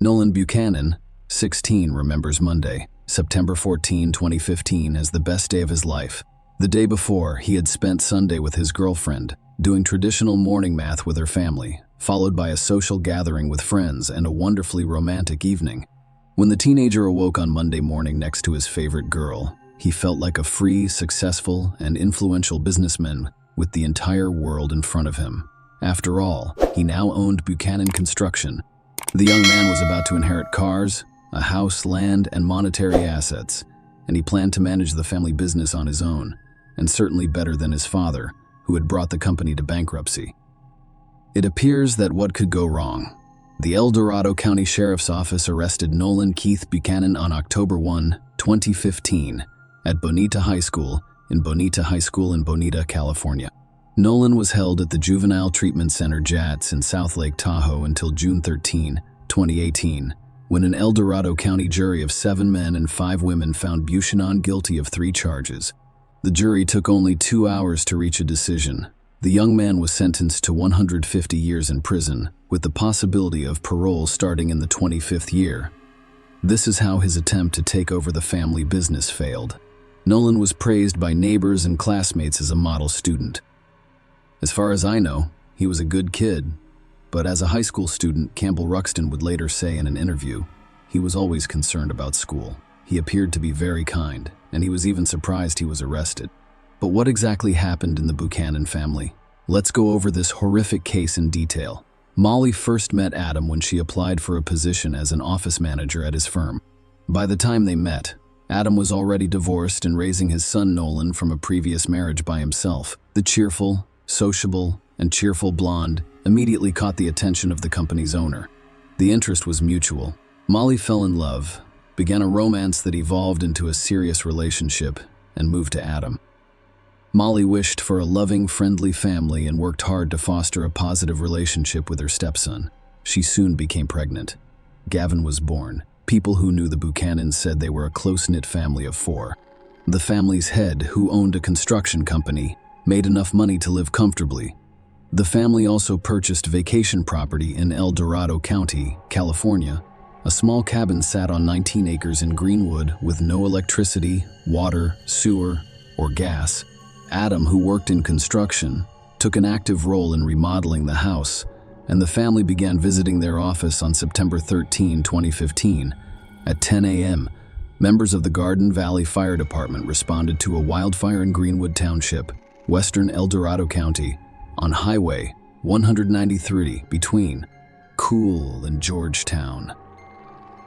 Nolan Buchanan, 16, remembers Monday, September 14, 2015 as the best day of his life. The day before, he had spent Sunday with his girlfriend, doing traditional morning math with her family, followed by a social gathering with friends and a wonderfully romantic evening. When the teenager awoke on Monday morning next to his favorite girl, he felt like a free, successful, and influential businessman with the entire world in front of him. After all, he now owned Buchanan Construction. The young man was about to inherit cars, a house, land, and monetary assets, and he planned to manage the family business on his own, and certainly better than his father, who had brought the company to bankruptcy. It appears that what could go wrong? The El Dorado County Sheriff's Office arrested Nolan Keith Buchanan on October 1, 2015, at Bonita High School in Bonita, California. Nolan was held at the Juvenile Treatment Center JATS in South Lake Tahoe until June 13, 2018, when an El Dorado County jury of 7 men and 5 women found Buchanan guilty of 3 charges. The jury took only 2 hours to reach a decision. The young man was sentenced to 150 years in prison, with the possibility of parole starting in the 25th year. This is how his attempt to take over the family business failed. Nolan was praised by neighbors and classmates as a model student. As far as I know, he was a good kid, but as a high school student, Campbell Ruxton would later say in an interview, he was always concerned about school. He appeared to be very kind, and he was even surprised he was arrested. But what exactly happened in the Buchanan family? Let's go over this horrific case in detail. Molly first met Adam when she applied for a position as an office manager at his firm. By the time they met, Adam was already divorced and raising his son Nolan from a previous marriage by himself. The cheerful, sociable, and cheerful blonde immediately caught the attention of the company's owner. The interest was mutual. Molly fell in love, began a romance that evolved into a serious relationship, and moved to Adam. Molly wished for a loving, friendly family and worked hard to foster a positive relationship with her stepson. She soon became pregnant. Gavin was born. People who knew the Buchanans said they were a close-knit family of 4. The family's head, who owned a construction company, made enough money to live comfortably. The family also purchased vacation property in El Dorado County, California. A small cabin sat on 19 acres in Greenwood with no electricity, water, sewer, or gas. Adam, who worked in construction, took an active role in remodeling the house, and the family began visiting their office on September 13, 2015. At 10 a.m., members of the Garden Valley Fire Department responded to a wildfire in Greenwood Township, western El Dorado County, on Highway 193 between Cool and Georgetown.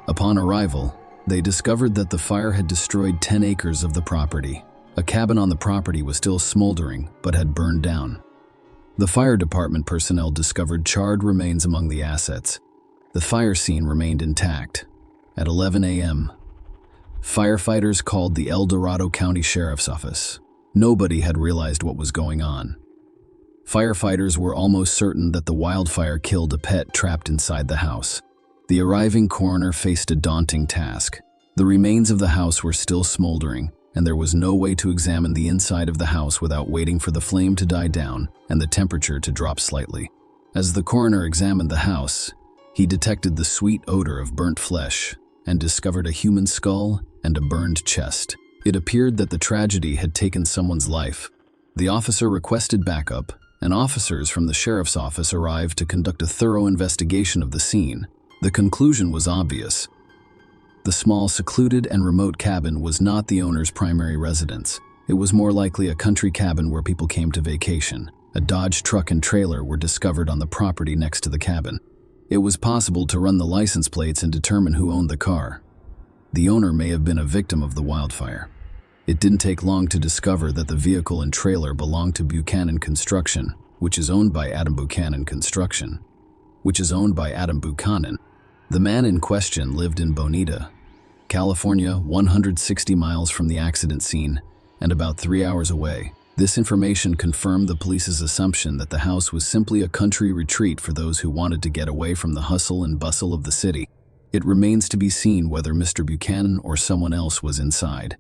Upon arrival, they discovered that the fire had destroyed 10 acres of the property. A cabin on the property was still smoldering, but had burned down. The fire department personnel discovered charred remains among the assets. The fire scene remained intact. At 11 a.m., firefighters called the El Dorado County Sheriff's Office. Nobody had realized what was going on. Firefighters were almost certain that the wildfire killed a pet trapped inside the house. The arriving coroner faced a daunting task. The remains of the house were still smoldering, and there was no way to examine the inside of the house without waiting for the flame to die down and the temperature to drop slightly. As the coroner examined the house, he detected the sweet odor of burnt flesh and discovered a human skull and a burned chest. It appeared that the tragedy had taken someone's life. The officer requested backup, and officers from the sheriff's office arrived to conduct a thorough investigation of the scene. The conclusion was obvious. The small, secluded, and remote cabin was not the owner's primary residence. It was more likely a country cabin where people came to vacation. A Dodge truck and trailer were discovered on the property next to the cabin. It was possible to run the license plates and determine who owned the car. The owner may have been a victim of the wildfire. It didn't take long to discover that the vehicle and trailer belonged to Buchanan Construction, which is owned by Adam Buchanan. The man in question lived in Bonita, California, 160 miles from the accident scene and about 3 hours away. This information confirmed the police's assumption that the house was simply a country retreat for those who wanted to get away from the hustle and bustle of the city. It remains to be seen whether Mr. Buchanan or someone else was inside.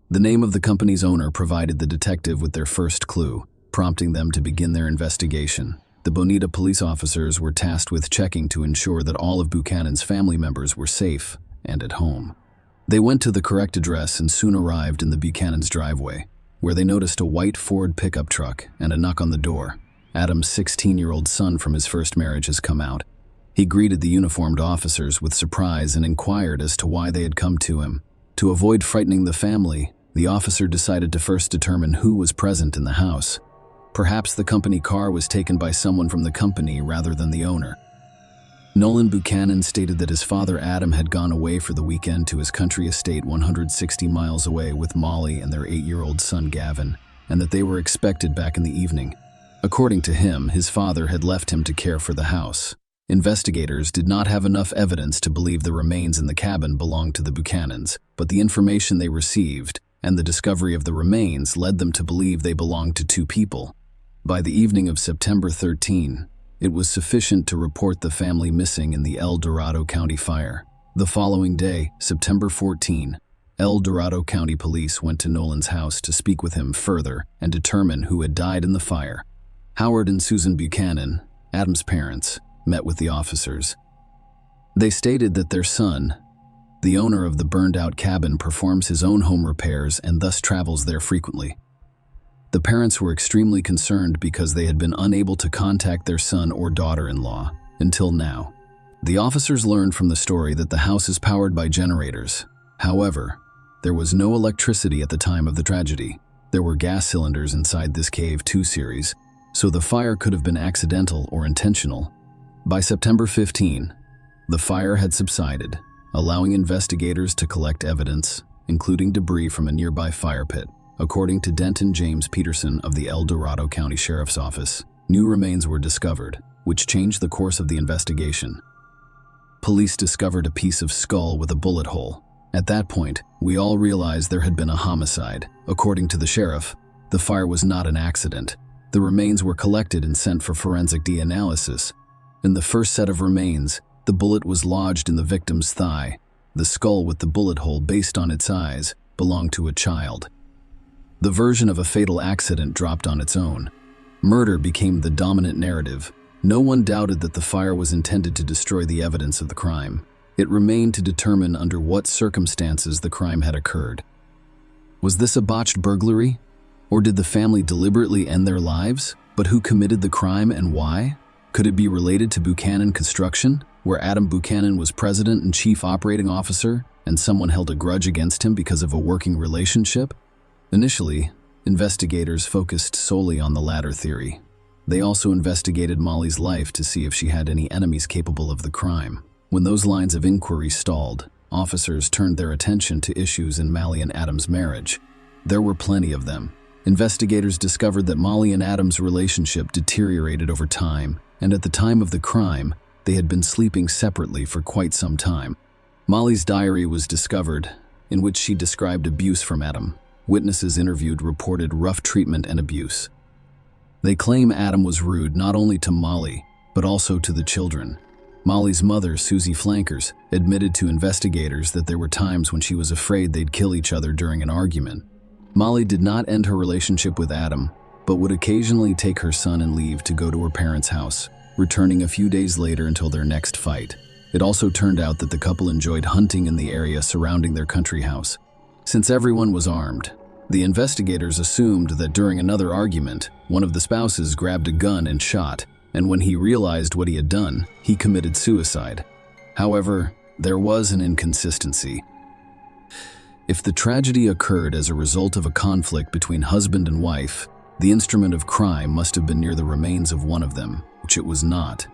The name of the company's owner provided the detective with their first clue, prompting them to begin their investigation. the Bonita police officers were tasked with checking to ensure that all of Buchanan's family members were safe and at home. They went to the correct address and soon arrived in the Buchanan's driveway, where they noticed a white Ford pickup truck and a knock on the door. Adam's 16-year-old son from his first marriage has come out. He greeted the uniformed officers with surprise and inquired as to why they had come to him. To avoid frightening the family, the officer decided to first determine who was present in the house. Perhaps the company car was taken by someone from the company rather than the owner. Nolan Buchanan stated that his father Adam had gone away for the weekend to his country estate 160 miles away with Molly and their 8-year-old son Gavin, and that they were expected back in the evening. According to him, his father had left him to care for the house. Investigators did not have enough evidence to believe the remains in the cabin belonged to the Buchanans, but the information they received and the discovery of the remains led them to believe they belonged to two people. By the evening of September 13, it was sufficient to report the family missing in the El Dorado County fire. The following day, September 14, El Dorado County Police went to Nolan's house to speak with him further and determine who had died in the fire. Howard and Susan Buchanan, Adam's parents, met with the officers. They stated that their son, the owner of the burned-out cabin, performs his own home repairs and thus travels there frequently. The parents were extremely concerned because they had been unable to contact their son or daughter-in-law until now. The officers learned from the story that the house is powered by generators. However, there was no electricity at the time of the tragedy. There were gas cylinders inside this Cave 2 series, so the fire could have been accidental or intentional. By September 15, the fire had subsided, allowing investigators to collect evidence, including debris from a nearby fire pit. According to Denton James Peterson of the El Dorado County Sheriff's Office, new remains were discovered, which changed the course of the investigation. Police discovered a piece of skull with a bullet hole. At that point, we all realized there had been a homicide. According to the sheriff, the fire was not an accident. The remains were collected and sent for forensic DNA analysis. In the first set of remains, the bullet was lodged in the victim's thigh. The skull with the bullet hole, based on its size, belonged to a child. The version of a fatal accident dropped on its own. Murder became the dominant narrative. No one doubted that the fire was intended to destroy the evidence of the crime. It remained to determine under what circumstances the crime had occurred. Was this a botched burglary? Or did the family deliberately end their lives? But who committed the crime and why? Could it be related to Buchanan Construction, where Adam Buchanan was president and chief operating officer, and someone held a grudge against him because of a working relationship? Initially, investigators focused solely on the latter theory. They also investigated Molly's life to see if she had any enemies capable of the crime. When those lines of inquiry stalled, officers turned their attention to issues in Molly and Adam's marriage. There were plenty of them. Investigators discovered that Molly and Adam's relationship deteriorated over time, and at the time of the crime, they had been sleeping separately for quite some time. Molly's diary was discovered, in which she described abuse from Adam. Witnesses interviewed reported rough treatment and abuse. They claim Adam was rude not only to Molly, but also to the children. Molly's mother, Susie Flankers, admitted to investigators that there were times when she was afraid they'd kill each other during an argument. Molly did not end her relationship with Adam, but would occasionally take her son and leave to go to her parents' house, returning a few days later until their next fight. It also turned out that the couple enjoyed hunting in the area surrounding their country house. Since everyone was armed, the investigators assumed that during another argument, one of the spouses grabbed a gun and shot, and when he realized what he had done, he committed suicide. However, there was an inconsistency. If the tragedy occurred as a result of a conflict between husband and wife, the instrument of crime must have been near the remains of one of them, which it was not.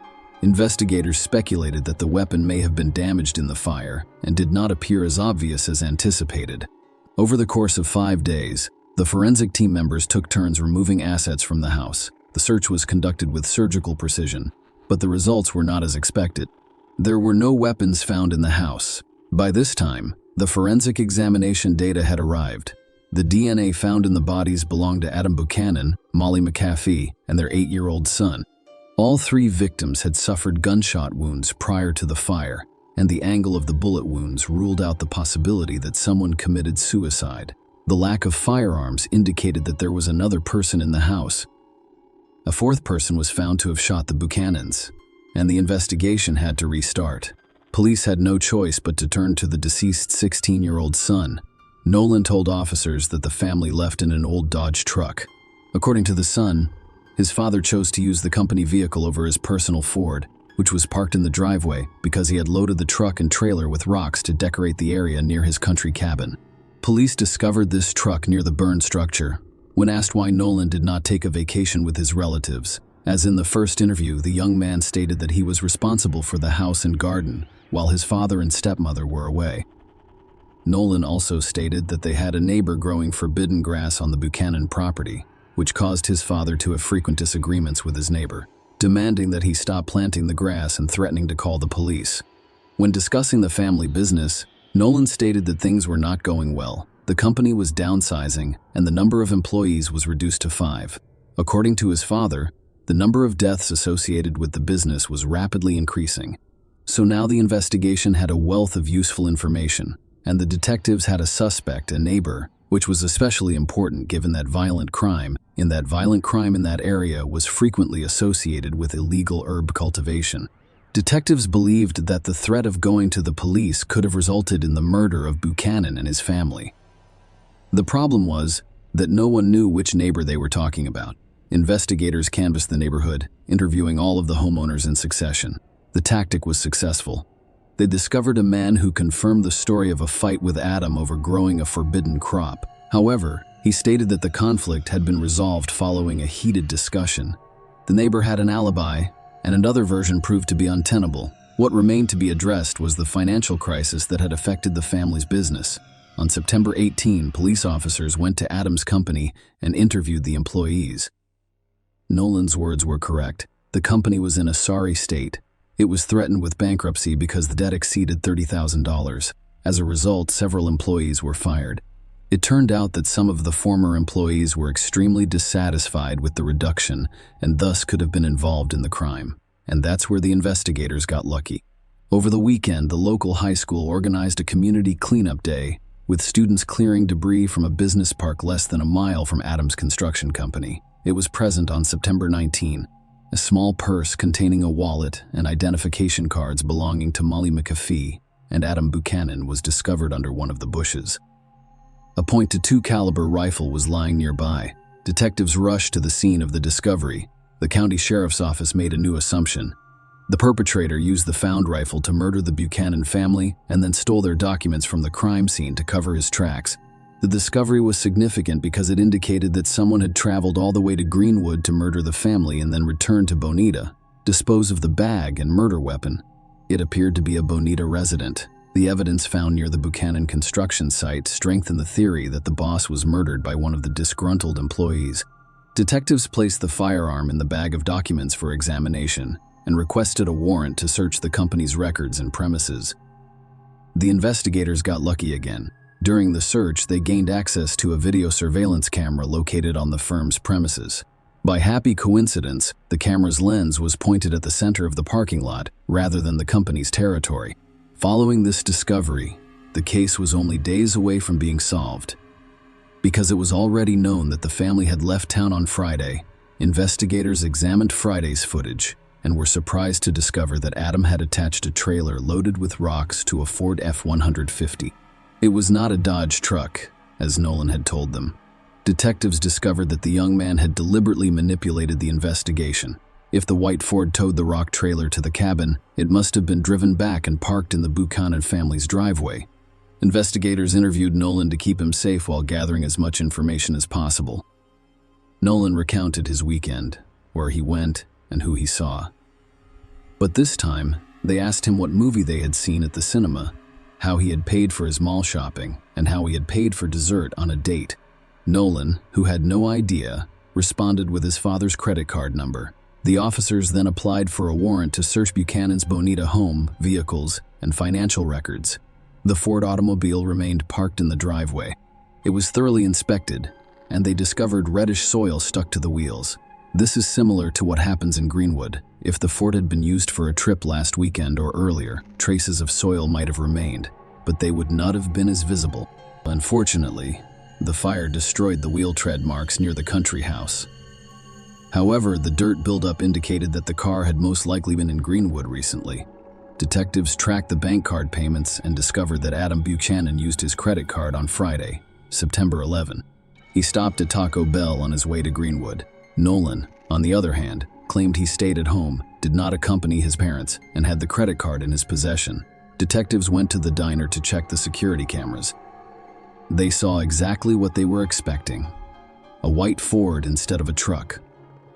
Investigators speculated that the weapon may have been damaged in the fire and did not appear as obvious as anticipated. Over the course of 5 days, the forensic team members took turns removing assets from the house. The search was conducted with surgical precision, but the results were not as expected. There were no weapons found in the house. By this time, the forensic examination data had arrived. The DNA found in the bodies belonged to Adam Buchanan, Molly McAfee, and their 8-year-old son. All 3 victims had suffered gunshot wounds prior to the fire, and the angle of the bullet wounds ruled out the possibility that someone committed suicide. The lack of firearms indicated that there was another person in the house. A fourth person was found to have shot the Buchanans, and the investigation had to restart. Police had no choice but to turn to the deceased's 16-year-old son. Nolan told officers that the family left in an old Dodge truck. According to the son, his father chose to use the company vehicle over his personal Ford, which was parked in the driveway because he had loaded the truck and trailer with rocks to decorate the area near his country cabin. Police discovered this truck near the burned structure. When asked why Nolan did not take a vacation with his relatives, as in the first interview, the young man stated that he was responsible for the house and garden, while his father and stepmother were away. Nolan also stated that they had a neighbor growing forbidden grass on the Buchanan property, which caused his father to have frequent disagreements with his neighbor, demanding that he stop planting the grass and threatening to call the police. When discussing the family business, Nolan stated that things were not going well. The company was downsizing, and the number of employees was reduced to 5. According to his father, the number of deaths associated with the business was rapidly increasing. So now the investigation had a wealth of useful information, and the detectives had a suspect, a neighbor, which was especially important given that violent crime in that area was frequently associated with illegal herb cultivation. Detectives believed that the threat of going to the police could have resulted in the murder of Buchanan and his family. The problem was that no one knew which neighbor they were talking about. Investigators canvassed the neighborhood, interviewing all of the homeowners in succession. The tactic was successful. They discovered a man who confirmed the story of a fight with Adam over growing a forbidden crop. However, he stated that the conflict had been resolved following a heated discussion. The neighbor had an alibi, and another version proved to be untenable. What remained to be addressed was the financial crisis that had affected the family's business. On September 18, police officers went to Adam's company and interviewed the employees. Nolan's words were correct. The company was in a sorry state. It was threatened with bankruptcy because the debt exceeded $30,000. As a result, several employees were fired. It turned out that some of the former employees were extremely dissatisfied with the reduction and thus could have been involved in the crime. And that's where the investigators got lucky. Over the weekend, the local high school organized a community cleanup day, with students clearing debris from a business park less than a mile from Adam's construction company. It was present on September 19. A small purse containing a wallet and identification cards belonging to Molly McAfee and Adam Buchanan was discovered under one of the bushes. A .22 caliber rifle was lying nearby. Detectives rushed to the scene of the discovery. The county sheriff's office made a new assumption. The perpetrator used the found rifle to murder the Buchanan family and then stole their documents from the crime scene to cover his tracks. The discovery was significant because it indicated that someone had traveled all the way to Greenwood to murder the family and then returned to Bonita, dispose of the bag and murder weapon. It appeared to be a Bonita resident. The evidence found near the Buchanan construction site strengthened the theory that the boss was murdered by one of the disgruntled employees. Detectives placed the firearm in the bag of documents for examination and requested a warrant to search the company's records and premises. The investigators got lucky again. During the search, they gained access to a video surveillance camera located on the firm's premises. By happy coincidence, the camera's lens was pointed at the center of the parking lot rather than the company's territory. Following this discovery, the case was only days away from being solved. Because it was already known that the family had left town on Friday, investigators examined Friday's footage and were surprised to discover that Adam had attached a trailer loaded with rocks to a Ford F-150. It was not a Dodge truck, as Nolan had told them. Detectives discovered that the young man had deliberately manipulated the investigation. If the white Ford towed the rock trailer to the cabin, it must have been driven back and parked in the Buchanan family's driveway. Investigators interviewed Nolan to keep him safe while gathering as much information as possible. Nolan recounted his weekend, where he went and who he saw. But this time, they asked him what movie they had seen at the cinema, how he had paid for his mall shopping, and how he had paid for dessert on a date. Nolan, who had no idea, responded with his father's credit card number. The officers then applied for a warrant to search Buchanan's Bonita home, vehicles, and financial records. The Ford automobile remained parked in the driveway. It was thoroughly inspected, and they discovered reddish soil stuck to the wheels. This is similar to what happens in Greenwood. If the Ford had been used for a trip last weekend or earlier, traces of soil might have remained, but they would not have been as visible. Unfortunately, the fire destroyed the wheel tread marks near the country house. However, the dirt buildup indicated that the car had most likely been in Greenwood recently. Detectives tracked the bank card payments and discovered that Adam Buchanan used his credit card on Friday, September 11. He stopped at Taco Bell on his way to Greenwood. Nolan, on the other hand, claimed he stayed at home, did not accompany his parents, and had the credit card in his possession. Detectives went to the diner to check the security cameras. They saw exactly what they were expecting: a white Ford instead of a truck.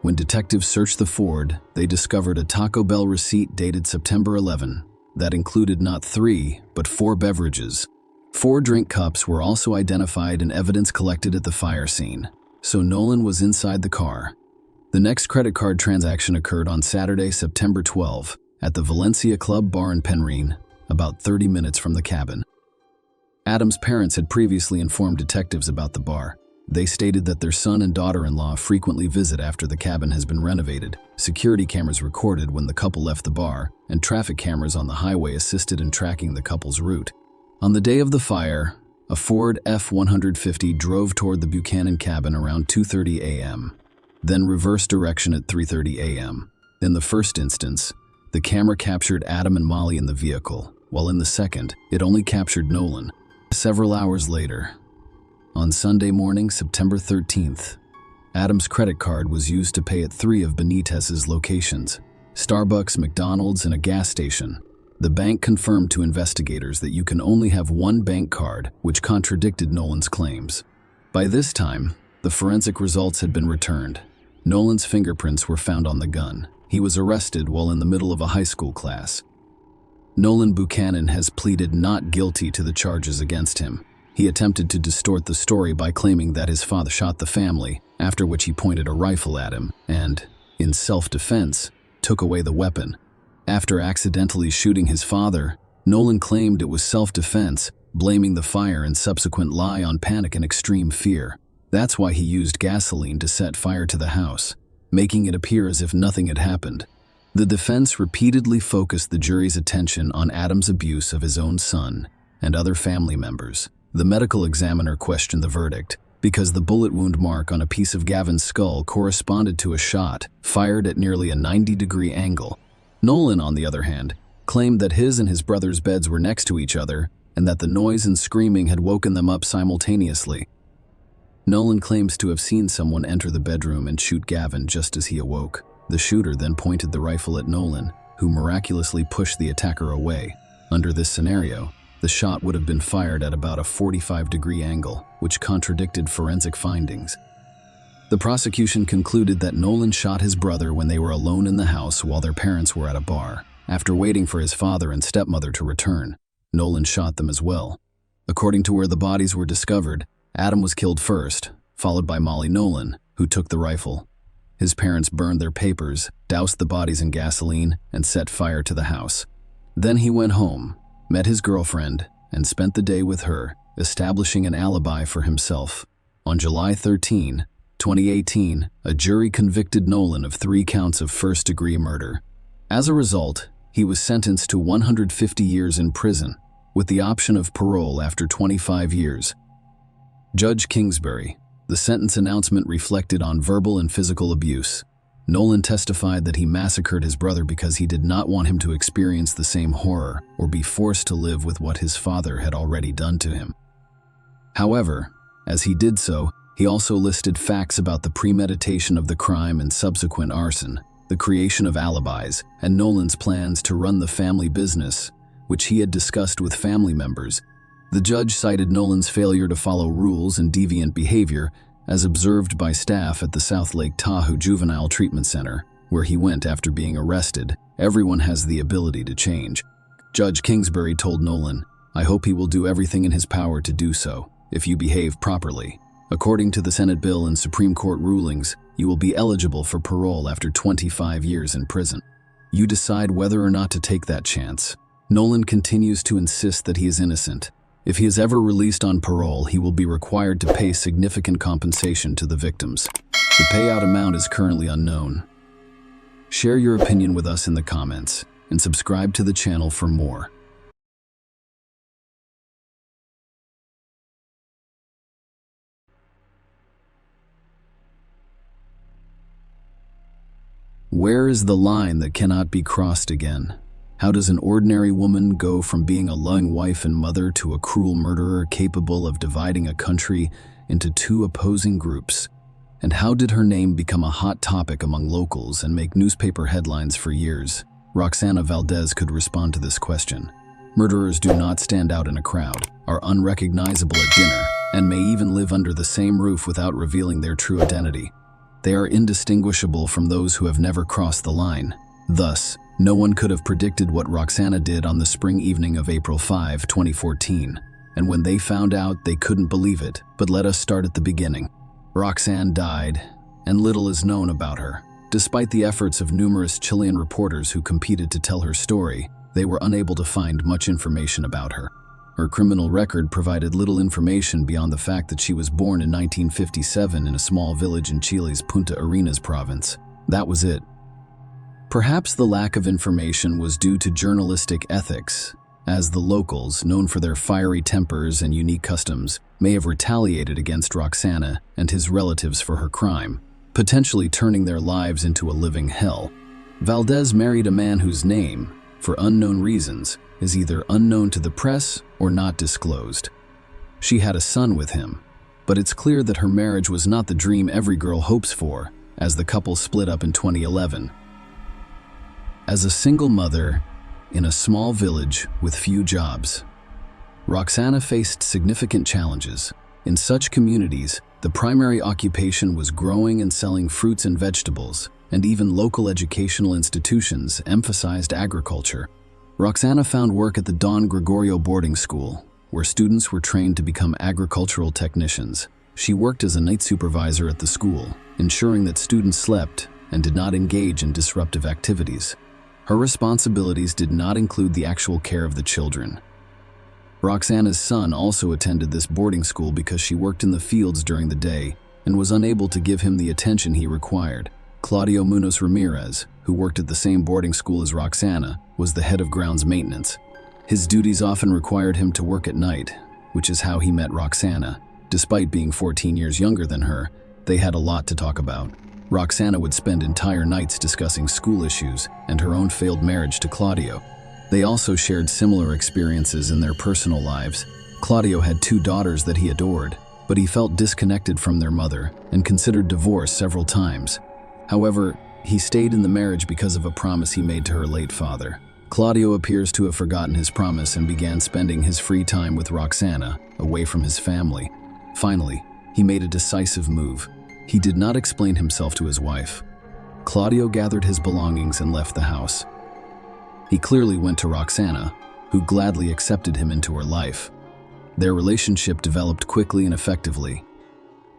When detectives searched the Ford, they discovered a Taco Bell receipt dated September 11 that included not 3, but 4 beverages. 4 drink cups were also identified in evidence collected at the fire scene, so Nolan was inside the car. The next credit card transaction occurred on Saturday, September 12, at the Valencia Club Bar in Penryn, about 30 minutes from the cabin. Adam's parents had previously informed detectives about the bar. They stated that their son and daughter-in-law frequently visit after the cabin has been renovated. Security cameras recorded when the couple left the bar, and traffic cameras on the highway assisted in tracking the couple's route. On the day of the fire, a Ford F-150 drove toward the Buchanan cabin around 2:30 a.m., then reversed direction at 3:30 a.m. In the first instance, the camera captured Adam and Molly in the vehicle, while in the second, it only captured Nolan. Several hours later, on Sunday morning, September 13th, Adam's credit card was used to pay at 3 of Benitez's locations: Starbucks, McDonald's, and a gas station. The bank confirmed to investigators that you can only have one bank card, which contradicted Nolan's claims. By this time, the forensic results had been returned. Nolan's fingerprints were found on the gun. He was arrested while in the middle of a high school class. Nolan Buchanan has pleaded not guilty to the charges against him. He attempted to distort the story by claiming that his father shot the family, after which he pointed a rifle at him and, in self-defense, took away the weapon. After accidentally shooting his father, Nolan claimed it was self-defense, blaming the fire and subsequent lie on panic and extreme fear. That's why he used gasoline to set fire to the house, making it appear as if nothing had happened. The defense repeatedly focused the jury's attention on Adam's abuse of his own son and other family members. The medical examiner questioned the verdict because the bullet wound mark on a piece of Gavin's skull corresponded to a shot fired at nearly a 90-degree angle. Nolan, on the other hand, claimed that his and his brother's beds were next to each other and that the noise and screaming had woken them up simultaneously. Nolan claims to have seen someone enter the bedroom and shoot Gavin just as he awoke. The shooter then pointed the rifle at Nolan, who miraculously pushed the attacker away. Under this scenario, the shot would have been fired at about a 45-degree angle, which contradicted forensic findings. The prosecution concluded that Nolan shot his brother when they were alone in the house while their parents were at a bar. After waiting for his father and stepmother to return, Nolan shot them as well. According to where the bodies were discovered, Adam was killed first, followed by Molly Nolan, who took the rifle. His parents burned their papers, doused the bodies in gasoline, and set fire to the house. Then he went home, met his girlfriend, and spent the day with her, establishing an alibi for himself. On July 13, 2018, a jury convicted Nolan of 3 counts of first-degree murder. As a result, he was sentenced to 150 years in prison, with the option of parole after 25 years. Judge Kingsbury. The sentence announcement reflected on verbal and physical abuse. Nolan testified that he massacred his brother because he did not want him to experience the same horror or be forced to live with what his father had already done to him. However, as he did so, he also listed facts about the premeditation of the crime and subsequent arson, the creation of alibis, and Nolan's plans to run the family business, which he had discussed with family members. The judge cited Nolan's failure to follow rules and deviant behavior as observed by staff at the South Lake Tahoe Juvenile Treatment Center, where he went after being arrested. Everyone has the ability to change. Judge Kingsbury told Nolan, "I hope he will do everything in his power to do so, if you behave properly. According to the Senate bill and Supreme Court rulings, you will be eligible for parole after 25 years in prison. You decide whether or not to take that chance." Nolan continues to insist that he is innocent. If he is ever released on parole, he will be required to pay significant compensation to the victims. The payout amount is currently unknown. Share your opinion with us in the comments, and subscribe to the channel for more. Where is the line that cannot be crossed again? How does an ordinary woman go from being a loving wife and mother to a cruel murderer capable of dividing a country into two opposing groups? And how did her name become a hot topic among locals and make newspaper headlines for years? Roxana Valdez could respond to this question. Murderers do not stand out in a crowd, are unrecognizable at dinner, and may even live under the same roof without revealing their true identity. They are indistinguishable from those who have never crossed the line. Thus, no one could have predicted what Roxana did on the spring evening of April 5, 2014. And when they found out, they couldn't believe it. But let us start at the beginning. Roxanne died, and little is known about her. Despite the efforts of numerous Chilean reporters who competed to tell her story, they were unable to find much information about her. Her criminal record provided little information beyond the fact that she was born in 1957 in a small village in Chile's Punta Arenas province. That was it. Perhaps the lack of information was due to journalistic ethics, as the locals, known for their fiery tempers and unique customs, may have retaliated against Roxana and his relatives for her crime, potentially turning their lives into a living hell. Valdez married a man whose name, for unknown reasons, is either unknown to the press or not disclosed. She had a son with him, but it's clear that her marriage was not the dream every girl hopes for, as the couple split up in 2011. As a single mother in a small village with few jobs, Roxana faced significant challenges. In such communities, the primary occupation was growing and selling fruits and vegetables, and even local educational institutions emphasized agriculture. Roxana found work at the Don Gregorio boarding school, where students were trained to become agricultural technicians. She worked as a night supervisor at the school, ensuring that students slept and did not engage in disruptive activities. Her responsibilities did not include the actual care of the children. Roxana's son also attended this boarding school because she worked in the fields during the day and was unable to give him the attention he required. Claudio Munoz Ramirez, who worked at the same boarding school as Roxana, was the head of grounds maintenance. His duties often required him to work at night, which is how he met Roxana. Despite being 14 years younger than her, they had a lot to talk about. Roxana would spend entire nights discussing school issues and her own failed marriage to Claudio. They also shared similar experiences in their personal lives. Claudio had 2 daughters that he adored, but he felt disconnected from their mother and considered divorce several times. However, he stayed in the marriage because of a promise he made to her late father. Claudio appears to have forgotten his promise and began spending his free time with Roxana, away from his family. Finally, he made a decisive move. He did not explain himself to his wife. Claudio gathered his belongings and left the house. He clearly went to Roxana, who gladly accepted him into her life. Their relationship developed quickly and effectively.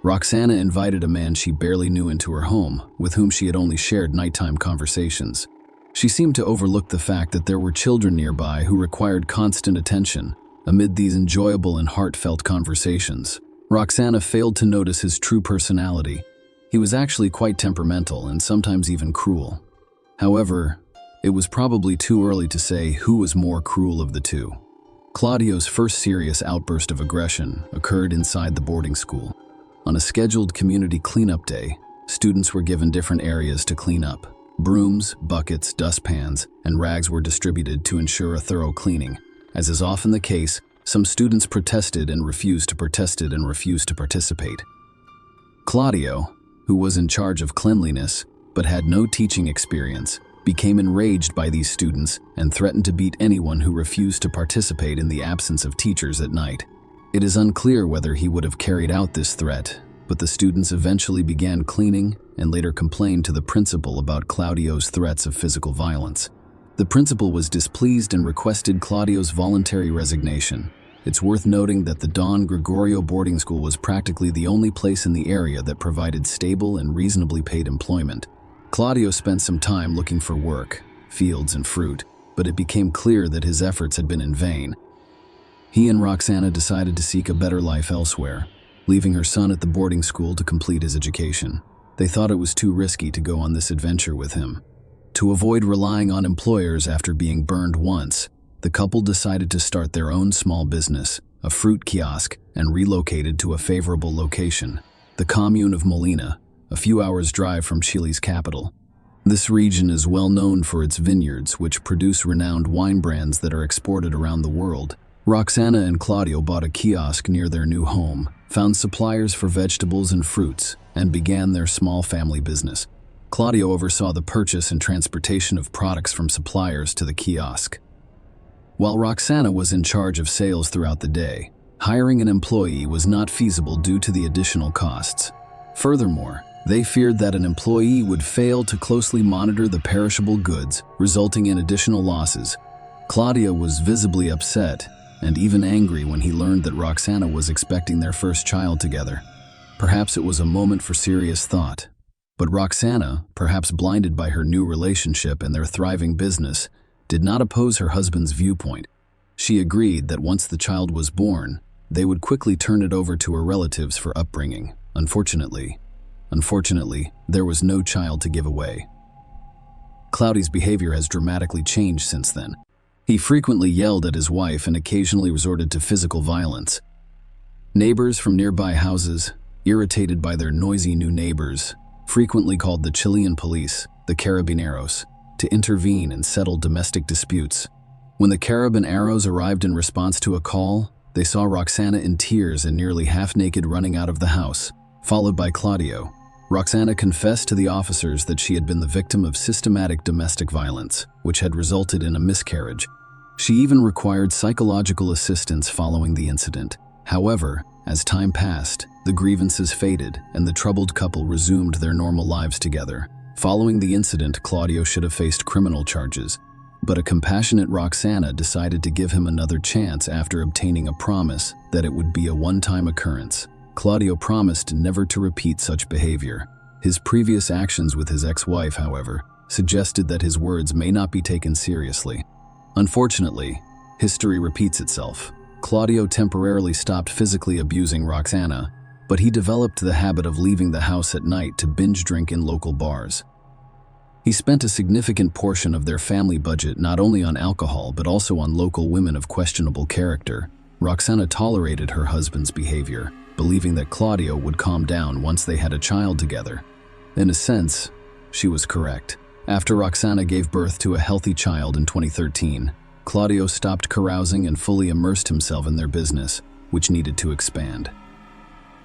Roxana invited a man she barely knew into her home, with whom she had only shared nighttime conversations. She seemed to overlook the fact that there were children nearby who required constant attention amid these enjoyable and heartfelt conversations. Roxana failed to notice his true personality. He was actually quite temperamental and sometimes even cruel. However, it was probably too early to say who was more cruel of the two. Claudio's first serious outburst of aggression occurred inside the boarding school. On a scheduled community cleanup day, students were given different areas to clean up. Brooms, buckets, dustpans, and rags were distributed to ensure a thorough cleaning. As is often the case, some students protested and refused to participate. Claudio, who was in charge of cleanliness but had no teaching experience, became enraged by these students and threatened to beat anyone who refused to participate in the absence of teachers at night. It is unclear whether he would have carried out this threat, but the students eventually began cleaning and later complained to the principal about Claudio's threats of physical violence. The principal was displeased and requested Claudio's voluntary resignation. It's worth noting that the Don Gregorio boarding school was practically the only place in the area that provided stable and reasonably paid employment. Claudio spent some time looking for work, fields, and fruit, but it became clear that his efforts had been in vain. He and Roxana decided to seek a better life elsewhere, leaving her son at the boarding school to complete his education. They thought it was too risky to go on this adventure with him. To avoid relying on employers after being burned once, the couple decided to start their own small business, a fruit kiosk, and relocated to a favorable location, the commune of Molina, a few hours' drive from Chile's capital. This region is well known for its vineyards, which produce renowned wine brands that are exported around the world. Roxana and Claudio bought a kiosk near their new home, found suppliers for vegetables and fruits, and began their small family business. Claudio oversaw the purchase and transportation of products from suppliers to the kiosk, while Roxana was in charge of sales throughout the day. Hiring an employee was not feasible due to the additional costs. Furthermore, they feared that an employee would fail to closely monitor the perishable goods, resulting in additional losses. Claudio was visibly upset and even angry when he learned that Roxana was expecting their first child together. Perhaps it was a moment for serious thought. But Roxana, perhaps blinded by her new relationship and their thriving business, did not oppose her husband's viewpoint. She agreed that once the child was born, they would quickly turn it over to her relatives for upbringing. Unfortunately, there was no child to give away. Claudio's behavior has dramatically changed since then. He frequently yelled at his wife and occasionally resorted to physical violence. Neighbors from nearby houses, irritated by their noisy new neighbors, frequently called the Chilean police, the Carabineros, to intervene and settle domestic disputes. When the Carabineros arrived in response to a call, they saw Roxana in tears and nearly half-naked running out of the house, followed by Claudio. Roxana confessed to the officers that she had been the victim of systematic domestic violence, which had resulted in a miscarriage. She even required psychological assistance following the incident. However, as time passed, the grievances faded and the troubled couple resumed their normal lives together. Following the incident, Claudio should have faced criminal charges, but a compassionate Roxana decided to give him another chance after obtaining a promise that it would be a one-time occurrence. Claudio promised never to repeat such behavior. His previous actions with his ex-wife, however, suggested that his words may not be taken seriously. Unfortunately, history repeats itself. Claudio temporarily stopped physically abusing Roxana, but he developed the habit of leaving the house at night to binge drink in local bars. He spent a significant portion of their family budget not only on alcohol but also on local women of questionable character. Roxana tolerated her husband's behavior, believing that Claudio would calm down once they had a child together. In a sense, she was correct. After Roxana gave birth to a healthy child in 2013, Claudio stopped carousing and fully immersed himself in their business, which needed to expand.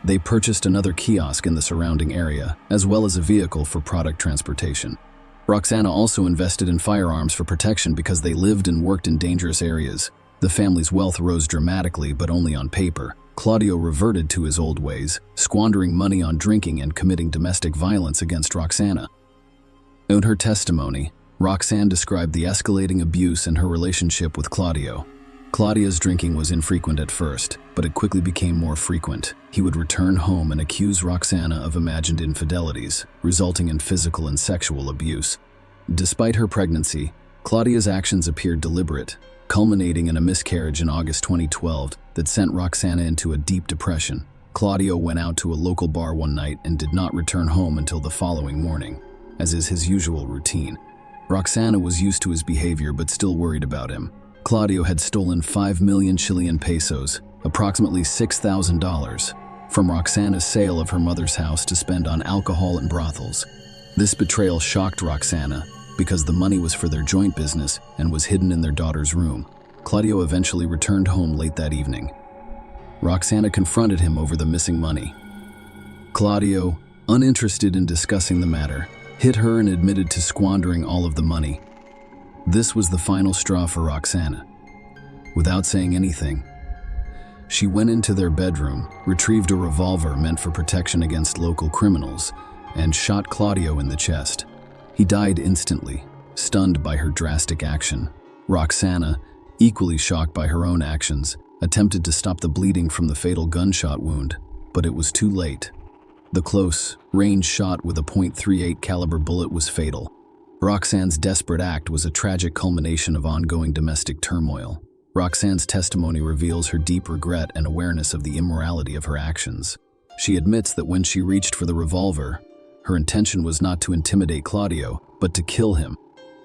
They purchased another kiosk in the surrounding area, as well as a vehicle for product transportation. Roxana also invested in firearms for protection because they lived and worked in dangerous areas. The family's wealth rose dramatically, but only on paper. Claudio reverted to his old ways, squandering money on drinking and committing domestic violence against Roxana. In her testimony, Roxanne described the escalating abuse in her relationship with Claudio. Claudio's drinking was infrequent at first, but it quickly became more frequent. He would return home and accuse Roxana of imagined infidelities, resulting in physical and sexual abuse. Despite her pregnancy, Claudio's actions appeared deliberate, culminating in a miscarriage in August 2012 that sent Roxana into a deep depression. Claudio went out to a local bar one night and did not return home until the following morning, as is his usual routine. Roxana was used to his behavior but still worried about him. Claudio had stolen 5 million Chilean pesos, approximately $6,000, from Roxana's sale of her mother's house to spend on alcohol and brothels. This betrayal shocked Roxana because the money was for their joint business and was hidden in their daughter's room. Claudio eventually returned home late that evening. Roxana confronted him over the missing money. Claudio, uninterested in discussing the matter, hit her and admitted to squandering all of the money. This was the final straw for Roxana. Without saying anything, she went into their bedroom, retrieved a revolver meant for protection against local criminals, and shot Claudio in the chest. He died instantly, stunned by her drastic action. Roxana, equally shocked by her own actions, attempted to stop the bleeding from the fatal gunshot wound, but it was too late. The close-range shot with a .38 caliber bullet was fatal. Roxanne's desperate act was a tragic culmination of ongoing domestic turmoil. Roxanne's testimony reveals her deep regret and awareness of the immorality of her actions. She admits that when she reached for the revolver, her intention was not to intimidate Claudio, but to kill him.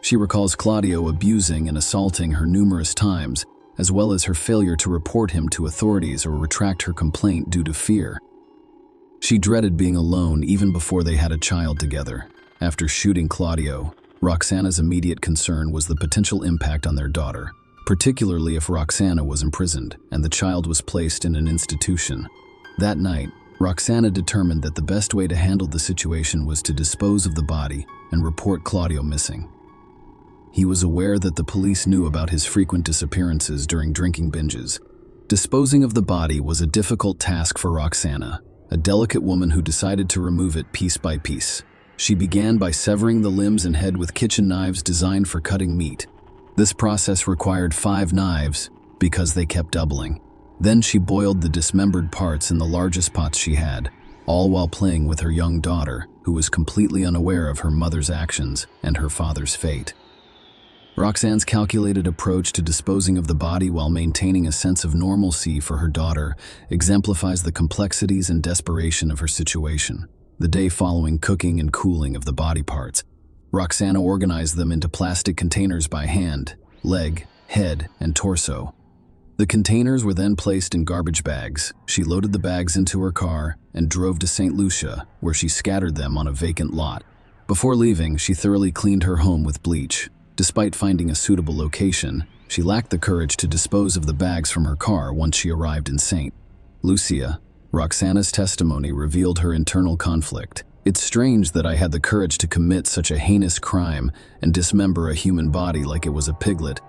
She recalls Claudio abusing and assaulting her numerous times, as well as her failure to report him to authorities or retract her complaint due to fear. She dreaded being alone even before they had a child together. After shooting Claudio, Roxana's immediate concern was the potential impact on their daughter, particularly if Roxana was imprisoned and the child was placed in an institution. That night, Roxana determined that the best way to handle the situation was to dispose of the body and report Claudio missing. He was aware that the police knew about his frequent disappearances during drinking binges. Disposing of the body was a difficult task for Roxana, a delicate woman who decided to remove it piece by piece. She began by severing the limbs and head with kitchen knives designed for cutting meat. This process required 5 knives because they kept doubling. Then she boiled the dismembered parts in the largest pots she had, all while playing with her young daughter, who was completely unaware of her mother's actions and her father's fate. Roxana's calculated approach to disposing of the body while maintaining a sense of normalcy for her daughter exemplifies the complexities and desperation of her situation. The day following cooking and cooling of the body parts, Roxana organized them into plastic containers by hand, leg, head, and torso. The containers were then placed in garbage bags. She loaded the bags into her car and drove to St. Lucia, where she scattered them on a vacant lot. Before leaving, she thoroughly cleaned her home with bleach. Despite finding a suitable location, she lacked the courage to dispose of the bags from her car once she arrived in St. Lucia. Roxana's testimony revealed her internal conflict. "It's strange that I had the courage to commit such a heinous crime and dismember a human body like it was a piglet.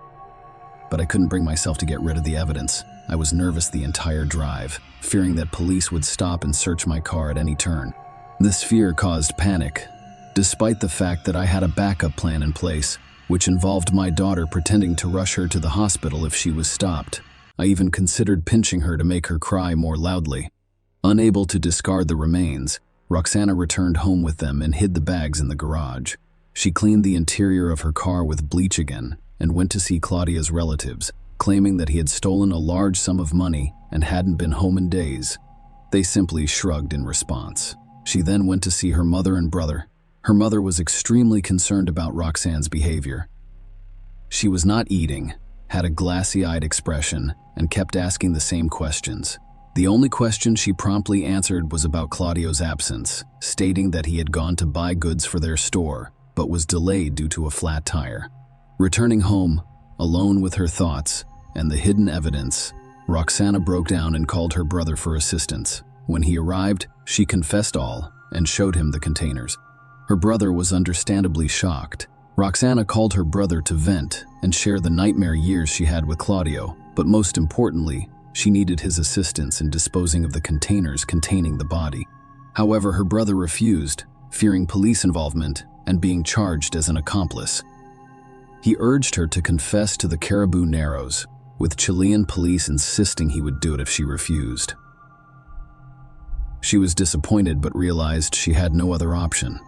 But I couldn't bring myself to get rid of the evidence. I was nervous the entire drive, fearing that police would stop and search my car at any turn. This fear caused panic, despite the fact that I had a backup plan in place, which involved my daughter pretending to rush her to the hospital if she was stopped. I even considered pinching her to make her cry more loudly." Unable to discard the remains, Roxana returned home with them and hid the bags in the garage. She cleaned the interior of her car with bleach again and went to see Claudia's relatives, claiming that he had stolen a large sum of money and hadn't been home in days. They simply shrugged in response. She then went to see her mother and brother. Her mother was extremely concerned about Roxana's behavior. She was not eating, had a glassy-eyed expression, and kept asking the same questions. The only question she promptly answered was about Claudio's absence, stating that he had gone to buy goods for their store, but was delayed due to a flat tire. Returning home, alone with her thoughts and the hidden evidence, Roxana broke down and called her brother for assistance. When he arrived, she confessed all and showed him the containers. Her brother was understandably shocked. Roxana called her brother to vent and share the nightmare years she had with Claudio, but most importantly, she needed his assistance in disposing of the containers containing the body. However, her brother refused, fearing police involvement and being charged as an accomplice. He urged her to confess to the Caribou Narrows, with Chilean police insisting he would do it if she refused. She was disappointed but realized she had no other option.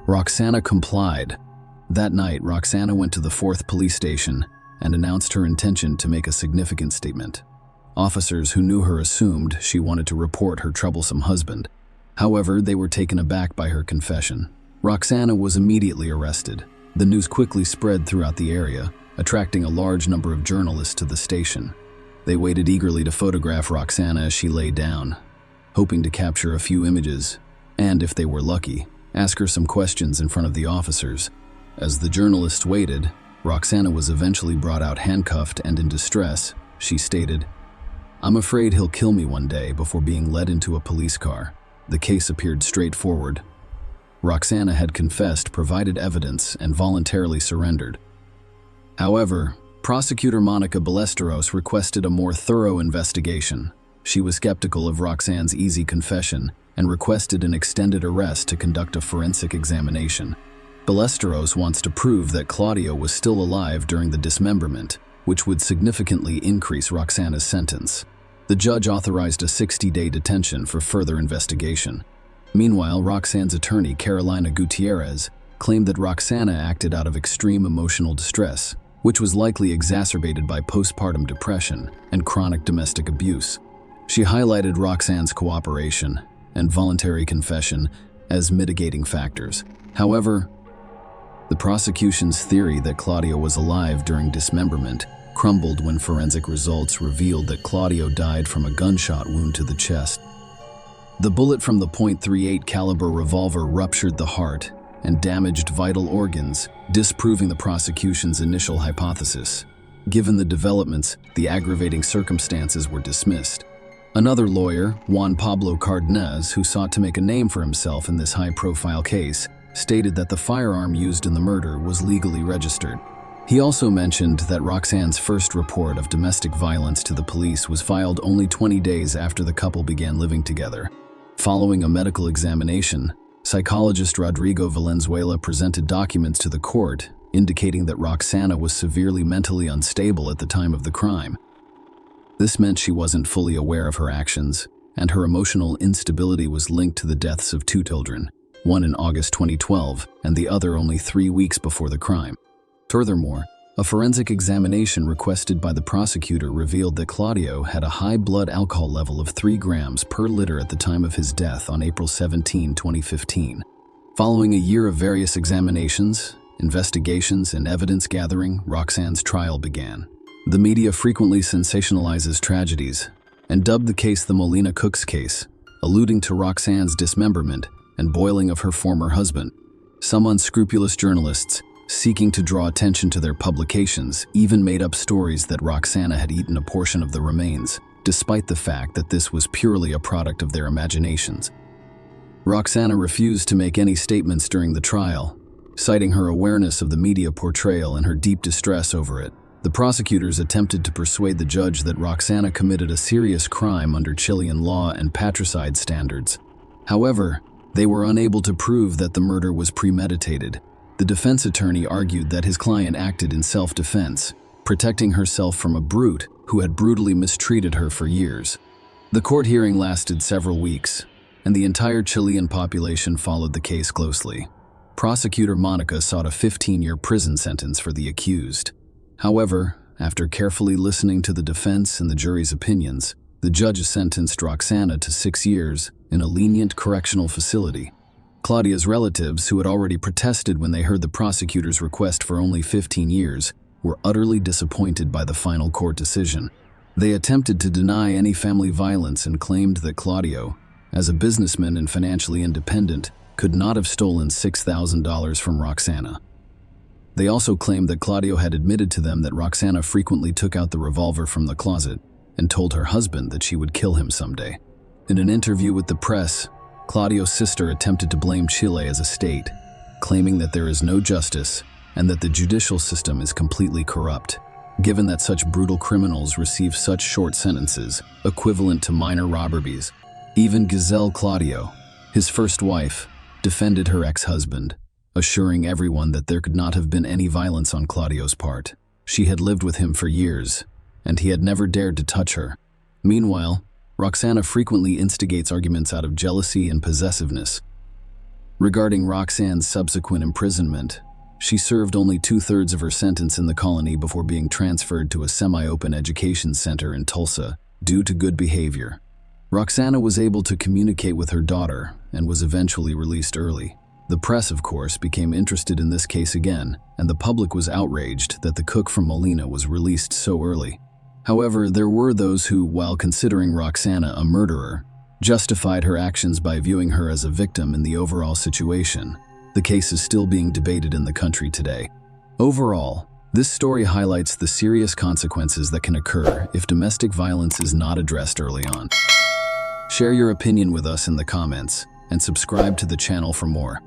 Roxana complied. That night, Roxana went to the 4th police station and announced her intention to make a significant statement. Officers who knew her assumed she wanted to report her troublesome husband. However, they were taken aback by her confession. Roxana was immediately arrested. The news quickly spread throughout the area, attracting a large number of journalists to the station. They waited eagerly to photograph Roxana as she lay down, hoping to capture a few images, and, if they were lucky, ask her some questions in front of the officers. As the journalists waited, Roxana was eventually brought out handcuffed and in distress. She stated, "I'm afraid he'll kill me one day," before being led into a police car. The case appeared straightforward. Roxana had confessed, provided evidence, and voluntarily surrendered. However, prosecutor Monica Ballesteros requested a more thorough investigation. She was skeptical of Roxana's easy confession and requested an extended arrest to conduct a forensic examination. Ballesteros wants to prove that Claudio was still alive during the dismemberment, which would significantly increase Roxana's sentence. The judge authorized a 60-day detention for further investigation. Meanwhile, Roxana's attorney, Carolina Gutierrez, claimed that Roxana acted out of extreme emotional distress, which was likely exacerbated by postpartum depression and chronic domestic abuse. She highlighted Roxana's cooperation and voluntary confession as mitigating factors. However, the prosecution's theory that Claudio was alive during dismemberment crumbled when forensic results revealed that Claudio died from a gunshot wound to the chest. The bullet from the .38 caliber revolver ruptured the heart and damaged vital organs, disproving the prosecution's initial hypothesis. Given the developments, the aggravating circumstances were dismissed. Another lawyer, Juan Pablo Cardenas, who sought to make a name for himself in this high-profile case, stated that the firearm used in the murder was legally registered. He also mentioned that Roxanne's first report of domestic violence to the police was filed only 20 days after the couple began living together. Following a medical examination, psychologist Rodrigo Valenzuela presented documents to the court indicating that Roxana was severely mentally unstable at the time of the crime. This meant she wasn't fully aware of her actions, and her emotional instability was linked to the deaths of two children, one in August 2012 and the other only 3 weeks before the crime. Furthermore, a forensic examination requested by the prosecutor revealed that Claudio had a high blood alcohol level of 3 grams per liter at the time of his death on April 17, 2015. Following a year of various examinations, investigations, and evidence gathering, Roxanne's trial began. The media frequently sensationalizes tragedies and dubbed the case the Molina Cooks case, alluding to Roxanne's dismemberment and boiling of her former husband. Some unscrupulous journalists, seeking to draw attention to their publications, even made up stories that Roxana had eaten a portion of the remains, despite the fact that this was purely a product of their imaginations. Roxana refused to make any statements during the trial, citing her awareness of the media portrayal and her deep distress over it. The prosecutors attempted to persuade the judge that Roxana committed a serious crime under Chilean law and patricide standards. However, they were unable to prove that the murder was premeditated. The defense attorney argued that his client acted in self-defense, protecting herself from a brute who had brutally mistreated her for years. The court hearing lasted several weeks, and the entire Chilean population followed the case closely. Prosecutor Monica sought a 15-year prison sentence for the accused. However, after carefully listening to the defense and the jury's opinions, the judge sentenced Roxana to 6 years in a lenient correctional facility. Claudia's relatives, who had already protested when they heard the prosecutor's request for only 15 years, were utterly disappointed by the final court decision. They attempted to deny any family violence and claimed that Claudio, as a businessman and financially independent, could not have stolen $6,000 from Roxana. They also claimed that Claudio had admitted to them that Roxana frequently took out the revolver from the closet and told her husband that she would kill him someday. In an interview with the press, Claudio's sister attempted to blame Chile as a state, claiming that there is no justice and that the judicial system is completely corrupt, given that such brutal criminals receive such short sentences, equivalent to minor robberies. Even Giselle Claudio, his first wife, defended her ex-husband, assuring everyone that there could not have been any violence on Claudio's part. She had lived with him for years, and he had never dared to touch her. Meanwhile, Roxana frequently instigates arguments out of jealousy and possessiveness. Regarding Roxanne's subsequent imprisonment, she served only 2/3 of her sentence in the colony before being transferred to a semi-open education center in Tulsa due to good behavior. Roxana was able to communicate with her daughter and was eventually released early. The press, of course, became interested in this case again, and the public was outraged that the cook from Molina was released so early. However, there were those who, while considering Roxana a murderer, justified her actions by viewing her as a victim in the overall situation. The case is still being debated in the country today. Overall, this story highlights the serious consequences that can occur if domestic violence is not addressed early on. Share your opinion with us in the comments, and subscribe to the channel for more.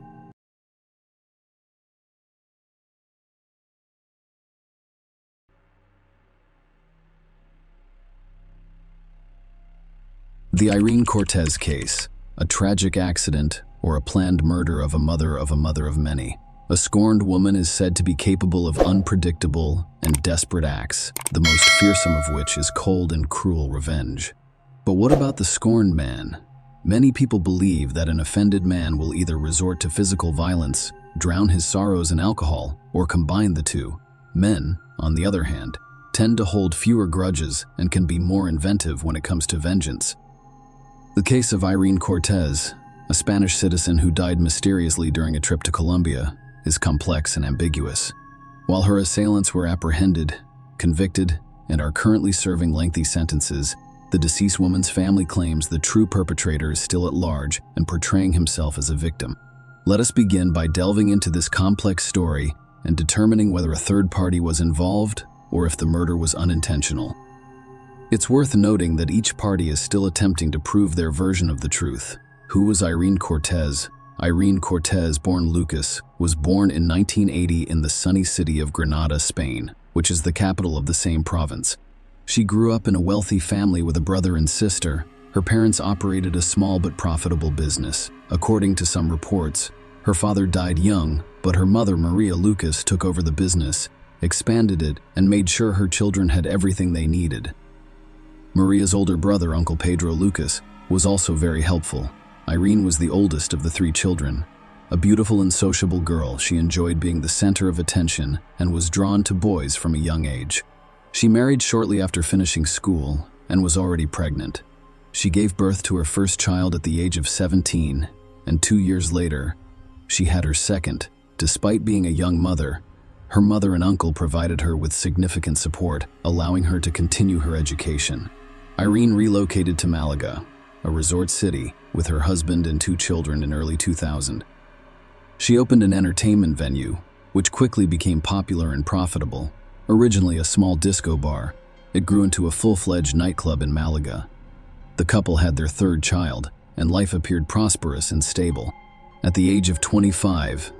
The Irene Cortez case, a tragic accident or a planned murder of a mother of many. A scorned woman is said to be capable of unpredictable and desperate acts, the most fearsome of which is cold and cruel revenge. But what about the scorned man? Many people believe that an offended man will either resort to physical violence, drown his sorrows in alcohol, or combine the two. Men, on the other hand, tend to hold fewer grudges and can be more inventive when it comes to vengeance. The case of Irene Cortez, a Spanish citizen who died mysteriously during a trip to Colombia, is complex and ambiguous. While her assailants were apprehended, convicted, and are currently serving lengthy sentences, The deceased woman's family claims the true perpetrator is still at large and portraying himself as a victim. Let us begin by delving into this complex story and determining whether a third party was involved or if the murder was unintentional. It's worth noting that each party is still attempting to prove their version of the truth. Who was Irene Cortez? Irene Cortez, born Lucas, was born in 1980 in the sunny city of Granada, Spain, which is the capital of the same province. She grew up in a wealthy family with a brother and sister. Her parents operated a small but profitable business. According to some reports, her father died young, but her mother, Maria Lucas, took over the business, expanded it, and made sure her children had everything they needed. Maria's older brother, Uncle Pedro Lucas, was also very helpful. Irene was the oldest of the 3 children. A beautiful and sociable girl, she enjoyed being the center of attention and was drawn to boys from a young age. She married shortly after finishing school and was already pregnant. She gave birth to her first child at the age of 17, and 2 years later, she had her second. Despite being a young mother, her mother and uncle provided her with significant support, allowing her to continue her education. Irene relocated to Malaga, a resort city, with her husband and 2 children in early 2000. She opened an entertainment venue, which quickly became popular and profitable. Originally a small disco bar, it grew into a full-fledged nightclub in Malaga. The couple had their 3rd child, and life appeared prosperous and stable. At the age of 25,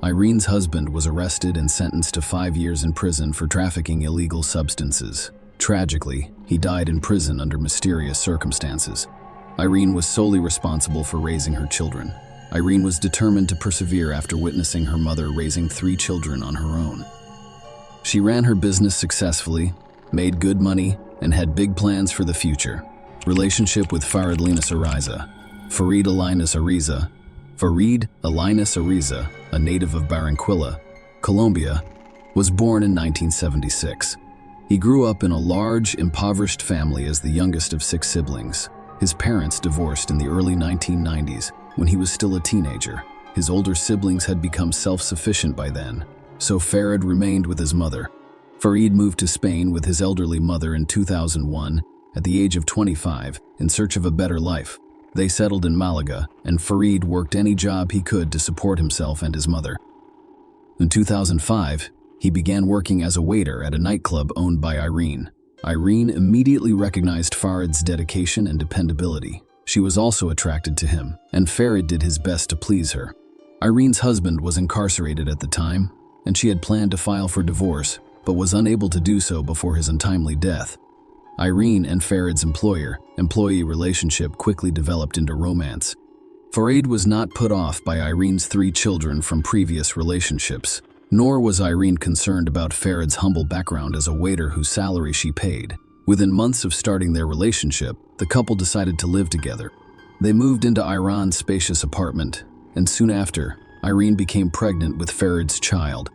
Irene's husband was arrested and sentenced to 5 years in prison for trafficking illegal substances. Tragically, he died in prison under mysterious circumstances. Irene was solely responsible for raising her children. Irene was determined to persevere after witnessing her mother raising 3 children on her own. She ran her business successfully, made good money, and had big plans for the future. Relationship with Farid Linus Ariza. Farid Linus Ariza, a native of Barranquilla, Colombia, was born in 1976. He grew up in a large, impoverished family as the youngest of 6 siblings. His parents divorced in the early 1990s when he was still a teenager. His older siblings had become self-sufficient by then, so Farid remained with his mother. Farid moved to Spain with his elderly mother in 2001 at the age of 25 in search of a better life. They settled in Malaga, and Farid worked any job he could to support himself and his mother. In 2005, he began working as a waiter at a nightclub owned by Irene. Irene immediately recognized Farid's dedication and dependability. She was also attracted to him, and Farid did his best to please her. Irene's husband was incarcerated at the time, and she had planned to file for divorce, but was unable to do so before his untimely death. Irene and Farid's employee relationship quickly developed into romance. Farid was not put off by Irene's 3 children from previous relationships, nor was Irene concerned about Farid's humble background as a waiter whose salary she paid. Within months of starting their relationship, the couple decided to live together. They moved into Irene's spacious apartment, and soon after, Irene became pregnant with Farid's child.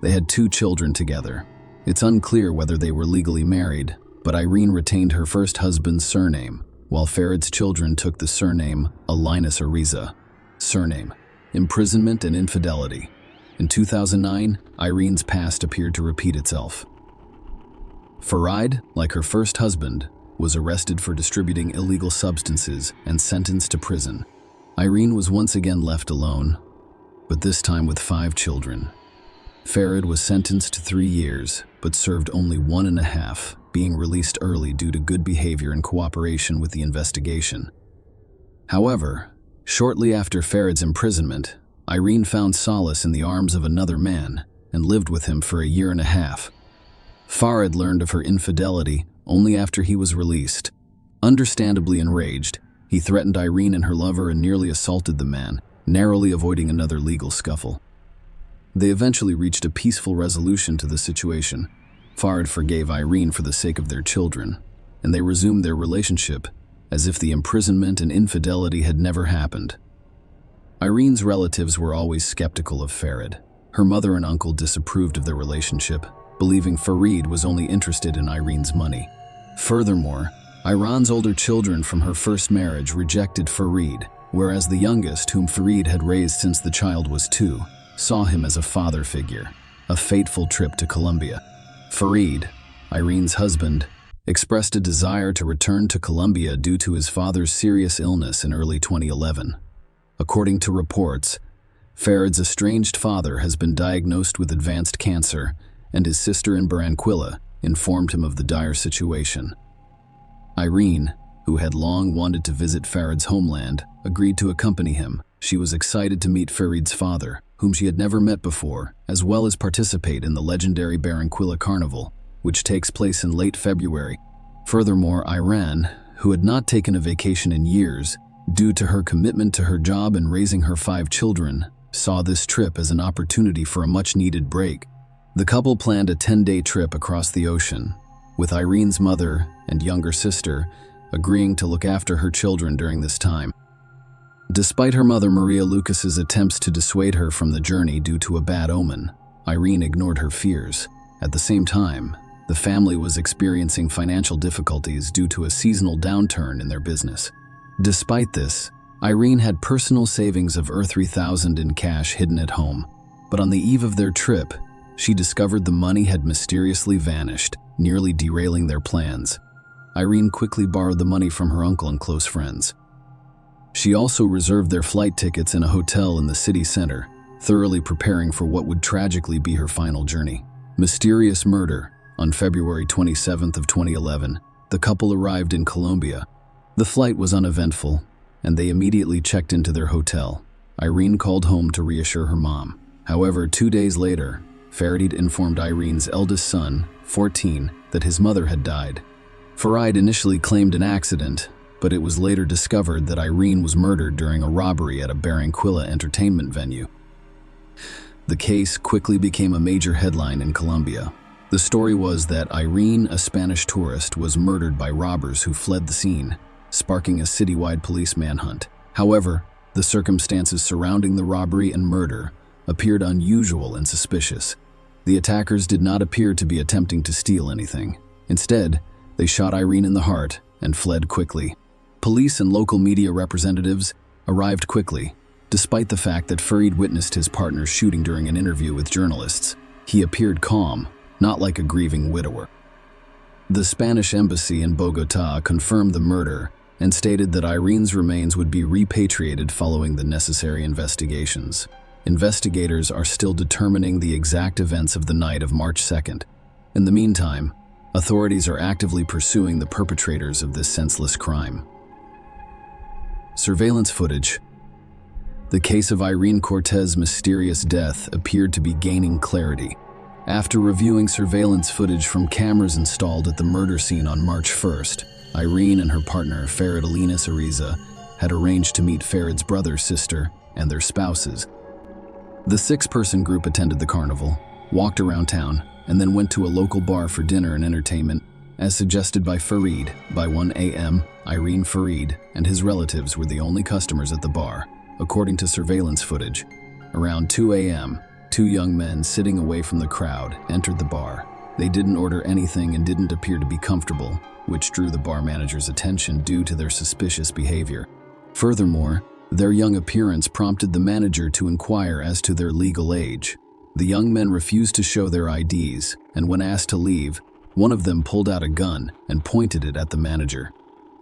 They had 2 children together. It's unclear whether they were legally married, but Irene retained her first husband's surname, while Farid's children took the surname Linus Ariza. Surname: imprisonment and infidelity. In 2009, Irene's past appeared to repeat itself. Farid, like her first husband, was arrested for distributing illegal substances and sentenced to prison. Irene was once again left alone, but this time with 5 children. Farid was sentenced to 3 years, but served only 1.5, being released early due to good behavior and cooperation with the investigation. However, shortly after Farid's imprisonment, Irene found solace in the arms of another man and lived with him for 1.5 years. Farid learned of her infidelity only after he was released. Understandably enraged, he threatened Irene and her lover and nearly assaulted the man, narrowly avoiding another legal scuffle. They eventually reached a peaceful resolution to the situation. Farid forgave Irene for the sake of their children, and they resumed their relationship as if the imprisonment and infidelity had never happened. Irene's relatives were always skeptical of Farid. Her mother and uncle disapproved of their relationship, believing Farid was only interested in Irene's money. Furthermore, Irene's older children from her first marriage rejected Farid, whereas the youngest, whom Farid had raised since the child was 2, saw him as a father figure. A fateful trip to Colombia. Farid, Irene's husband, expressed a desire to return to Colombia due to his father's serious illness in early 2011. According to reports, Farid's estranged father has been diagnosed with advanced cancer, and his sister in Barranquilla informed him of the dire situation. Irene, who had long wanted to visit Farid's homeland, agreed to accompany him. She was excited to meet Farid's father, whom she had never met before, as well as participate in the legendary Barranquilla Carnival, which takes place in late February. Furthermore, Irene, who had not taken a vacation in years, due to her commitment to her job and raising her 5 children, saw this trip as an opportunity for a much-needed break. The couple planned a 10-day trip across the ocean, with Irene's mother and younger sister agreeing to look after her children during this time. Despite her mother Maria Lucas's attempts to dissuade her from the journey due to a bad omen, Irene ignored her fears. At the same time, the family was experiencing financial difficulties due to a seasonal downturn in their business. Despite this, Irene had personal savings of $3,000 in cash hidden at home, but on the eve of their trip, she discovered the money had mysteriously vanished, nearly derailing their plans. Irene quickly borrowed the money from her uncle and close friends. She also reserved their flight tickets in a hotel in the city center, thoroughly preparing for what would tragically be her final journey. Mysterious murder. On February 27th of 2011, the couple arrived in Colombia. The flight was uneventful, and they immediately checked into their hotel. Irene called home to reassure her mom. However, 2 days later, Farid informed Irene's eldest son, 14, that his mother had died. Farid initially claimed an accident, but it was later discovered that Irene was murdered during a robbery at a Barranquilla entertainment venue. The case quickly became a major headline in Colombia. The story was that Irene, a Spanish tourist, was murdered by robbers who fled the scene, sparking a citywide police manhunt. However, the circumstances surrounding the robbery and murder appeared unusual and suspicious. The attackers did not appear to be attempting to steal anything. Instead, they shot Irene in the heart and fled quickly. Police and local media representatives arrived quickly. Despite the fact that Farid witnessed his partner's shooting during an interview with journalists, he appeared calm, not like a grieving widower. The Spanish embassy in Bogotá confirmed the murder and stated that Irene's remains would be repatriated following the necessary investigations. Investigators are still determining the exact events of the night of March 2nd. In the meantime, authorities are actively pursuing the perpetrators of this senseless crime. Surveillance footage. The case of Irene Cortez's mysterious death appeared to be gaining clarity. After reviewing surveillance footage from cameras installed at the murder scene on March 1st, Irene and her partner, Farid Alinas Ariza, had arranged to meet Farid's brother, sister, and their spouses. The 6-person group attended the carnival, walked around town, and then went to a local bar for dinner and entertainment, as suggested by Farid. By 1 a.m., Irene, Farid, and his relatives were the only customers at the bar, according to surveillance footage. Around 2 a.m., 2 young men sitting away from the crowd entered the bar. They didn't order anything and didn't appear to be comfortable, which drew the bar manager's attention due to their suspicious behavior. Furthermore, their young appearance prompted the manager to inquire as to their legal age. The young men refused to show their IDs, and when asked to leave, one of them pulled out a gun and pointed it at the manager.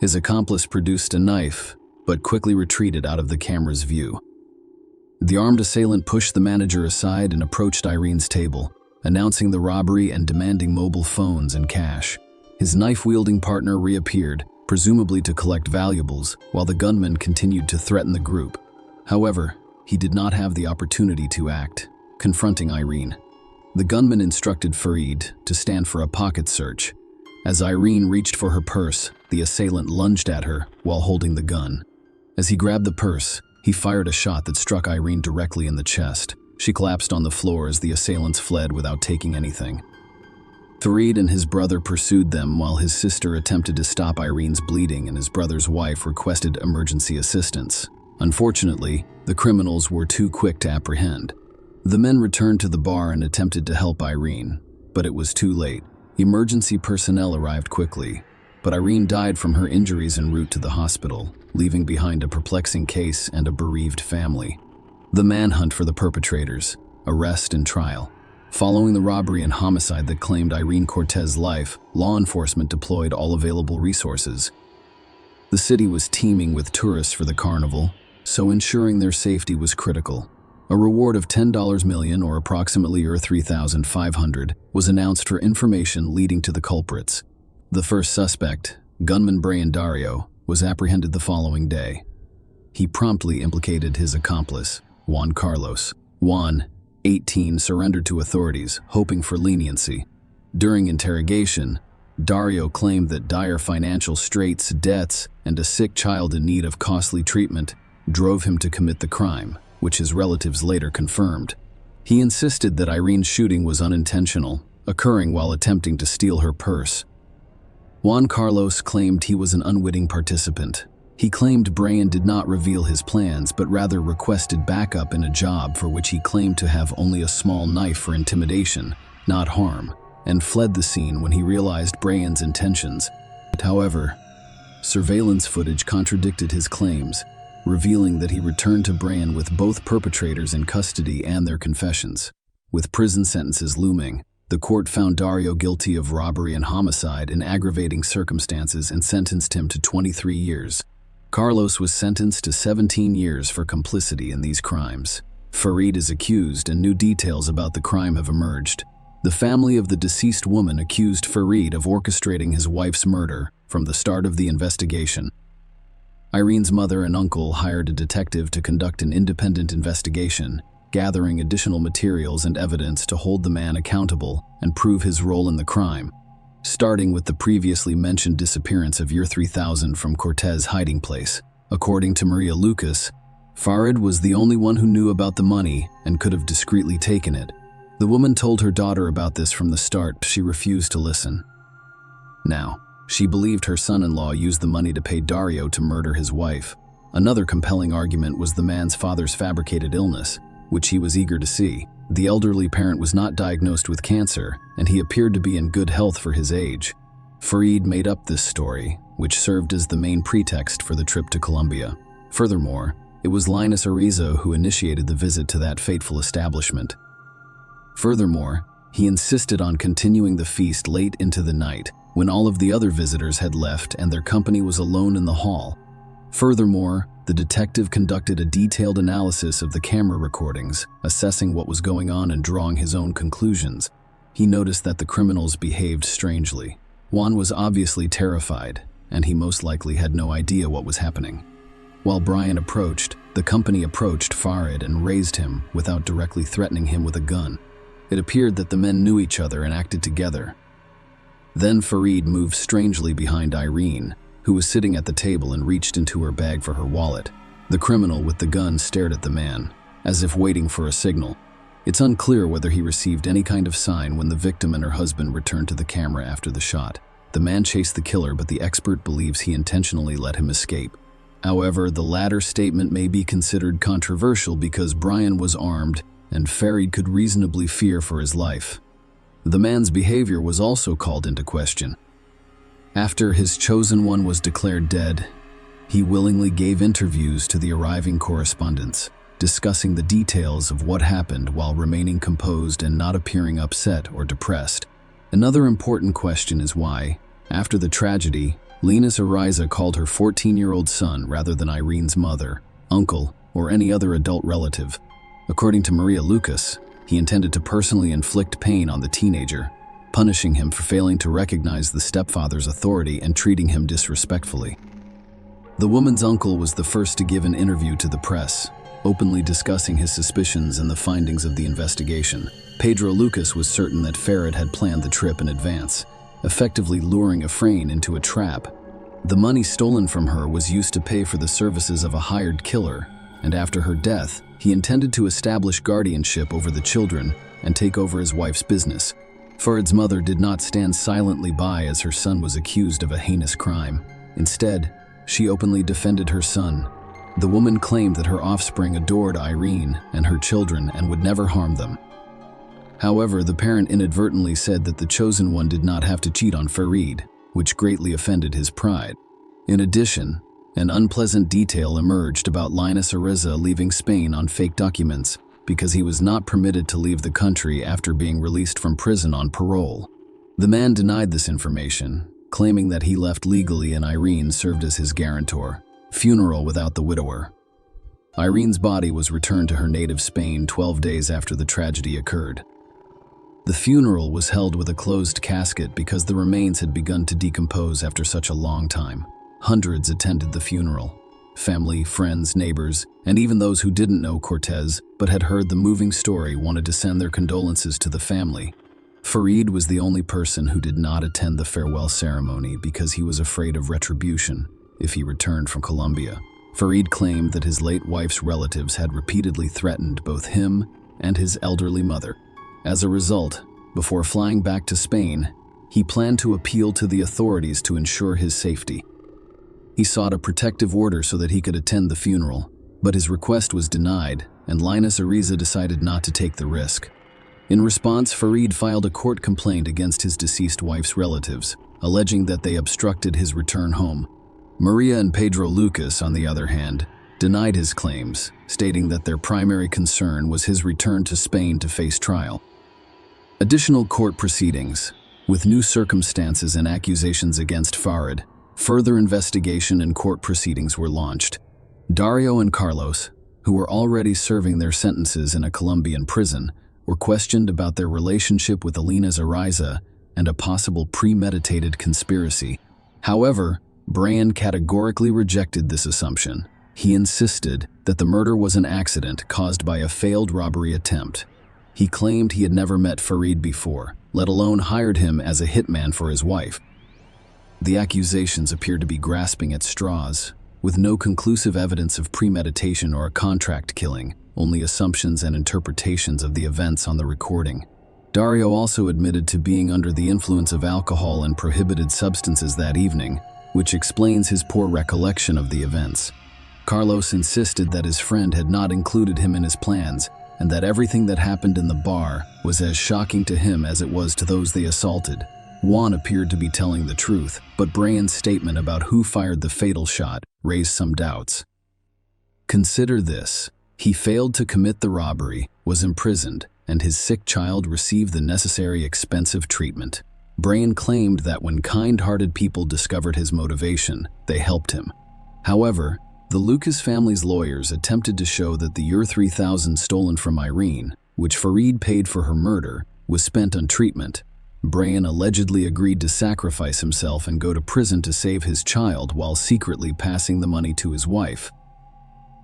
His accomplice produced a knife, but quickly retreated out of the camera's view. The armed assailant pushed the manager aside and approached Irene's table, announcing the robbery and demanding mobile phones and cash. His knife-wielding partner reappeared, presumably to collect valuables, while the gunman continued to threaten the group. However, he did not have the opportunity to act, confronting Irene. The gunman instructed Farid to stand for a pocket search. As Irene reached for her purse, the assailant lunged at her while holding the gun. As he grabbed the purse, he fired a shot that struck Irene directly in the chest. She collapsed on the floor as the assailants fled without taking anything. Farid and his brother pursued them while his sister attempted to stop Irene's bleeding and his brother's wife requested emergency assistance. Unfortunately, the criminals were too quick to apprehend. The men returned to the bar and attempted to help Irene, but it was too late. Emergency personnel arrived quickly, but Irene died from her injuries en route to the hospital, leaving behind a perplexing case and a bereaved family. The manhunt for the perpetrators, arrest and trial. Following the robbery and homicide that claimed Irene Cortez's life, law enforcement deployed all available resources. The city was teeming with tourists for the carnival, so ensuring their safety was critical. A reward of $10 million, or approximately $3,500, was announced for information leading to the culprits. The first suspect, gunman Brian Dario, was apprehended the following day. He promptly implicated his accomplice, Juan Carlos. Juan, 18, surrendered to authorities, hoping for leniency. During interrogation, Dario claimed that dire financial straits, debts, and a sick child in need of costly treatment drove him to commit the crime, which his relatives later confirmed. He insisted that Irene's shooting was unintentional, occurring while attempting to steal her purse. Juan Carlos claimed he was an unwitting participant. He claimed Brian did not reveal his plans, but rather requested backup in a job for which he claimed to have only a small knife for intimidation, not harm, and fled the scene when he realized Brian's intentions. However, surveillance footage contradicted his claims, revealing that he returned to Brian with both perpetrators in custody and their confessions. With prison sentences looming, the court found Dario guilty of robbery and homicide in aggravating circumstances and sentenced him to 23 years. Carlos was sentenced to 17 years for complicity in these crimes. Farid is accused, and new details about the crime have emerged. The family of the deceased woman accused Farid of orchestrating his wife's murder from the start of the investigation. Irene's mother and uncle hired a detective to conduct an independent investigation, gathering additional materials and evidence to hold the man accountable and prove his role in the crime. Starting with the previously mentioned disappearance of year 3000 from Cortez's hiding place. According to Maria Lucas, Farid was the only one who knew about the money and could have discreetly taken it. The woman told her daughter about this from the start, but she refused to listen. Now, she believed her son-in-law used the money to pay Dario to murder his wife. Another compelling argument was the man's father's fabricated illness, which he was eager to see. The elderly parent was not diagnosed with cancer, and he appeared to be in good health for his age. Farid made up this story, which served as the main pretext for the trip to Colombia. Furthermore, it was Linus Ariza who initiated the visit to that fateful establishment. Furthermore, he insisted on continuing the feast late into the night, when all of the other visitors had left and their company was alone in the hall. Furthermore, the detective conducted a detailed analysis of the camera recordings, assessing what was going on and drawing his own conclusions. He noticed that the criminals behaved strangely. Juan was obviously terrified, and he most likely had no idea what was happening. While Brian approached, the company approached Farid and raised him without directly threatening him with a gun. It appeared that the men knew each other and acted together. Then Farid moved strangely behind Irene, who was sitting at the table, and reached into her bag for her wallet. The criminal with the gun stared at the man, as if waiting for a signal. It's unclear whether he received any kind of sign when the victim and her husband returned to the camera after the shot. The man chased the killer, but the expert believes he intentionally let him escape. However, the latter statement may be considered controversial because Brian was armed and Farid could reasonably fear for his life. The man's behavior was also called into question. After his chosen one was declared dead, he willingly gave interviews to the arriving correspondents, discussing the details of what happened while remaining composed and not appearing upset or depressed. Another important question is why, after the tragedy, Linus Ariza called her 14-year-old son rather than Irene's mother, uncle, or any other adult relative. According to Maria Lucas, he intended to personally inflict pain on the teenager, punishing him for failing to recognize the stepfather's authority and treating him disrespectfully. The woman's uncle was the first to give an interview to the press, openly discussing his suspicions and the findings of the investigation. Pedro Lucas was certain that Farid had planned the trip in advance, effectively luring Efrain into a trap. The money stolen from her was used to pay for the services of a hired killer, and after her death, he intended to establish guardianship over the children and take over his wife's business. Farid's mother did not stand silently by as her son was accused of a heinous crime. Instead, she openly defended her son. The woman claimed that her offspring adored Irene and her children and would never harm them. However, the parent inadvertently said that the chosen one did not have to cheat on Farid, which greatly offended his pride. In addition, an unpleasant detail emerged about Linus Ariza leaving Spain on fake documents because he was not permitted to leave the country after being released from prison on parole. The man denied this information, claiming that he left legally and Irene served as his guarantor. Funeral without the widower. Irene's body was returned to her native Spain 12 days after the tragedy occurred. The funeral was held with a closed casket because the remains had begun to decompose after such a long time. Hundreds attended the funeral. Family, friends, neighbors, and even those who didn't know Cortez but had heard the moving story wanted to send their condolences to the family. Farid was the only person who did not attend the farewell ceremony because he was afraid of retribution if he returned from Colombia. Farid claimed that his late wife's relatives had repeatedly threatened both him and his elderly mother. As a result, before flying back to Spain, he planned to appeal to the authorities to ensure his safety. He sought a protective order so that he could attend the funeral, but his request was denied, and Linus Ariza decided not to take the risk. In response, Farid filed a court complaint against his deceased wife's relatives, alleging that they obstructed his return home. Maria and Pedro Lucas, on the other hand, denied his claims, stating that their primary concern was his return to Spain to face trial. Additional court proceedings, with new circumstances and accusations against Farid, further investigation and court proceedings were launched. Dario and Carlos, who were already serving their sentences in a Colombian prison, were questioned about their relationship with Alina's Ariza and a possible premeditated conspiracy. However, Brian categorically rejected this assumption. He insisted that the murder was an accident caused by a failed robbery attempt. He claimed he had never met Farid before, let alone hired him as a hitman for his wife. The accusations appeared to be grasping at straws, with no conclusive evidence of premeditation or a contract killing, only assumptions and interpretations of the events on the recording. Dario also admitted to being under the influence of alcohol and prohibited substances that evening, which explains his poor recollection of the events. Carlos insisted that his friend had not included him in his plans, and that everything that happened in the bar was as shocking to him as it was to those they assaulted. Juan appeared to be telling the truth, but Brian's statement about who fired the fatal shot raised some doubts. Consider this: he failed to commit the robbery, was imprisoned, and his sick child received the necessary expensive treatment. Brian claimed that when kind-hearted people discovered his motivation, they helped him. However, the Lucas family's lawyers attempted to show that the year 3000 stolen from Irene, which Farid paid for her murder, was spent on treatment. Brian allegedly agreed to sacrifice himself and go to prison to save his child while secretly passing the money to his wife.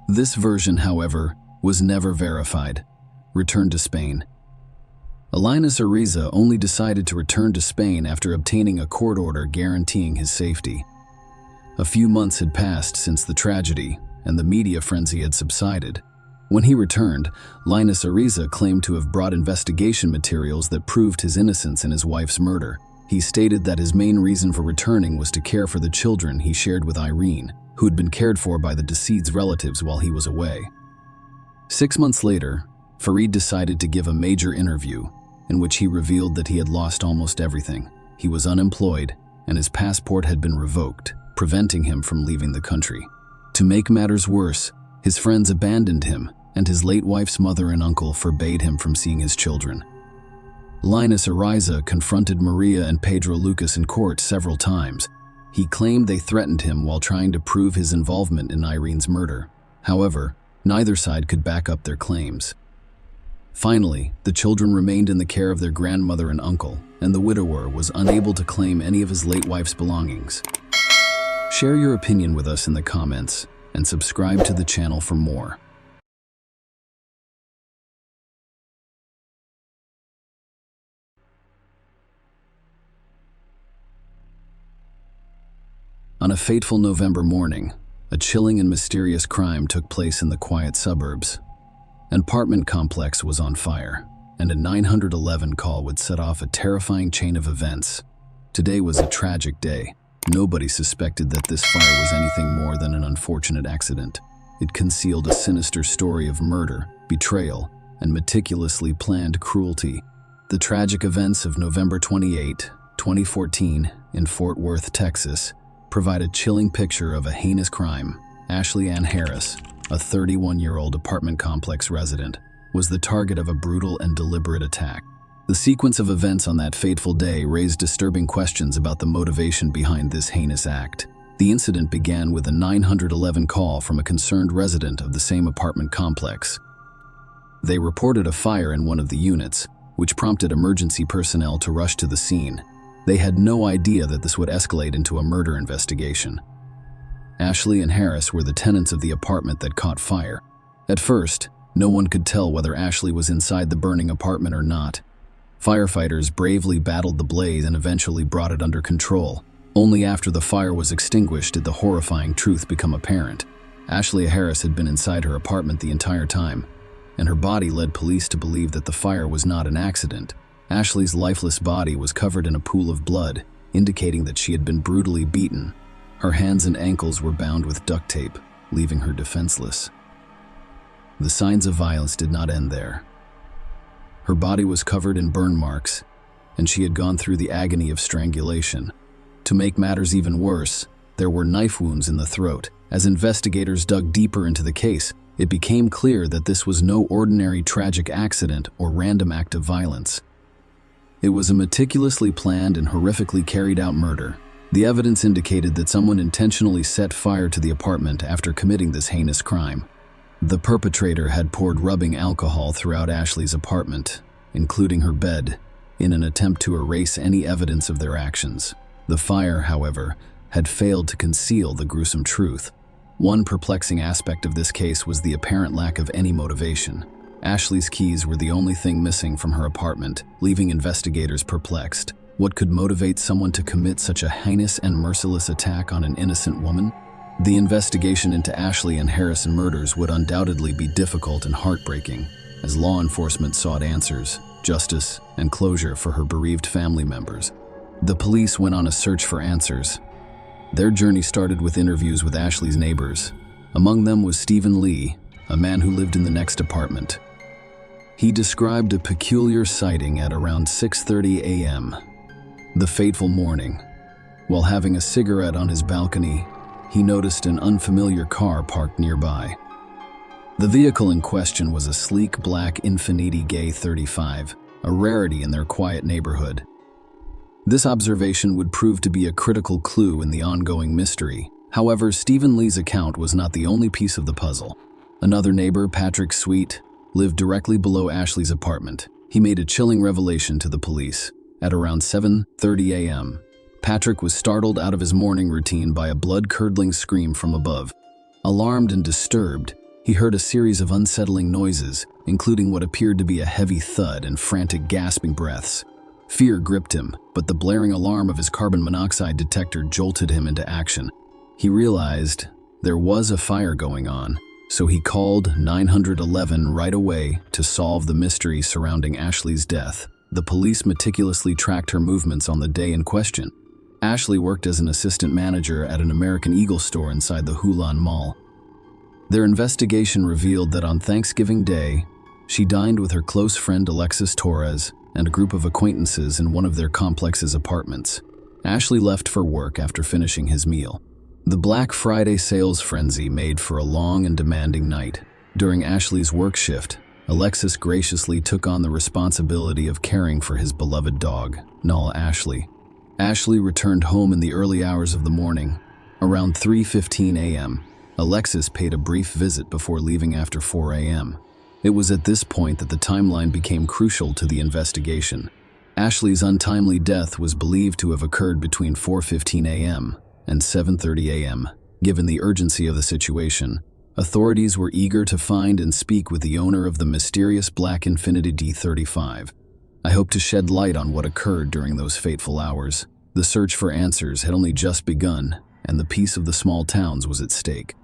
This version, however, was never verified. Returned to Spain. Linus Ariza only decided to return to Spain after obtaining a court order guaranteeing his safety. A few months had passed since the tragedy, and the media frenzy had subsided. When he returned, Linus Ariza claimed to have brought investigation materials that proved his innocence in his wife's murder. He stated that his main reason for returning was to care for the children he shared with Irene, who had been cared for by the deceased's relatives while he was away. 6 months later, Farid decided to give a major interview, in which he revealed that he had lost almost everything. He was unemployed, and his passport had been revoked, preventing him from leaving the country. To make matters worse, his friends abandoned him, and his late wife's mother and uncle forbade him from seeing his children. Linus Ariza confronted Maria and Pedro Lucas in court several times. He claimed they threatened him while trying to prove his involvement in Irene's murder. However, neither side could back up their claims. Finally, the children remained in the care of their grandmother and uncle, and the widower was unable to claim any of his late wife's belongings. Share your opinion with us in the comments, and subscribe to the channel for more. On a fateful November morning, a chilling and mysterious crime took place in the quiet suburbs. An apartment complex was on fire, and a 911 call would set off a terrifying chain of events. Today was a tragic day. Nobody suspected that this fire was anything more than an unfortunate accident. It concealed a sinister story of murder, betrayal, and meticulously planned cruelty. The tragic events of November 28, 2014, in Fort Worth, Texas, provide a chilling picture of a heinous crime. Ashley Ann Harris, a 31-year-old apartment complex resident, was the target of a brutal and deliberate attack. The sequence of events on that fateful day raised disturbing questions about the motivation behind this heinous act. The incident began with a 911 call from a concerned resident of the same apartment complex. They reported a fire in one of the units, which prompted emergency personnel to rush to the scene. They had no idea that this would escalate into a murder investigation. Ashley and Harris were the tenants of the apartment that caught fire. At first, no one could tell whether Ashley was inside the burning apartment or not. Firefighters bravely battled the blaze and eventually brought it under control. Only after the fire was extinguished did the horrifying truth become apparent. Ashley Harris had been inside her apartment the entire time, and her body led police to believe that the fire was not an accident. Ashley's lifeless body was covered in a pool of blood, indicating that she had been brutally beaten. Her hands and ankles were bound with duct tape, leaving her defenseless. The signs of violence did not end there. Her body was covered in burn marks, and she had gone through the agony of strangulation. To make matters even worse, there were knife wounds in the throat. As investigators dug deeper into the case, it became clear that this was no ordinary tragic accident or random act of violence. It was a meticulously planned and horrifically carried out murder. The evidence indicated that someone intentionally set fire to the apartment after committing this heinous crime. The perpetrator had poured rubbing alcohol throughout Ashley's apartment, including her bed, in an attempt to erase any evidence of their actions. The fire, however, had failed to conceal the gruesome truth. One perplexing aspect of this case was the apparent lack of any motivation. Ashley's keys were the only thing missing from her apartment, leaving investigators perplexed. What could motivate someone to commit such a heinous and merciless attack on an innocent woman? The investigation into Ashley and Harrison murders would undoubtedly be difficult and heartbreaking, as law enforcement sought answers, justice, and closure for her bereaved family members. The police went on a search for answers. Their journey started with interviews with Ashley's neighbors. Among them was Stephen Lee, a man who lived in the next apartment. He described a peculiar sighting at around 6:30 a.m. the fateful morning. While having a cigarette on his balcony, he noticed an unfamiliar car parked nearby. The vehicle in question was a sleek black Infiniti Gay 35, a rarity in their quiet neighborhood. This observation would prove to be a critical clue in the ongoing mystery. However, Stephen Lee's account was not the only piece of the puzzle. Another neighbor, Patrick Sweet, lived directly below Ashley's apartment. He made a chilling revelation to the police. At around 7:30 a.m., Patrick was startled out of his morning routine by a blood-curdling scream from above. Alarmed and disturbed, he heard a series of unsettling noises, including what appeared to be a heavy thud and frantic gasping breaths. Fear gripped him, but the blaring alarm of his carbon monoxide detector jolted him into action. He realized there was a fire going on, so he called 911 right away to solve the mystery surrounding Ashley's death. The police meticulously tracked her movements on the day in question. Ashley worked as an assistant manager at an American Eagle store inside the Hulan Mall. Their investigation revealed that on Thanksgiving Day, she dined with her close friend Alexis Torres and a group of acquaintances in one of their complex's apartments. Ashley left for work after finishing his meal. The Black Friday sales frenzy made for a long and demanding night. During Ashley's work shift, Alexis graciously took on the responsibility of caring for his beloved dog, Null Ashley. Ashley returned home in the early hours of the morning. Around 3:15 a.m., Alexis paid a brief visit before leaving after 4 a.m. It was at this point that the timeline became crucial to the investigation. Ashley's untimely death was believed to have occurred between 4:15 a.m. and 7:30 a.m. Given the urgency of the situation, authorities were eager to find and speak with the owner of the mysterious black Infiniti D35. I hope to shed light on what occurred during those fateful hours. The search for answers had only just begun, and the peace of the small towns was at stake.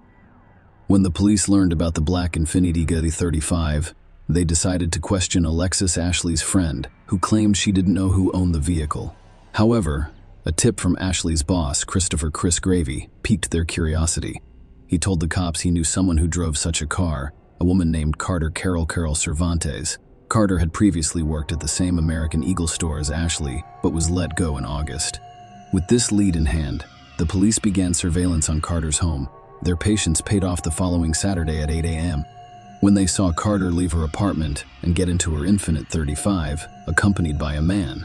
When the police learned about the black Infiniti D35, they decided to question Alexis Ashley's friend, who claimed she didn't know who owned the vehicle. However, a tip from Ashley's boss, Christopher Chris Gravy, piqued their curiosity. He told the cops he knew someone who drove such a car, a woman named Carol Cervantes. Carter had previously worked at the same American Eagle store as Ashley, but was let go in August. With this lead in hand, the police began surveillance on Carter's home. Their patience paid off the following Saturday at 8 a.m. when they saw Carter leave her apartment and get into her Infinite 35, accompanied by a man.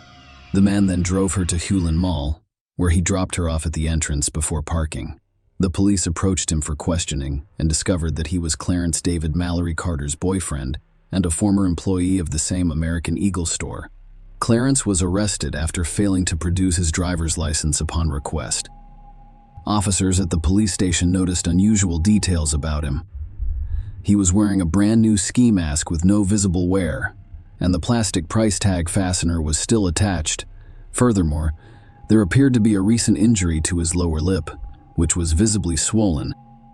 The man then drove her to Hulen Mall, where he dropped her off at the entrance before parking. The police approached him for questioning and discovered that he was Clarence David Mallory Carter's boyfriend and a former employee of the same American Eagle store. Clarence was arrested after failing to produce his driver's license upon request. Officers at the police station noticed unusual details about him. He was wearing a brand new ski mask with no visible wear, and the plastic price tag fastener was still attached. Furthermore, there appeared to be a recent injury to his lower lip, which was visibly swollen.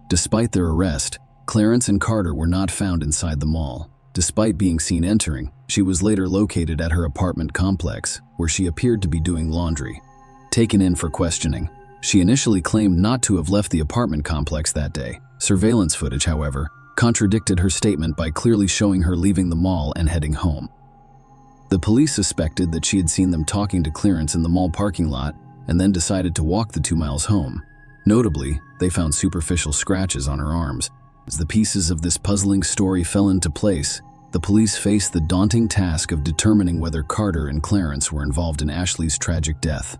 Despite their arrest, Clarence and Carter were not found inside the mall. Despite being seen entering, she was later located at her apartment complex, where she appeared to be doing laundry. Taken in for questioning, she initially claimed not to have left the apartment complex that day. Surveillance footage, however, contradicted her statement by clearly showing her leaving the mall and heading home. The police suspected that she had seen them talking to Clarence in the mall parking lot and then decided to walk the 2 miles home. Notably, they found superficial scratches on her arms. As the pieces of this puzzling story fell into place, the police faced the daunting task of determining whether Carter and Clarence were involved in Ashley's tragic death.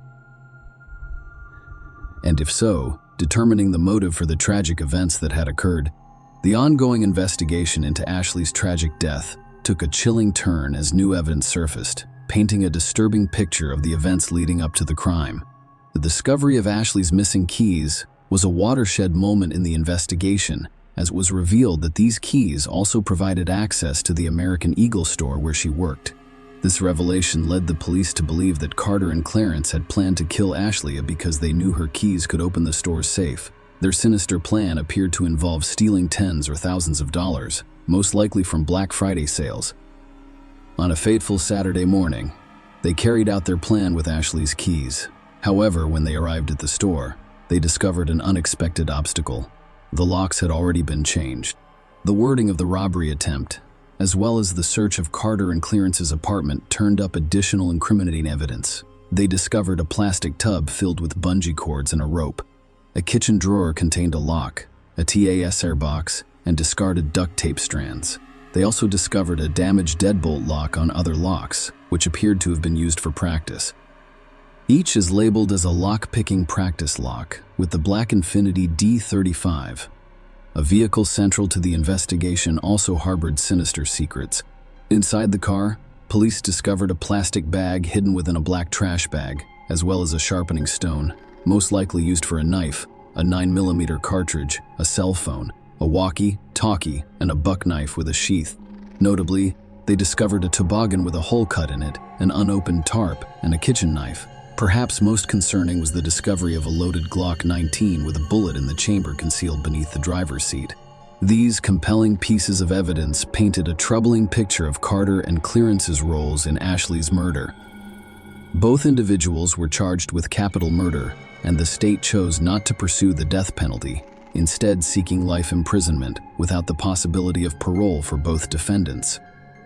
And if so, determining the motive for the tragic events that had occurred. The ongoing investigation into Ashley's tragic death took a chilling turn as new evidence surfaced, painting a disturbing picture of the events leading up to the crime. The discovery of Ashley's missing keys was a watershed moment in the investigation, as it was revealed that these keys also provided access to the American Eagle store where she worked. This revelation led the police to believe that Carter and Clarence had planned to kill Ashley because they knew her keys could open the store's safe. Their sinister plan appeared to involve stealing tens or thousands of dollars, most likely from Black Friday sales. On a fateful Saturday morning, they carried out their plan with Ashley's keys. However, when they arrived at the store, they discovered an unexpected obstacle. The locks had already been changed. The wording of the robbery attempt, as well as the search of Carter and Clarence's apartment, turned up additional incriminating evidence. They discovered a plastic tub filled with bungee cords and a rope. A kitchen drawer contained a lock, a TASR box, and discarded duct tape strands. They also discovered a damaged deadbolt lock on other locks, which appeared to have been used for practice. Each is labeled as a lock-picking practice lock with the black Infinity D35. A vehicle central to the investigation also harbored sinister secrets. Inside the car, police discovered a plastic bag hidden within a black trash bag, as well as a sharpening stone, most likely used for a knife, a 9mm cartridge, a cell phone, a walkie-talkie, and a buck knife with a sheath. Notably, they discovered a toboggan with a hole cut in it, an unopened tarp, and a kitchen knife. Perhaps most concerning was the discovery of a loaded Glock 19 with a bullet in the chamber concealed beneath the driver's seat. These compelling pieces of evidence painted a troubling picture of Carter and Clarence's roles in Ashley's murder. Both individuals were charged with capital murder, and the state chose not to pursue the death penalty, instead seeking life imprisonment without the possibility of parole for both defendants.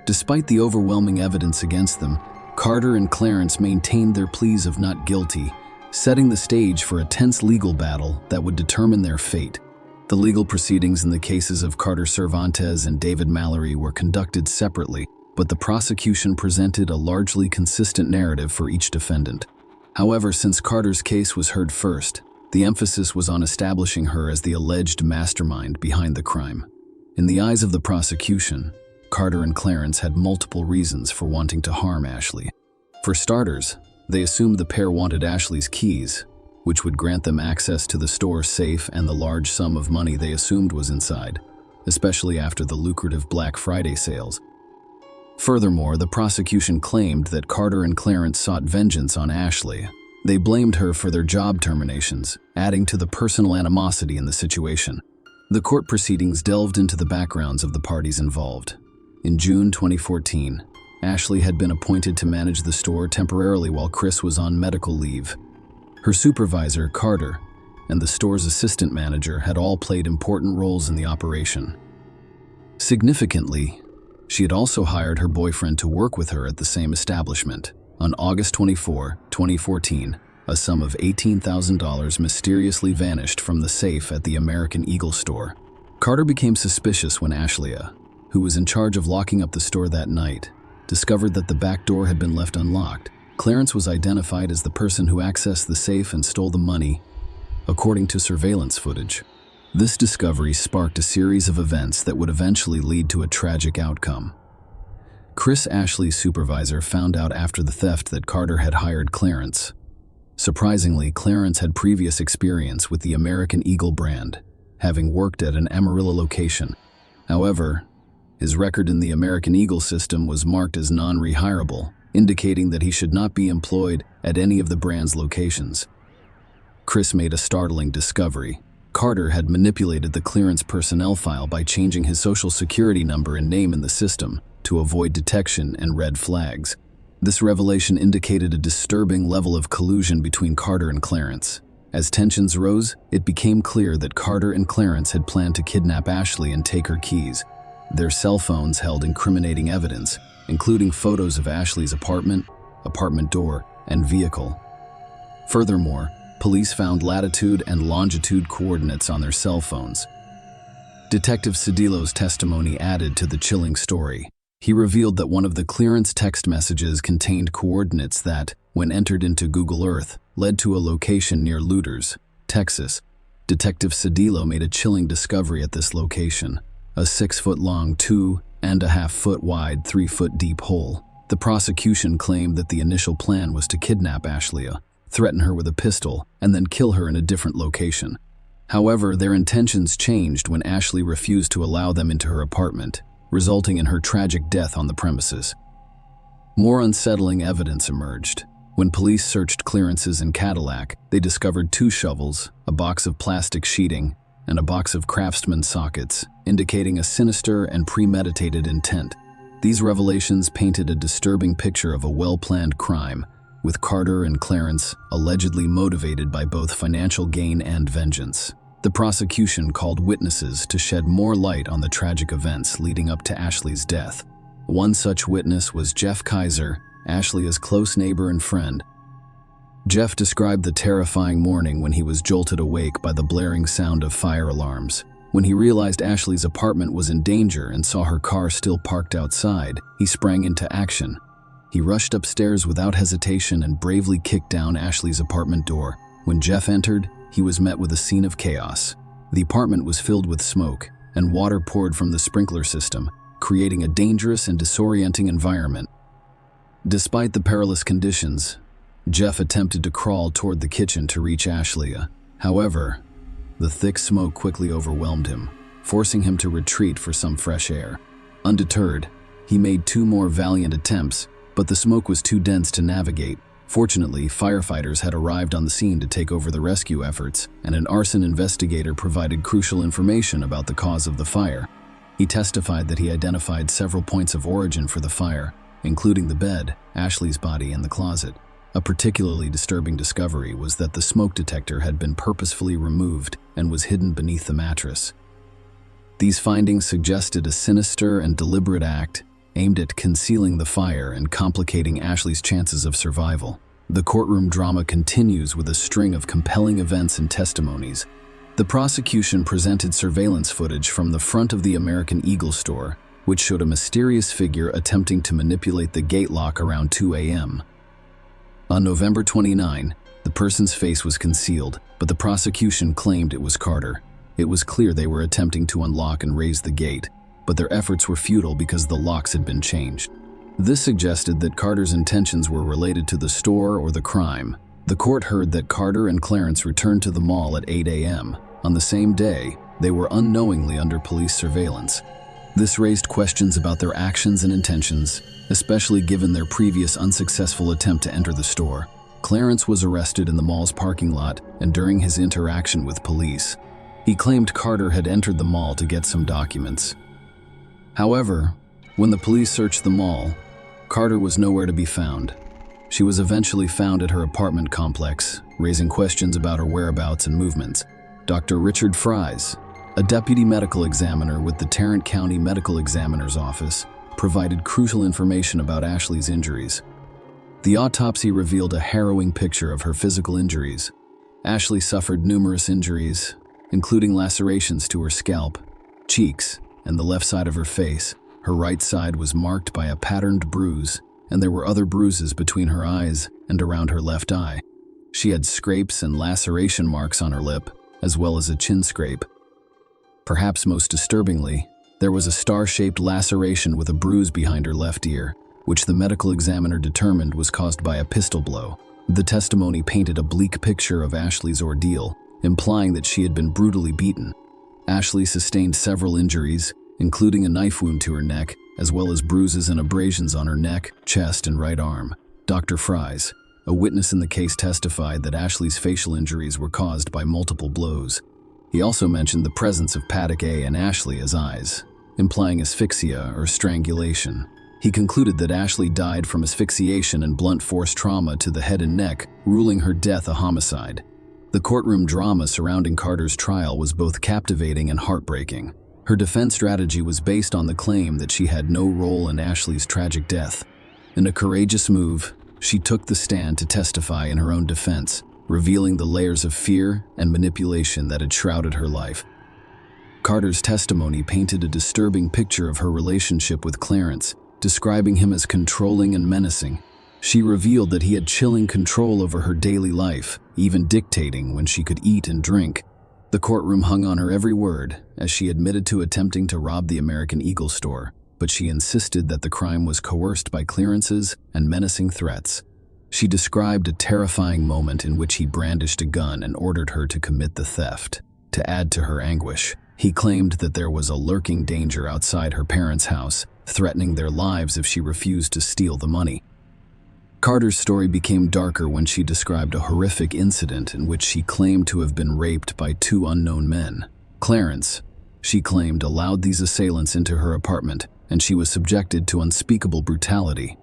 Despite the overwhelming evidence against them, Carter and Clarence maintained their pleas of not guilty, setting the stage for a tense legal battle that would determine their fate. The legal proceedings in the cases of Carter Cervantes and David Mallory were conducted separately, but the prosecution presented a largely consistent narrative for each defendant. However, since Carter's case was heard first, the emphasis was on establishing her as the alleged mastermind behind the crime. In the eyes of the prosecution, Carter and Clarence had multiple reasons for wanting to harm Ashley. For starters, they assumed the pair wanted Ashley's keys, which would grant them access to the store safe and the large sum of money they assumed was inside, especially after the lucrative Black Friday sales. Furthermore, the prosecution claimed that Carter and Clarence sought vengeance on Ashley. They blamed her for their job terminations, adding to the personal animosity in the situation. The court proceedings delved into the backgrounds of the parties involved. In June 2014, Ashley had been appointed to manage the store temporarily while Chris was on medical leave. Her supervisor, Carter, and the store's assistant manager had all played important roles in the operation. Significantly, she had also hired her boyfriend to work with her at the same establishment. On August 24, 2014, a sum of $18,000 mysteriously vanished from the safe at the American Eagle store. Carter became suspicious when Ashley, who was in charge of locking up the store that night, discovered that the back door had been left unlocked. Clarence was identified as the person who accessed the safe and stole the money, according to surveillance footage. This discovery sparked a series of events that would eventually lead to a tragic outcome. Chris Ashley's supervisor found out after the theft that Carter had hired Clarence. Surprisingly, Clarence had previous experience with the American Eagle brand, having worked at an Amarillo location. However, his record in the American Eagle system was marked as non-rehirable, indicating that he should not be employed at any of the brand's locations. Chris made a startling discovery. Carter had manipulated the clearance personnel file by changing his social security number and name in the system to avoid detection and red flags. This revelation indicated a disturbing level of collusion between Carter and Clarence. As tensions rose, it became clear that Carter and Clarence had planned to kidnap Ashley and take her keys. Their cell phones held incriminating evidence, including photos of Ashley's apartment door, and vehicle. Furthermore, police found latitude and longitude coordinates on their cell phones. Detective Cedillo's testimony added to the chilling story. He revealed that one of the clearance text messages contained coordinates that, when entered into Google Earth, led to a location near Louders, Texas. Detective Cedillo made a chilling discovery at this location: a 6-foot-long, 2.5-foot-wide, 3-foot-deep hole. The prosecution claimed that the initial plan was to kidnap Ashley, threaten her with a pistol, and then kill her in a different location. However, their intentions changed when Ashley refused to allow them into her apartment, resulting in her tragic death on the premises. More unsettling evidence emerged. When police searched Clarence's in Cadillac, they discovered 2 shovels, a box of plastic sheeting, and a box of Craftsman sockets, indicating a sinister and premeditated intent. These revelations painted a disturbing picture of a well-planned crime, with Carter and Clarence allegedly motivated by both financial gain and vengeance. The prosecution called witnesses to shed more light on the tragic events leading up to Ashley's death. One such witness was Jeff Kaiser, Ashley's close neighbor and friend. Jeff described the terrifying morning when he was jolted awake by the blaring sound of fire alarms. When he realized Ashley's apartment was in danger and saw her car still parked outside, he sprang into action. He rushed upstairs without hesitation and bravely kicked down Ashley's apartment door. When Jeff entered, he was met with a scene of chaos. The apartment was filled with smoke, and water poured from the sprinkler system, creating a dangerous and disorienting environment. Despite the perilous conditions, Jeff attempted to crawl toward the kitchen to reach Ashley. However, the thick smoke quickly overwhelmed him, forcing him to retreat for some fresh air. Undeterred, he made 2 more valiant attempts, but the smoke was too dense to navigate. Fortunately, firefighters had arrived on the scene to take over the rescue efforts, and an arson investigator provided crucial information about the cause of the fire. He testified that he identified several points of origin for the fire, including the bed, Ashley's body, and the closet. A particularly disturbing discovery was that the smoke detector had been purposefully removed and was hidden beneath the mattress. These findings suggested a sinister and deliberate act aimed at concealing the fire and complicating Ashley's chances of survival. The courtroom drama continues with a string of compelling events and testimonies. The prosecution presented surveillance footage from the front of the American Eagle store, which showed a mysterious figure attempting to manipulate the gate lock around 2 a.m. On November 29, the person's face was concealed, but the prosecution claimed it was Carter. It was clear they were attempting to unlock and raise the gate, but their efforts were futile because the locks had been changed. This suggested that Carter's intentions were related to the store or the crime. The court heard that Carter and Clarence returned to the mall at 8 a.m. On the same day, they were unknowingly under police surveillance. This raised questions about their actions and intentions, especially given their previous unsuccessful attempt to enter the store. Clarence was arrested in the mall's parking lot and during his interaction with police. He claimed Carter had entered the mall to get some documents. However, when the police searched the mall, Carter was nowhere to be found. She was eventually found at her apartment complex, raising questions about her whereabouts and movements. Dr. Richard Fries, a deputy medical examiner with the Tarrant County Medical Examiner's Office, provided crucial information about Ashley's injuries. The autopsy revealed a harrowing picture of her physical injuries. Ashley suffered numerous injuries, including lacerations to her scalp, cheeks, and the left side of her face. Her right side was marked by a patterned bruise, and there were other bruises between her eyes and around her left eye. She had scrapes and laceration marks on her lip, as well as a chin scrape. Perhaps most disturbingly, there was a star-shaped laceration with a bruise behind her left ear, which the medical examiner determined was caused by a pistol blow. The testimony painted a bleak picture of Ashley's ordeal, implying that she had been brutally beaten. Ashley sustained several injuries, including a knife wound to her neck, as well as bruises and abrasions on her neck, chest, and right arm. Dr. Fries, a witness in the case, testified that Ashley's facial injuries were caused by multiple blows. He also mentioned the presence of paddock A in Ashley's eyes, implying asphyxia or strangulation. He concluded that Ashley died from asphyxiation and blunt force trauma to the head and neck, ruling her death a homicide. The courtroom drama surrounding Carter's trial was both captivating and heartbreaking. Her defense strategy was based on the claim that she had no role in Ashley's tragic death. In a courageous move, she took the stand to testify in her own defense, revealing the layers of fear and manipulation that had shrouded her life. Carter's testimony painted a disturbing picture of her relationship with Clarence, describing him as controlling and menacing. She revealed that he had chilling control over her daily life, even dictating when she could eat and drink. The courtroom hung on her every word, as she admitted to attempting to rob the American Eagle store, but she insisted that the crime was coerced by clearances and menacing threats. She described a terrifying moment in which he brandished a gun and ordered her to commit the theft. To add to her anguish, he claimed that there was a lurking danger outside her parents' house, threatening their lives if she refused to steal the money. Carter's story became darker when she described a horrific incident in which she claimed to have been raped by two unknown men. Clarence, she claimed, allowed these assailants into her apartment, and she was subjected to unspeakable brutality.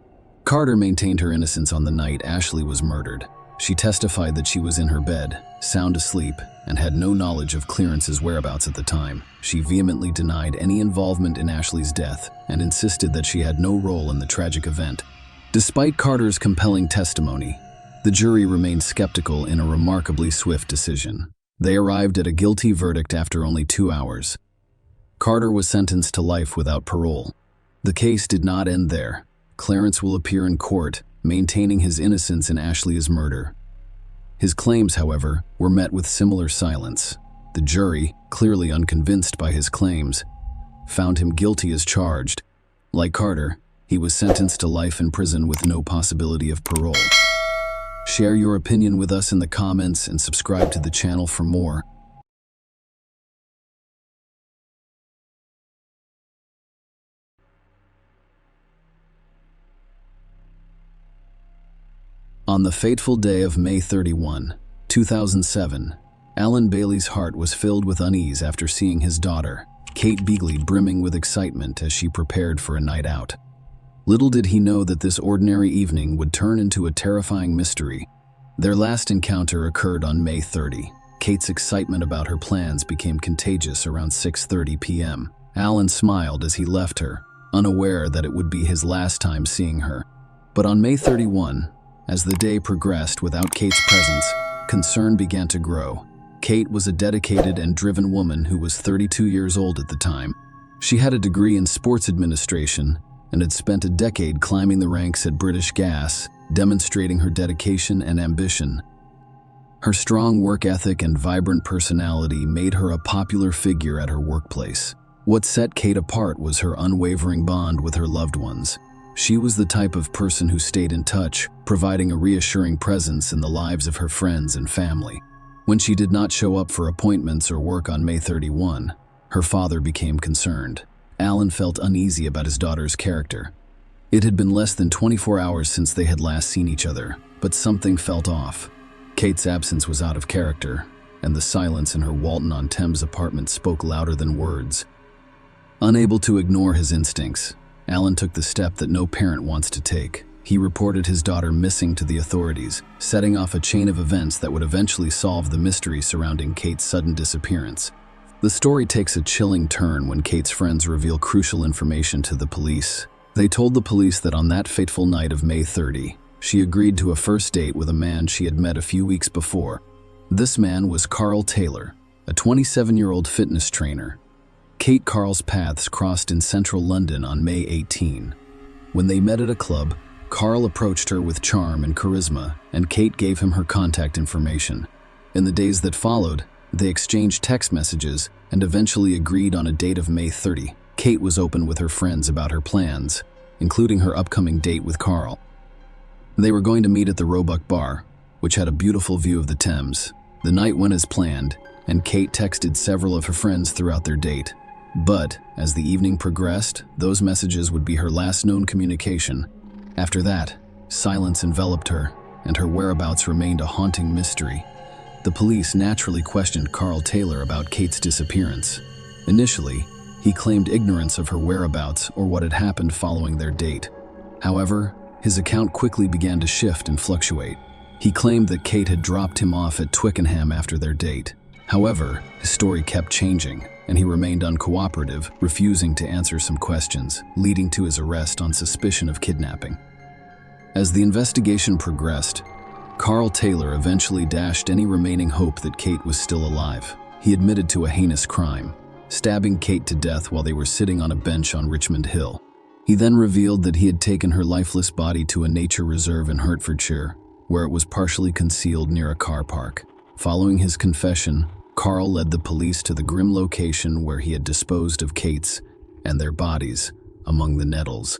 Carter maintained her innocence on the night Ashley was murdered. She testified that she was in her bed, sound asleep, and had no knowledge of Clarence's whereabouts at the time. She vehemently denied any involvement in Ashley's death and insisted that she had no role in the tragic event. Despite Carter's compelling testimony, the jury remained skeptical in a remarkably swift decision. They arrived at a guilty verdict after only 2 hours. Carter was sentenced to life without parole. The case did not end there. Clarence will appear in court, maintaining his innocence in Ashley's murder. His claims, however, were met with similar silence. The jury, clearly unconvinced by his claims, found him guilty as charged. Like Carter, he was sentenced to life in prison with no possibility of parole. Share your opinion with us in the comments and subscribe to the channel for more. On the fateful day of May 31, 2007, Alan Bailey's heart was filled with unease after seeing his daughter, Kate Beagley, brimming with excitement as she prepared for a night out. Little did he know that this ordinary evening would turn into a terrifying mystery. Their last encounter occurred on May 30. Kate's excitement about her plans became contagious around 6:30 p.m. Alan smiled as he left her, unaware that it would be his last time seeing her. But on May 31, as the day progressed without Kate's presence, concern began to grow. Kate was a dedicated and driven woman who was 32 years old at the time. She had a degree in sports administration and had spent a decade climbing the ranks at British Gas, demonstrating her dedication and ambition. Her strong work ethic and vibrant personality made her a popular figure at her workplace. What set Kate apart was her unwavering bond with her loved ones. She was the type of person who stayed in touch, providing a reassuring presence in the lives of her friends and family. When she did not show up for appointments or work on May 31, her father became concerned. Alan felt uneasy about his daughter's character. It had been less than 24 hours since they had last seen each other, but something felt off. Kate's absence was out of character, and the silence in her Walton-on-Thames apartment spoke louder than words. Unable to ignore his instincts, Alan took the step that no parent wants to take. He reported his daughter missing to the authorities, setting off a chain of events that would eventually solve the mystery surrounding Kate's sudden disappearance. The story takes a chilling turn when Kate's friends reveal crucial information to the police. They told the police that on that fateful night of May 30, she agreed to a first date with a man she had met a few weeks before. This man was Carl Taylor, a 27-year-old fitness trainer. Carl's paths crossed in central London on May 18. When they met at a club, Carl approached her with charm and charisma, and Kate gave him her contact information. In the days that followed, they exchanged text messages and eventually agreed on a date of May 30. Kate was open with her friends about her plans, including her upcoming date with Carl. They were going to meet at the Roebuck Bar, which had a beautiful view of the Thames. The night went as planned, and Kate texted several of her friends throughout their date. But, as the evening progressed, those messages would be her last known communication. After that, silence enveloped her, and her whereabouts remained a haunting mystery. The police naturally questioned Carl Taylor about Kate's disappearance. Initially, he claimed ignorance of her whereabouts or what had happened following their date. However, his account quickly began to shift and fluctuate. He claimed that Kate had dropped him off at Twickenham after their date. However, his story kept changing, and he remained uncooperative, refusing to answer some questions, leading to his arrest on suspicion of kidnapping. As the investigation progressed, Carl Taylor eventually dashed any remaining hope that Kate was still alive. He admitted to a heinous crime, stabbing Kate to death while they were sitting on a bench on Richmond Hill. He then revealed that he had taken her lifeless body to a nature reserve in Hertfordshire, where it was partially concealed near a car park. Following his confession, Carl led the police to the grim location where he had disposed of Kate's and their bodies among the nettles.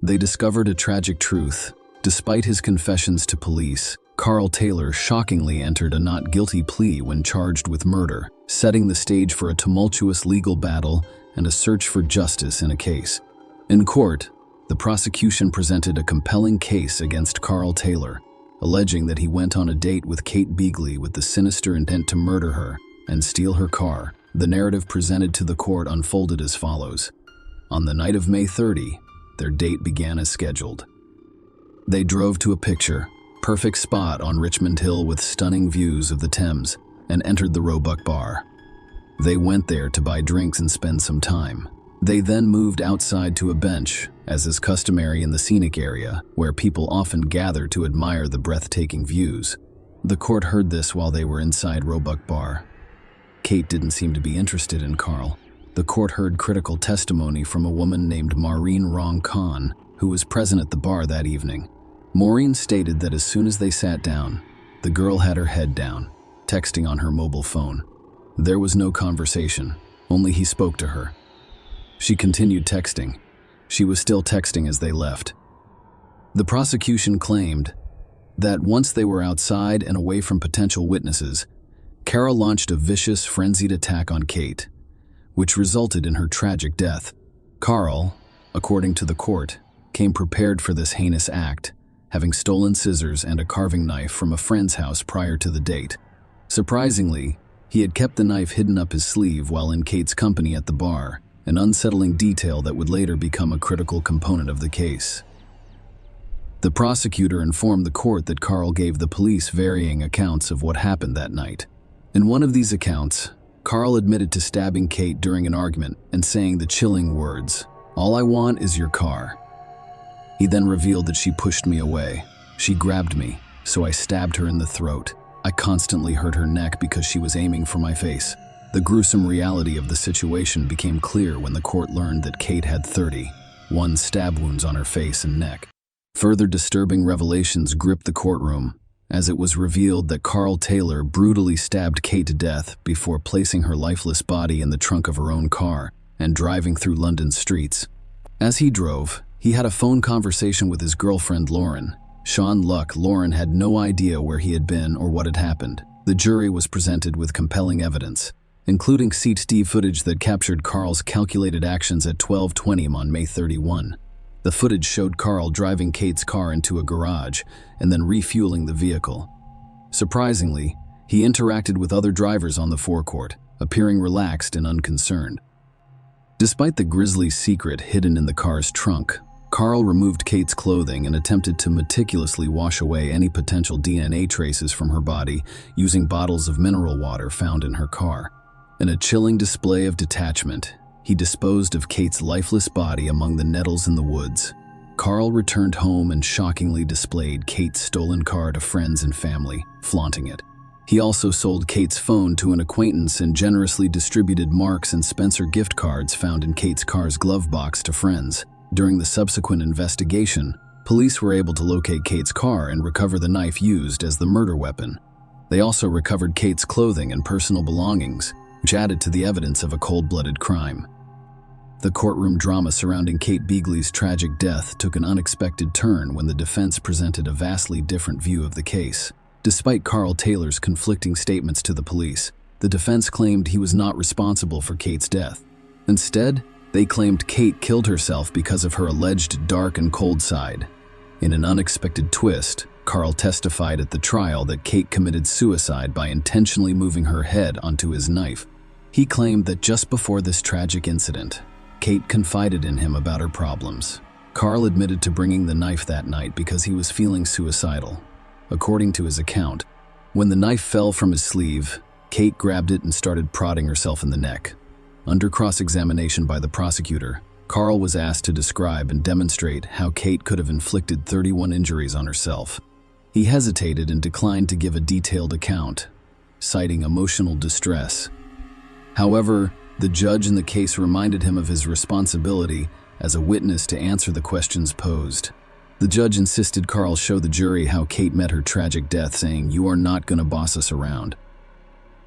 They discovered a tragic truth. Despite his confessions to police, Carl Taylor shockingly entered a not guilty plea when charged with murder, setting the stage for a tumultuous legal battle and a search for justice in a case. In court, the prosecution presented a compelling case against Carl Taylor, alleging that he went on a date with Kate Beagley with the sinister intent to murder her and steal her car. The narrative presented to the court unfolded as follows. On the night of May 30, their date began as scheduled. They drove to a picture-perfect spot on Richmond Hill with stunning views of the Thames and entered the Roebuck Bar. They went there to buy drinks and spend some time. They then moved outside to a bench, as is customary in the scenic area, where people often gather to admire the breathtaking views. The court heard this while they were inside Roebuck Bar. Kate didn't seem to be interested in Carl. The court heard critical testimony from a woman named Maureen Rong Khan, who was present at the bar that evening. Maureen stated that as soon as they sat down, the girl had her head down, texting on her mobile phone. There was no conversation, only he spoke to her. She continued texting. She was still texting as they left. The prosecution claimed that once they were outside and away from potential witnesses, Carol launched a vicious, frenzied attack on Kate, which resulted in her tragic death. Carl, according to the court, came prepared for this heinous act, having stolen scissors and a carving knife from a friend's house prior to the date. Surprisingly, he had kept the knife hidden up his sleeve while in Kate's company at the bar, an unsettling detail that would later become a critical component of the case. The prosecutor informed the court that Carl gave the police varying accounts of what happened that night. In one of these accounts, Carl admitted to stabbing Kate during an argument and saying the chilling words, "All I want is your car." He then revealed that she pushed me away. She grabbed me, so I stabbed her in the throat. I constantly hurt her neck because she was aiming for my face. The gruesome reality of the situation became clear when the court learned that Kate had 31 stab wounds on her face and neck. Further disturbing revelations gripped the courtroom, as it was revealed that Carl Taylor brutally stabbed Kate to death before placing her lifeless body in the trunk of her own car and driving through London's streets. As he drove, he had a phone conversation with his girlfriend Lauren. Sean Luck. Lauren had no idea where he had been or what had happened. The jury was presented with compelling evidence, including CCTV footage that captured Carl's calculated actions at 12:20 on May 31. The footage showed Carl driving Kate's car into a garage and then refueling the vehicle. Surprisingly, he interacted with other drivers on the forecourt, appearing relaxed and unconcerned. Despite the grisly secret hidden in the car's trunk, Carl removed Kate's clothing and attempted to meticulously wash away any potential DNA traces from her body using bottles of mineral water found in her car. In a chilling display of detachment, he disposed of Kate's lifeless body among the nettles in the woods. Carl returned home and shockingly displayed Kate's stolen car to friends and family, flaunting it. He also sold Kate's phone to an acquaintance and generously distributed Marks and Spencer gift cards found in Kate's car's glove box to friends. During the subsequent investigation, police were able to locate Kate's car and recover the knife used as the murder weapon. They also recovered Kate's clothing and personal belongings, which added to the evidence of a cold-blooded crime. The courtroom drama surrounding Kate Beagley's tragic death took an unexpected turn when the defense presented a vastly different view of the case. Despite Carl Taylor's conflicting statements to the police, the defense claimed he was not responsible for Kate's death. Instead, they claimed Kate killed herself because of her alleged dark and cold side. In an unexpected twist, Carl testified at the trial that Kate committed suicide by intentionally moving her head onto his knife. He claimed that just before this tragic incident, Kate confided in him about her problems. Carl admitted to bringing the knife that night because he was feeling suicidal. According to his account, when the knife fell from his sleeve, Kate grabbed it and started prodding herself in the neck. Under cross-examination by the prosecutor, Carl was asked to describe and demonstrate how Kate could have inflicted 31 injuries on herself. He hesitated and declined to give a detailed account, citing emotional distress. However, the judge in the case reminded him of his responsibility as a witness to answer the questions posed. The judge insisted Carl show the jury how Kate met her tragic death, saying, "You are not going to boss us around.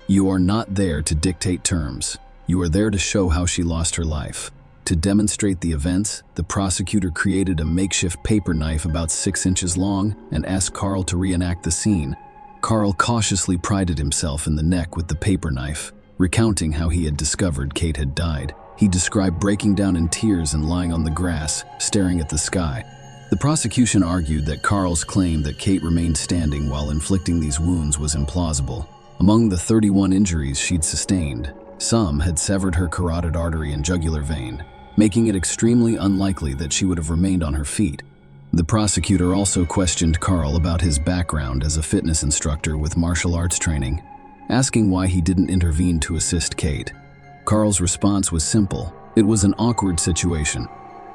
You are not there to dictate terms. You are there to show how she lost her life." To demonstrate the events, the prosecutor created a makeshift paper knife about 6 inches long and asked Carl to reenact the scene. Carl cautiously prided himself in the neck with the paper knife, recounting how he had discovered Kate had died. He described breaking down in tears and lying on the grass, staring at the sky. The prosecution argued that Carl's claim that Kate remained standing while inflicting these wounds was implausible. Among the 31 injuries she'd sustained, some had severed her carotid artery and jugular vein, making it extremely unlikely that she would have remained on her feet. The prosecutor also questioned Carl about his background as a fitness instructor with martial arts training, asking why he didn't intervene to assist Kate. Carl's response was simple: it was an awkward situation.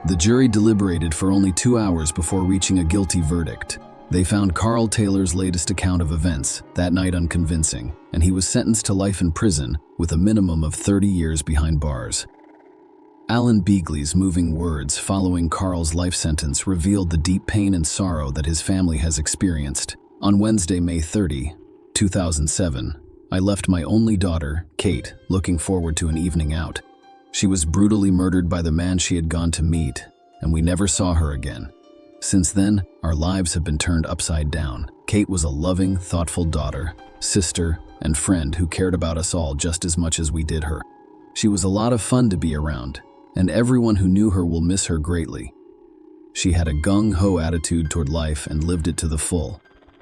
The jury deliberated for only 2 hours before reaching a guilty verdict. They found Carl Taylor's latest account of events that night unconvincing, and he was sentenced to life in prison with a minimum of 30 years behind bars. Alan Beagley's moving words following Carl's life sentence revealed the deep pain and sorrow that his family has experienced. On Wednesday, May 30, 2007, I left my only daughter, Kate, looking forward to an evening out. She was brutally murdered by the man she had gone to meet, and we never saw her again. Since then, our lives have been turned upside down. Kate was a loving, thoughtful daughter, sister, and friend who cared about us all just as much as we did her. She was a lot of fun to be around, and everyone who knew her will miss her greatly. She had a gung-ho attitude toward life and lived it to the full.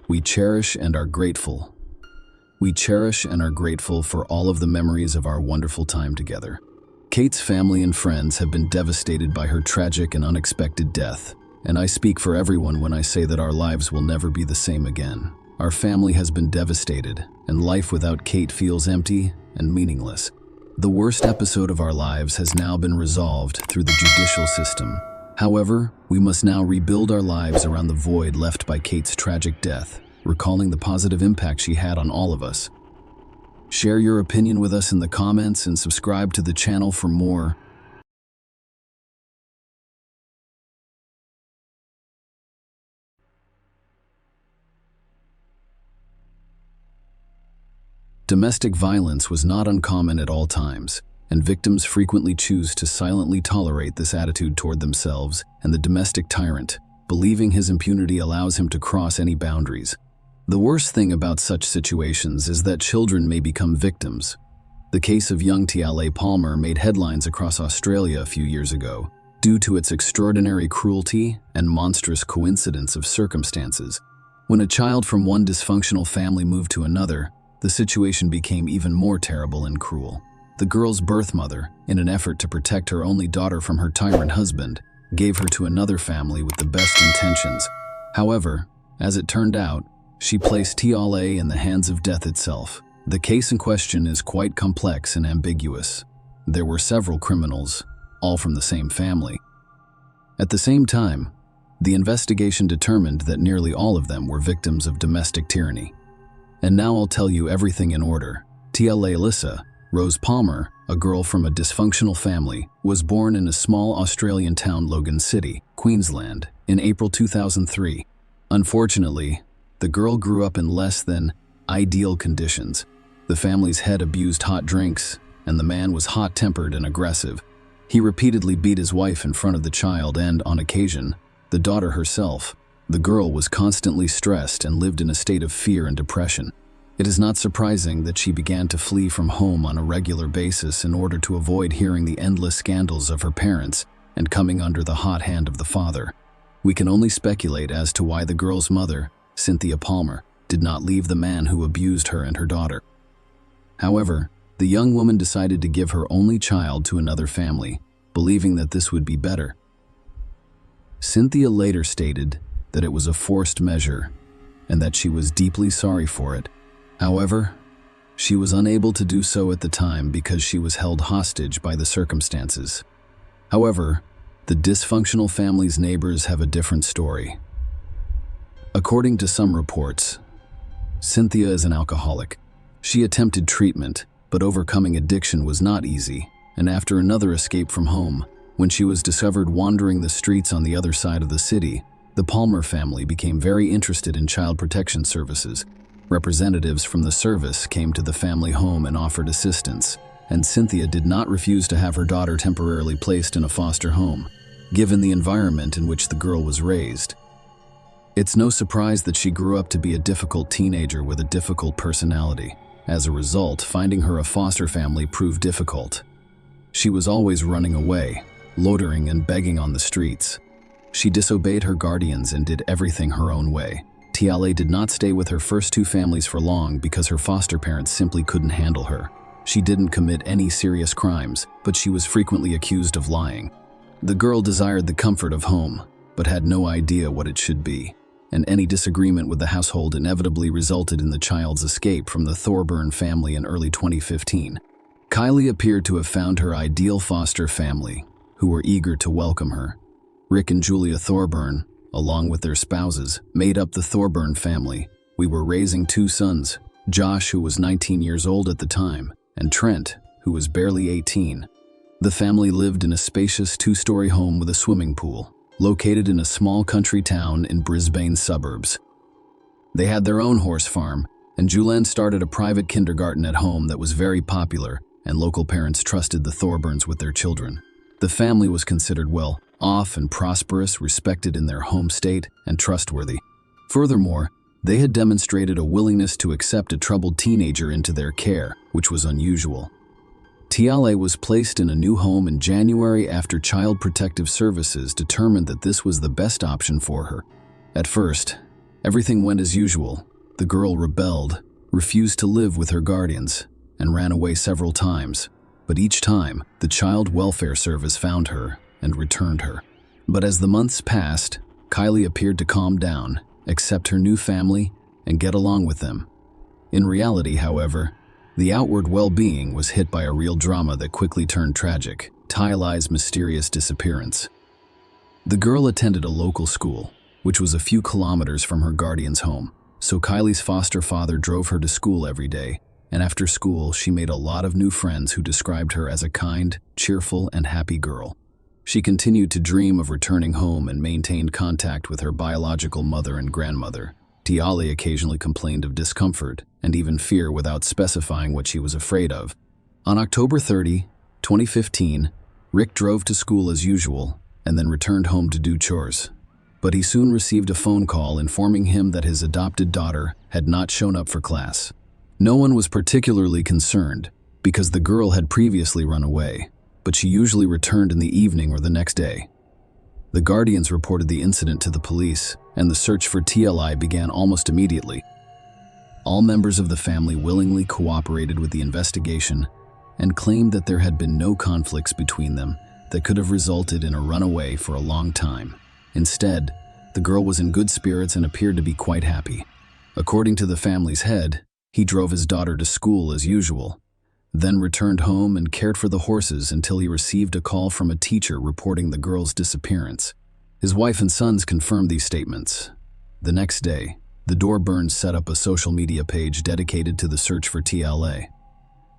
We cherish and are grateful. We cherish and are grateful for all of the memories of our wonderful time together. Kate's family and friends have been devastated by her tragic and unexpected death, and I speak for everyone when I say that our lives will never be the same again. Our family has been devastated, and life without Kate feels empty and meaningless. The worst episode of our lives has now been resolved through the judicial system. However, we must now rebuild our lives around the void left by Kate's tragic death, recalling the positive impact she had on all of us. Share your opinion with us in the comments and subscribe to the channel for more. Domestic violence was not uncommon at all times, and victims frequently choose to silently tolerate this attitude toward themselves and the domestic tyrant, believing his impunity allows him to cross any boundaries. The worst thing about such situations is that children may become victims. The case of young Tiale Palmer made headlines across Australia a few years ago due to its extraordinary cruelty and monstrous coincidence of circumstances. When a child from one dysfunctional family moved to another, the situation became even more terrible and cruel. The girl's birth mother, in an effort to protect her only daughter from her tyrant husband, gave her to another family with the best intentions. However, as it turned out, she placed Tiale in the hands of death itself. The case in question is quite complex and ambiguous. There were several criminals, all from the same family. At the same time, the investigation determined that nearly all of them were victims of domestic tyranny. And now I'll tell you everything in order. TLA Alyssa Rose Palmer, a girl from a dysfunctional family, was born in a small Australian town, Logan City, Queensland, in April 2003. Unfortunately, the girl grew up in less than ideal conditions. The family's head abused hot drinks, and the man was hot-tempered and aggressive. He repeatedly beat his wife in front of the child and, on occasion, the daughter herself. The girl was constantly stressed and lived in a state of fear and depression. It is not surprising that she began to flee from home on a regular basis in order to avoid hearing the endless scandals of her parents and coming under the hot hand of the father. We can only speculate as to why the girl's mother, Cynthia Palmer, did not leave the man who abused her and her daughter. However, the young woman decided to give her only child to another family, believing that this would be better. Cynthia later stated that it was a forced measure and that she was deeply sorry for it. However, she was unable to do so at the time because she was held hostage by the circumstances. However, the dysfunctional family's neighbors have a different story. According to some reports, Cynthia is an alcoholic. She attempted treatment, but overcoming addiction was not easy, and after another escape from home, when she was discovered wandering the streets on the other side of the city, the Palmer family became very interested in child protection services. Representatives from the service came to the family home and offered assistance, and Cynthia did not refuse to have her daughter temporarily placed in a foster home, given the environment in which the girl was raised. It's no surprise that she grew up to be a difficult teenager with a difficult personality. As a result, finding her a foster family proved difficult. She was always running away, loitering and begging on the streets. She disobeyed her guardians and did everything her own way. TLA did not stay with her first two families for long because her foster parents simply couldn't handle her. She didn't commit any serious crimes, but she was frequently accused of lying. The girl desired the comfort of home, but had no idea what it should be, and any disagreement with the household inevitably resulted in the child's escape from the Thorburn family in early 2015. Kylie appeared to have found her ideal foster family, who were eager to welcome her. Rick and Julia Thorburn, along with their spouses, made up the Thorburn family. We were raising two sons, Josh, who was 19 years old at the time, and Trent, who was barely 18. The family lived in a spacious two-story home with a swimming pool, located in a small country town in Brisbane suburbs. They had their own horse farm, and Julian started a private kindergarten at home that was very popular, and local parents trusted the Thorburns with their children. The family was considered well off and prosperous, respected in their home state, and trustworthy. Furthermore, they had demonstrated a willingness to accept a troubled teenager into their care, which was unusual. TLA was placed in a new home in January after Child Protective Services determined that this was the best option for her. At first, everything went as usual. The girl rebelled, refused to live with her guardians, and ran away several times. But each time, the Child Welfare Service found her and returned her. But as the months passed, Kylie appeared to calm down, accept her new family, and get along with them. In reality, however, the outward well-being was hit by a real drama that quickly turned tragic: Tyle's mysterious disappearance. The girl attended a local school, which was a few kilometers from her guardian's home, so Kylie's foster father drove her to school every day, and after school she made a lot of new friends who described her as a kind, cheerful, and happy girl. She continued to dream of returning home and maintained contact with her biological mother and grandmother. Tiale occasionally complained of discomfort and even fear without specifying what she was afraid of. On October 30, 2015, Rick drove to school as usual and then returned home to do chores. But he soon received a phone call informing him that his adopted daughter had not shown up for class. No one was particularly concerned because the girl had previously run away, but she usually returned in the evening or the next day. The guardians reported the incident to the police, and the search for TLI began almost immediately. All members of the family willingly cooperated with the investigation and claimed that there had been no conflicts between them that could have resulted in a runaway for a long time. Instead, the girl was in good spirits and appeared to be quite happy. According to the family's head, he drove his daughter to school as usual, then returned home and cared for the horses until he received a call from a teacher reporting the girl's disappearance. His wife and sons confirmed these statements. The next day, the Dorburns set up a social media page dedicated to the search for TLA.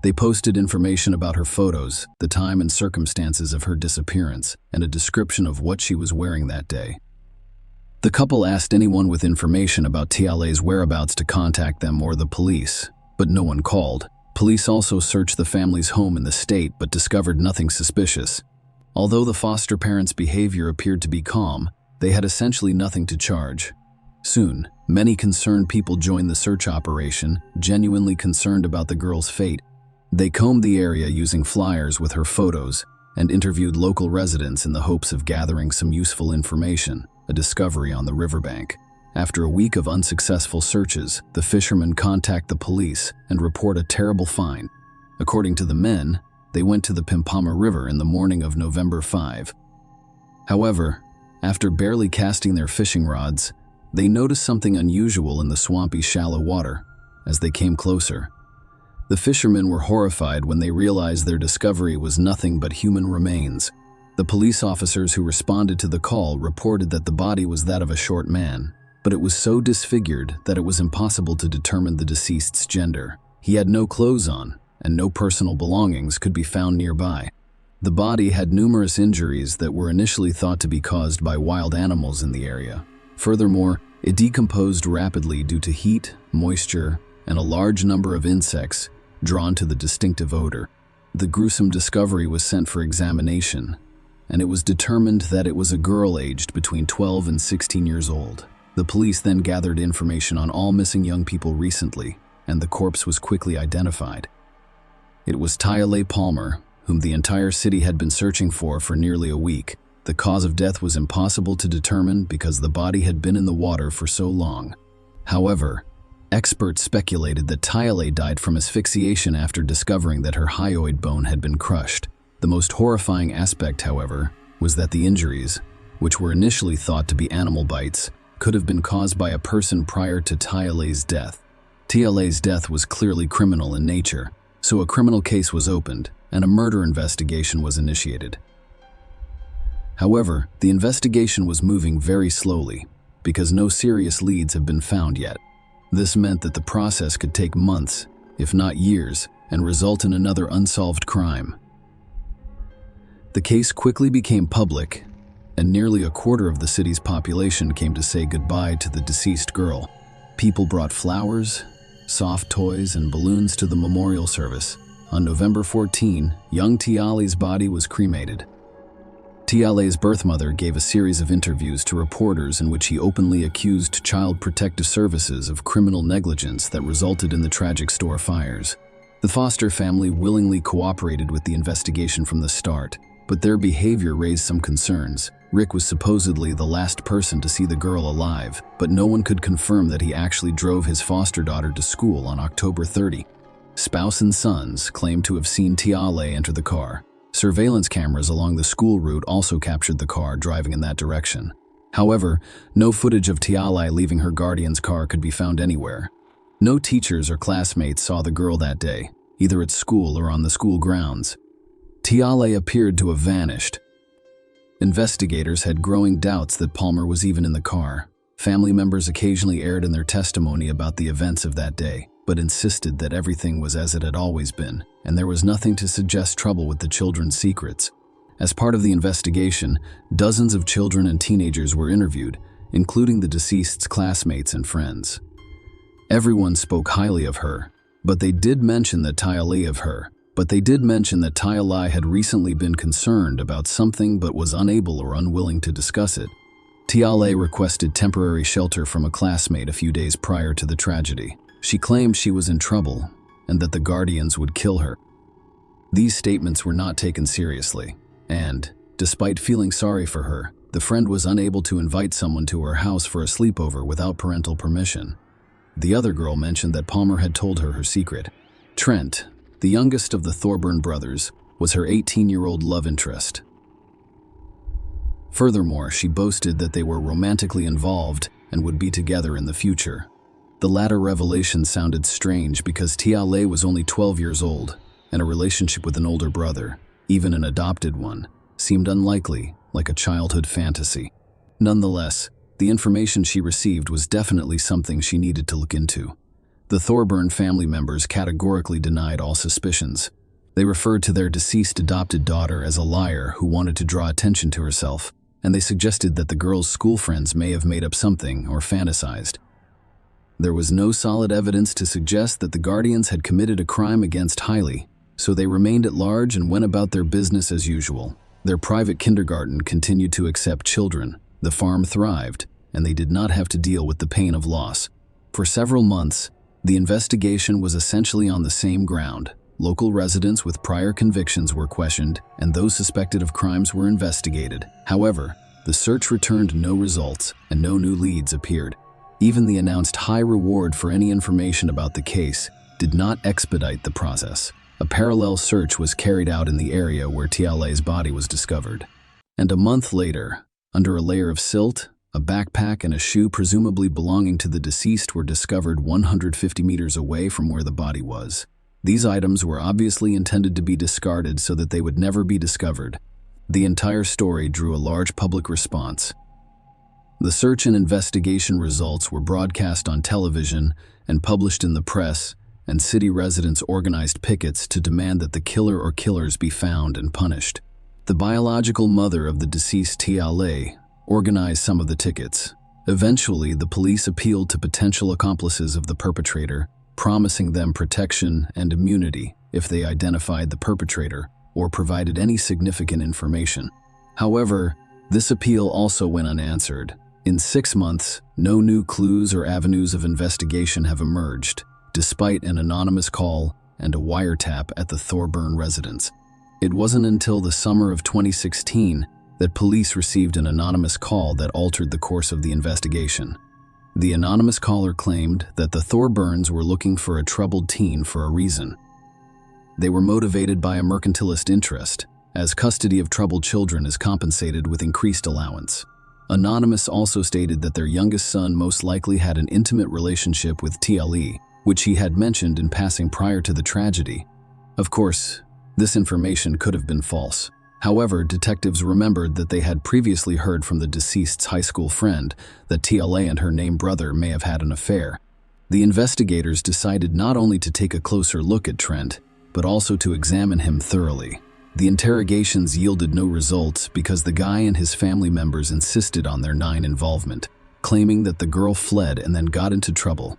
They posted information about her photos, the time and circumstances of her disappearance, and a description of what she was wearing that day. The couple asked anyone with information about TLA's whereabouts to contact them or the police, but no one called. Police also searched the family's home in the state but discovered nothing suspicious. Although the foster parents' behavior appeared to be calm, they had essentially nothing to charge. Soon, many concerned people joined the search operation, genuinely concerned about the girl's fate. They combed the area using flyers with her photos and interviewed local residents in the hopes of gathering some useful information, a discovery on the riverbank. After a week of unsuccessful searches, the fishermen contact the police and report a terrible find. According to the men, they went to the Pimpama River in the morning of November 5. However, after barely casting their fishing rods, they noticed something unusual in the swampy, shallow water. As they came closer, the fishermen were horrified when they realized their discovery was nothing but human remains. The police officers who responded to the call reported that the body was that of a short man, but it was so disfigured that it was impossible to determine the deceased's gender. He had no clothes on, and no personal belongings could be found nearby. The body had numerous injuries that were initially thought to be caused by wild animals in the area. Furthermore, it decomposed rapidly due to heat, moisture, and a large number of insects drawn to the distinctive odor. The gruesome discovery was sent for examination, and it was determined that it was a girl aged between 12 and 16 years old. The police then gathered information on all missing young people recently, and the corpse was quickly identified. It was TLA Palmer, whom the entire city had been searching for nearly a week. The cause of death was impossible to determine because the body had been in the water for so long. However, experts speculated that TLA died from asphyxiation after discovering that her hyoid bone had been crushed. The most horrifying aspect, however, was that the injuries, which were initially thought to be animal bites, could have been caused by a person prior to TLA's death. TLA's death was clearly criminal in nature, so a criminal case was opened and a murder investigation was initiated. However, the investigation was moving very slowly because no serious leads have been found yet. This meant that the process could take months, if not years, and result in another unsolved crime. The case quickly became public, and nearly a quarter of the city's population came to say goodbye to the deceased girl. People brought flowers, soft toys, and balloons to the memorial service. On November 14, young TLA's body was cremated. TLA's birth mother gave a series of interviews to reporters in which he openly accused Child Protective Services of criminal negligence that resulted in the tragic store fires. The foster family willingly cooperated with the investigation from the start, but their behavior raised some concerns. Rick was supposedly the last person to see the girl alive, but no one could confirm that he actually drove his foster daughter to school on October 30. Spouse and sons claimed to have seen TLA enter the car. Surveillance cameras along the school route also captured the car driving in that direction. However, no footage of TLA leaving her guardian's car could be found anywhere. No teachers or classmates saw the girl that day, either at school or on the school grounds. TLA appeared to have vanished. Investigators had growing doubts that Palmer was even in the car. Family members occasionally aired in their testimony about the events of that day, but insisted that everything was as it had always been, and there was nothing to suggest trouble with the children's secrets. As part of the investigation, dozens of children and teenagers were interviewed, including the deceased's classmates and friends. Everyone spoke highly of her, but they did mention that TLA had recently been concerned about something but was unable or unwilling to discuss it. TLA requested temporary shelter from a classmate a few days prior to the tragedy. She claimed she was in trouble and that the guardians would kill her. These statements were not taken seriously, and, despite feeling sorry for her, the friend was unable to invite someone to her house for a sleepover without parental permission. The other girl mentioned that Palmer had told her her secret. Trent, the youngest of the Thorburn brothers, was her 18-year-old love interest. Furthermore, she boasted that they were romantically involved and would be together in the future. The latter revelation sounded strange because TLA was only 12 years old, and a relationship with an older brother, even an adopted one, seemed unlikely, like a childhood fantasy. Nonetheless, The information she received was definitely something she needed to look into. The Thorburn family members categorically denied all suspicions. They referred to their deceased adopted daughter as a liar who wanted to draw attention to herself, and they suggested that the girl's school friends may have made up something or fantasized. There was no solid evidence to suggest that the guardians had committed a crime against Hailey, so they remained at large and went about their business as usual. Their private kindergarten continued to accept children, the farm thrived, and they did not have to deal with the pain of loss. For several months, the investigation was essentially on the same ground. Local residents with prior convictions were questioned, and those suspected of crimes were investigated. However, the search returned no results, and no new leads appeared. Even the announced high reward for any information about the case did not expedite the process. A parallel search was carried out in the area where Tiale's body was discovered. And a month later, under a layer of silt, a backpack and a shoe presumably belonging to the deceased were discovered 150 meters away from where the body was. These items were obviously intended to be discarded so that they would never be discovered. The entire story drew a large public response. The search and investigation results were broadcast on television and published in the press, and city residents organized pickets to demand that the killer or killers be found and punished. The biological mother of the deceased Tiale organized some of the tickets. Eventually, the police appealed to potential accomplices of the perpetrator, promising them protection and immunity if they identified the perpetrator or provided any significant information. However, this appeal also went unanswered. In 6 months, no new clues or avenues of investigation have emerged, despite an anonymous call and a wiretap at the Thorburn residence. It wasn't until the summer of 2016 that police received an anonymous call that altered the course of the investigation. The anonymous caller claimed that the Thorburns were looking for a troubled teen for a reason. They were motivated by a mercantilist interest, as custody of troubled children is compensated with increased allowance. Anonymous also stated that their youngest son most likely had an intimate relationship with TLE, which he had mentioned in passing prior to the tragedy. Of course, this information could have been false. However, detectives remembered that they had previously heard from the deceased's high school friend that TLA and her named brother may have had an affair. The investigators decided not only to take a closer look at Trent, but also to examine him thoroughly. The interrogations yielded no results because the guy and his family members insisted on their involvement, claiming that the girl fled and then got into trouble.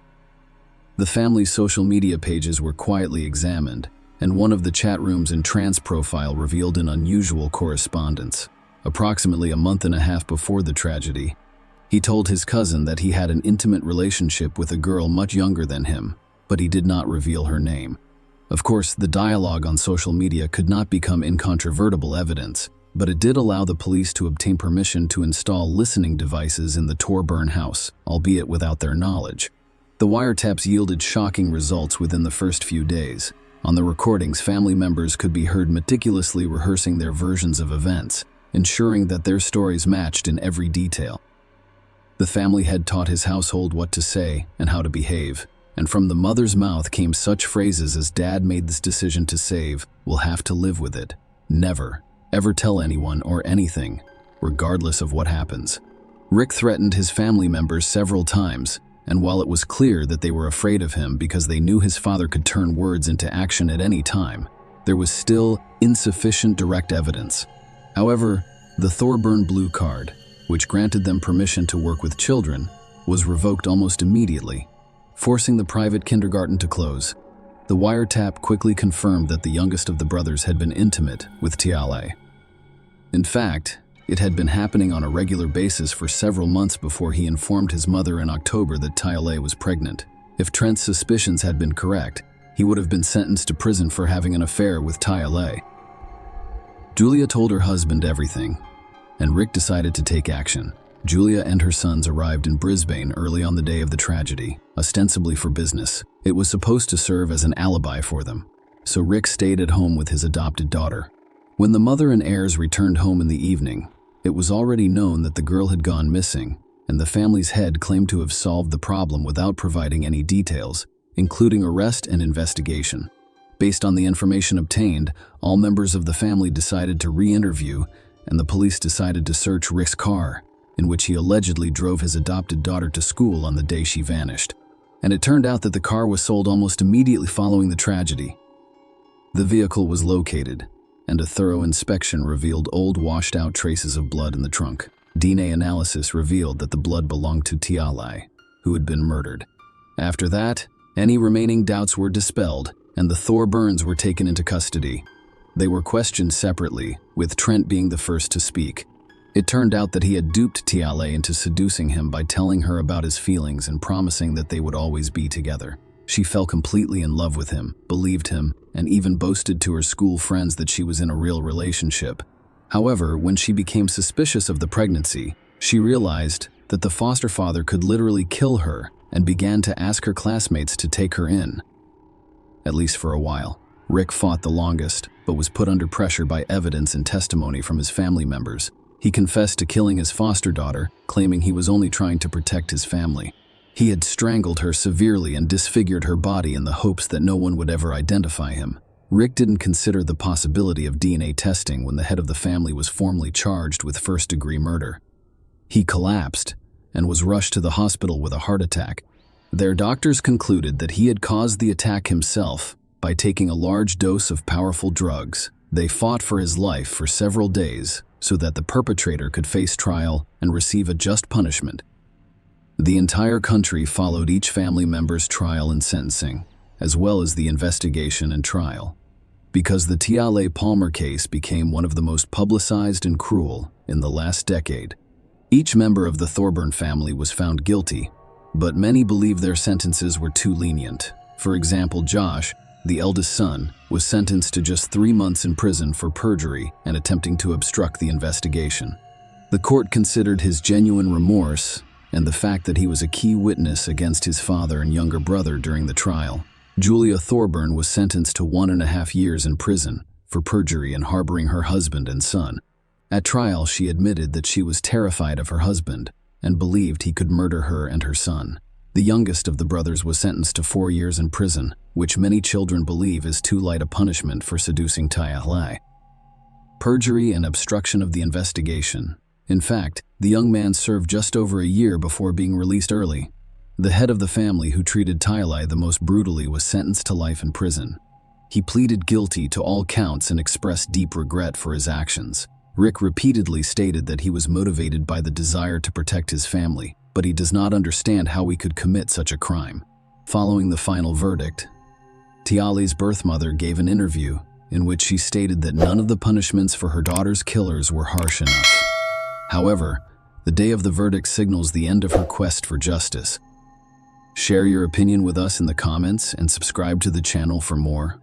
The family's social media pages were quietly examined, and one of the chat rooms in Trent's profile revealed an unusual correspondence. Approximately a month and a half before the tragedy, he told his cousin that he had an intimate relationship with a girl much younger than him, but he did not reveal her name. Of course, the dialogue on social media could not become incontrovertible evidence, but it did allow the police to obtain permission to install listening devices in the Thorburn house, albeit without their knowledge. The wiretaps yielded shocking results within the first few days. On the recordings, family members could be heard meticulously rehearsing their versions of events, ensuring that their stories matched in every detail. The family had taught his household what to say and how to behave, and from the mother's mouth came such phrases as "Dad made this decision to save, we'll have to live with it. Never, ever tell anyone or anything, regardless of what happens." Rick threatened his family members several times, and while it was clear that they were afraid of him because they knew his father could turn words into action at any time, there was still insufficient direct evidence. However, the Thorburn Blue Card, which granted them permission to work with children, was revoked almost immediately, forcing the private kindergarten to close. The wiretap quickly confirmed that the youngest of the brothers had been intimate with Tiale. In fact, it had been happening on a regular basis for several months before he informed his mother in October that Tiale was pregnant. If Trent's suspicions had been correct, he would have been sentenced to prison for having an affair with Tiale. Julia told her husband everything, and Rick decided to take action. Julia and her sons arrived in Brisbane early on the day of the tragedy, ostensibly for business. It was supposed to serve as an alibi for them, so Rick stayed at home with his adopted daughter. When the mother and heirs returned home in the evening, it was already known that the girl had gone missing, and the family's head claimed to have solved the problem without providing any details, including arrest and investigation. Based on the information obtained, all members of the family decided to re-interview, and the police decided to search Rick's car. in which he allegedly drove his adopted daughter to school on the day she vanished. And it turned out that the car was sold almost immediately following the tragedy. The vehicle was located, and a thorough inspection revealed old, washed-out traces of blood in the trunk. DNA analysis revealed that the blood belonged to Tialai, who had been murdered. After that, any remaining doubts were dispelled, and the Thorburns were taken into custody. They were questioned separately, with Trent being the first to speak. It turned out that he had duped Tialai into seducing him by telling her about his feelings and promising that they would always be together. She fell completely in love with him, believed him, and even boasted to her school friends that she was in a real relationship. However, when she became suspicious of the pregnancy, she realized that the foster father could literally kill her and began to ask her classmates to take her in. At least for a while. Rick fought the longest, but was put under pressure by evidence and testimony from his family members. He confessed to killing his foster daughter, claiming he was only trying to protect his family. He had strangled her severely and disfigured her body in the hopes that no one would ever identify him. Rick didn't consider the possibility of DNA testing when the head of the family was formally charged with first-degree murder. He collapsed and was rushed to the hospital with a heart attack. Their doctors concluded that he had caused the attack himself by taking a large dose of powerful drugs. They fought for his life for several days so that the perpetrator could face trial and receive a just punishment. The entire country followed each family member's trial and sentencing, as well as the investigation and trial, because the Tialai Palmer case became one of the most publicized and cruel in the last decade. Each member of the Thorburn family was found guilty, but many believe their sentences were too lenient. For example, Josh, the eldest son, was sentenced to just 3 months in prison for perjury and attempting to obstruct the investigation. The court considered his genuine remorse and the fact that he was a key witness against his father and younger brother during the trial. Julia Thorburn was sentenced to 1.5 years in prison for perjury and harboring her husband and son. At trial, she admitted that she was terrified of her husband and believed he could murder her and her son. The youngest of the brothers was sentenced to 4 years in prison, which many children believe is too light a punishment for seducing Tialai. Perjury and obstruction of the investigation. In fact, the young man served just over a year before being released early. The head of the family who treated Tialai the most brutally was sentenced to life in prison. He pleaded guilty to all counts and expressed deep regret for his actions. Rick repeatedly stated that he was motivated by the desire to protect his family, but he does not understand how he could commit such a crime. Following the final verdict, Tialai's birth mother gave an interview in which she stated that none of the punishments for her daughter's killers were harsh enough. However, the day of the verdict signals the end of her quest for justice. Share your opinion with us in the comments and subscribe to the channel for more.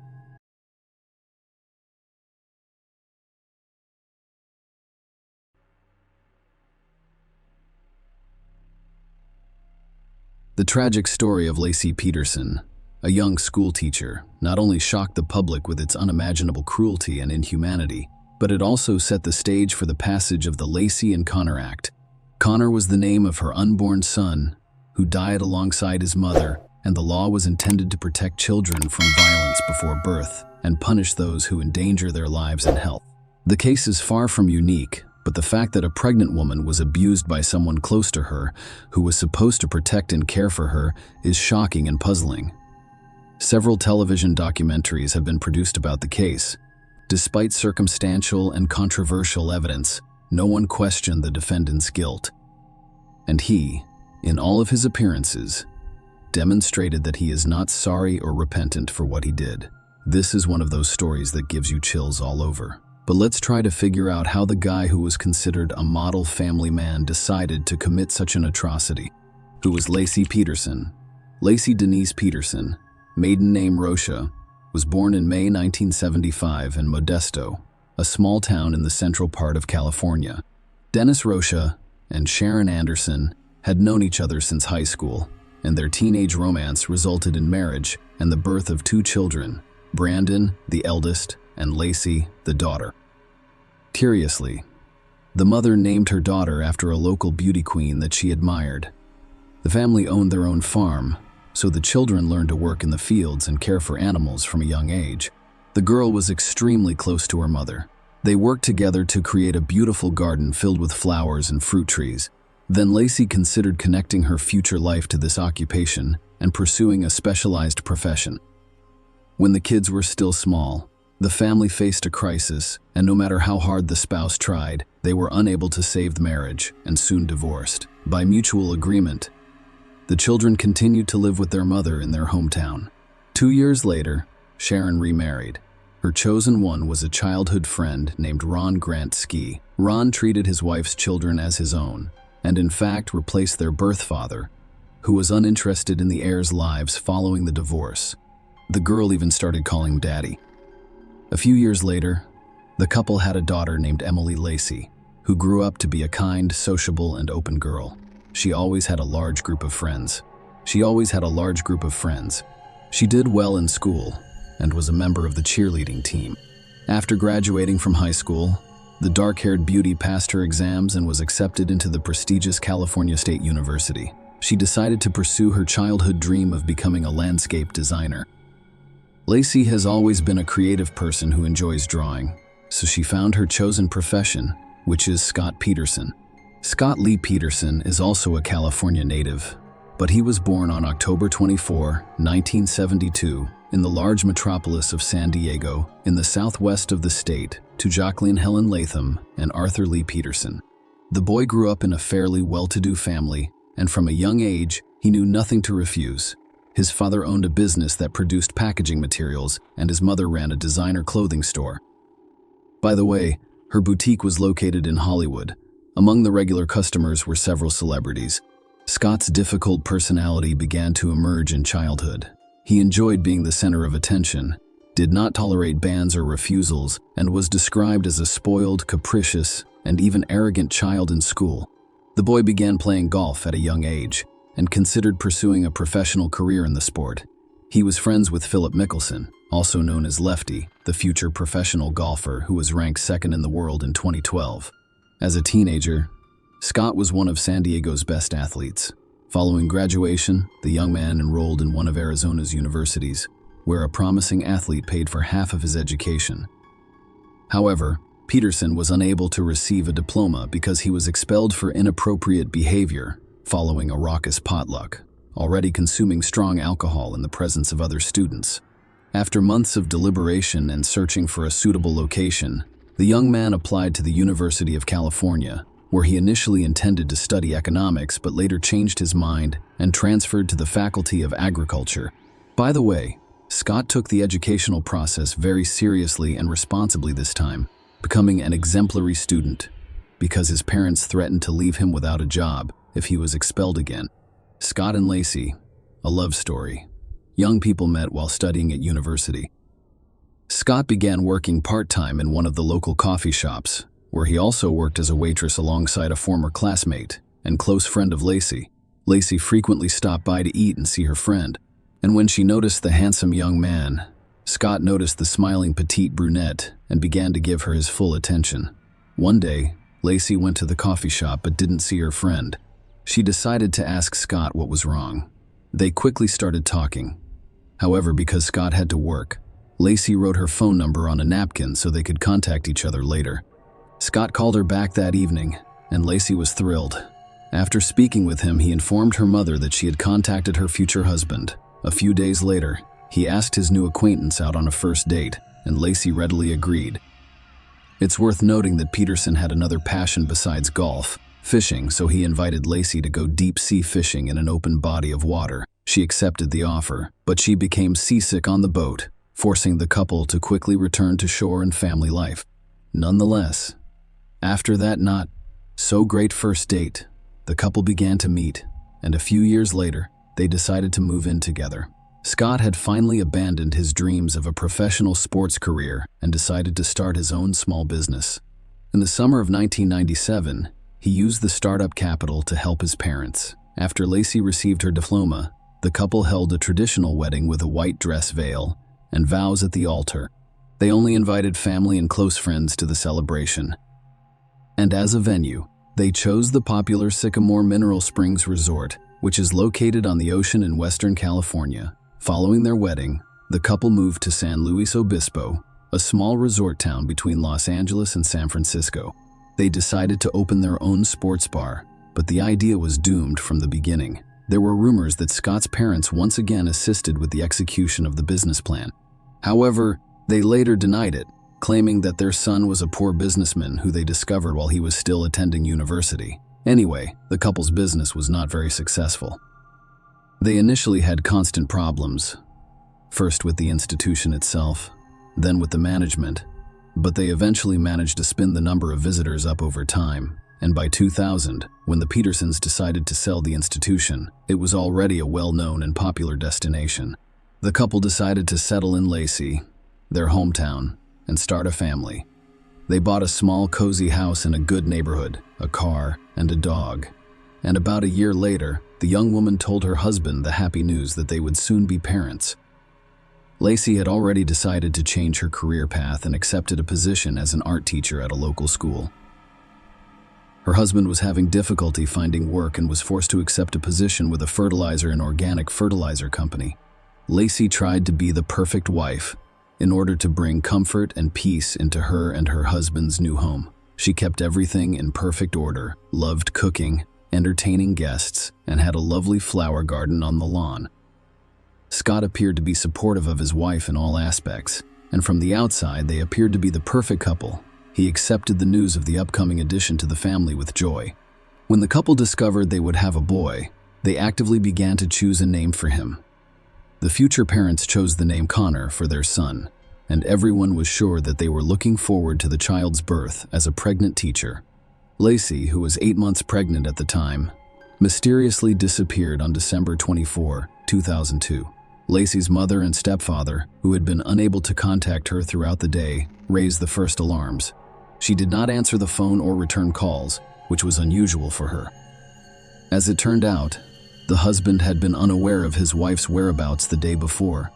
The tragic story of Lacey Peterson, a young school teacher, not only shocked the public with its unimaginable cruelty and inhumanity, but it also set the stage for the passage of the Lacey and Connor Act. Connor was the name of her unborn son, who died alongside his mother, and the law was intended to protect children from violence before birth and punish those who endanger their lives and health. The case is far from unique, but the fact that a pregnant woman was abused by someone close to her, who was supposed to protect and care for her, is shocking and puzzling. Several television documentaries have been produced about the case. Despite circumstantial and controversial evidence, no one questioned the defendant's guilt. And he, in all of his appearances, demonstrated that he is not sorry or repentant for what he did. This is one of those stories that gives you chills all over. But let's try to figure out how the guy who was considered a model family man decided to commit such an atrocity. Who was Lacey Peterson? Lacey Denise Peterson, maiden name Rocha, was born in May 1975 in Modesto, a small town in the central part of California. Dennis Rocha and Sharon Anderson had known each other since high school, and their teenage romance resulted in marriage and the birth of 2 children, Brandon, the eldest, and Lacey, the daughter. Curiously, the mother named her daughter after a local beauty queen that she admired. The family owned their own farm, so the children learned to work in the fields and care for animals from a young age. The girl was extremely close to her mother. They worked together to create a beautiful garden filled with flowers and fruit trees. Then Lacey considered connecting her future life to this occupation and pursuing a specialized profession. When the kids were still small, the family faced a crisis, and no matter how hard the spouse tried, they were unable to save the marriage and soon divorced. By mutual agreement, the children continued to live with their mother in their hometown. 2 years later, Sharon remarried. Her chosen one was a childhood friend named Ron Grant Ski. Ron treated his wife's children as his own, and in fact replaced their birth father, who was uninterested in the heirs' lives following the divorce. The girl even started calling him Daddy. A few years later, the couple had a daughter named Emily Lacey, who grew up to be a kind, sociable, and open girl. She always had a large group of friends. She did well in school and was a member of the cheerleading team. After graduating from high school, the dark-haired beauty passed her exams and was accepted into the prestigious California State University. She decided to pursue her childhood dream of becoming a landscape designer. Lacey has always been a creative person who enjoys drawing, so she found her chosen profession, which is Scott Peterson. Scott Lee Peterson is also a California native, but he was born on October 24, 1972, in the large metropolis of San Diego, in the southwest of the state, to Jacqueline Helen Latham and Arthur Lee Peterson. The boy grew up in a fairly well-to-do family, and from a young age, he knew nothing to refuse. His father owned a business that produced packaging materials, and his mother ran a designer clothing store. By the way, her boutique was located in Hollywood. Among the regular customers were several celebrities. Scott's difficult personality began to emerge in childhood. He enjoyed being the center of attention, did not tolerate bans or refusals, and was described as a spoiled, capricious, and even arrogant child in school. The boy began playing golf at a young age and considered pursuing a professional career in the sport. He was friends with Philip Mickelson, also known as Lefty, the future professional golfer who was ranked second in the world in 2012. As a teenager, Scott was one of San Diego's best athletes. Following graduation, the young man enrolled in one of Arizona's universities, where a promising athlete paid for half of his education. However, Peterson was unable to receive a diploma because he was expelled for inappropriate behavior following a raucous potluck, already consuming strong alcohol in the presence of other students. After months of deliberation and searching for a suitable location, the young man applied to the University of California, where he initially intended to study economics but later changed his mind and transferred to the Faculty of Agriculture. By the way, Scott took the educational process very seriously and responsibly this time, becoming an exemplary student, because his parents threatened to leave him without a job if he was expelled again. Scott and Lacey, a love story. Young people met while studying at university. Scott began working part-time in one of the local coffee shops, where he also worked as a waitress alongside a former classmate and close friend of Lacey. Lacey frequently stopped by to eat and see her friend, and when she noticed the handsome young man, Scott noticed the smiling petite brunette and began to give her his full attention. One day, Lacey went to the coffee shop but didn't see her friend. She decided to ask Scott what was wrong. They quickly started talking. However, because Scott had to work, Lacey wrote her phone number on a napkin so they could contact each other later. Scott called her back that evening, and Lacey was thrilled. After speaking with him, he informed her mother that she had contacted her future husband. A few days later, he asked his new acquaintance out on a first date, and Lacey readily agreed. It's worth noting that Peterson had another passion besides golf, fishing, so he invited Lacey to go deep-sea fishing in an open body of water. She accepted the offer, but she became seasick on the boat, forcing the couple to quickly return to shore and family life. Nonetheless, after that not-so-great first date, the couple began to meet, and a few years later, they decided to move in together. Scott had finally abandoned his dreams of a professional sports career and decided to start his own small business. In the summer of 1997, he used the startup capital to help his parents. After Lacey received her diploma, the couple held a traditional wedding with a white dress veil and vows at the altar. They only invited family and close friends to the celebration. And as a venue, they chose the popular Sycamore Mineral Springs Resort, which is located on the ocean in Western California. Following their wedding, the couple moved to San Luis Obispo, a small resort town between Los Angeles and San Francisco. They decided to open their own sports bar, but the idea was doomed from the beginning. There were rumors that Scott's parents once again assisted with the execution of the business plan. However, they later denied it, claiming that their son was a poor businessman who they discovered while he was still attending university. Anyway, the couple's business was not very successful. They initially had constant problems, first with the institution itself, then with the management, but they eventually managed to spin the number of visitors up over time, and by 2000, when the Petersons decided to sell the institution, it was already a well-known and popular destination. The couple decided to settle in Lacey, their hometown, and start a family. They bought a small, cozy house in a good neighborhood, a car, and a dog. And about a year later, the young woman told her husband the happy news that they would soon be parents. Lacey had already decided to change her career path and accepted a position as an art teacher at a local school. Her husband was having difficulty finding work and was forced to accept a position with a fertilizer and organic fertilizer company. Lacey tried to be the perfect wife in order to bring comfort and peace into her and her husband's new home. She kept everything in perfect order, loved cooking, entertaining guests, and had a lovely flower garden on the lawn. Scott appeared to be supportive of his wife in all aspects, and from the outside they appeared to be the perfect couple. He accepted the news of the upcoming addition to the family with joy. When the couple discovered they would have a boy, they actively began to choose a name for him. The future parents chose the name Connor for their son, and everyone was sure that they were looking forward to the child's birth as a pregnant teacher. Lacey, who was 8 months pregnant at the time, mysteriously disappeared on December 24, 2002. Lacey's mother and stepfather, who had been unable to contact her throughout the day, raised the first alarms. She did not answer the phone or return calls, which was unusual for her. As it turned out, the husband had been unaware of his wife's whereabouts the day before.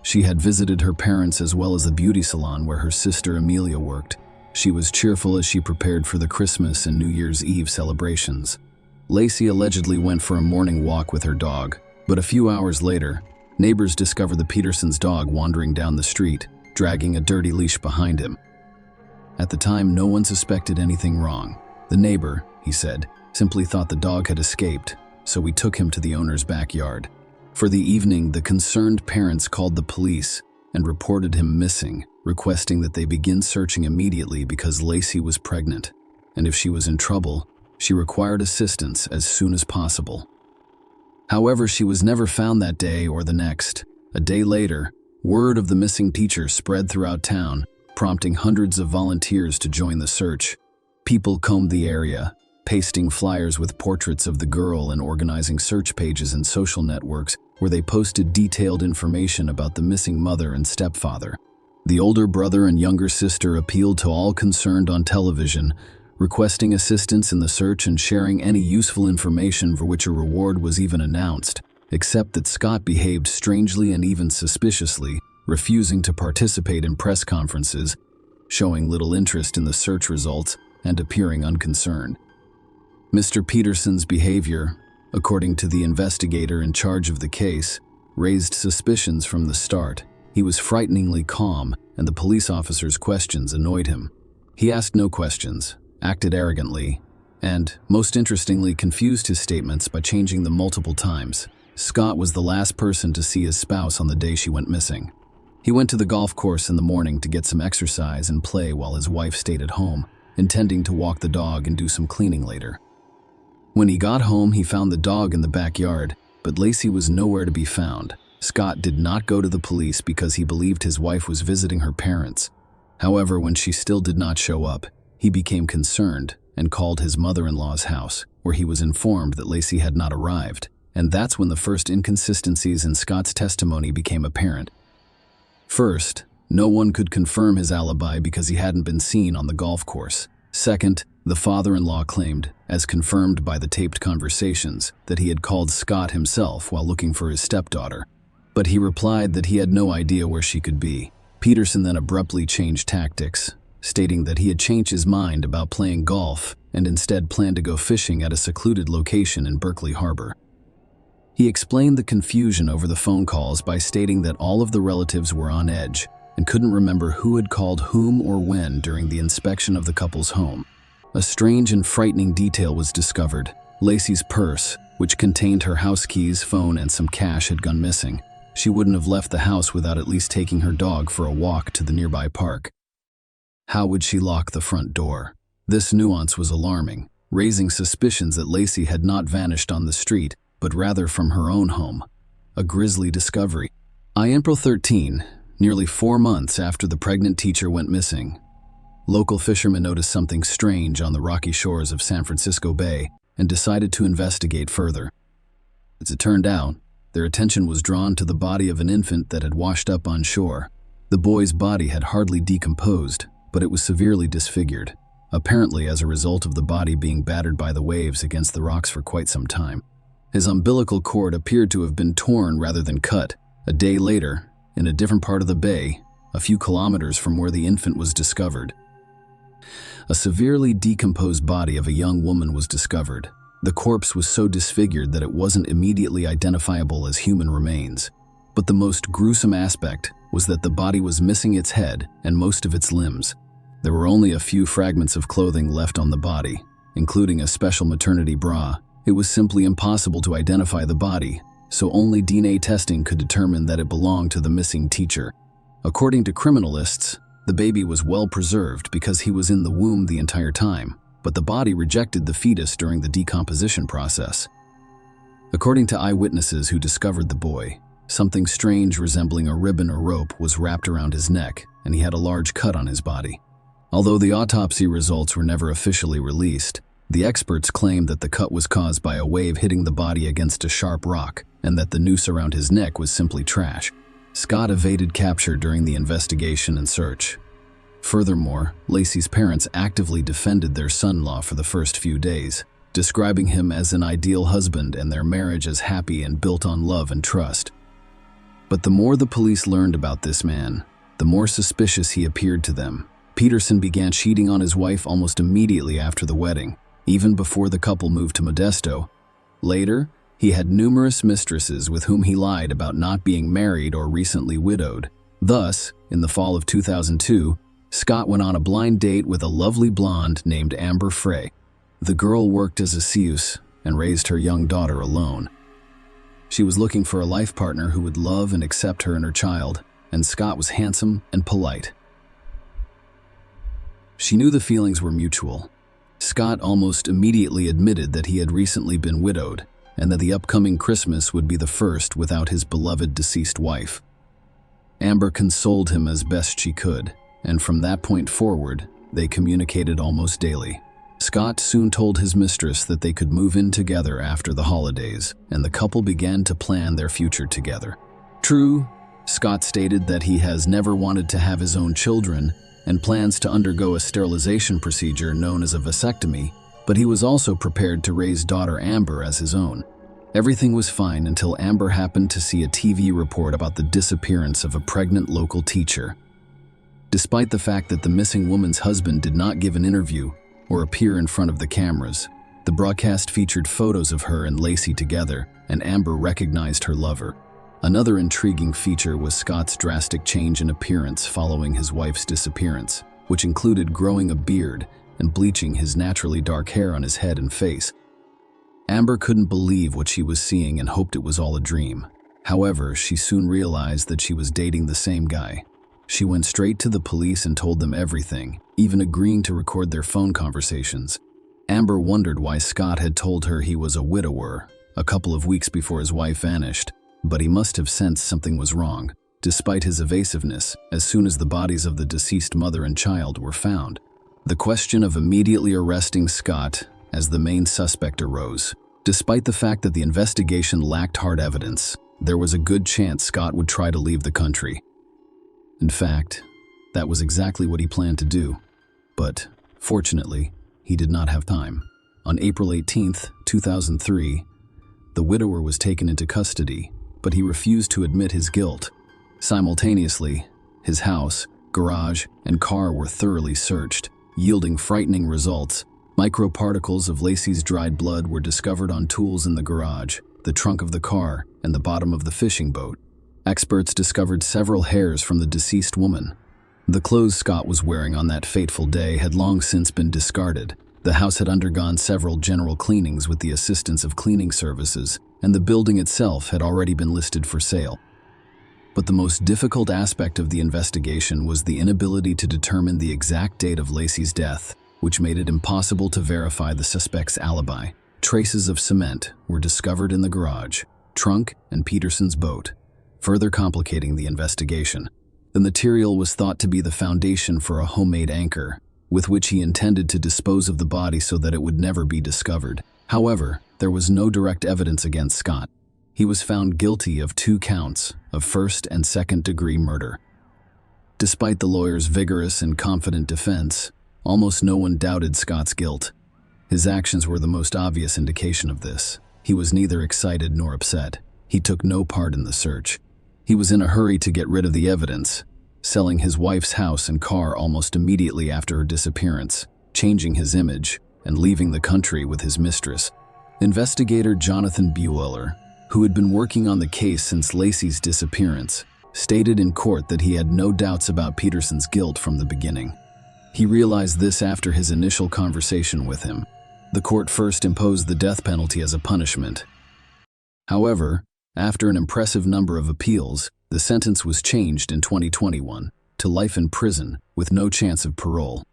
She had visited her parents as well as the beauty salon where her sister Amelia worked. She was cheerful as she prepared for the Christmas and New Year's Eve celebrations. Lacey allegedly went for a morning walk with her dog, but a few hours later, neighbors discovered the Petersons' dog wandering down the street, dragging a dirty leash behind him. At the time, no one suspected anything wrong. The neighbor, he said, simply thought the dog had escaped, so we took him to the owner's backyard. For the evening, the concerned parents called the police and reported him missing, requesting that they begin searching immediately because Lacey was pregnant, and if she was in trouble, she required assistance as soon as possible. However, she was never found that day or the next. A day later, word of the missing teacher spread throughout town, prompting hundreds of volunteers to join the search. People combed the area, pasting flyers with portraits of the girl and organizing search pages and social networks where they posted detailed information about the missing mother and stepfather. The older brother and younger sister appealed to all concerned on television, requesting assistance in the search and sharing any useful information for which a reward was even announced, except that Scott behaved strangely and even suspiciously, refusing to participate in press conferences, showing little interest in the search results, and appearing unconcerned. Mr. Peterson's behavior, according to the investigator in charge of the case, raised suspicions from the start. He was frighteningly calm, and the police officer's questions annoyed him. He asked no questions, acted arrogantly, and, most interestingly, confused his statements by changing them multiple times. Scott was the last person to see his spouse on the day she went missing. He went to the golf course in the morning to get some exercise and play while his wife stayed at home, intending to walk the dog and do some cleaning later. When he got home, he found the dog in the backyard, but Lacey was nowhere to be found. Scott did not go to the police because he believed his wife was visiting her parents. However, when she still did not show up, he became concerned and called his mother-in-law's house, where he was informed that Lacey had not arrived, and that's when the first inconsistencies in Scott's testimony became apparent. First, no one could confirm his alibi because he hadn't been seen on the golf course. Second, the father-in-law claimed, as confirmed by the taped conversations, that he had called Scott himself while looking for his stepdaughter, but he replied that he had no idea where she could be. Peterson then abruptly changed tactics, stating that he had changed his mind about playing golf and instead planned to go fishing at a secluded location in Berkeley Harbor. He explained the confusion over the phone calls by stating that all of the relatives were on edge and couldn't remember who had called whom or when during the inspection of the couple's home. A strange and frightening detail was discovered. Lacey's purse, which contained her house keys, phone, and some cash, had gone missing. She wouldn't have left the house without at least taking her dog for a walk to the nearby park. How would she lock the front door? This nuance was alarming, raising suspicions that Lacey had not vanished on the street, but rather from her own home. A grisly discovery. On April 13, nearly 4 months after the pregnant teacher went missing, local fishermen noticed something strange on the rocky shores of San Francisco Bay and decided to investigate further. As it turned out, their attention was drawn to the body of an infant that had washed up on shore. The boy's body had hardly decomposed, but it was severely disfigured, apparently as a result of the body being battered by the waves against the rocks for quite some time. His umbilical cord appeared to have been torn rather than cut. A day later, in a different part of the bay, a few kilometers from where the infant was discovered, a severely decomposed body of a young woman was discovered. The corpse was so disfigured that it wasn't immediately identifiable as human remains. But the most gruesome aspect was that the body was missing its head and most of its limbs. There were only a few fragments of clothing left on the body, including a special maternity bra. It was simply impossible to identify the body, so only DNA testing could determine that it belonged to the missing teacher. According to criminalists, the baby was well preserved because he was in the womb the entire time, but the body rejected the fetus during the decomposition process. According to eyewitnesses who discovered the boy, something strange resembling a ribbon or rope was wrapped around his neck, and he had a large cut on his body. Although the autopsy results were never officially released, the experts claimed that the cut was caused by a wave hitting the body against a sharp rock, and that the noose around his neck was simply trash. Scott evaded capture during the investigation and search. Furthermore, Lacey's parents actively defended their son-in-law for the first few days, describing him as an ideal husband and their marriage as happy and built on love and trust. But the more the police learned about this man, the more suspicious he appeared to them. Peterson began cheating on his wife almost immediately after the wedding, even before the couple moved to Modesto. Later, he had numerous mistresses with whom he lied about not being married or recently widowed. Thus, in the fall of 2002, Scott went on a blind date with a lovely blonde named Amber Frey. The girl worked as a seuse and raised her young daughter alone. She was looking for a life partner who would love and accept her and her child, and Scott was handsome and polite. She knew the feelings were mutual. Scott almost immediately admitted that he had recently been widowed, and that the upcoming Christmas would be the first without his beloved deceased wife. Amber consoled him as best she could, and from that point forward, they communicated almost daily. Scott soon told his mistress that they could move in together after the holidays, and the couple began to plan their future together. True, Scott stated that he has never wanted to have his own children and plans to undergo a sterilization procedure known as a vasectomy, but he was also prepared to raise daughter Amber as his own. Everything was fine until Amber happened to see a TV report about the disappearance of a pregnant local teacher. Despite the fact that the missing woman's husband did not give an interview or appear in front of the cameras, the broadcast featured photos of her and Lacey together, and Amber recognized her lover. Another intriguing feature was Scott's drastic change in appearance following his wife's disappearance, which included growing a beard and bleaching his naturally dark hair on his head and face. Amber couldn't believe what she was seeing and hoped it was all a dream. However, she soon realized that she was dating the same guy. She went straight to the police and told them everything, even agreeing to record their phone conversations. Amber wondered why Scott had told her he was a widower a couple of weeks before his wife vanished, but he must have sensed something was wrong. Despite his evasiveness, as soon as the bodies of the deceased mother and child were found, the question of immediately arresting Scott as the main suspect arose. Despite the fact that the investigation lacked hard evidence, there was a good chance Scott would try to leave the country. In fact, that was exactly what he planned to do. But, fortunately, he did not have time. On April 18, 2003, the widower was taken into custody, but he refused to admit his guilt. Simultaneously, his house, garage, and car were thoroughly searched, yielding frightening results. Microparticles of Lacey's dried blood were discovered on tools in the garage, the trunk of the car, and the bottom of the fishing boat. Experts discovered several hairs from the deceased woman. The clothes Scott was wearing on that fateful day had long since been discarded, The house had undergone several general cleanings with the assistance of cleaning services, and the building itself had already been listed for sale. But the most difficult aspect of the investigation was the inability to determine the exact date of Lacey's death, which made it impossible to verify the suspect's alibi. Traces of cement were discovered in the garage, trunk, and Peterson's boat, further complicating the investigation. The material was thought to be the foundation for a homemade anchor, with which he intended to dispose of the body so that it would never be discovered. However, there was no direct evidence against Scott. He was found guilty of 2 counts of first and second-degree murder. Despite the lawyer's vigorous and confident defense, almost no one doubted Scott's guilt. His actions were the most obvious indication of this. He was neither excited nor upset. He took no part in the search. He was in a hurry to get rid of the evidence, selling his wife's house and car almost immediately after her disappearance, changing his image, and leaving the country with his mistress. Investigator Jonathan Bueller, who had been working on the case since Lacey's disappearance, stated in court that he had no doubts about Peterson's guilt from the beginning. He realized this after his initial conversation with him. The court first imposed the death penalty as a punishment. However, after an impressive number of appeals, the sentence was changed in 2021 to life in prison with no chance of parole.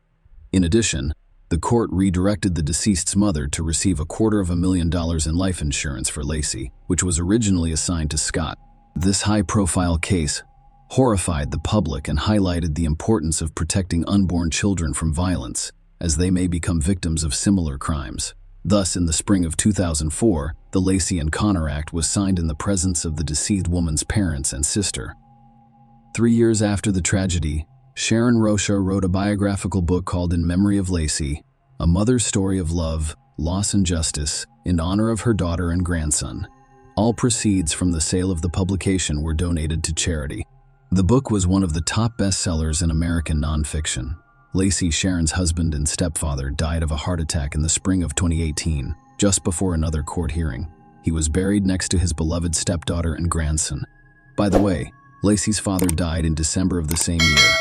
In addition, the court redirected the deceased's mother to receive $250,000 in life insurance for Lacey, which was originally assigned to Scott. This high-profile case horrified the public and highlighted the importance of protecting unborn children from violence, as they may become victims of similar crimes. Thus, in the spring of 2004, the Lacey and Connor Act was signed in the presence of the deceased woman's parents and sister. 3 years after the tragedy, Sharon Rocha wrote a biographical book called In Memory of Lacey, a mother's story of love, loss, and justice, in honor of her daughter and grandson. All proceeds from the sale of the publication were donated to charity. The book was one of the top bestsellers in American nonfiction. Lacey, Sharon's husband and stepfather, died of a heart attack in the spring of 2018, just before another court hearing. He was buried next to his beloved stepdaughter and grandson. By the way, Lacey's father died in December of the same year.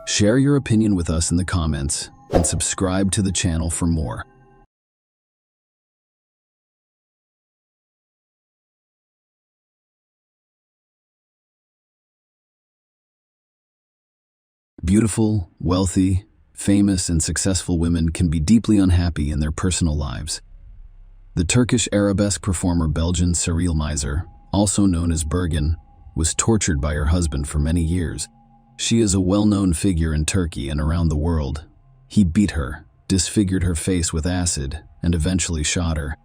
Share your opinion with us in the comments and subscribe to the channel for more. Beautiful, wealthy, famous, and successful women can be deeply unhappy in their personal lives. The Turkish arabesque performer Belgian Cyril Miser, also known as Bergen, was tortured by her husband for many years. She is a well-known figure in Turkey and around the world. He beat her, disfigured her face with acid, and eventually shot her.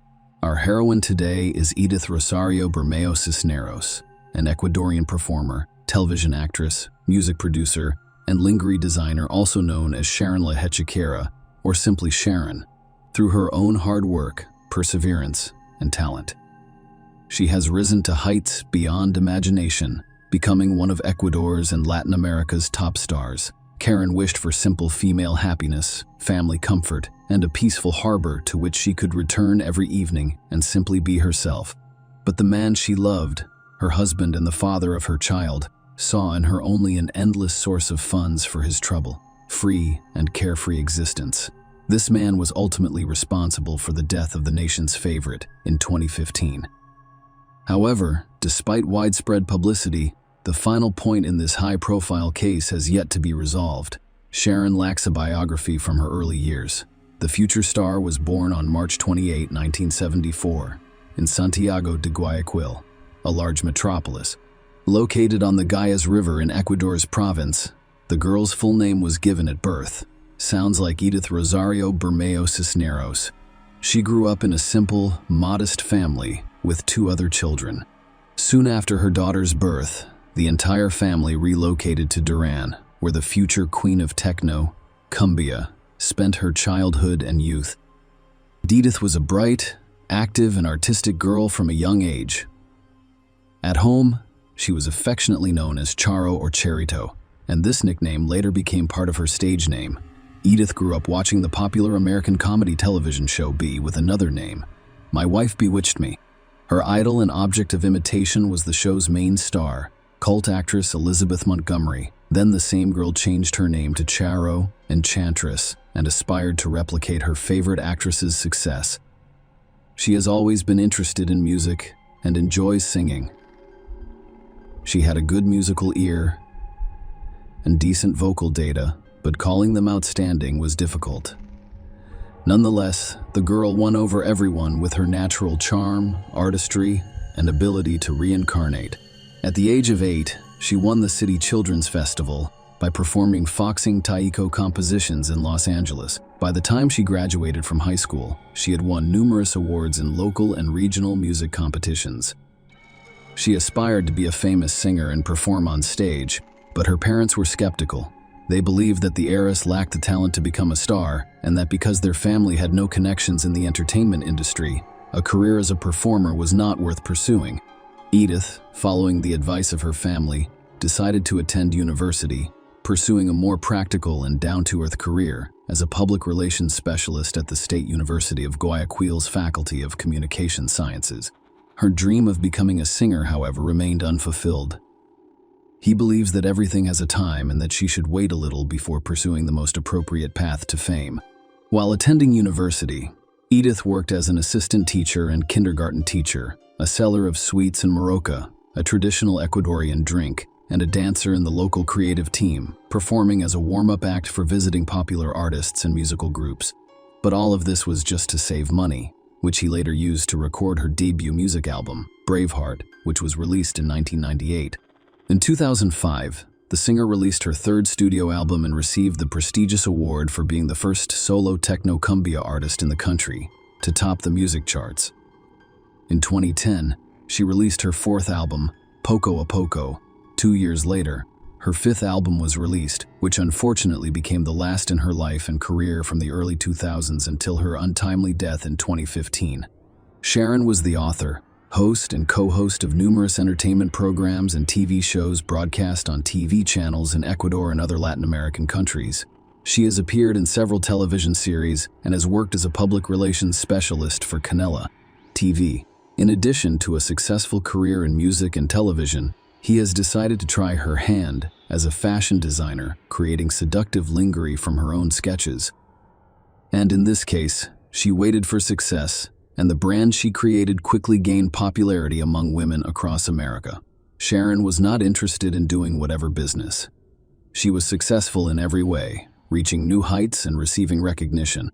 Our heroine today is Edith Rosario Bermeo Cisneros, an Ecuadorian performer, television actress, music producer, and lingerie designer, also known as Sharon La Hechiquera, or simply Sharon, through her own hard work, perseverance, and talent. She has risen to heights beyond imagination, becoming one of Ecuador's and Latin America's top stars. Karen wished for simple female happiness, family comfort, and a peaceful harbor to which she could return every evening and simply be herself. But the man she loved, her husband and the father of her child, saw in her only an endless source of funds for his trouble, free and carefree existence. This man was ultimately responsible for the death of the nation's favorite in 2015. However, despite widespread publicity, the final point in this high-profile case has yet to be resolved. Sharon lacks a biography from her early years. The future star was born on March 28, 1974, in Santiago de Guayaquil, a large metropolis. Located on the Guayas River in Ecuador's province, the girl's full name was given at birth. Sounds like Edith Rosario Bermeo Cisneros. She grew up in a simple, modest family with 2 other children. Soon after her daughter's birth, the entire family relocated to Duran, where the future queen of techno, Cumbia, spent her childhood and youth. Edith was a bright, active, and artistic girl from a young age. At home, she was affectionately known as Charo or Cherito, and this nickname later became part of her stage name. Edith grew up watching the popular American comedy television show B with another name, My Wife Bewitched Me. Her idol and object of imitation was the show's main star, cult actress Elizabeth Montgomery. Then the same girl changed her name to Charo, Enchantress, and aspired to replicate her favorite actress's success. She has always been interested in music and enjoys singing. She had a good musical ear and decent vocal data, but calling them outstanding was difficult. Nonetheless, the girl won over everyone with her natural charm, artistry, and ability to reincarnate. At the age of 8, she won the City Children's Festival by performing Foxing Taiko compositions in Los Angeles. By the time she graduated from high school, she had won numerous awards in local and regional music competitions. She aspired to be a famous singer and perform on stage, but her parents were skeptical. They believed that the heiress lacked the talent to become a star, and that because their family had no connections in the entertainment industry, a career as a performer was not worth pursuing. Edith, following the advice of her family, decided to attend university, pursuing a more practical and down-to-earth career as a public relations specialist at the State University of Guayaquil's Faculty of Communication Sciences. Her dream of becoming a singer, however, remained unfulfilled. He believes that everything has a time and that she should wait a little before pursuing the most appropriate path to fame. While attending university, Edith worked as an assistant teacher and kindergarten teacher, a seller of sweets and moroca, a traditional Ecuadorian drink, and a dancer in the local creative team, performing as a warm-up act for visiting popular artists and musical groups. But all of this was just to save money, which he later used to record her debut music album, Braveheart, which was released in 1998. In 2005, the singer released her third studio album and received the prestigious award for being the first solo techno-cumbia artist in the country to top the music charts. In 2010, she released her fourth album, Poco a Poco. 2 years later, her fifth album was released, which unfortunately became the last in her life and career from the early 2000s until her untimely death in 2015. Sharon was the author, host, and co-host of numerous entertainment programs and TV shows broadcast on TV channels in Ecuador and other Latin American countries. She has appeared in several television series and has worked as a public relations specialist for Canela TV. In addition to a successful career in music and television, he has decided to try her hand as a fashion designer, creating seductive lingerie from her own sketches. And in this case, she waited for success, and the brand she created quickly gained popularity among women across America. Sharon was not interested in doing whatever business. She was successful in every way, reaching new heights and receiving recognition.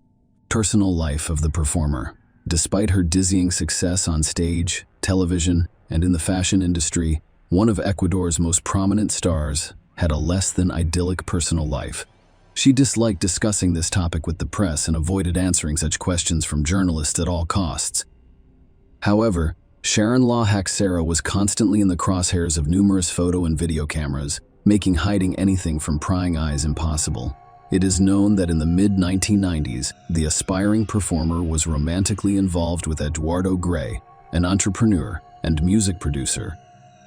Personal life of the performer. Despite her dizzying success on stage, television, and in the fashion industry, one of Ecuador's most prominent stars had a less than idyllic personal life. She disliked discussing this topic with the press and avoided answering such questions from journalists at all costs. However, Sharon La Haxera was constantly in the crosshairs of numerous photo and video cameras, making hiding anything from prying eyes impossible. It is known that in the mid-1990s, the aspiring performer was romantically involved with Eduardo Gray, an entrepreneur and music producer.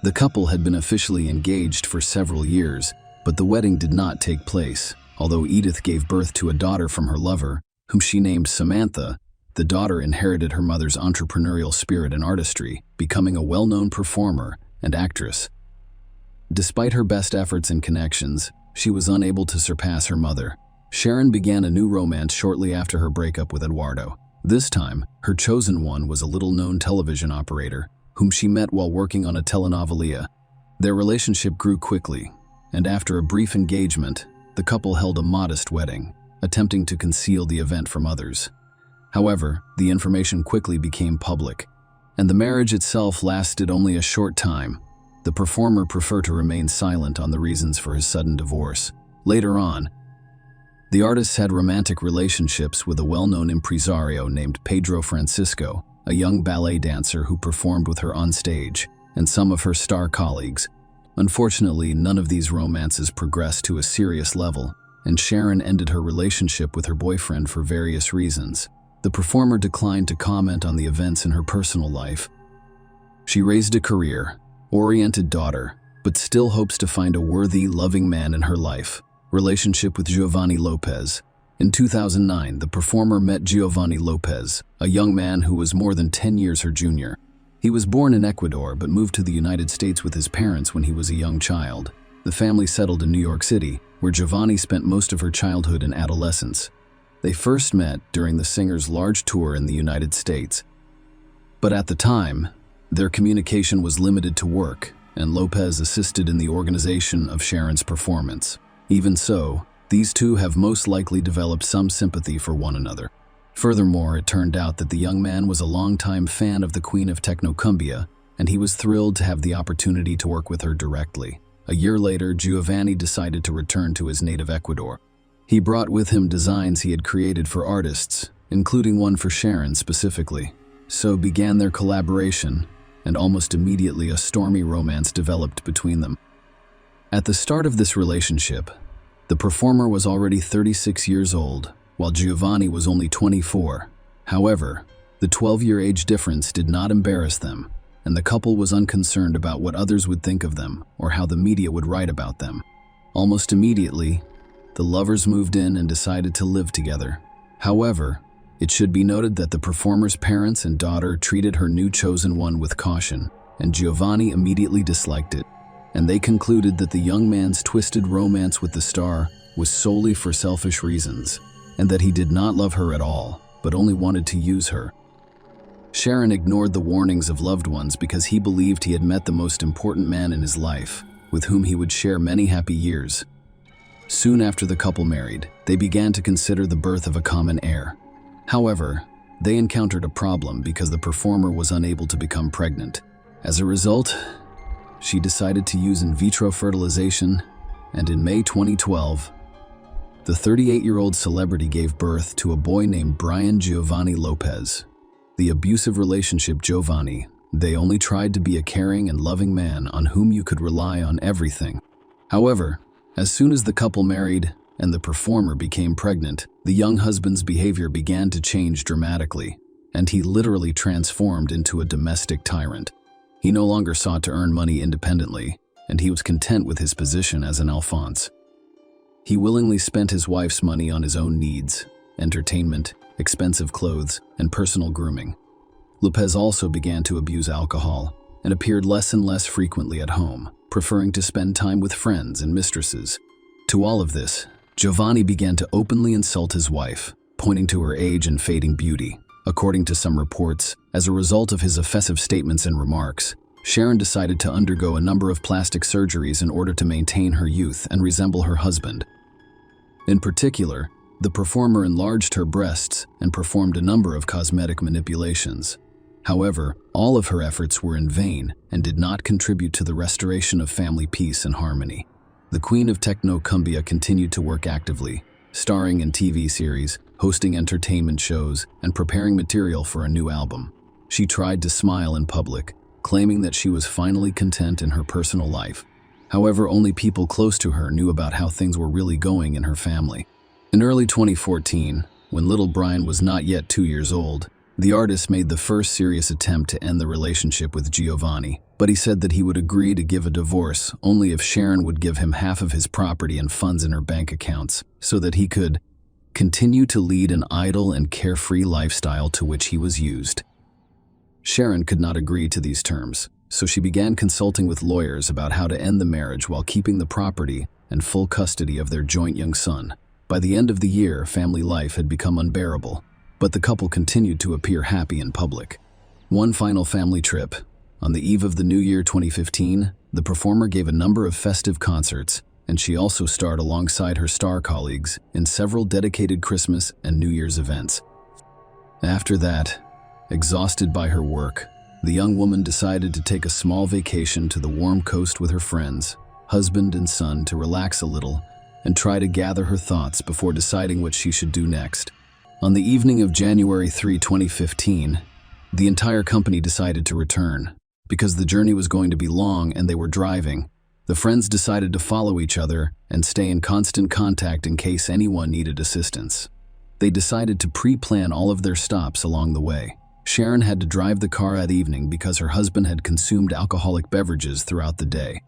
The couple had been officially engaged for several years, but the wedding did not take place. Although Edith gave birth to a daughter from her lover, whom she named Samantha, the daughter inherited her mother's entrepreneurial spirit and artistry, becoming a well-known performer and actress. Despite her best efforts and connections, she was unable to surpass her mother. Sharon began a new romance shortly after her breakup with Eduardo. This time, her chosen one was a little-known television operator, whom she met while working on a telenovelia. Their relationship grew quickly, and after a brief engagement, the couple held a modest wedding, attempting to conceal the event from others. However, the information quickly became public, and the marriage itself lasted only a short time. The performer preferred to remain silent on the reasons for his sudden divorce. Later on, the artist had romantic relationships with a well-known impresario named Pedro Francisco, a young ballet dancer who performed with her on stage, and some of her star colleagues. Unfortunately, none of these romances progressed to a serious level, and Sharon ended her relationship with her boyfriend for various reasons. The performer declined to comment on the events in her personal life. She raised a career-oriented daughter, but still hopes to find a worthy, loving man in her life. Relationship with Giovanni Lopez. In 2009, the performer met Giovanni Lopez, a young man who was more than 10 years her junior. He was born in Ecuador but moved to the United States with his parents when he was a young child. The family settled in New York City, where Giovanni spent most of her childhood and adolescence. They first met during the singer's large tour in the United States. But at the time, their communication was limited to work, and Lopez assisted in the organization of Sharon's performance. Even so, these two have most likely developed some sympathy for one another. Furthermore, it turned out that the young man was a longtime fan of the Queen of Technocumbia, and he was thrilled to have the opportunity to work with her directly. A year later, Giovanni decided to return to his native Ecuador. He brought with him designs he had created for artists, including one for Sharon specifically. So began their collaboration, and almost immediately a stormy romance developed between them. At the start of this relationship, the performer was already 36 years old, while Giovanni was only 24. However, the 12-year age difference did not embarrass them, and the couple was unconcerned about what others would think of them or how the media would write about them. Almost immediately, the lovers moved in and decided to live together. However, it should be noted that the performer's parents and daughter treated her new chosen one with caution, and Giovanni immediately disliked it, and they concluded that the young man's twisted romance with the star was solely for selfish reasons, and that he did not love her at all, but only wanted to use her. Sharon ignored the warnings of loved ones because he believed he had met the most important man in his life, with whom he would share many happy years. Soon after the couple married, they began to consider the birth of a common heir. However, they encountered a problem because the performer was unable to become pregnant. As a result, she decided to use in vitro fertilization, and in May 2012, the 38-year-old celebrity gave birth to a boy named Brian Giovanni Lopez. The abusive relationship Giovanni, they only tried to be a caring and loving man on whom you could rely on everything. However, as soon as the couple married and the performer became pregnant, the young husband's behavior began to change dramatically, and he literally transformed into a domestic tyrant. He no longer sought to earn money independently, and he was content with his position as an Alphonse. He willingly spent his wife's money on his own needs, entertainment, expensive clothes, and personal grooming. Lopez also began to abuse alcohol and appeared less and less frequently at home, preferring to spend time with friends and mistresses. To all of this, Giovanni began to openly insult his wife, pointing to her age and fading beauty. According to some reports, as a result of his offensive statements and remarks, Sharon decided to undergo a number of plastic surgeries in order to maintain her youth and resemble her husband. In particular, the performer enlarged her breasts and performed a number of cosmetic manipulations. However, all of her efforts were in vain and did not contribute to the restoration of family peace and harmony. The Queen of Technocumbia continued to work actively, starring in TV series, hosting entertainment shows, and preparing material for a new album. She tried to smile in public, claiming that she was finally content in her personal life. However, only people close to her knew about how things were really going in her family. In early 2014, when little Brian was not yet 2 years old, the artist made the first serious attempt to end the relationship with Giovanni, but he said that he would agree to give a divorce only if Sharon would give him half of his property and funds in her bank accounts so that he could continue to lead an idle and carefree lifestyle to which he was used. Sharon could not agree to these terms, so she began consulting with lawyers about how to end the marriage while keeping the property and full custody of their joint young son. By the end of the year, family life had become unbearable, but the couple continued to appear happy in public. One final family trip. On the eve of the New Year 2015, the performer gave a number of festive concerts, and she also starred alongside her star colleagues in several dedicated Christmas and New Year's events. After that, exhausted by her work, the young woman decided to take a small vacation to the warm coast with her friends, husband and son, to relax a little and try to gather her thoughts before deciding what she should do next. On the evening of January 3, 2015, the entire company decided to return. Because the journey was going to be long and they were driving, the friends decided to follow each other and stay in constant contact in case anyone needed assistance. They decided to pre-plan all of their stops along the way. Sharon had to drive the car that evening because her husband had consumed alcoholic beverages throughout the day.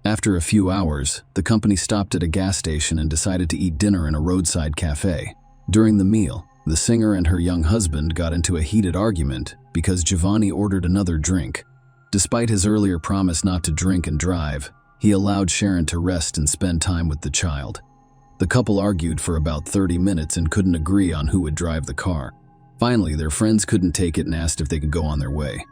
After a few hours, the company stopped at a gas station and decided to eat dinner in a roadside cafe. During the meal, the singer and her young husband got into a heated argument because Giovanni ordered another drink. Despite his earlier promise not to drink and drive, he allowed Sharon to rest and spend time with the child. The couple argued for about 30 minutes and couldn't agree on who would drive the car. Finally, their friends couldn't take it and asked if they could go on their way.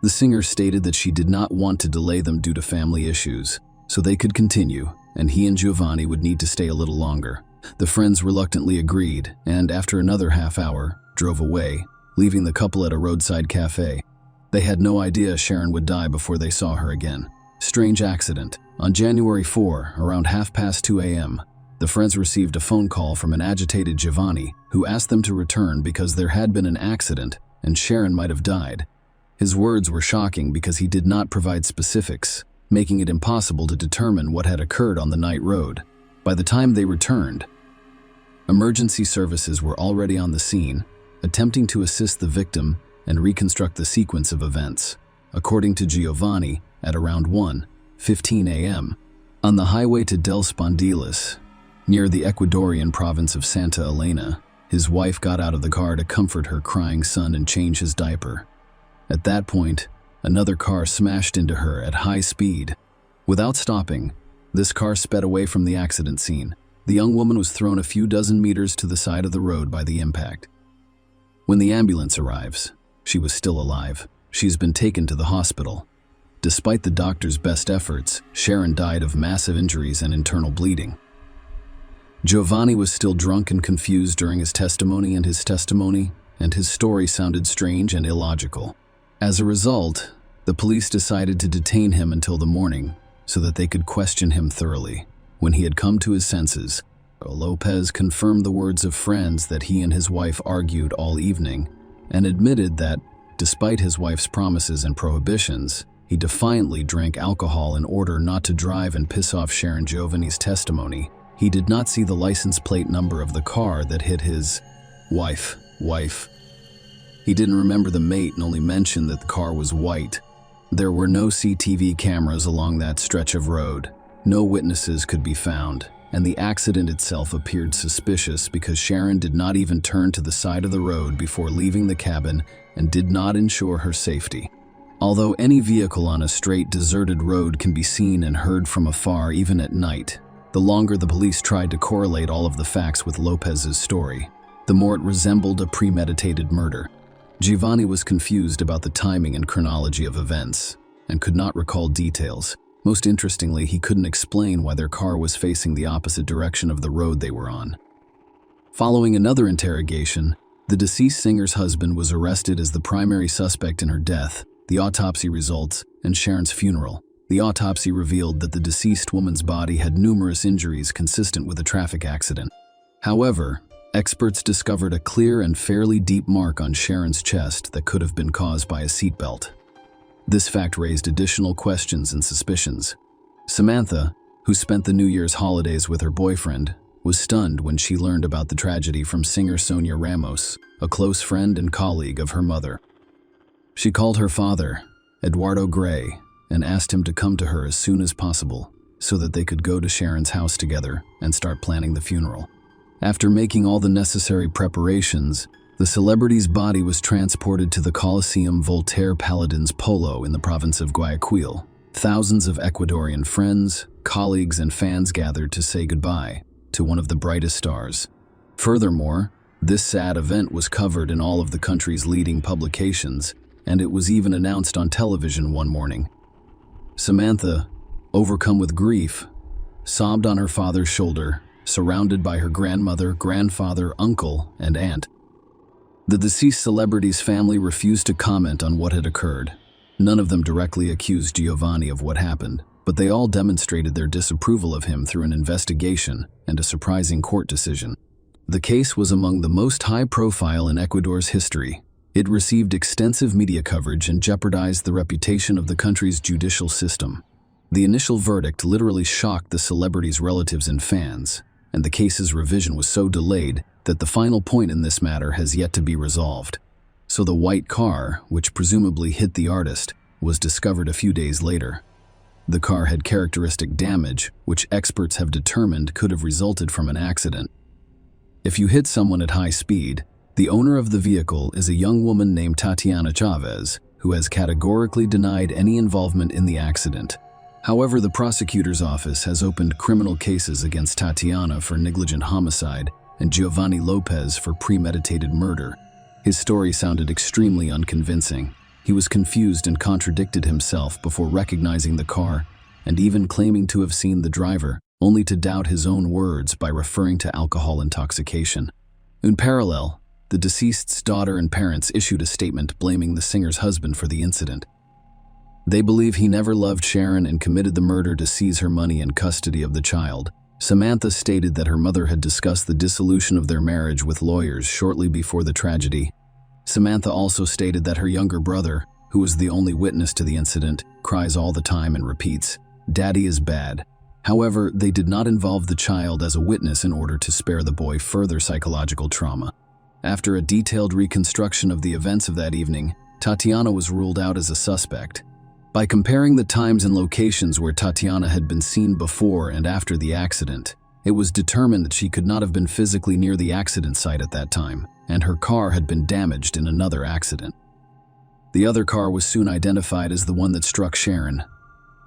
The singer stated that she did not want to delay them due to family issues, so they could continue, and he and Giovanni would need to stay a little longer. The friends reluctantly agreed, and after another half hour, drove away, leaving the couple at a roadside cafe. They had no idea Sharon would die before they saw her again. Strange accident. On January 4, around 2:30 a.m., the friends received a phone call from an agitated Giovanni who asked them to return because there had been an accident and Sharon might have died. His words were shocking because he did not provide specifics, making it impossible to determine what had occurred on the night road. By the time they returned, emergency services were already on the scene, attempting to assist the victim and reconstruct the sequence of events. According to Giovanni, at around 1:15 a.m., on the highway to Del Spondilis, near the Ecuadorian province of Santa Elena, his wife got out of the car to comfort her crying son and change his diaper. At that point, another car smashed into her at high speed. Without stopping, this car sped away from the accident scene. The young woman was thrown a few dozen meters to the side of the road by the impact. When the ambulance arrives, she was still alive. She's been taken to the hospital. Despite the doctor's best efforts, Sharon died of massive injuries and internal bleeding. Giovanni was still drunk and confused during his testimony, and his story sounded strange and illogical. As a result, the police decided to detain him until the morning so that they could question him thoroughly. When he had come to his senses, Lopez confirmed the words of friends that he and his wife argued all evening and admitted that, despite his wife's promises and prohibitions, he defiantly drank alcohol in order not to drive and piss off Sharon. Giovanni's testimony: he did not see the license plate number of the car that hit his wife. He didn't remember the mate and only mentioned that the car was white. There were no CCTV cameras along that stretch of road. No witnesses could be found, and the accident itself appeared suspicious because Sharon did not even turn to the side of the road before leaving the cabin and did not ensure her safety. Although any vehicle on a straight, deserted road can be seen and heard from afar even at night, the longer the police tried to correlate all of the facts with Lopez's story, the more it resembled a premeditated murder. Giovanni was confused about the timing and chronology of events and could not recall details. Most interestingly, he couldn't explain why their car was facing the opposite direction of the road they were on. Following another interrogation, the deceased singer's husband was arrested as the primary suspect in her death, the autopsy results, and Sharon's funeral. The autopsy revealed that the deceased woman's body had numerous injuries consistent with a traffic accident. However, experts discovered a clear and fairly deep mark on Sharon's chest that could have been caused by a seatbelt. This fact raised additional questions and suspicions. Samantha, who spent the New Year's holidays with her boyfriend, was stunned when she learned about the tragedy from singer Sonia Ramos, a close friend and colleague of her mother. She called her father, Eduardo Gray, and asked him to come to her as soon as possible so that they could go to Sharon's house together and start planning the funeral. After making all the necessary preparations, the celebrity's body was transported to the Coliseum Voltaire Paladins Polo in the province of Guayaquil. Thousands of Ecuadorian friends, colleagues, and fans gathered to say goodbye to one of the brightest stars. Furthermore, this sad event was covered in all of the country's leading publications, and it was even announced on television one morning. Samantha, overcome with grief, sobbed on her father's shoulder, surrounded by her grandmother, grandfather, uncle, and aunt. The deceased celebrity's family refused to comment on what had occurred. None of them directly accused Giovanni of what happened, but they all demonstrated their disapproval of him through an investigation and a surprising court decision. The case was among the most high-profile in Ecuador's history. It received extensive media coverage and jeopardized the reputation of the country's judicial system. The initial verdict literally shocked the celebrity's relatives and fans, and the case's revision was so delayed that the final point in this matter has yet to be resolved. So the white car, which presumably hit the artist, was discovered a few days later. The car had characteristic damage, which experts have determined could have resulted from an accident. If you hit someone at high speed, the owner of the vehicle is a young woman named Tatiana Chavez, who has categorically denied any involvement in the accident. However, the prosecutor's office has opened criminal cases against Tatiana for negligent homicide and Giovanni Lopez for premeditated murder. His story sounded extremely unconvincing. He was confused and contradicted himself before recognizing the car and even claiming to have seen the driver, only to doubt his own words by referring to alcohol intoxication. In parallel, the deceased's daughter and parents issued a statement blaming the singer's husband for the incident. They believe he never loved Sharon and committed the murder to seize her money and custody of the child. Samantha stated that her mother had discussed the dissolution of their marriage with lawyers shortly before the tragedy. Samantha also stated that her younger brother, who was the only witness to the incident, cries all the time and repeats, "Daddy is bad." However, they did not involve the child as a witness in order to spare the boy further psychological trauma. After a detailed reconstruction of the events of that evening, Tatiana was ruled out as a suspect. By comparing the times and locations where Tatiana had been seen before and after the accident, it was determined that she could not have been physically near the accident site at that time, and her car had been damaged in another accident. The other car was soon identified as the one that struck Sharon.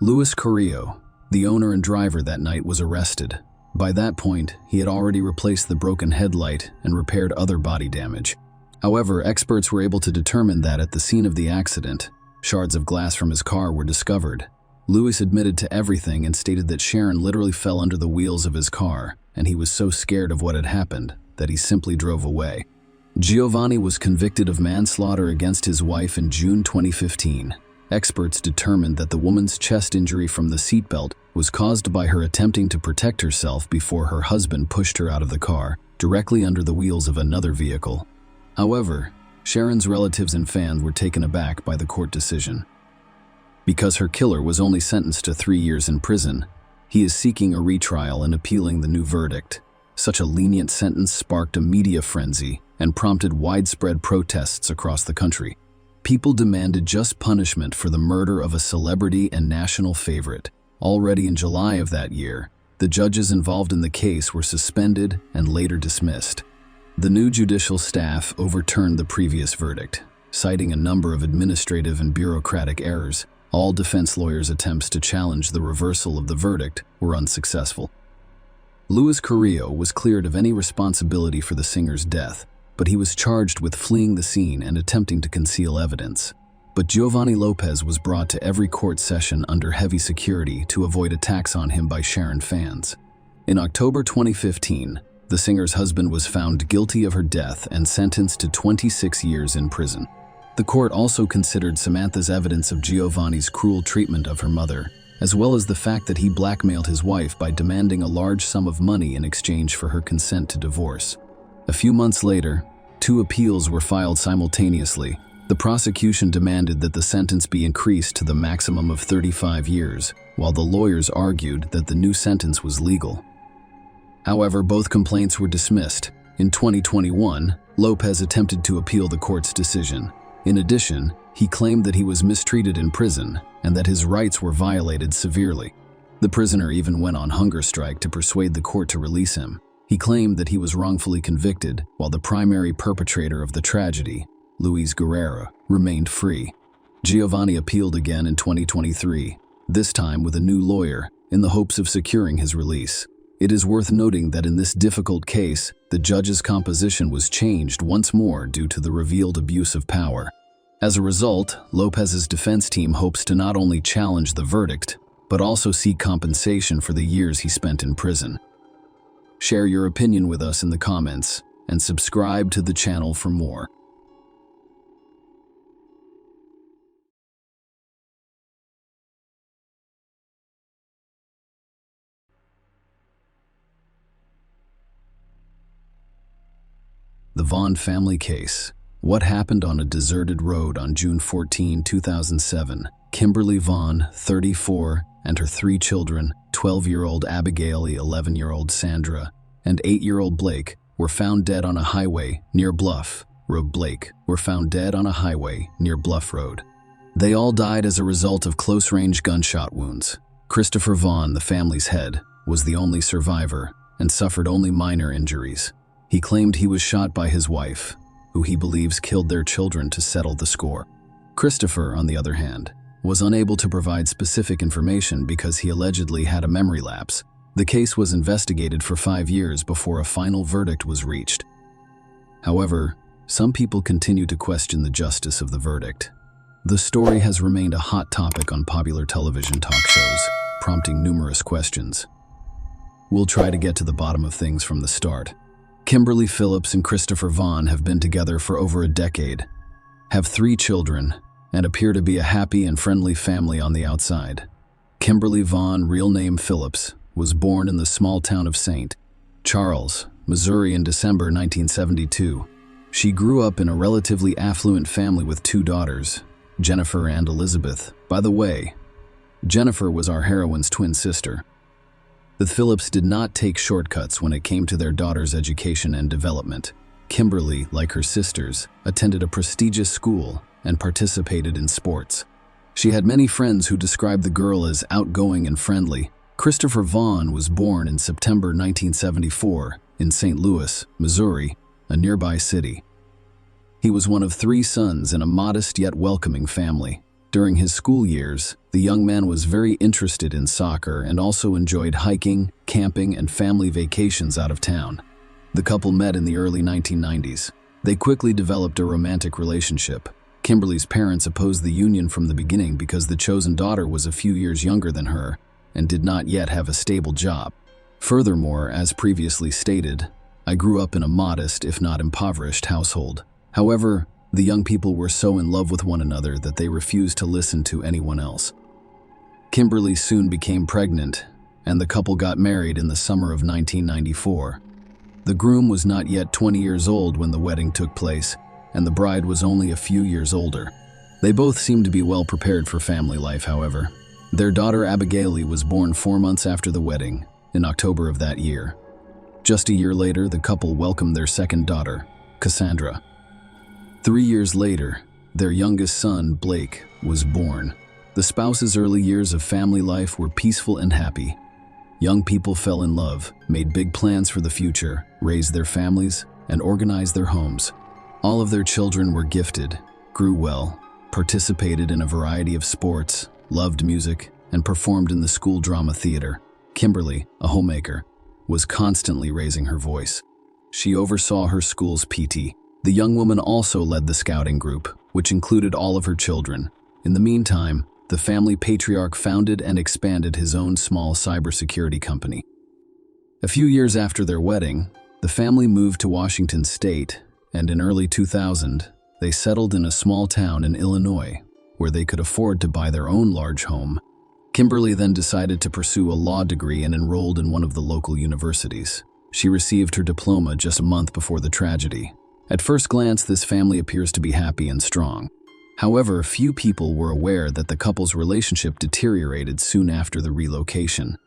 Luis Carrillo, the owner and driver that night, was arrested. By that point, he had already replaced the broken headlight and repaired other body damage. However, experts were able to determine that at the scene of the accident, shards of glass from his car were discovered. Luis admitted to everything and stated that Sharon literally fell under the wheels of his car, and he was so scared of what had happened that he simply drove away. Giovanni was convicted of manslaughter against his wife in June 2015. Experts determined that the woman's chest injury from the seatbelt was caused by her attempting to protect herself before her husband pushed her out of the car, directly under the wheels of another vehicle. However, Sharon's relatives and fans were taken aback by the court decision. Because her killer was only sentenced to 3 years in prison, he is seeking a retrial and appealing the new verdict. Such a lenient sentence sparked a media frenzy and prompted widespread protests across the country. People demanded just punishment for the murder of a celebrity and national favorite. Already in July of that year, the judges involved in the case were suspended and later dismissed. The new judicial staff overturned the previous verdict, citing a number of administrative and bureaucratic errors. All defense lawyers' attempts to challenge the reversal of the verdict were unsuccessful. Luis Carrillo was cleared of any responsibility for the singer's death, but he was charged with fleeing the scene and attempting to conceal evidence. But Giovanni Lopez was brought to every court session under heavy security to avoid attacks on him by Sharon fans. In October 2015, the singer's husband was found guilty of her death and sentenced to 26 years in prison. The court also considered Samantha's evidence of Giovanni's cruel treatment of her mother, as well as the fact that he blackmailed his wife by demanding a large sum of money in exchange for her consent to divorce. A few months later, 2 appeals were filed simultaneously. The prosecution demanded that the sentence be increased to the maximum of 35 years, while the lawyers argued that the new sentence was legal. However, both complaints were dismissed. In 2021, Lopez attempted to appeal the court's decision. In addition, he claimed that he was mistreated in prison and that his rights were violated severely. The prisoner even went on hunger strike to persuade the court to release him. He claimed that he was wrongfully convicted, while the primary perpetrator of the tragedy, Luis Guerrero, remained free. Giovanni appealed again in 2023, this time with a new lawyer, in the hopes of securing his release. It is worth noting that in this difficult case, the judge's composition was changed once more due to the revealed abuse of power. As a result, Lopez's defense team hopes to not only challenge the verdict, but also seek compensation for the years he spent in prison. Share your opinion with us in the comments, and subscribe to the channel for more. The Vaughn family case. What happened on a deserted road on June 14, 2007? Kimberly Vaughn, 34, and her 3 children, 12-year-old Abigail, 11-year-old Sandra, and 8-year-old Blake, were found dead on a highway near Bluff Road. Bluff Road. They all died as a result of close-range gunshot wounds. Christopher Vaughn, the family's head, was the only survivor and suffered only minor injuries. He claimed he was shot by his wife, who he believes killed their children to settle the score. Christopher, on the other hand, was unable to provide specific information because he allegedly had a memory lapse. The case was investigated for 5 years before a final verdict was reached. However, some people continue to question the justice of the verdict. The story has remained a hot topic on popular television talk shows, prompting numerous questions. We'll try to get to the bottom of things from the start. Kimberly Phillips and Christopher Vaughn have been together for over a decade, have 3 children, and appear to be a happy and friendly family on the outside. Kimberly Vaughn, real name Phillips, was born in the small town of St. Charles, Missouri in December 1972. She grew up in a relatively affluent family with 2 daughters, Jennifer and Elizabeth. By the way, Jennifer was our heroine's twin sister. The Phillips did not take shortcuts when it came to their daughter's education and development. Kimberly, like her sisters, attended a prestigious school and participated in sports. She had many friends who described the girl as outgoing and friendly. Christopher Vaughn was born in September 1974 in St. Louis, Missouri, a nearby city. He was one of 3 sons in a modest yet welcoming family. During his school years, the young man was very interested in soccer and also enjoyed hiking, camping, and family vacations out of town. The couple met in the early 1990s. They quickly developed a romantic relationship. Kimberly's parents opposed the union from the beginning because the chosen daughter was a few years younger than her and did not yet have a stable job. Furthermore, as previously stated, I grew up in a modest, if not impoverished, household. However, the young people were so in love with one another that they refused to listen to anyone else. Kimberly soon became pregnant, and the couple got married in the summer of 1994. The groom was not yet 20 years old when the wedding took place, and the bride was only a few years older. They both seemed to be well prepared for family life, however. Their daughter Abigail was born 4 months after the wedding, in October of that year. Just a year later, the couple welcomed their second daughter, Cassandra. 3 years later, their youngest son, Blake, was born. The spouses' early years of family life were peaceful and happy. Young people fell in love, made big plans for the future, raised their families, and organized their homes. All of their children were gifted, grew well, participated in a variety of sports, loved music, and performed in the school drama theater. Kimberly, a homemaker, was constantly raising her voice. She oversaw her school's PT. The young woman also led the scouting group, which included all of her children. In the meantime, the family patriarch founded and expanded his own small cybersecurity company. A few years after their wedding, the family moved to Washington State, and in early 2000, they settled in a small town in Illinois, where they could afford to buy their own large home. Kimberly then decided to pursue a law degree and enrolled in one of the local universities. She received her diploma just a month before the tragedy. At first glance, this family appears to be happy and strong. However, few people were aware that the couple's relationship deteriorated soon after the relocation.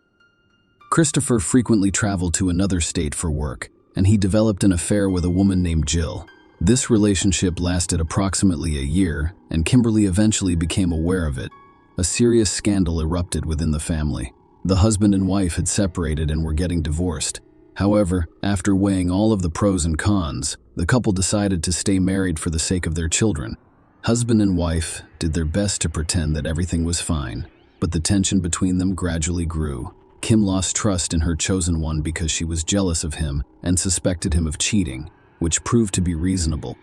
Christopher frequently traveled to another state for work, and he developed an affair with a woman named Jill. This relationship lasted approximately a year, and Kimberly eventually became aware of it. A serious scandal erupted within the family. The husband and wife had separated and were getting divorced. However, after weighing all of the pros and cons, the couple decided to stay married for the sake of their children. Husband and wife did their best to pretend that everything was fine, but the tension between them gradually grew. Kim lost trust in her chosen one because she was jealous of him and suspected him of cheating, which proved to be reasonable.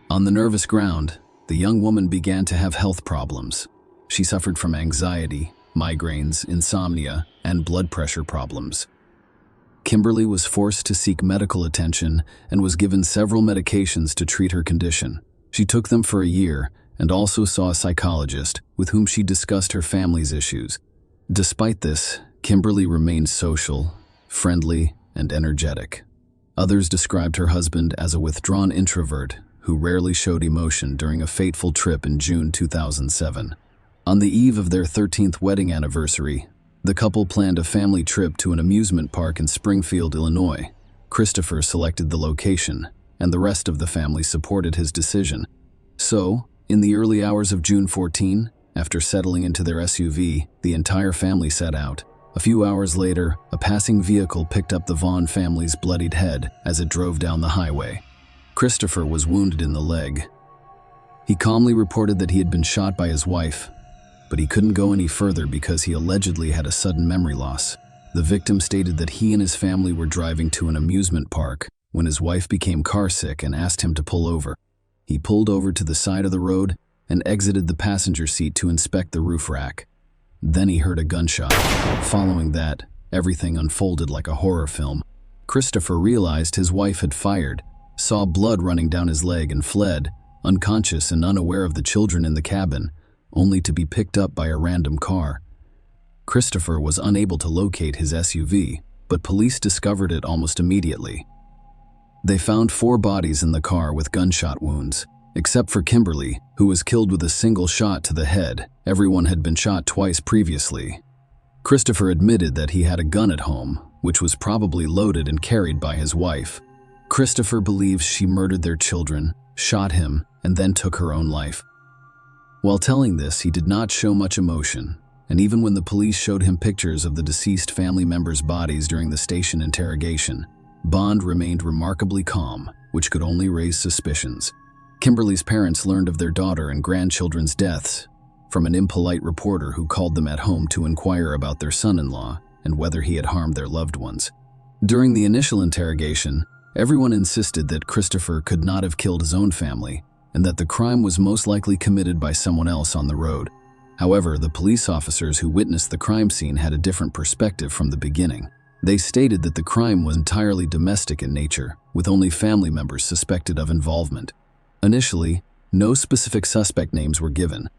On the nervous ground, the young woman began to have health problems. She suffered from anxiety, migraines, insomnia, and blood pressure problems. Kimberly was forced to seek medical attention and was given several medications to treat her condition. She took them for a year and also saw a psychologist with whom she discussed her family's issues. Despite this, Kimberly remained social, friendly, and energetic. Others described her husband as a withdrawn introvert who rarely showed emotion during a fateful trip in June 2007. On the eve of their 13th wedding anniversary, the couple planned a family trip to an amusement park in Springfield, Illinois. Christopher selected the location, and the rest of the family supported his decision. So, in the early hours of June 14, after settling into their SUV, the entire family set out. A few hours later, a passing vehicle picked up the Vaughn family's bloodied head as it drove down the highway. Christopher was wounded in the leg. He calmly reported that he had been shot by his wife. but he couldn't go any further because he allegedly had a sudden memory loss. The victim stated that he and his family were driving to an amusement park when his wife became carsick and asked him to pull over. He pulled over to the side of the road and exited the passenger seat to inspect the roof rack. Then he heard a gunshot. Following that, everything unfolded like a horror film. Christopher realized his wife had fired, saw blood running down his leg and fled, unconscious and unaware of the children in the cabin, only to be picked up by a random car. Christopher was unable to locate his SUV, but police discovered it almost immediately. They found 4 bodies in the car with gunshot wounds. Except for Kimberly, who was killed with a single shot to the head. Everyone had been shot twice previously. Christopher admitted that he had a gun at home, which was probably loaded and carried by his wife. Christopher believes she murdered their children, shot him, and then took her own life. While telling this, he did not show much emotion, and even when the police showed him pictures of the deceased family members' bodies during the station interrogation, Bond remained remarkably calm, which could only raise suspicions. Kimberly's parents learned of their daughter and grandchildren's deaths from an impolite reporter who called them at home to inquire about their son-in-law and whether he had harmed their loved ones. During the initial interrogation, everyone insisted that Christopher could not have killed his own family and that the crime was most likely committed by someone else on the road. However, the police officers who witnessed the crime scene had a different perspective from the beginning. They stated that the crime was entirely domestic in nature, with only family members suspected of involvement. Initially, no specific suspect names were given.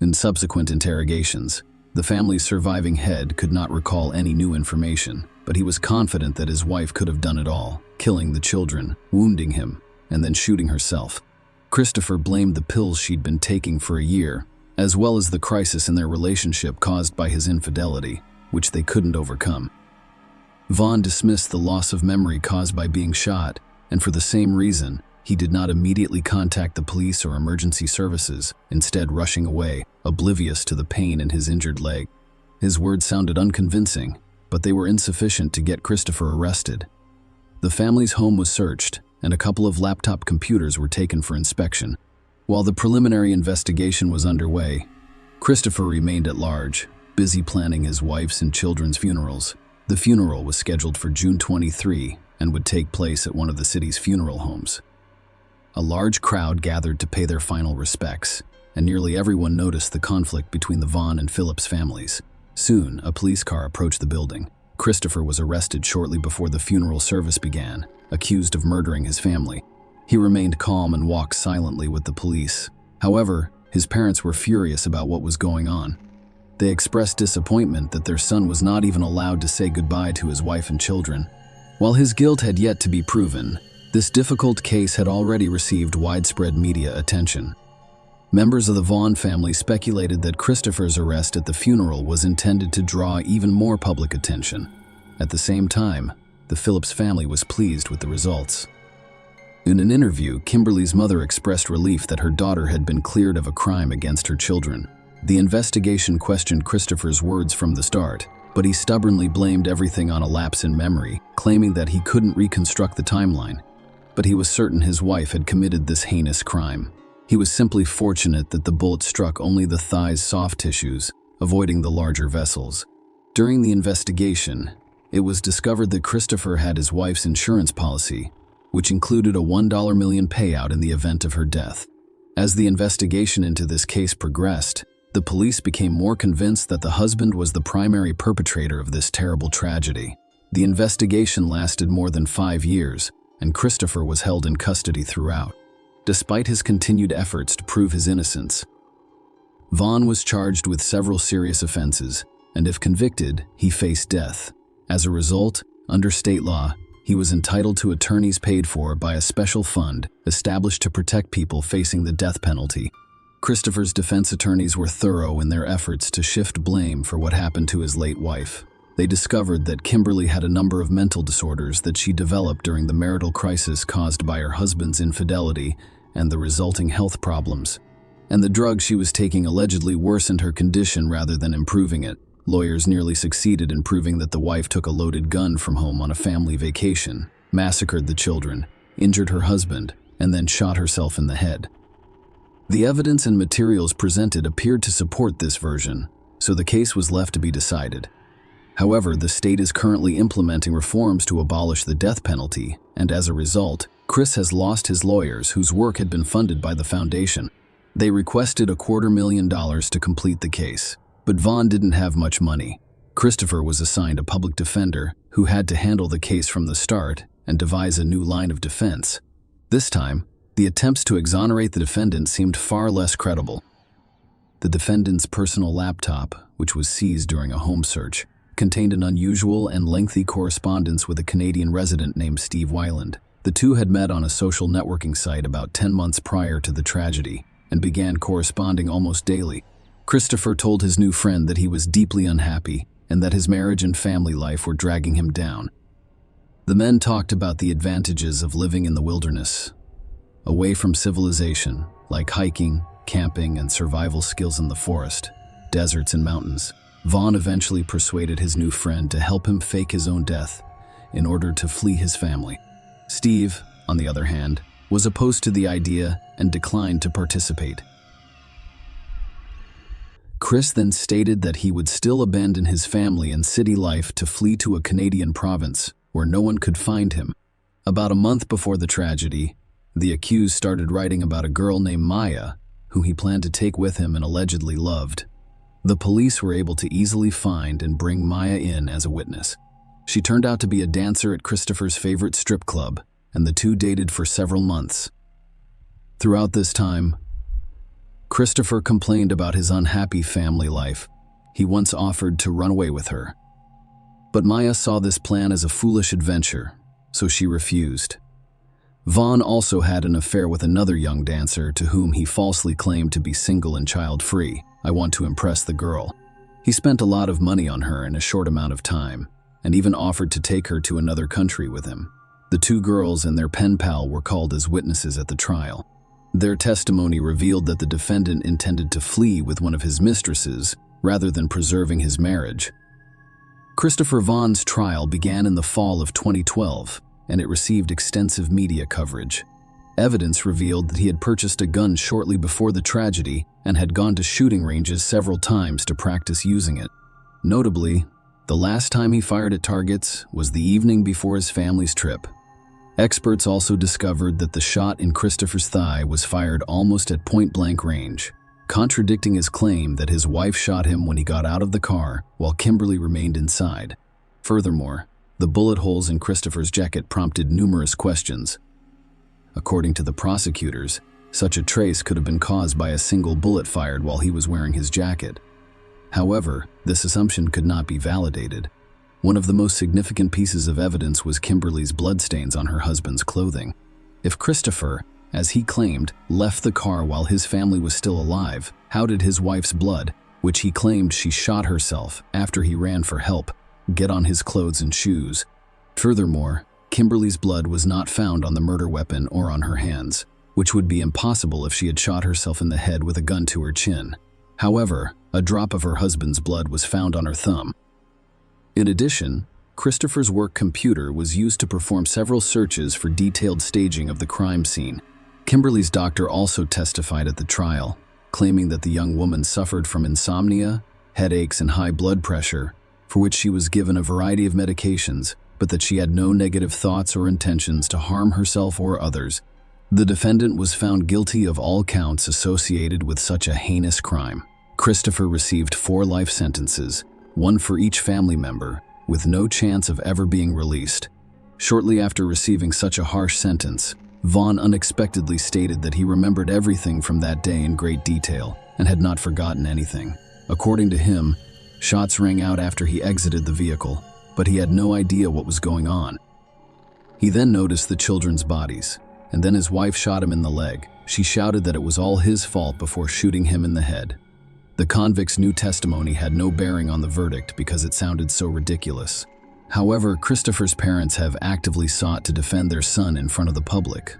In subsequent interrogations, the family's surviving head could not recall any new information, but he was confident that his wife could have done it all, killing the children, wounding him, and then shooting herself. Christopher blamed the pills she'd been taking for a year, as well as the crisis in their relationship caused by his infidelity, which they couldn't overcome. Vaughn dismissed the loss of memory caused by being shot, and for the same reason, he did not immediately contact the police or emergency services, instead rushing away, oblivious to the pain in his injured leg. His words sounded unconvincing, but they were insufficient to get Christopher arrested. The family's home was searched, and a couple of laptop computers were taken for inspection. While the preliminary investigation was underway, Christopher remained at large, busy planning his wife's and children's funerals. The funeral was scheduled for June 23 and would take place at one of the city's funeral homes. A large crowd gathered to pay their final respects, and nearly everyone noticed the conflict between the Vaughn and Phillips families. Soon, a police car approached the building. Christopher was arrested shortly before the funeral service began, accused of murdering his family. He remained calm and walked silently with the police. However, his parents were furious about what was going on. They expressed disappointment that their son was not even allowed to say goodbye to his wife and children. While his guilt had yet to be proven, this difficult case had already received widespread media attention. Members of the Vaughn family speculated that Christopher's arrest at the funeral was intended to draw even more public attention. At the same time, the Phillips family was pleased with the results. In an interview, Kimberly's mother expressed relief that her daughter had been cleared of a crime against her children. The investigation questioned Christopher's words from the start, but he stubbornly blamed everything on a lapse in memory, claiming that he couldn't reconstruct the timeline. But he was certain his wife had committed this heinous crime. He was simply fortunate that the bullet struck only the thigh's soft tissues, avoiding the larger vessels. During the investigation, it was discovered that Christopher had his wife's insurance policy, which included a $1 million payout in the event of her death. As the investigation into this case progressed, the police became more convinced that the husband was the primary perpetrator of this terrible tragedy. The investigation lasted more than 5 years, and Christopher was held in custody throughout. Despite his continued efforts to prove his innocence, Vaughn was charged with several serious offenses, and if convicted, he faced death. As a result, under state law, he was entitled to attorneys paid for by a special fund established to protect people facing the death penalty. Christopher's defense attorneys were thorough in their efforts to shift blame for what happened to his late wife. They discovered that Kimberly had a number of mental disorders that she developed during the marital crisis caused by her husband's infidelity and the resulting health problems. And the drugs she was taking allegedly worsened her condition rather than improving it. Lawyers nearly succeeded in proving that the wife took a loaded gun from home on a family vacation, massacred the children, injured her husband, and then shot herself in the head. The evidence and materials presented appeared to support this version, so the case was left to be decided. However, the state is currently implementing reforms to abolish the death penalty, and as a result, Chris has lost his lawyers whose work had been funded by the foundation. They requested $250,000 to complete the case, but Vaughn didn't have much money. Christopher was assigned a public defender who had to handle the case from the start and devise a new line of defense. This time, the attempts to exonerate the defendant seemed far less credible. The defendant's personal laptop, which was seized during a home search, contained an unusual and lengthy correspondence with a Canadian resident named Steve Weiland. The two had met on a social networking site about 10 months prior to the tragedy and began corresponding almost daily. Christopher told his new friend that he was deeply unhappy and that his marriage and family life were dragging him down. The men talked about the advantages of living in the wilderness, away from civilization, like hiking, camping, and survival skills in the forest, deserts, and mountains. Vaughn eventually persuaded his new friend to help him fake his own death in order to flee his family. Steve, on the other hand, was opposed to the idea and declined to participate. Chris then stated that he would still abandon his family and city life to flee to a Canadian province where no one could find him. About a month before the tragedy, the accused started writing about a girl named Maya, whom he planned to take with him and allegedly loved. The police were able to easily find and bring Maya in as a witness. She turned out to be a dancer at Christopher's favorite strip club, and the two dated for several months. Throughout this time, Christopher complained about his unhappy family life. He once offered to run away with her. But Maya saw this plan as a foolish adventure, so she refused. Vaughn also had an affair with another young dancer to whom he falsely claimed to be single and child-free. I want to impress the girl. He spent a lot of money on her in a short amount of time, and even offered to take her to another country with him. The two girls and their pen pal were called as witnesses at the trial. Their testimony revealed that the defendant intended to flee with one of his mistresses rather than preserving his marriage. Christopher Vaughn's trial began in the fall of 2012, and it received extensive media coverage. Evidence revealed that he had purchased a gun shortly before the tragedy and had gone to shooting ranges several times to practice using it. Notably, the last time he fired at targets was the evening before his family's trip. Experts also discovered that the shot in Christopher's thigh was fired almost at point-blank range, contradicting his claim that his wife shot him when he got out of the car while Kimberly remained inside. Furthermore, the bullet holes in Christopher's jacket prompted numerous questions. According to the prosecutors, such a trace could have been caused by a single bullet fired while he was wearing his jacket. However, this assumption could not be validated. One of the most significant pieces of evidence was Kimberly's bloodstains on her husband's clothing. If Christopher, as he claimed, left the car while his family was still alive, how did his wife's blood, which he claimed she shot herself after he ran for help, get on his clothes and shoes? Furthermore, Kimberly's blood was not found on the murder weapon or on her hands, which would be impossible if she had shot herself in the head with a gun to her chin. However, a drop of her husband's blood was found on her thumb. In addition, Christopher's work computer was used to perform several searches for detailed staging of the crime scene. Kimberly's doctor also testified at the trial, claiming that the young woman suffered from insomnia, headaches, and high blood pressure, for which she was given a variety of medications, but that she had no negative thoughts or intentions to harm herself or others. The defendant was found guilty of all counts associated with such a heinous crime. Christopher received 4 life sentences, one for each family member, with no chance of ever being released. Shortly after receiving such a harsh sentence, Vaughn unexpectedly stated that he remembered everything from that day in great detail and had not forgotten anything. According to him, shots rang out after he exited the vehicle, but he had no idea what was going on. He then noticed the children's bodies, and then his wife shot him in the leg. She shouted that it was all his fault before shooting him in the head. The convict's new testimony had no bearing on the verdict because it sounded so ridiculous. However, Christopher's parents have actively sought to defend their son in front of the public.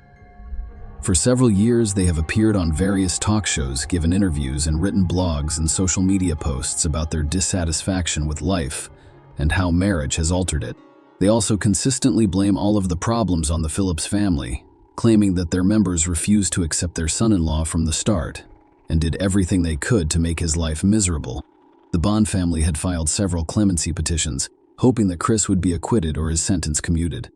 For several years, they have appeared on various talk shows, given interviews, and written blogs and social media posts about their dissatisfaction with life and how marriage has altered it. They also consistently blame all of the problems on the Phillips family, claiming that their members refused to accept their son-in-law from the start and did everything they could to make his life miserable. The Bond family had filed several clemency petitions, hoping that Chris would be acquitted or his sentence commuted.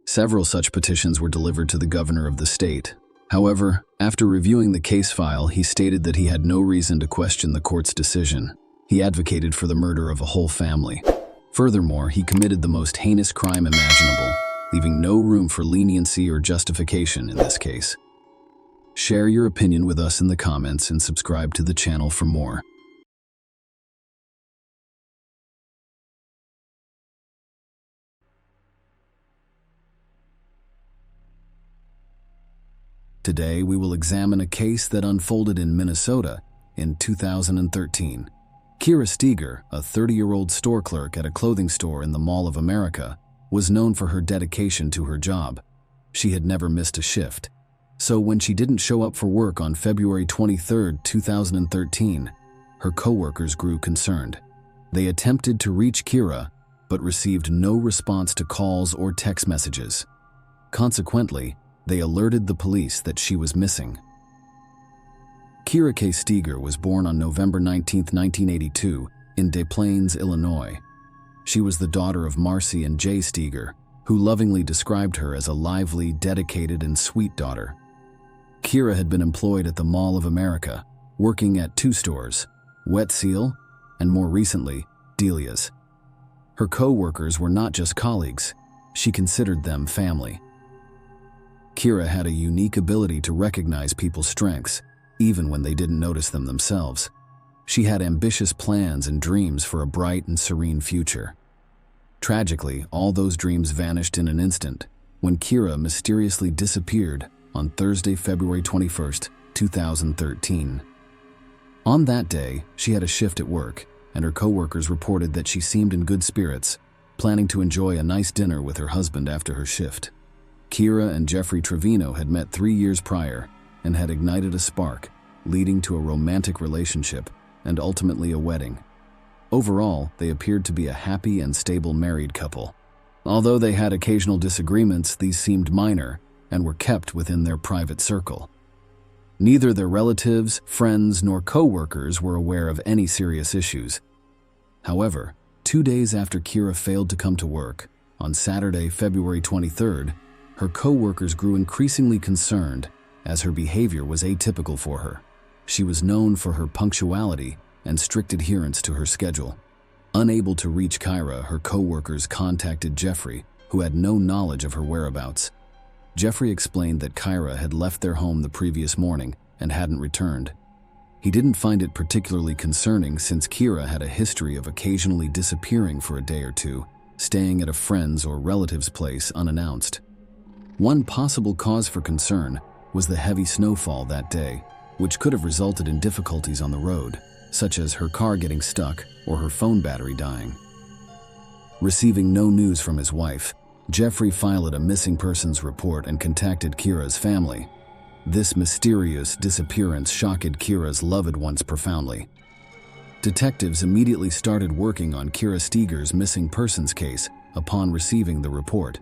Several such petitions were delivered to the governor of the state. However, after reviewing the case file, he stated that he had no reason to question the court's decision. He advocated for the murder of a whole family. Furthermore, he committed the most heinous crime imaginable, leaving no room for leniency or justification in this case. Share your opinion with us in the comments and subscribe to the channel for more. Today, we will examine a case that unfolded in Minnesota in 2013. Kira Steger, a 30-year-old store clerk at a clothing store in the Mall of America, was known for her dedication to her job. She had never missed a shift. So when she didn't show up for work on February 23, 2013, her coworkers grew concerned. They attempted to reach Kira, but received no response to calls or text messages. Consequently, they alerted the police that she was missing. Kira K. Steger was born on November 19, 1982, in Des Plaines, Illinois. She was the daughter of Marcy and Jay Steger, who lovingly described her as a lively, dedicated, and sweet daughter. Kira had been employed at the Mall of America, working at two stores, Wet Seal and, more recently, Delia's. Her co-workers were not just colleagues, she considered them family. Kira had a unique ability to recognize people's strengths, even when they didn't notice them themselves. She had ambitious plans and dreams for a bright and serene future. Tragically, all those dreams vanished in an instant when Kira mysteriously disappeared on Thursday, February 21, 2013. On that day, she had a shift at work, and her coworkers reported that she seemed in good spirits, planning to enjoy a nice dinner with her husband after her shift. Kira and Jeffrey Trevino had met 3 years prior and had ignited a spark, leading to a romantic relationship and ultimately a wedding. Overall, they appeared to be a happy and stable married couple. Although they had occasional disagreements, these seemed minor and were kept within their private circle. Neither their relatives, friends, nor co-workers were aware of any serious issues. However, 2 days after Kira failed to come to work, on Saturday, February 23rd, her co-workers grew increasingly concerned as her behavior was atypical for her. She was known for her punctuality and strict adherence to her schedule. Unable to reach Kira, her co-workers contacted Jeffrey, who had no knowledge of her whereabouts. Jeffrey explained that Kira had left their home the previous morning and hadn't returned. He didn't find it particularly concerning since Kira had a history of occasionally disappearing for a day or two, staying at a friend's or relative's place unannounced. One possible cause for concern was the heavy snowfall that day, which could have resulted in difficulties on the road, such as her car getting stuck or her phone battery dying. Receiving no news from his wife, Jeffrey filed a missing persons report and contacted Kira's family. This mysterious disappearance shocked Kira's loved ones profoundly. Detectives immediately started working on Kira Steger's missing persons case upon receiving the report.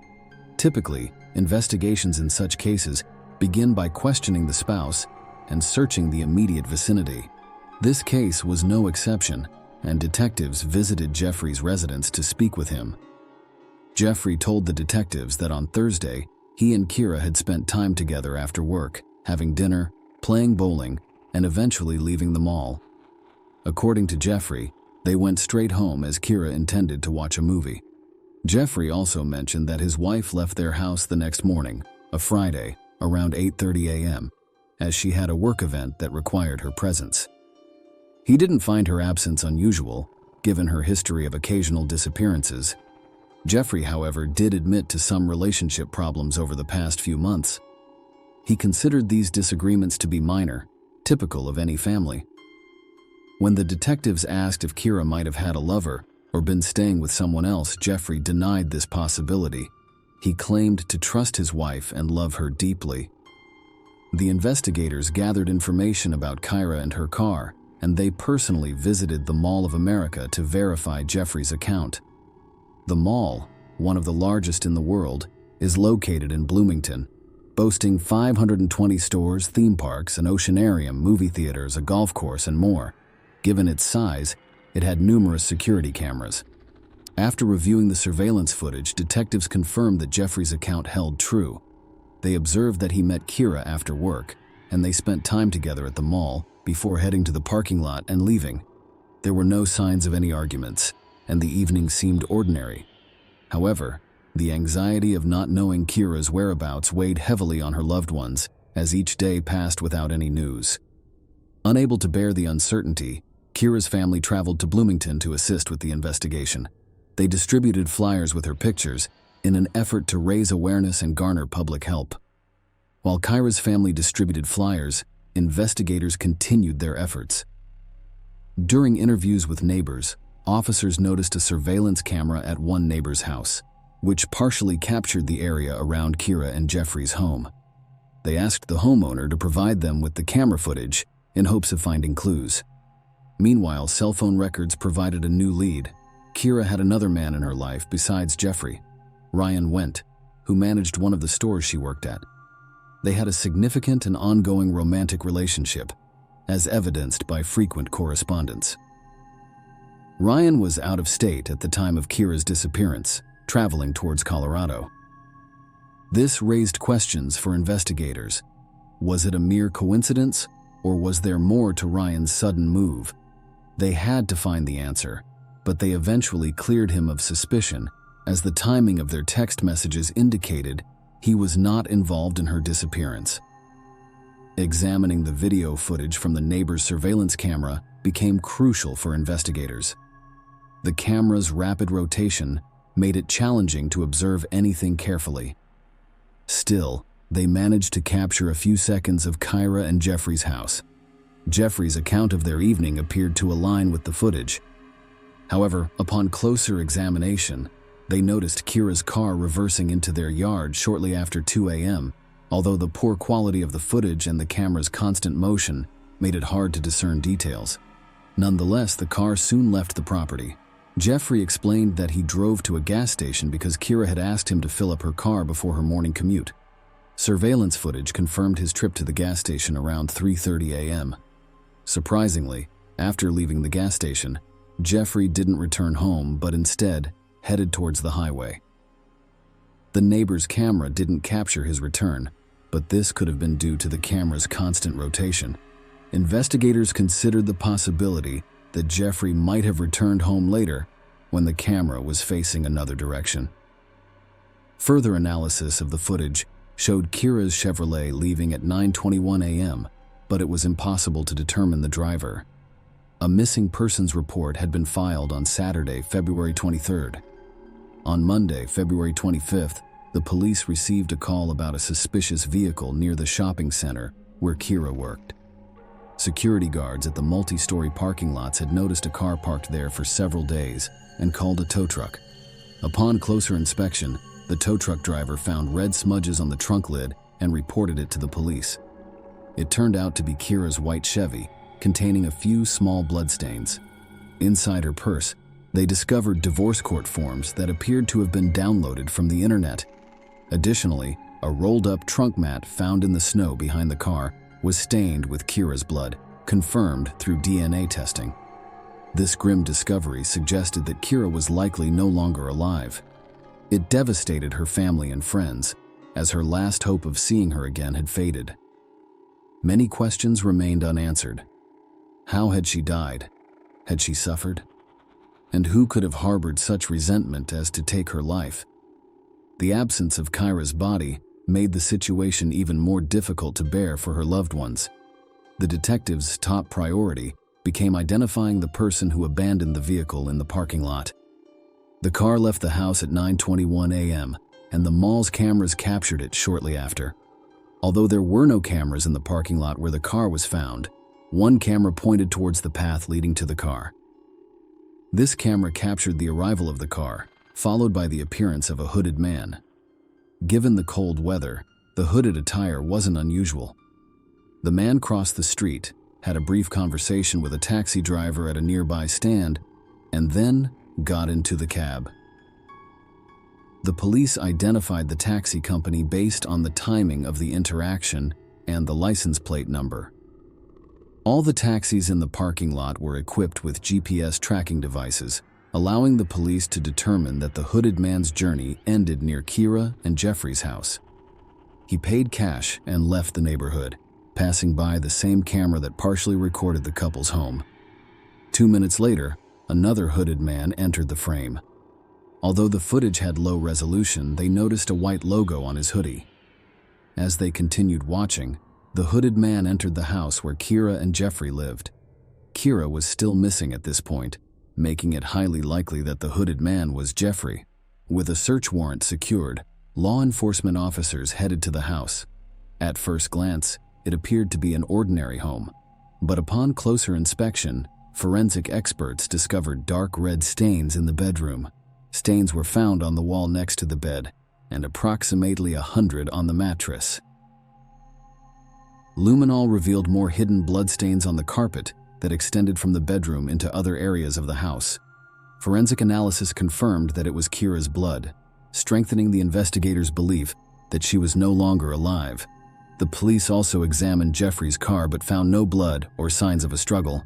Typically, investigations in such cases begin by questioning the spouse and searching the immediate vicinity. This case was no exception, and detectives visited Jeffrey's residence to speak with him. Jeffrey told the detectives that on Thursday, he and Kira had spent time together after work, having dinner, playing bowling, and eventually leaving the mall. According to Jeffrey, they went straight home as Kira intended to watch a movie. Jeffrey also mentioned that his wife left their house the next morning, a Friday, around 8:30 a.m., as she had a work event that required her presence. He didn't find her absence unusual, given her history of occasional disappearances. Jeffrey, however, did admit to some relationship problems over the past few months. He considered these disagreements to be minor, typical of any family. When the detectives asked if Kira might have had a lover or been staying with someone else, Jeffrey denied this possibility. He claimed to trust his wife and love her deeply. The investigators gathered information about Kira and her car, and they personally visited the Mall of America to verify Jeffrey's account. The mall, one of the largest in the world, is located in Bloomington. boasting 520 stores, theme parks, an oceanarium, movie theaters, a golf course, and more. Given its size, it had numerous security cameras. After reviewing the surveillance footage, detectives confirmed that Jeffrey's account held true. They observed that he met Kira after work, and they spent time together at the mall before heading to the parking lot and leaving. There were no signs of any arguments, and the evening seemed ordinary. However, the anxiety of not knowing Kira's whereabouts weighed heavily on her loved ones as each day passed without any news. Unable to bear the uncertainty, Kira's family traveled to Bloomington to assist with the investigation. They distributed flyers with her pictures in an effort to raise awareness and garner public help. While Kira's family distributed flyers, investigators continued their efforts. During interviews with neighbors, officers noticed a surveillance camera at one neighbor's house, which partially captured the area around Kira and Jeffrey's home. They asked the homeowner to provide them with the camera footage in hopes of finding clues. Meanwhile, cell phone records provided a new lead. Kira had another man in her life besides Jeffrey, Ryan Wendt, who managed one of the stores she worked at. They had a significant and ongoing romantic relationship, as evidenced by frequent correspondence. Ryan was out of state at the time of Kira's disappearance, traveling towards Colorado. This raised questions for investigators. Was it a mere coincidence, or was there more to Ryan's sudden move? They had to find the answer, but they eventually cleared him of suspicion, as the timing of their text messages indicated he was not involved in her disappearance. Examining the video footage from the neighbor's surveillance camera became crucial for investigators. The camera's rapid rotation made it challenging to observe anything carefully. Still, they managed to capture a few seconds of Kira and Jeffrey's house. Jeffrey's account of their evening appeared to align with the footage. However, upon closer examination, they noticed Kira's car reversing into their yard shortly after 2 a.m., although the poor quality of the footage and the camera's constant motion made it hard to discern details. Nonetheless, the car soon left the property. Jeffrey explained that he drove to a gas station because Kira had asked him to fill up her car before her morning commute. Surveillance footage confirmed his trip to the gas station around 3:30 a.m. Surprisingly, after leaving the gas station, Jeffrey didn't return home but instead headed towards the highway. The neighbor's camera didn't capture his return, but this could have been due to the camera's constant rotation. Investigators considered the possibility that Jeffrey might have returned home later when the camera was facing another direction. Further analysis of the footage showed Kira's Chevrolet leaving at 9:21 a.m., but it was impossible to determine the driver. A missing persons report had been filed on Saturday, February 23rd. On Monday, February 25th, the police received a call about a suspicious vehicle near the shopping center where Kira worked. Security guards at the multi-story parking lots had noticed a car parked there for several days and called a tow truck. Upon closer inspection, the tow truck driver found red smudges on the trunk lid and reported it to the police. It turned out to be Kira's white Chevy, containing a few small bloodstains. Inside her purse, they discovered divorce court forms that appeared to have been downloaded from the internet. Additionally, a rolled-up trunk mat found in the snow behind the car was stained with Kira's blood, confirmed through DNA testing. This grim discovery suggested that Kira was likely no longer alive. It devastated her family and friends, as her last hope of seeing her again had faded. Many questions remained unanswered. How had she died? Had she suffered? And who could have harbored such resentment as to take her life? The absence of Kira's body made the situation even more difficult to bear for her loved ones. The detectives' top priority became identifying the person who abandoned the vehicle in the parking lot. The car left the house at 9:21 a.m., and the mall's cameras captured it shortly after. Although there were no cameras in the parking lot where the car was found, one camera pointed towards the path leading to the car. This camera captured the arrival of the car, followed by the appearance of a hooded man. Given the cold weather, the hooded attire wasn't unusual. The man crossed the street, had a brief conversation with a taxi driver at a nearby stand, and then got into the cab. The police identified the taxi company based on the timing of the interaction and the license plate number. All the taxis in the parking lot were equipped with GPS tracking devices, allowing the police to determine that the hooded man's journey ended near Kira and Jeffrey's house. He paid cash and left the neighborhood, passing by the same camera that partially recorded the couple's home. 2 minutes later, another hooded man entered the frame. Although the footage had low resolution, they noticed a white logo on his hoodie. As they continued watching, the hooded man entered the house where Kira and Jeffrey lived. Kira was still missing at this point, making it highly likely that the hooded man was Jeffrey. With a search warrant secured, law enforcement officers headed to the house. At first glance, it appeared to be an ordinary home, but upon closer inspection, forensic experts discovered dark red stains in the bedroom. Stains were found on the wall next to the bed, and approximately 100 on the mattress. Luminol revealed more hidden bloodstains on the carpet that extended from the bedroom into other areas of the house. Forensic analysis confirmed that it was Kira's blood, strengthening the investigators' belief that she was no longer alive. The police also examined Jeffrey's car but found no blood or signs of a struggle.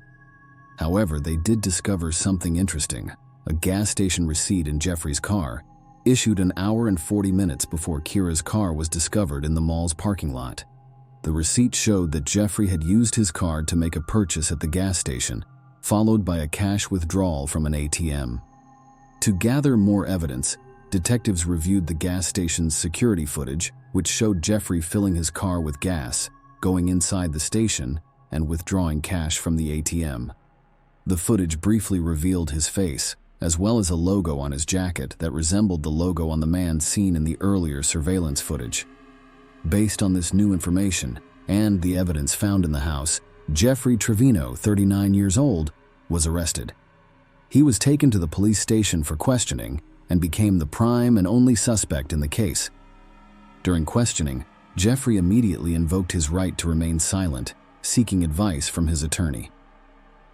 However, they did discover something interesting. A gas station receipt in Jeffrey's car, issued an hour and 40 minutes before Kira's car was discovered in the mall's parking lot. The receipt showed that Jeffrey had used his card to make a purchase at the gas station, followed by a cash withdrawal from an ATM. To gather more evidence, detectives reviewed the gas station's security footage, which showed Jeffrey filling his car with gas, going inside the station, and withdrawing cash from the ATM. The footage briefly revealed his face, as well as a logo on his jacket that resembled the logo on the man seen in the earlier surveillance footage. Based on this new information and the evidence found in the house, Jeffrey Trevino, 39 years old, was arrested. He was taken to the police station for questioning and became the prime and only suspect in the case. During questioning, Jeffrey immediately invoked his right to remain silent, seeking advice from his attorney.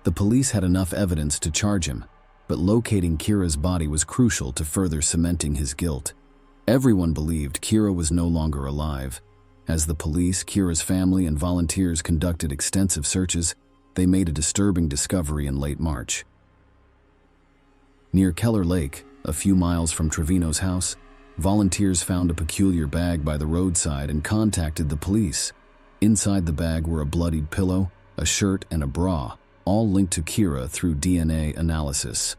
The police had enough evidence to charge him, but locating Kira's body was crucial to further cementing his guilt. Everyone believed Kira was no longer alive. As the police, Kira's family, and volunteers conducted extensive searches, they made a disturbing discovery in late March. Near Keller Lake, a few miles from Trevino's house, volunteers found a peculiar bag by the roadside and contacted the police. Inside the bag were a bloodied pillow, a shirt, and a bra, all linked to Kira through DNA analysis.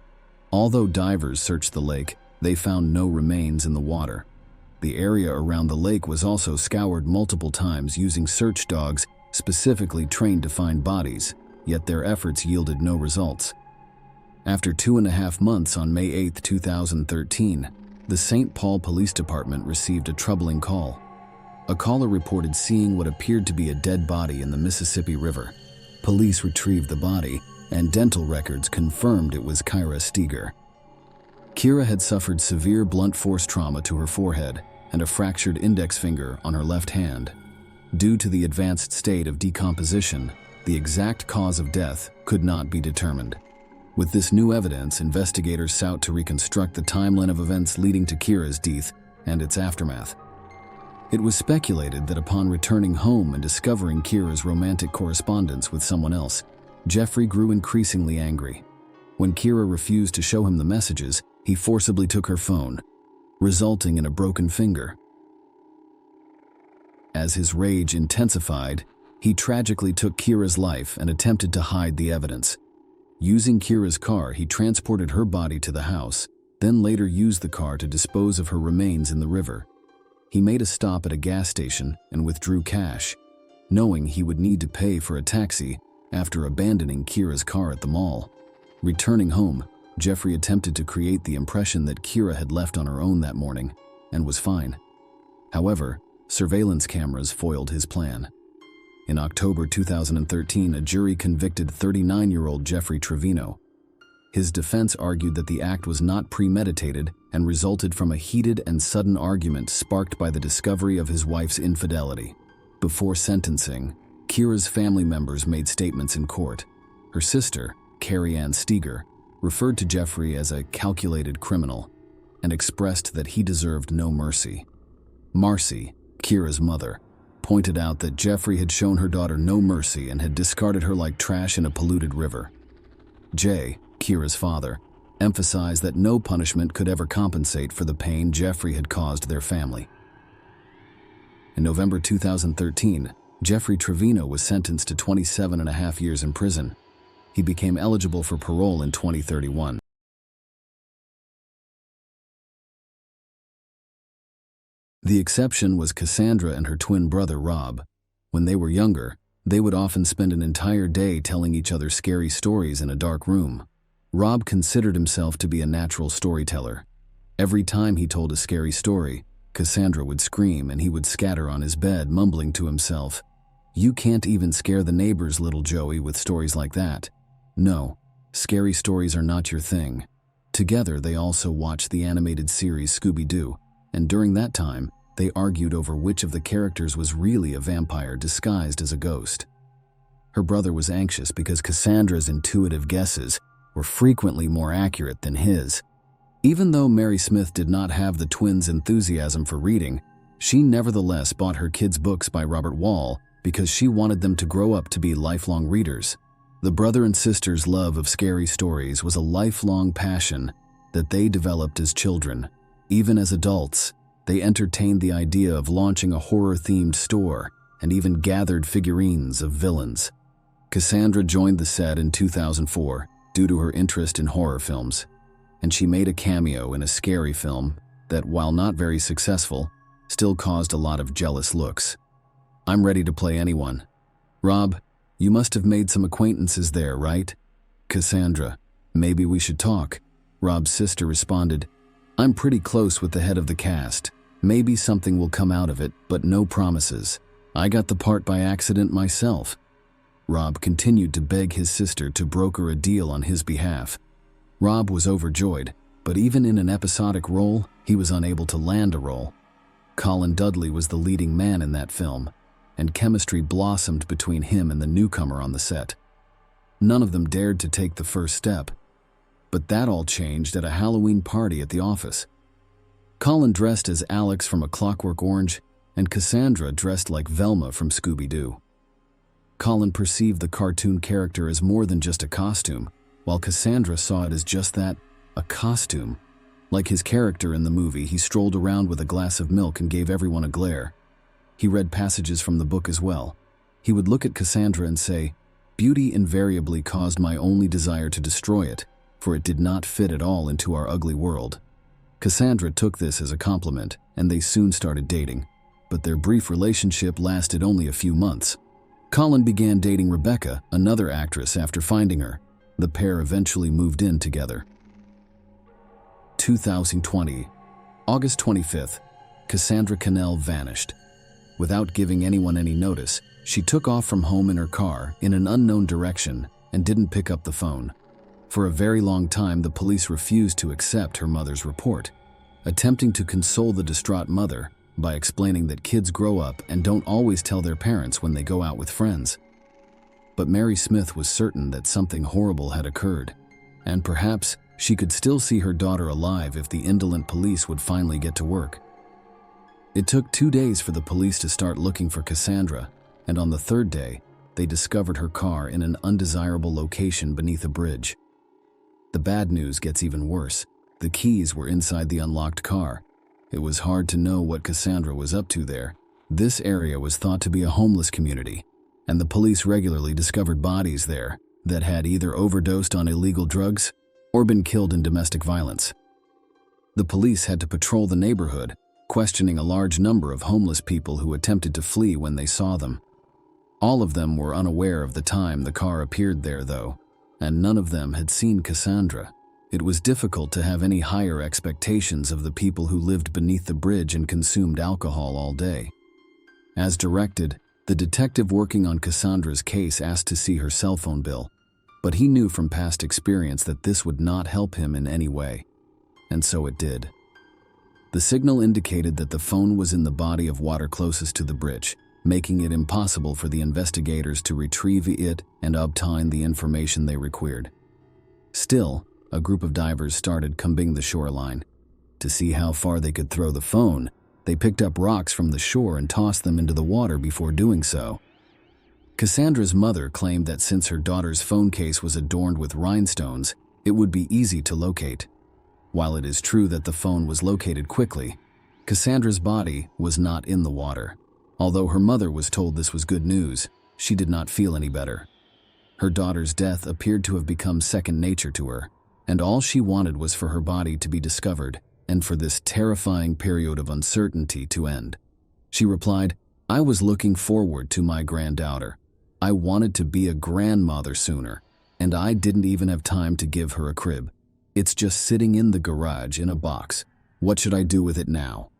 Although divers searched the lake, they found no remains in the water. The area around the lake was also scoured multiple times using search dogs specifically trained to find bodies, yet their efforts yielded no results. After 2.5 months, on May 8, 2013, the St. Paul Police Department received a troubling call. A caller reported seeing what appeared to be a dead body in the Mississippi River. Police retrieved the body, and dental records confirmed it was Kira Steger. Kira had suffered severe blunt force trauma to her forehead and a fractured index finger on her left hand. Due to the advanced state of decomposition, the exact cause of death could not be determined. With this new evidence, investigators sought to reconstruct the timeline of events leading to Kira's death and its aftermath. It was speculated that upon returning home and discovering Kira's romantic correspondence with someone else, Jeffrey grew increasingly angry. When Kira refused to show him the messages, he forcibly took her phone, resulting in a broken finger. As his rage intensified, he tragically took Kira's life and attempted to hide the evidence. Using Kira's car, he transported her body to the house, then later used the car to dispose of her remains in the river. He made a stop at a gas station and withdrew cash, knowing he would need to pay for a taxi after abandoning Kira's car at the mall. Returning home, Jeffrey attempted to create the impression that Kira had left on her own that morning and was fine. However, surveillance cameras foiled his plan. In October 2013, a jury convicted 39-year-old Jeffrey Trevino. His defense argued that the act was not premeditated and resulted from a heated and sudden argument sparked by the discovery of his wife's infidelity. Before sentencing, Kira's family members made statements in court. Her sister, Carrie Ann Steger, referred to Jeffrey as a calculated criminal. and expressed that he deserved no mercy. Marcy, Kira's mother, pointed out that Jeffrey had shown her daughter no mercy and had discarded her like trash in a polluted river. Jay, Kira's father, emphasized that no punishment could ever compensate for the pain Jeffrey had caused their family. In November 2013, Jeffrey Trevino was sentenced to 27.5 years in prison. He became eligible for parole in 2031. The exception was Cassandra and her twin brother Rob. When they were younger, they would often spend an entire day telling each other scary stories in a dark room. Rob considered himself to be a natural storyteller. Every time he told a scary story, Cassandra would scream and he would scatter on his bed, mumbling to himself, "You can't even scare the neighbors, little Joey, with stories like that." No, scary stories are not your thing. Together, they also watched the animated series Scooby-Doo, and during that time, they argued over which of the characters was really a vampire disguised as a ghost. Her brother was anxious because Cassandra's intuitive guesses were frequently more accurate than his. Even though Mary Smith did not have the twins' enthusiasm for reading, she nevertheless bought her kids' books by Robert Wall because she wanted them to grow up to be lifelong readers. The brother and sister's love of scary stories was a lifelong passion that they developed as children. Even as adults, they entertained the idea of launching a horror-themed store and even gathered figurines of villains. Cassandra joined the set in 2004 due to her interest in horror films, and she made a cameo in a scary film that, while not very successful, still caused a lot of jealous looks. "I'm ready to play anyone." "Rob, you must have made some acquaintances there, right?" "Cassandra, maybe we should talk." Rob's sister responded, "I'm pretty close with the head of the cast. Maybe something will come out of it, but no promises. I got the part by accident myself." Rob continued to beg his sister to broker a deal on his behalf. Rob was overjoyed, but even in an episodic role, he was unable to land a role. Colin Dudley was the leading man in that film, and chemistry blossomed between him and the newcomer on the set. None of them dared to take the first step, but that all changed at a Halloween party at the office. Colin dressed as Alex from A Clockwork Orange, and Cassandra dressed like Velma from Scooby-Doo. Colin perceived the cartoon character as more than just a costume, while Cassandra saw it as just that, a costume. Like his character in the movie, he strolled around with a glass of milk and gave everyone a glare. He read passages from the book as well. He would look at Cassandra and say, "Beauty invariably caused my only desire to destroy it, for it did not fit at all into our ugly world." Cassandra took this as a compliment, and they soon started dating. But their brief relationship lasted only a few months. Colin began dating Rebecca, another actress, after finding her. The pair eventually moved in together. 2020, August 25th, Cassandra Cannell vanished. Without giving anyone any notice, she took off from home in her car in an unknown direction and didn't pick up the phone. For a very long time, the police refused to accept her mother's report, attempting to console the distraught mother by explaining that kids grow up and don't always tell their parents when they go out with friends. But Mary Smith was certain that something horrible had occurred, and perhaps she could still see her daughter alive if the indolent police would finally get to work. It took 2 days for the police to start looking for Cassandra, and on the third day, they discovered her car in an undesirable location beneath a bridge. The bad news gets even worse. The keys were inside the unlocked car. It was hard to know what Cassandra was up to there. This area was thought to be a homeless community, and the police regularly discovered bodies there that had either overdosed on illegal drugs or been killed in domestic violence. The police had to patrol the neighborhood, questioning a large number of homeless people who attempted to flee when they saw them. All of them were unaware of the time the car appeared there, though, and none of them had seen Cassandra. It was difficult to have any higher expectations of the people who lived beneath the bridge and consumed alcohol all day. As directed, the detective working on Cassandra's case asked to see her cell phone bill, but he knew from past experience that this would not help him in any way, and so it did. The signal indicated that the phone was in the body of water closest to the bridge, making it impossible for the investigators to retrieve it and obtain the information they required. Still, a group of divers started combing the shoreline. To see how far they could throw the phone, they picked up rocks from the shore and tossed them into the water before doing so. Cassandra's mother claimed that since her daughter's phone case was adorned with rhinestones, it would be easy to locate. While it is true that the phone was located quickly, Cassandra's body was not in the water. Although her mother was told this was good news, she did not feel any better. Her daughter's death appeared to have become second nature to her, and all she wanted was for her body to be discovered and for this terrifying period of uncertainty to end. She replied, "I was looking forward to my granddaughter. I wanted to be a grandmother sooner, and I didn't even have time to give her a crib. It's just sitting in the garage in a box. What should I do with it now?"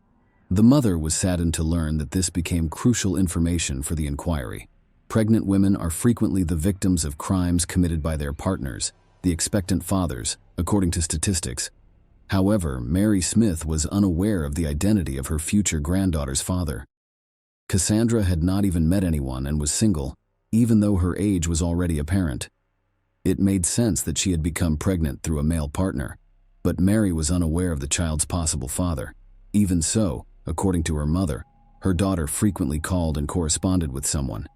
The mother was saddened to learn that this became crucial information for the inquiry. Pregnant women are frequently the victims of crimes committed by their partners, the expectant fathers, according to statistics. However, Mary Smith was unaware of the identity of her future granddaughter's father. Cassandra had not even met anyone and was single, even though her age was already apparent. It made sense that she had become pregnant through a male partner, but Mary was unaware of the child's possible father. Even so, according to her mother, her daughter frequently called and corresponded with someone.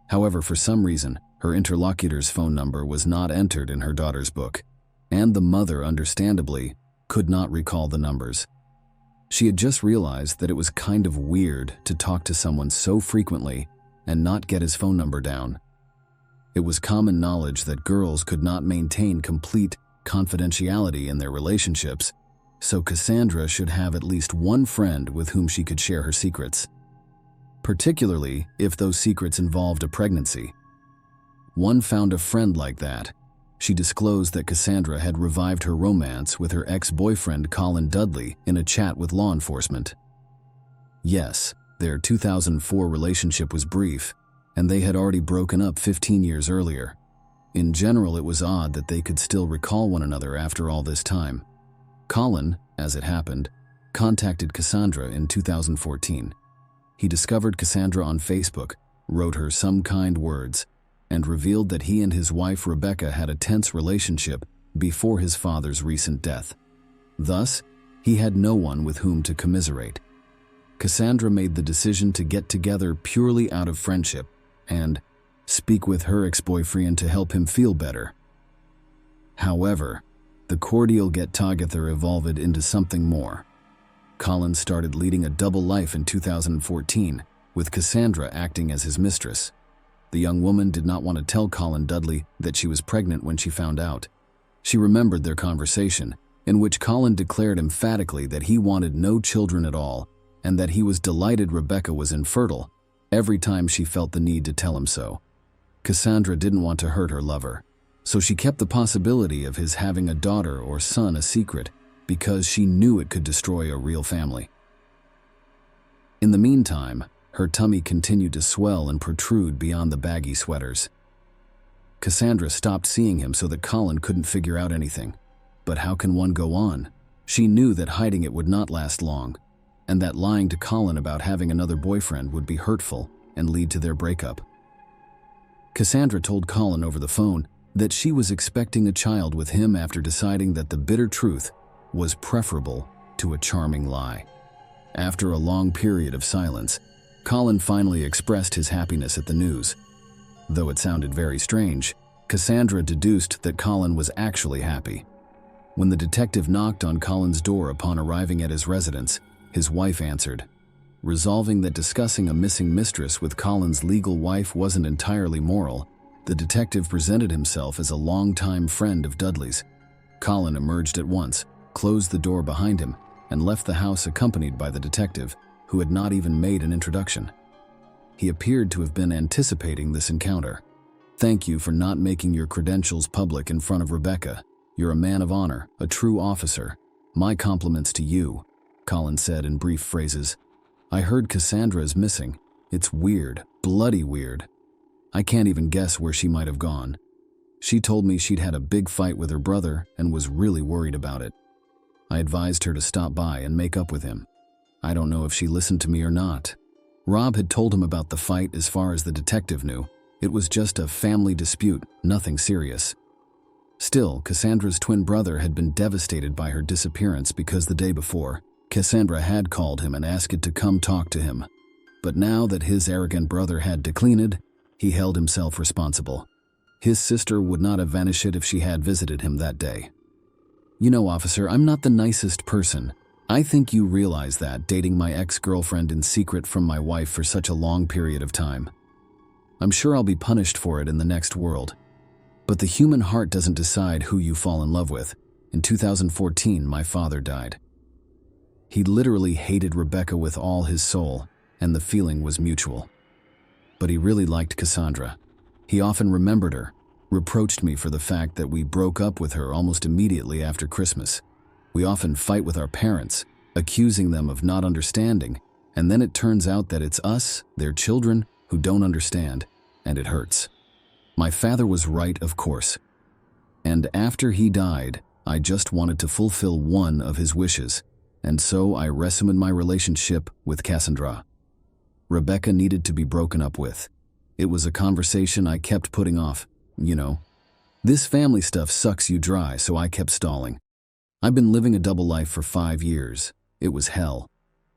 However, for some reason, her interlocutor's phone number was not entered in her daughter's book, and the mother, understandably, could not recall the numbers. She had just realized that it was kind of weird to talk to someone so frequently and not get his phone number down. It was common knowledge that girls could not maintain complete confidentiality in their relationships, so Cassandra should have at least one friend with whom she could share her secrets, particularly if those secrets involved a pregnancy. One found a friend like that. She disclosed that Cassandra had revived her romance with her ex-boyfriend Colin Dudley in a chat with law enforcement. Yes, their 2004 relationship was brief, and they had already broken up 15 years earlier. In general, it was odd that they could still recall one another after all this time. Colin, as it happened, contacted Cassandra in 2014. He discovered Cassandra on Facebook, wrote her some kind words, and revealed that he and his wife Rebecca had a tense relationship before his father's recent death. Thus, he had no one with whom to commiserate. Cassandra made the decision to get together purely out of friendship and speak with her ex-boyfriend to help him feel better. However, the cordial get-together evolved into something more. Colin started leading a double life in 2014, with Cassandra acting as his mistress. The young woman did not want to tell Colin Dudley that she was pregnant when she found out. She remembered their conversation, in which Colin declared emphatically that he wanted no children at all, and that he was delighted Rebecca was infertile, every time she felt the need to tell him so. Cassandra didn't want to hurt her lover, so she kept the possibility of his having a daughter or son a secret, because she knew it could destroy a real family. In the meantime, her tummy continued to swell and protrude beyond the baggy sweaters. Cassandra stopped seeing him so that Colin couldn't figure out anything. But how can one go on? She knew that hiding it would not last long, and that lying to Colin about having another boyfriend would be hurtful and lead to their breakup. Cassandra told Colin over the phone that she was expecting a child with him after deciding that the bitter truth was preferable to a charming lie. After a long period of silence, Colin finally expressed his happiness at the news. Though it sounded very strange, Cassandra deduced that Colin was actually happy. When the detective knocked on Colin's door upon arriving at his residence, his wife answered. Resolving that discussing a missing mistress with Colin's legal wife wasn't entirely moral, the detective presented himself as a longtime friend of Dudley's. Colin emerged at once, closed the door behind him, and left the house accompanied by the detective, who had not even made an introduction. He appeared to have been anticipating this encounter. "Thank you for not making your credentials public in front of Rebecca. You're a man of honor, a true officer. My compliments to you," Colin said in brief phrases. "I heard Cassandra is missing. It's weird, bloody weird. I can't even guess where she might have gone. She told me she'd had a big fight with her brother and was really worried about it. I advised her to stop by and make up with him. I don't know if she listened to me or not." Rob had told him about the fight. As far as the detective knew, it was just a family dispute, nothing serious. Still, Cassandra's twin brother had been devastated by her disappearance because the day before, Cassandra had called him and asked to come talk to him. But now that his arrogant brother had declined, he held himself responsible. His sister would not have vanished if she had visited him that day. You know, officer, I'm not the nicest person. I think you realize that, dating my ex-girlfriend in secret from my wife for such a long period of time. I'm sure I'll be punished for it in the next world. But the human heart doesn't decide who you fall in love with. In 2014, my father died. He literally hated Rebecca with all his soul, and the feeling was mutual. But he really liked Cassandra. He often remembered her, reproached me for the fact that we broke up with her almost immediately after Christmas. We often fight with our parents, accusing them of not understanding, and then it turns out that it's us, their children, who don't understand, and it hurts. My father was right, of course. And after he died, I just wanted to fulfill one of his wishes, and so I resumed my relationship with Cassandra. Rebecca needed to be broken up with. It was a conversation I kept putting off, you know. This family stuff sucks you dry, so I kept stalling. I've been living a double life for 5 years. It was hell.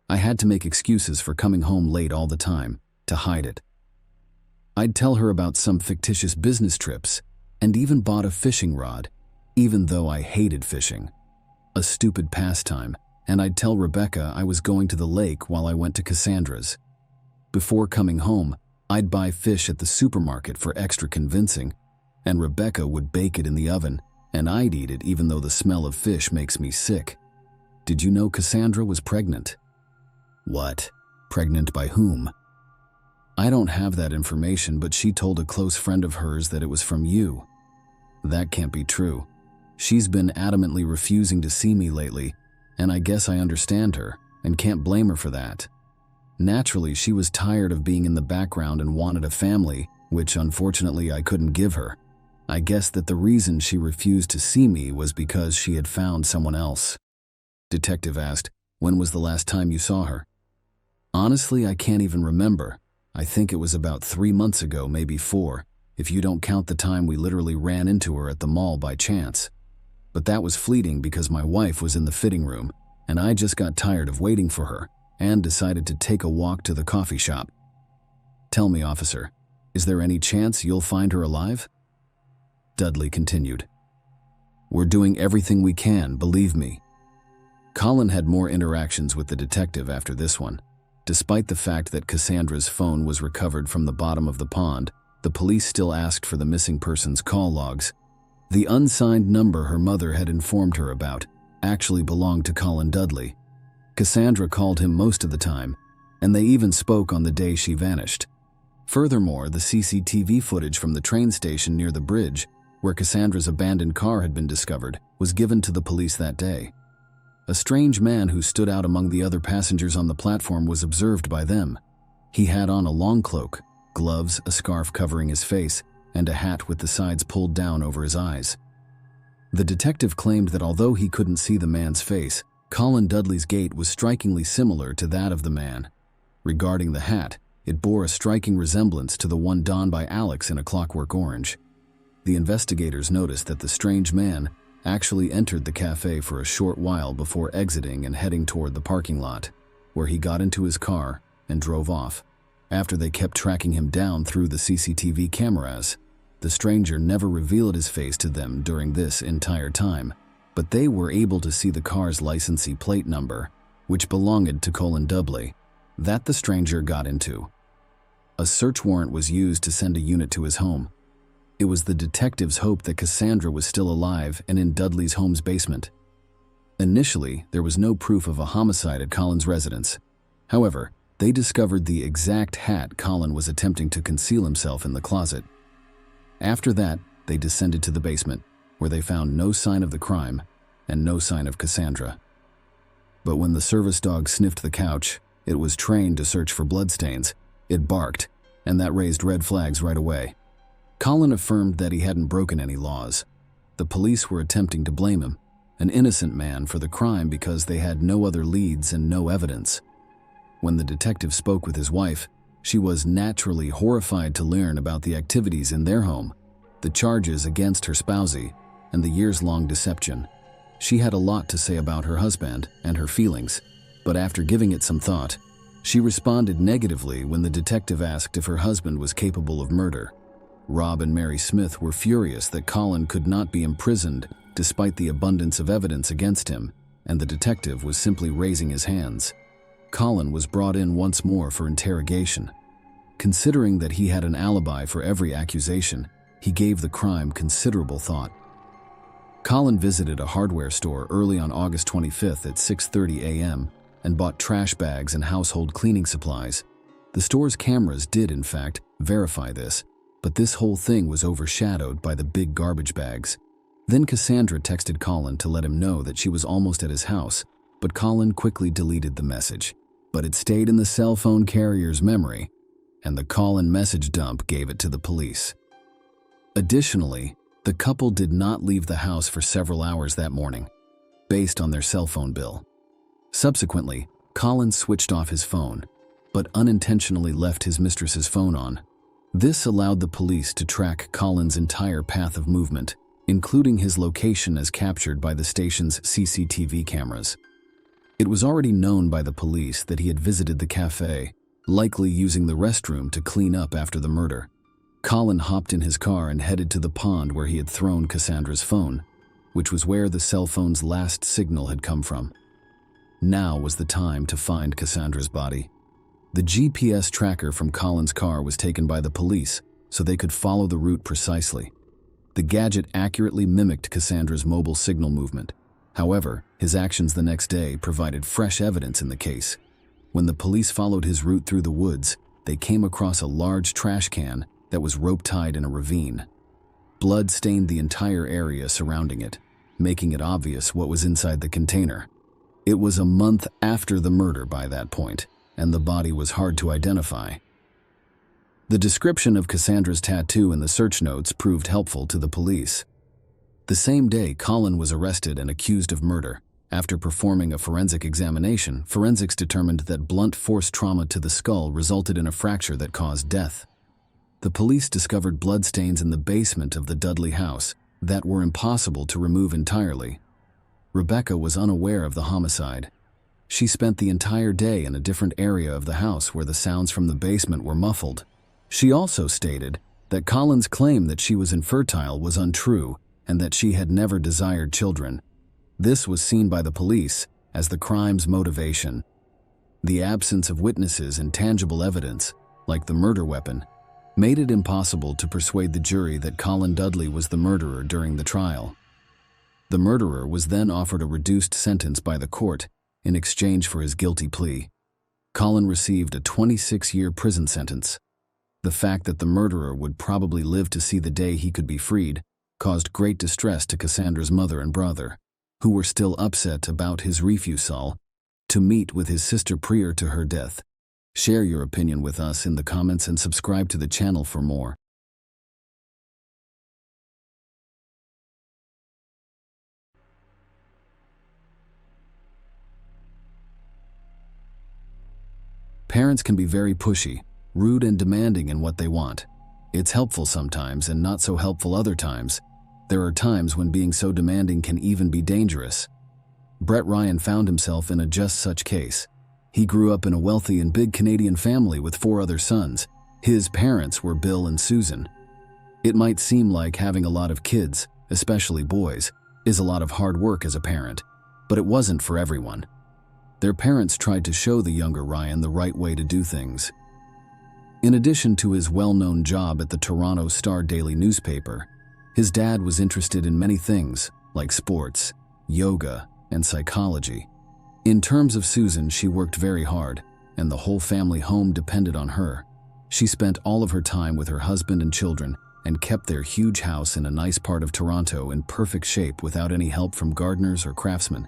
I had to make excuses for coming home late all the time, to hide it. I'd tell her about some fictitious business trips, and even bought a fishing rod, even though I hated fishing. A stupid pastime, and I'd tell Rebecca I was going to the lake while I went to Cassandra's. Before coming home, I'd buy fish at the supermarket for extra convincing, and Rebecca would bake it in the oven, and I'd eat it even though the smell of fish makes me sick. Did you know Cassandra was pregnant? What? Pregnant by whom? I don't have that information, but she told a close friend of hers that it was from you. That can't be true. She's been adamantly refusing to see me lately, and I guess I understand her, and can't blame her for that. Naturally, she was tired of being in the background and wanted a family, which unfortunately I couldn't give her. I guess that the reason she refused to see me was because she had found someone else. Detective asked, when was the last time you saw her? Honestly, I can't even remember. I think it was about 3 months ago, maybe 4, if you don't count the time we literally ran into her at the mall by chance. But that was fleeting because my wife was in the fitting room, and I just got tired of waiting for her and decided to take a walk to the coffee shop. Tell me, officer, is there any chance you'll find her alive? Dudley continued. We're doing everything we can, believe me. Colin had more interactions with the detective after this one. Despite the fact that Cassandra's phone was recovered from the bottom of the pond, the police still asked for the missing person's call logs. The unsigned number her mother had informed her about actually belonged to Colin Dudley. Cassandra called him most of the time, and they even spoke on the day she vanished. Furthermore, the CCTV footage from the train station near the bridge, where Cassandra's abandoned car had been discovered, was given to the police that day. A strange man who stood out among the other passengers on the platform was observed by them. He had on a long cloak, gloves, a scarf covering his face, and a hat with the sides pulled down over his eyes. The detective claimed that although he couldn't see the man's face, Colin Dudley's gait was strikingly similar to that of the man. Regarding the hat, it bore a striking resemblance to the one donned by Alex in A Clockwork Orange. The investigators noticed that the strange man actually entered the cafe for a short while before exiting and heading toward the parking lot, where he got into his car and drove off. After they kept tracking him down through the CCTV cameras, the stranger never revealed his face to them during this entire time, but they were able to see the car's licensee plate number, which belonged to Colin Dudley, that the stranger got into. A search warrant was used to send a unit to his home. It was the detectives' hope that Cassandra was still alive and in Dudley's home's basement. Initially, there was no proof of a homicide at Colin's residence. However, they discovered the exact hat Colin was attempting to conceal himself in the closet. After that, they descended to the basement, where they found no sign of the crime and no sign of Cassandra. But when the service dog sniffed the couch, it was trained to search for bloodstains. It barked, and that raised red flags right away. Colin affirmed that he hadn't broken any laws. The police were attempting to blame him, an innocent man, for the crime because they had no other leads and no evidence. When the detective spoke with his wife, she was naturally horrified to learn about the activities in their home, the charges against her spousey, and the years-long deception. She had a lot to say about her husband and her feelings, but after giving it some thought, she responded negatively when the detective asked if her husband was capable of murder. Rob and Mary Smith were furious that Colin could not be imprisoned despite the abundance of evidence against him, and the detective was simply raising his hands. Colin was brought in once more for interrogation. Considering that he had an alibi for every accusation, he gave the crime considerable thought. Colin visited a hardware store early on August 25th at 6:30 a.m. and bought trash bags and household cleaning supplies. The store's cameras did, in fact, verify this, but this whole thing was overshadowed by the big garbage bags. Then Cassandra texted Colin to let him know that she was almost at his house, but Colin quickly deleted the message. But it stayed in the cell phone carrier's memory, and the Colin message dump gave it to the police. Additionally, the couple did not leave the house for several hours that morning, based on their cell phone bill. Subsequently, Colin switched off his phone, but unintentionally left his mistress's phone on. This allowed the police to track Colin's entire path of movement, including his location as captured by the station's CCTV cameras. It was already known by the police that he had visited the cafe, likely using the restroom to clean up after the murder. Colin hopped in his car and headed to the pond where he had thrown Cassandra's phone, which was where the cell phone's last signal had come from. Now was the time to find Cassandra's body. The GPS tracker from Colin's car was taken by the police so they could follow the route precisely. The gadget accurately mimicked Cassandra's mobile signal movement. However, his actions the next day provided fresh evidence in the case. When the police followed his route through the woods, they came across a large trash can that was rope-tied in a ravine. Blood stained the entire area surrounding it, making it obvious what was inside the container. It was a month after the murder by that point, and the body was hard to identify. The description of Cassandra's tattoo in the search notes proved helpful to the police. The same day, Colin was arrested and accused of murder. After performing a forensic examination, forensics determined that blunt force trauma to the skull resulted in a fracture that caused death. The police discovered bloodstains in the basement of the Dudley house that were impossible to remove entirely. Rebecca was unaware of the homicide. She spent the entire day in a different area of the house where the sounds from the basement were muffled. She also stated that Colin's claim that she was infertile was untrue and that she had never desired children. This was seen by the police as the crime's motivation. The absence of witnesses and tangible evidence, like the murder weapon, made it impossible to persuade the jury that Colin Dudley was the murderer during the trial. The murderer was then offered a reduced sentence by the court in exchange for his guilty plea. Colin received a 26-year prison sentence. The fact that the murderer would probably live to see the day he could be freed caused great distress to Cassandra's mother and brother, who were still upset about his refusal to meet with his sister prior to her death. Share your opinion with us in the comments and subscribe to the channel for more. Parents can be very pushy, rude, and demanding in what they want. It's helpful sometimes and not so helpful other times. There are times when being so demanding can even be dangerous. Brett Ryan found himself in a just such case. He grew up in a wealthy and big Canadian family with 4 other sons. His parents were Bill and Susan. It might seem like having a lot of kids, especially boys, is a lot of hard work as a parent, but it wasn't for everyone. Their parents tried to show the younger Ryan the right way to do things. In addition to his well-known job at the Toronto Star Daily newspaper, his dad was interested in many things, like sports, yoga, and psychology. In terms of Susan, she worked very hard, and the whole family home depended on her. She spent all of her time with her husband and children and kept their huge house in a nice part of Toronto in perfect shape without any help from gardeners or craftsmen.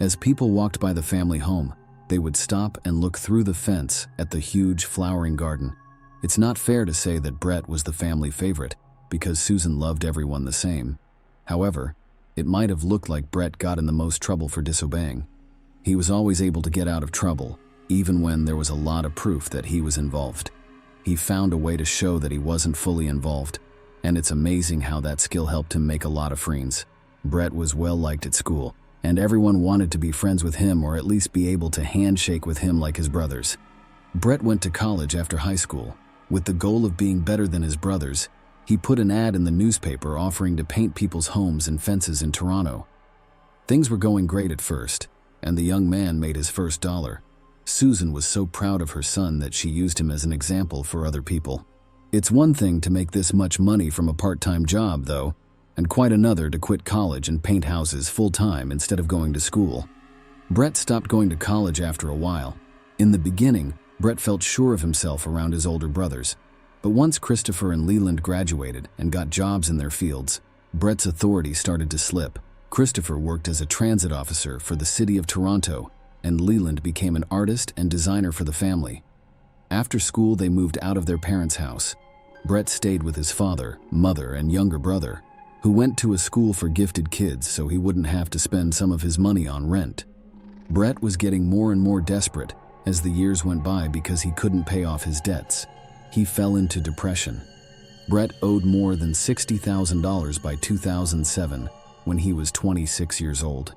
As people walked by the family home, they would stop and look through the fence at the huge flowering garden. It's not fair to say that Brett was the family favorite, because Susan loved everyone the same. However, it might have looked like Brett got in the most trouble for disobeying. He was always able to get out of trouble, even when there was a lot of proof that he was involved. He found a way to show that he wasn't fully involved, and it's amazing how that skill helped him make a lot of friends. Brett was well liked at school, and everyone wanted to be friends with him or at least be able to handshake with him like his brothers. Brett went to college after high school. With the goal of being better than his brothers, he put an ad in the newspaper offering to paint people's homes and fences in Toronto. Things were going great at first, and the young man made his first dollar. Susan was so proud of her son that she used him as an example for other people. It's one thing to make this much money from a part-time job, though, and quite another to quit college and paint houses full-time instead of going to school. Brett stopped going to college after a while. In the beginning, Brett felt sure of himself around his older brothers. But once Christopher and Leland graduated and got jobs in their fields, Brett's authority started to slip. Christopher worked as a transit officer for the city of Toronto, and Leland became an artist and designer for the family. After school, they moved out of their parents' house. Brett stayed with his father, mother, and younger brother, who went to a school for gifted kids so he wouldn't have to spend some of his money on rent. Brett was getting more and more desperate as the years went by because he couldn't pay off his debts. He fell into depression. Brett owed more than $60,000 by 2007 when he was 26 years old.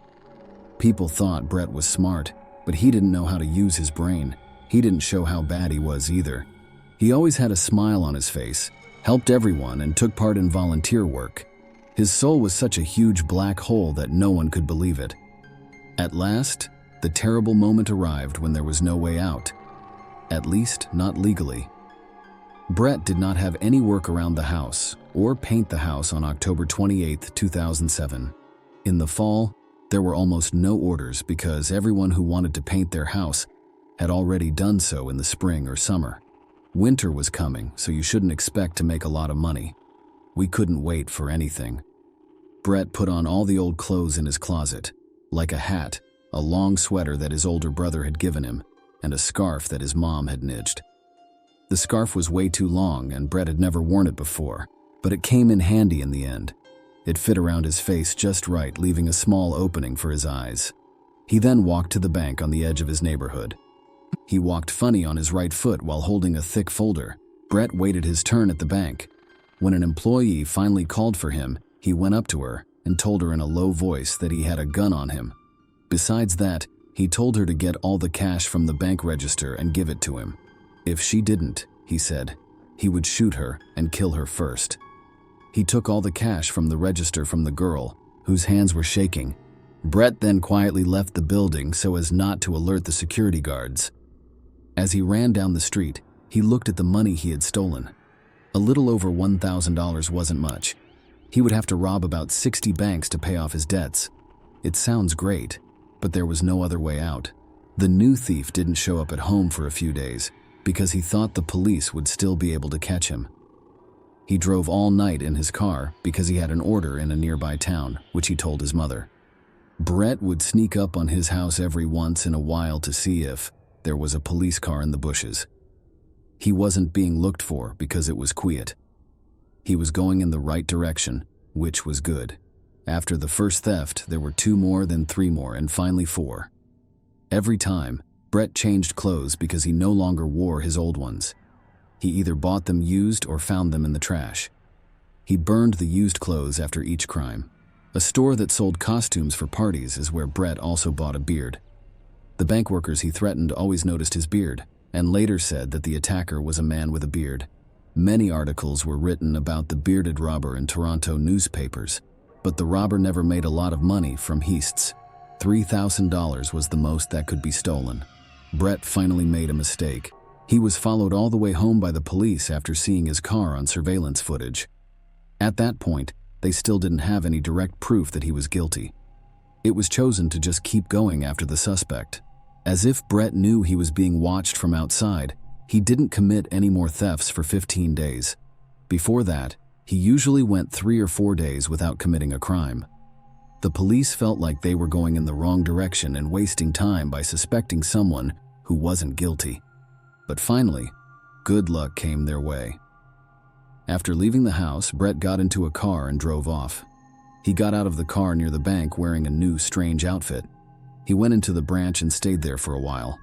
People thought Brett was smart, but he didn't know how to use his brain. He didn't show how bad he was either. He always had a smile on his face, helped everyone, and took part in volunteer work. His soul was such a huge black hole that no one could believe it. At last, the terrible moment arrived when there was no way out. At least, not legally. Brett did not have any work around the house or paint the house on October 28, 2007. In the fall, there were almost no orders because everyone who wanted to paint their house had already done so in the spring or summer. Winter was coming, so you shouldn't expect to make a lot of money. We couldn't wait for anything. Brett put on all the old clothes in his closet, like a hat, a long sweater that his older brother had given him, and a scarf that his mom had knitted. The scarf was way too long, and Brett had never worn it before, but it came in handy in the end. It fit around his face just right, leaving a small opening for his eyes. He then walked to the bank on the edge of his neighborhood. He walked funny on his right foot while holding a thick folder. Brett waited his turn at the bank. When an employee finally called for him, he went up to her and told her in a low voice that he had a gun on him. Besides that, he told her to get all the cash from the bank register and give it to him. If she didn't, he said, he would shoot her and kill her first. He took all the cash from the register from the girl, whose hands were shaking. Brett then quietly left the building so as not to alert the security guards. As he ran down the street, he looked at the money he had stolen. A little over $1,000 wasn't much. He would have to rob about 60 banks to pay off his debts. It sounds great, but there was no other way out. The new thief didn't show up at home for a few days because he thought the police would still be able to catch him. He drove all night in his car because he had an order in a nearby town, which he told his mother. Brett would sneak up on his house every once in a while to see if there was a police car in the bushes. He wasn't being looked for because it was quiet. He was going in the right direction, which was good. After the first theft, there were 2 more, then 3 more, and finally 4. Every time, Brett changed clothes because he no longer wore his old ones. He either bought them used or found them in the trash. He burned the used clothes after each crime. A store that sold costumes for parties is where Brett also bought a beard. The bank workers he threatened always noticed his beard, and later said that the attacker was a man with a beard. Many articles were written about the bearded robber in Toronto newspapers, but the robber never made a lot of money from heists. $3,000 was the most that could be stolen. Brett finally made a mistake. He was followed all the way home by the police after seeing his car on surveillance footage. At that point, they still didn't have any direct proof that he was guilty. It was chosen to just keep going after the suspect. As if Brett knew he was being watched from outside, he didn't commit any more thefts for 15 days. Before that, he usually went 3 or 4 days without committing a crime. The police felt like they were going in the wrong direction and wasting time by suspecting someone who wasn't guilty. But finally, good luck came their way. After leaving the house, Brett got into a car and drove off. He got out of the car near the bank wearing a new, strange outfit. He went into the branch and stayed there for a while.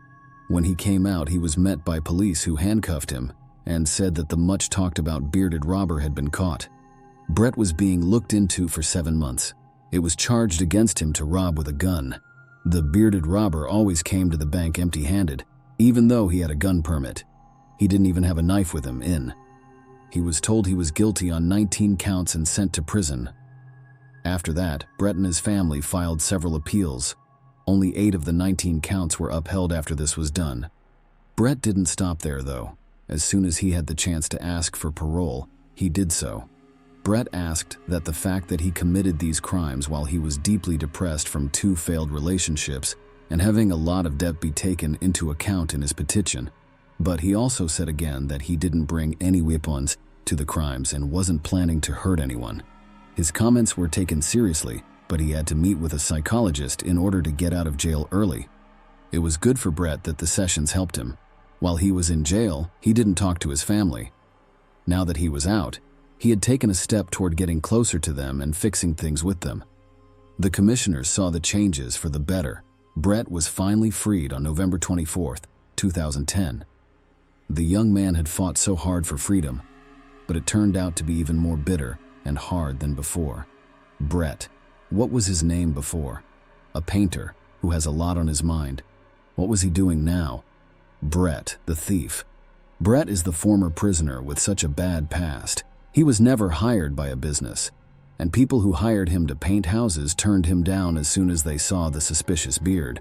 When he came out, he was met by police who handcuffed him and said that the much-talked-about bearded robber had been caught. Brett was being looked into for 7 months. It was charged against him to rob with a gun. The bearded robber always came to the bank empty-handed, even though he had a gun permit. He didn't even have a knife with him in. He was told he was guilty on 19 counts and sent to prison. After that, Brett and his family filed several appeals. Only 8 of the 19 counts were upheld after this was done. Brett didn't stop there, though. As soon as he had the chance to ask for parole, he did so. Brett asked that the fact that he committed these crimes while he was deeply depressed from 2 failed relationships and having a lot of debt be taken into account in his petition. But he also said again that he didn't bring any weapons to the crimes and wasn't planning to hurt anyone. His comments were taken seriously, but he had to meet with a psychologist in order to get out of jail early. It was good for Brett that the sessions helped him. While he was in jail, he didn't talk to his family. Now that he was out, he had taken a step toward getting closer to them and fixing things with them. The commissioners saw the changes for the better. Brett was finally freed on November 24, 2010. The young man had fought so hard for freedom, but it turned out to be even more bitter and hard than before. Brett, what was his name before? A painter who has a lot on his mind. What was he doing now? Brett, the thief. Brett is the former prisoner with such a bad past. He was never hired by a business, and people who hired him to paint houses turned him down as soon as they saw the suspicious beard.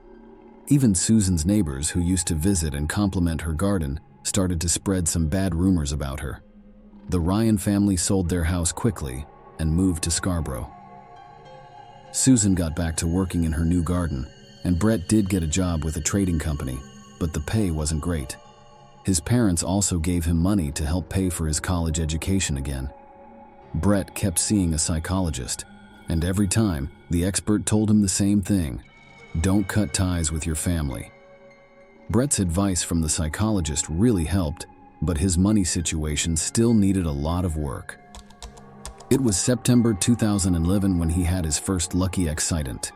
Even Susan's neighbors who used to visit and compliment her garden started to spread some bad rumors about her. The Ryan family sold their house quickly and moved to Scarborough. Susan got back to working in her new garden, and Brett did get a job with a trading company, but the pay wasn't great. His parents also gave him money to help pay for his college education again. Brett kept seeing a psychologist, and every time, the expert told him the same thing: don't cut ties with your family. Brett's advice from the psychologist really helped, but his money situation still needed a lot of work. It was September 2011 when he had his first lucky accident.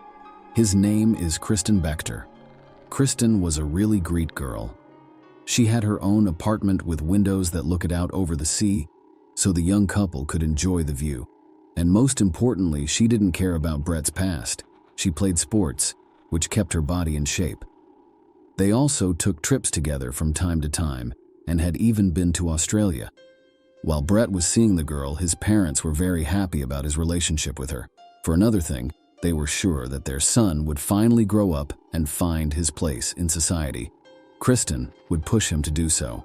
His name is Kristen Bechter. Kristen was a really great girl. She had her own apartment with windows that looked out over the sea, so the young couple could enjoy the view. And most importantly, she didn't care about Brett's past. She played sports, which kept her body in shape. They also took trips together from time to time and had even been to Australia. While Brett was seeing the girl, his parents were very happy about his relationship with her. For another thing, they were sure that their son would finally grow up and find his place in society. Kristen would push him to do so.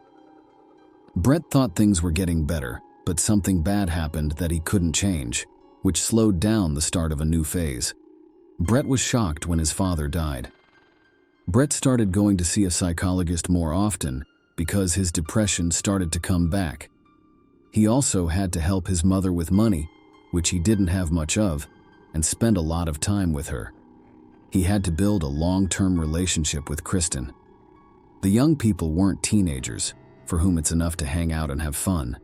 Brett thought things were getting better, but something bad happened that he couldn't change, which slowed down the start of a new phase. Brett was shocked when his father died. Brett started going to see a psychologist more often because his depression started to come back. He also had to help his mother with money, which he didn't have much of, and spend a lot of time with her. He had to build a long-term relationship with Kristen. The young people weren't teenagers, for whom it's enough to hang out and have fun.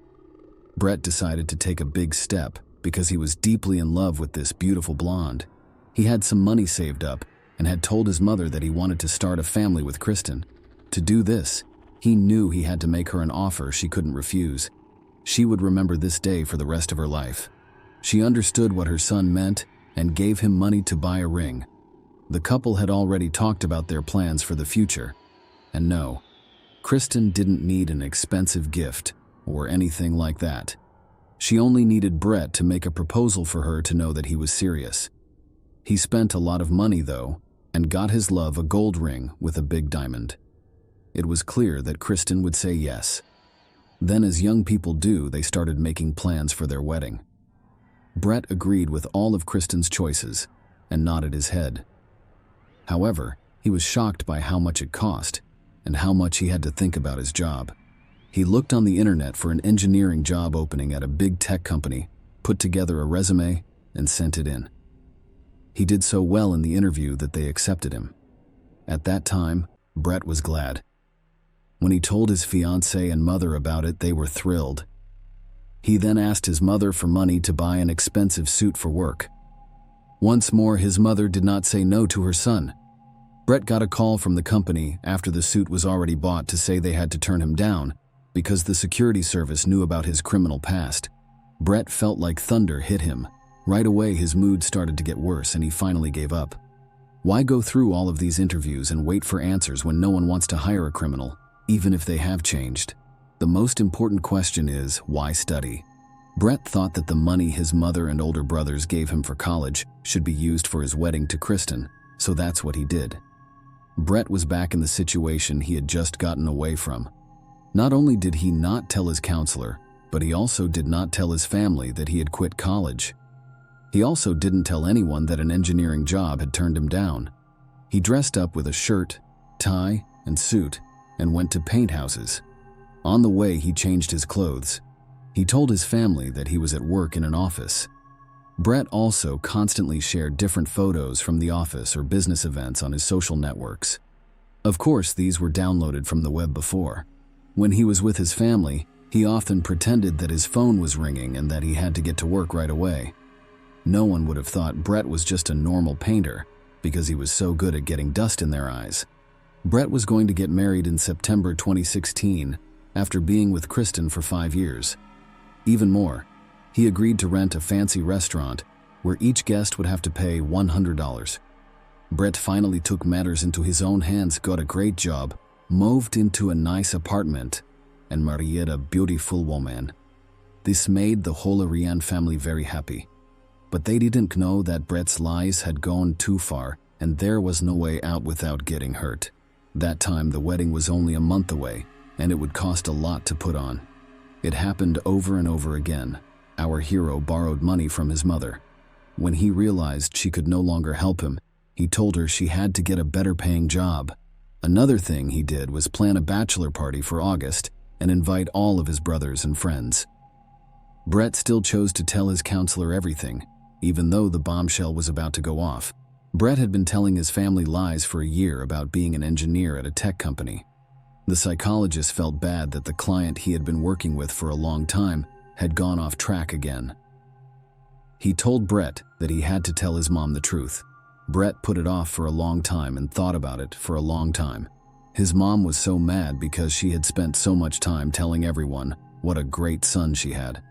Brett decided to take a big step because he was deeply in love with this beautiful blonde. He had some money saved up and had told his mother that he wanted to start a family with Kristen. To do this, he knew he had to make her an offer she couldn't refuse. She would remember this day for the rest of her life. She understood what her son meant and gave him money to buy a ring. The couple had already talked about their plans for the future. And no, Kristen didn't need an expensive gift or anything like that. She only needed Brett to make a proposal for her to know that he was serious. He spent a lot of money, though, and got his love a gold ring with a big diamond. It was clear that Kristen would say yes. Then, as young people do, they started making plans for their wedding. Brett agreed with all of Kristen's choices and nodded his head. However, he was shocked by how much it cost and how much he had to think about his job. He looked on the internet for an engineering job opening at a big tech company, put together a resume, and sent it in. He did so well in the interview that they accepted him. At that time, Brett was glad. When he told his fiancée and mother about it, they were thrilled. He then asked his mother for money to buy an expensive suit for work. Once more, his mother did not say no to her son. Brett got a call from the company after the suit was already bought to say they had to turn him down because the security service knew about his criminal past. Brett felt like thunder hit him Right away, his mood started to get worse and he finally gave up. Why go through all of these interviews and wait for answers when no one wants to hire a criminal, even if they have changed? The most important question is, why study? Brett thought that the money his mother and older brothers gave him for college should be used for his wedding to Kristen, so that's what he did. Brett was back in the situation he had just gotten away from. Not only did he not tell his counselor, but he also did not tell his family that he had quit college. He also didn't tell anyone that an engineering job had turned him down. He dressed up with a shirt, tie, and suit and went to paint houses. On the way, he changed his clothes. He told his family that he was at work in an office. Brett also constantly shared different photos from the office or business events on his social networks. Of course, these were downloaded from the web before. When he was with his family, he often pretended that his phone was ringing and that he had to get to work right away. No one would have thought Brett was just a normal painter because he was so good at getting dust in their eyes. Brett was going to get married in September 2016 after being with Kristen for 5 years. Even more, he agreed to rent a fancy restaurant where each guest would have to pay $100. Brett finally took matters into his own hands, got a great job, moved into a nice apartment, and married a beautiful woman. This made the whole Ariane family very happy. But they didn't know that Brett's lies had gone too far, and there was no way out without getting hurt. That time, the wedding was only a month away, and it would cost a lot to put on. It happened over and over again. Our hero borrowed money from his mother. When he realized she could no longer help him, he told her she had to get a better-paying job. Another thing he did was plan a bachelor party for August and invite all of his brothers and friends. Brett still chose to tell his counselor everything, even though the bombshell was about to go off. Brett had been telling his family lies for a year about being an engineer at a tech company. The psychologist felt bad that the client he had been working with for a long time had gone off track again. He told Brett that he had to tell his mom the truth. Brett put it off for a long time and thought about it for a long time. His mom was so mad because she had spent so much time telling everyone what a great son she had.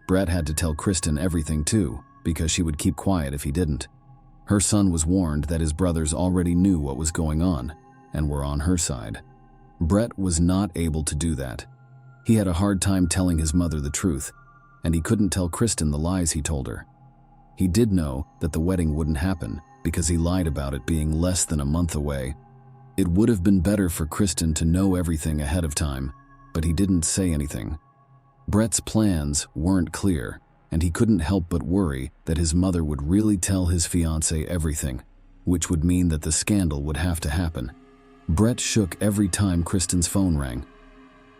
Brett had to tell Kristen everything too, because she would keep quiet if he didn't. Her son was warned that his brothers already knew what was going on and were on her side. Brett was not able to do that. He had a hard time telling his mother the truth, and he couldn't tell Kristen the lies he told her. He did know that the wedding wouldn't happen because he lied about it being less than a month away. It would have been better for Kristen to know everything ahead of time, but he didn't say anything. Brett's plans weren't clear, and he couldn't help but worry that his mother would really tell his fiancée everything, which would mean that the scandal would have to happen. Brett shook every time Kristen's phone rang.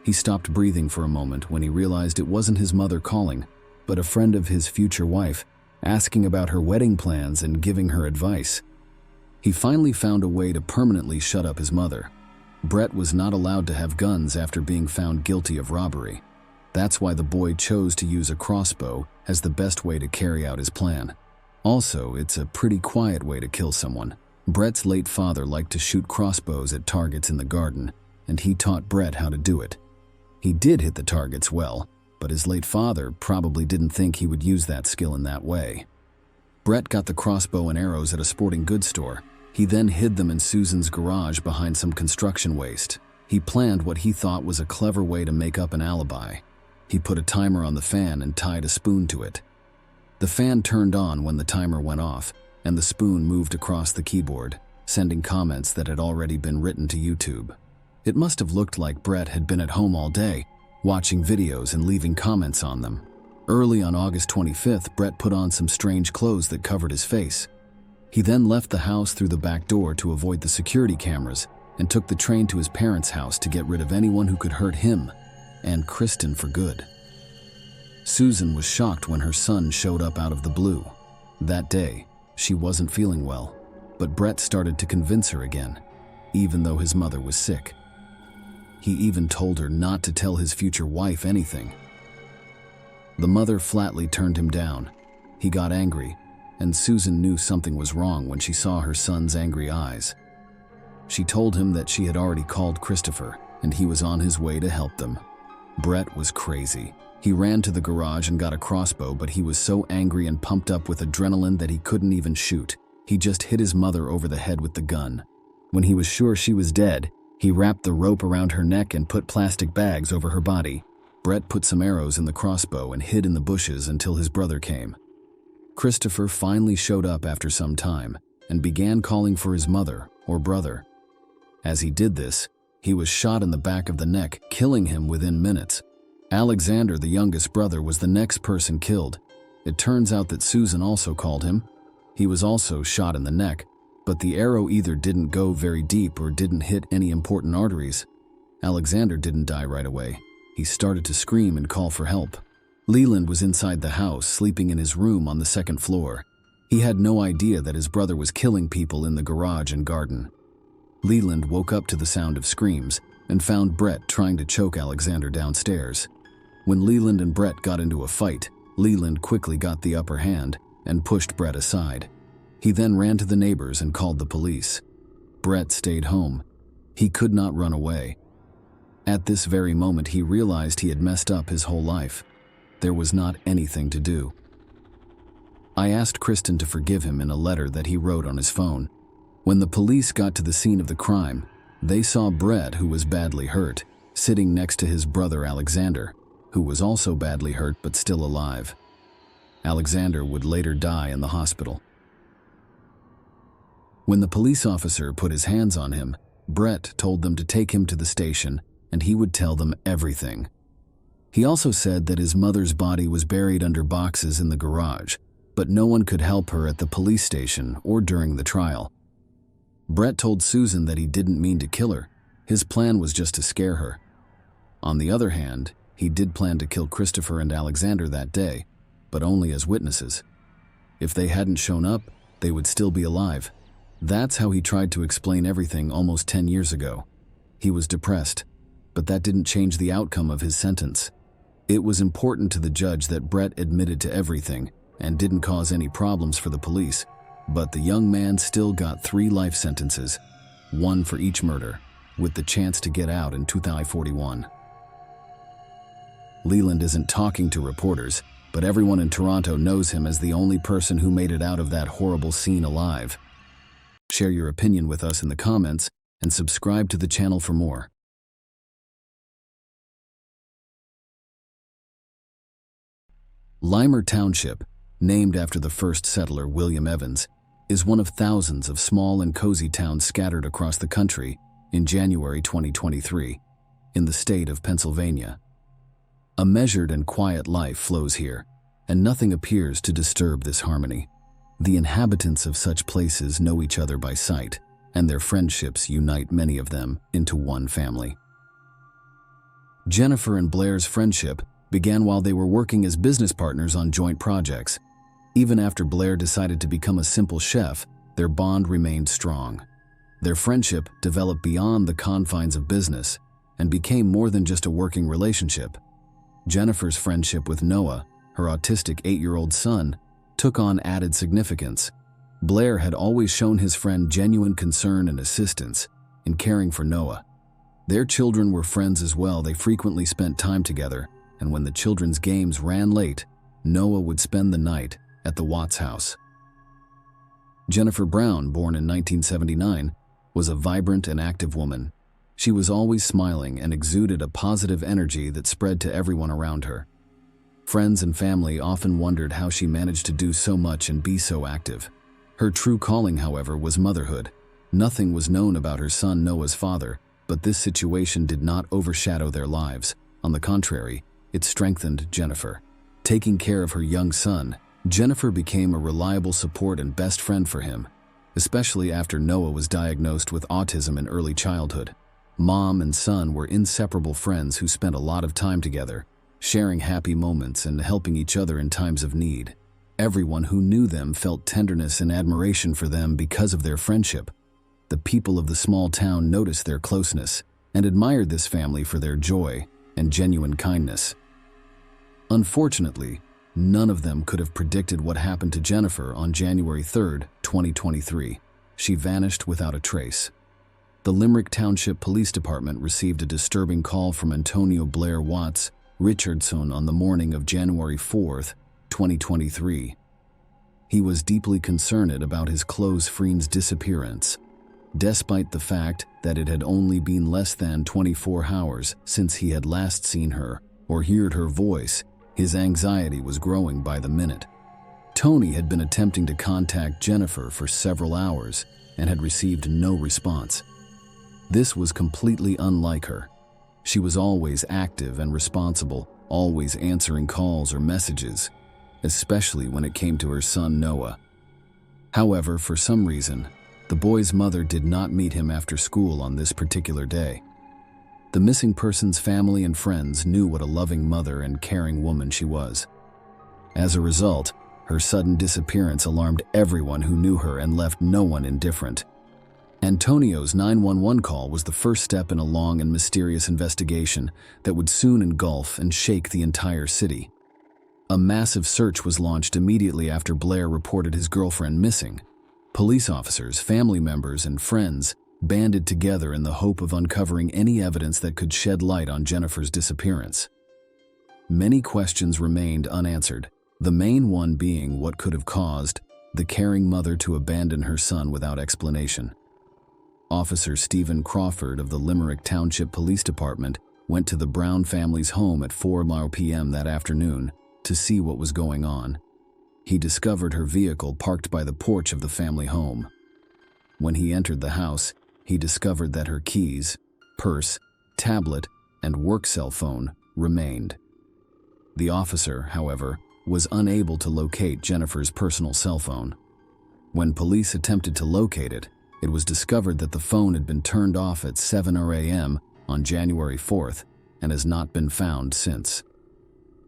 He stopped breathing for a moment when he realized it wasn't his mother calling, but a friend of his future wife, asking about her wedding plans and giving her advice. He finally found a way to permanently shut up his mother. Brett was not allowed to have guns after being found guilty of robbery. That's why the boy chose to use a crossbow as the best way to carry out his plan. Also, it's a pretty quiet way to kill someone. Brett's late father liked to shoot crossbows at targets in the garden, and he taught Brett how to do it. He did hit the targets well, but his late father probably didn't think he would use that skill in that way. Brett got the crossbow and arrows at a sporting goods store. He then hid them in Susan's garage behind some construction waste. He planned what he thought was a clever way to make up an alibi. He put a timer on the fan and tied a spoon to it. The fan turned on when the timer went off, and the spoon moved across the keyboard, sending comments that had already been written to YouTube. It must have looked like Brett had been at home all day, watching videos and leaving comments on them. Early on August 25th, Brett put on some strange clothes that covered his face. He then left the house through the back door to avoid the security cameras and took the train to his parents' house to get rid of anyone who could hurt him and Kristen for good. Susan was shocked when her son showed up out of the blue. That day, she wasn't feeling well, but Brett started to convince her again, even though his mother was sick. He even told her not to tell his future wife anything. The mother flatly turned him down. He got angry, and Susan knew something was wrong when she saw her son's angry eyes. She told him that she had already called Christopher, and he was on his way to help them. Brett was crazy. He ran to the garage and got a crossbow, but he was so angry and pumped up with adrenaline that he couldn't even shoot. He just hit his mother over the head with the gun. When he was sure she was dead, he wrapped the rope around her neck and put plastic bags over her body. Brett put some arrows in the crossbow and hid in the bushes until his brother came. Christopher finally showed up after some time and began calling for his mother or brother. As he did this, he was shot in the back of the neck, killing him within minutes. Alexander, the youngest brother, was the next person killed. It turns out that Susan also called him. He was also shot in the neck, but the arrow either didn't go very deep or didn't hit any important arteries. Alexander didn't die right away. He started to scream and call for help. Leland was inside the house, sleeping in his room on the second floor. He had no idea that his brother was killing people in the garage and garden. Leland woke up to the sound of screams and found Brett trying to choke Alexander downstairs. When Leland and Brett got into a fight, Leland quickly got the upper hand and pushed Brett aside. He then ran to the neighbors and called the police. Brett stayed home. He could not run away. At this very moment, he realized he had messed up his whole life. There was not anything to do. I asked Kristen to forgive him in a letter that he wrote on his phone. When the police got to the scene of the crime, they saw Brett, who was badly hurt, sitting next to his brother Alexander, who was also badly hurt but still alive. Alexander would later die in the hospital. When the police officer put his hands on him, Brett told them to take him to the station and he would tell them everything. He also said that his mother's body was buried under boxes in the garage, but no one could help her at the police station or during the trial. Brett told Susan that he didn't mean to kill her. His plan was just to scare her. On the other hand, he did plan to kill Christopher and Alexander that day, but only as witnesses. If they hadn't shown up, they would still be alive. That's how he tried to explain everything almost 10 years ago. He was depressed, but that didn't change the outcome of his sentence. It was important to the judge that Brett admitted to everything and didn't cause any problems for the police, but the young man still got 3 life sentences, 1 for each murder, with the chance to get out in 2041. Leland isn't talking to reporters, but everyone in Toronto knows him as the only person who made it out of that horrible scene alive. Share your opinion with us in the comments and subscribe to the channel for more. Limer Township, named after the first settler William Evans, is one of thousands of small and cozy towns scattered across the country in January 2023, in the state of Pennsylvania. A measured and quiet life flows here, and nothing appears to disturb this harmony. The inhabitants of such places know each other by sight, and their friendships unite many of them into one family. Jennifer and Blair's friendship began while they were working as business partners on joint projects. Even after Blair decided to become a simple chef, their bond remained strong. Their friendship developed beyond the confines of business and became more than just a working relationship. Jennifer's friendship with Noah, her autistic 8-year-old son, took on added significance. Blair had always shown his friend genuine concern and assistance in caring for Noah. Their children were friends as well. They frequently spent time together, and when the children's games ran late, Noah would spend the night at the Watts house. Jennifer Brown, born in 1979, was a vibrant and active woman. She was always smiling and exuded a positive energy that spread to everyone around her. Friends and family often wondered how she managed to do so much and be so active. Her true calling, however, was motherhood. Nothing was known about her son Noah's father, but this situation did not overshadow their lives. On the contrary, it strengthened Jennifer. Taking care of her young son, Jennifer became a reliable support and best friend for him, especially after Noah was diagnosed with autism in early childhood. Mom and son were inseparable friends who spent a lot of time together, sharing happy moments and helping each other in times of need. Everyone who knew them felt tenderness and admiration for them because of their friendship. The people of the small town noticed their closeness and admired this family for their joy and genuine kindness. Unfortunately, none of them could have predicted what happened to Jennifer on January 3, 2023. She vanished without a trace. The Limerick Township Police Department received a disturbing call from Antonio Blair Watts, Richardson on the morning of January 4th, 2023. He was deeply concerned about his close friend's disappearance. Despite the fact that it had only been less than 24 hours since he had last seen her or heard her voice, his anxiety was growing by the minute. Tony had been attempting to contact Jennifer for several hours and had received no response. This was completely unlike her. She was always active and responsible, always answering calls or messages, especially when it came to her son Noah. However, for some reason, the boy's mother did not meet him after school on this particular day. The missing person's family and friends knew what a loving mother and caring woman she was. As a result, her sudden disappearance alarmed everyone who knew her and left no one indifferent. Antonio's 911 call was the first step in a long and mysterious investigation that would soon engulf and shake the entire city. A massive search was launched immediately after Blair reported his girlfriend missing. Police officers, family members, and friends banded together in the hope of uncovering any evidence that could shed light on Jennifer's disappearance. Many questions remained unanswered, the main one being what could have caused the caring mother to abandon her son without explanation. Officer Stephen Crawford of the Limerick Township Police Department went to the Brown family's home at 4 p.m. that afternoon to see what was going on. He discovered her vehicle parked by the porch of the family home. When he entered the house, he discovered that her keys, purse, tablet, and work cell phone remained. The officer, however, was unable to locate Jennifer's personal cell phone. When police attempted to locate it, it was discovered that the phone had been turned off at 7 a.m. on January 4th and has not been found since.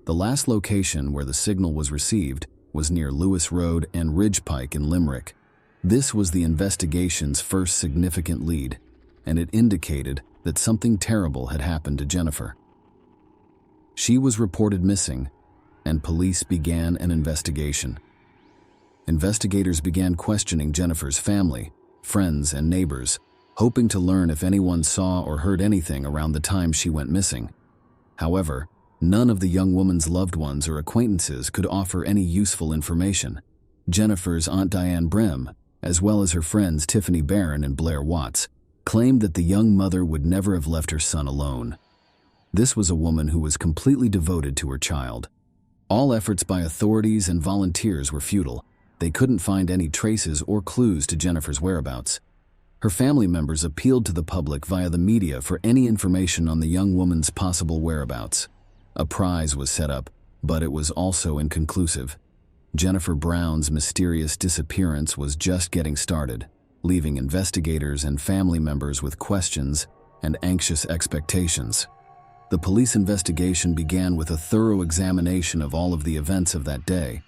The last location where the signal was received was near Lewis Road and Ridge Pike in Limerick. This was the investigation's first significant lead, and it indicated that something terrible had happened to Jennifer. She was reported missing, and police began an investigation. Investigators began questioning Jennifer's family, friends, and neighbors, hoping to learn if anyone saw or heard anything around the time she went missing. However, none of the young woman's loved ones or acquaintances could offer any useful information. Jennifer's Aunt Diane Brem, as well as her friends Tiffany Barron and Blair Watts, claimed that the young mother would never have left her son alone. This was a woman who was completely devoted to her child. All efforts by authorities and volunteers were futile. They couldn't find any traces or clues to Jennifer's whereabouts. Her family members appealed to the public via the media for any information on the young woman's possible whereabouts. A prize was set up, but it was also inconclusive. Jennifer Brown's mysterious disappearance was just getting started, leaving investigators and family members with questions and anxious expectations. The police investigation began with a thorough examination of all of the events of that day,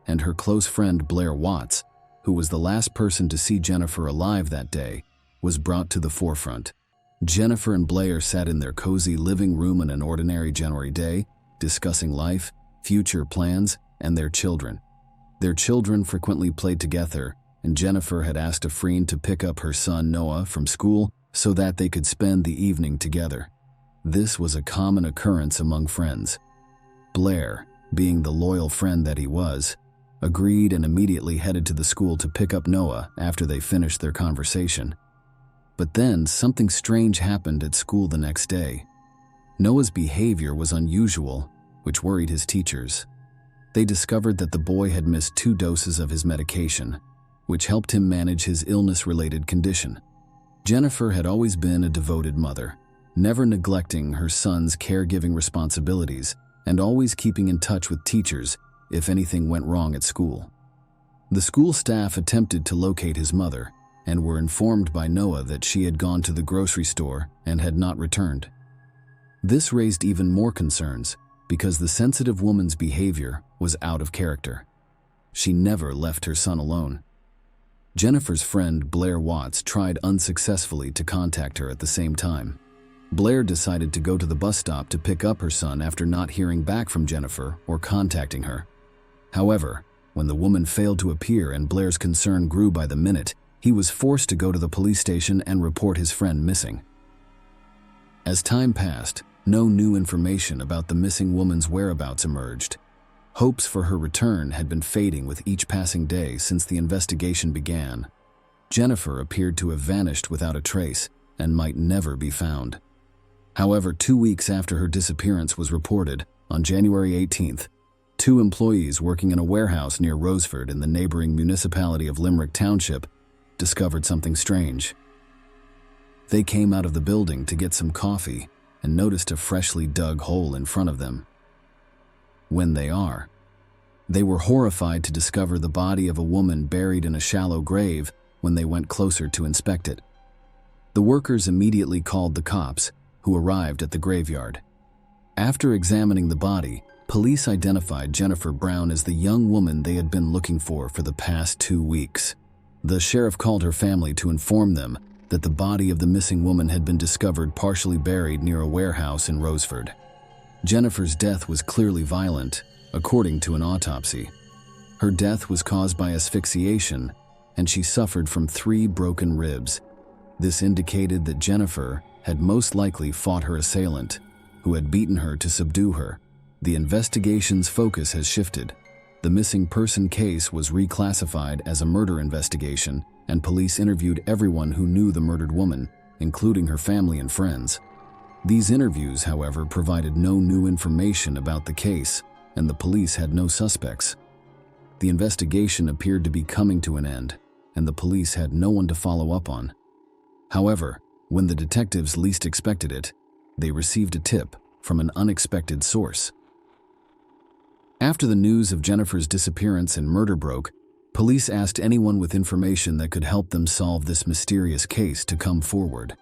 and her close friend Blair Watts, who was the last person to see Jennifer alive that day, was brought to the forefront. Jennifer and Blair sat in their cozy living room on an ordinary January day, discussing life, future plans, and their children. Their children frequently played together, and Jennifer had asked a friend to pick up her son Noah from school so that they could spend the evening together. This was a common occurrence among friends. Blair, being the loyal friend that he was, agreed and immediately headed to the school to pick up Noah after they finished their conversation. But then something strange happened at school the next day. Noah's behavior was unusual, which worried his teachers. They discovered that the boy had missed 2 doses of his medication, which helped him manage his illness-related condition. Jennifer had always been a devoted mother, never neglecting her son's caregiving responsibilities and always keeping in touch with teachers if anything went wrong at school. The school staff attempted to locate his mother and were informed by Noah that she had gone to the grocery store and had not returned. This raised even more concerns because the sensitive woman's behavior was out of character. She never left her son alone. Jennifer's friend Blair Watts tried unsuccessfully to contact her at the same time. Blair decided to go to the bus stop to pick up her son after not hearing back from Jennifer or contacting her. However, when the woman failed to appear and Blair's concern grew by the minute, he was forced to go to the police station and report his friend missing. As time passed, No new information about the missing woman's whereabouts emerged. Hopes for her return had been fading with each passing day since the investigation began. Jennifer appeared to have vanished without a trace and might never be found. However, 2 weeks after her disappearance was reported, on January 18th, 2 employees working in a warehouse near Roseford in the neighboring municipality of Limerick Township discovered something strange. They came out of the building to get some coffee and noticed a freshly dug hole in front of them. They were horrified to discover the body of a woman buried in a shallow grave when they went closer to inspect it. The workers immediately called the cops, who arrived at the graveyard. After examining the body, police identified Jennifer Brown as the young woman they had been looking for the past 2 weeks. The sheriff called her family to inform them that the body of the missing woman had been discovered partially buried near a warehouse in Roseford. Jennifer's death was clearly violent, according to an autopsy. Her death was caused by asphyxiation, and she suffered from 3 broken ribs. This indicated that Jennifer had most likely fought her assailant, who had beaten her to subdue her. The investigation's focus has shifted. The missing person case was reclassified as a murder investigation, and police interviewed everyone who knew the murdered woman, including her family and friends. These interviews, however, provided no new information about the case, and the police had no suspects. The investigation appeared to be coming to an end, and the police had no one to follow up on. However, when the detectives least expected it, they received a tip from an unexpected source. After the news of Jennifer's disappearance and murder broke, police asked anyone with information that could help them solve this mysterious case to come forward.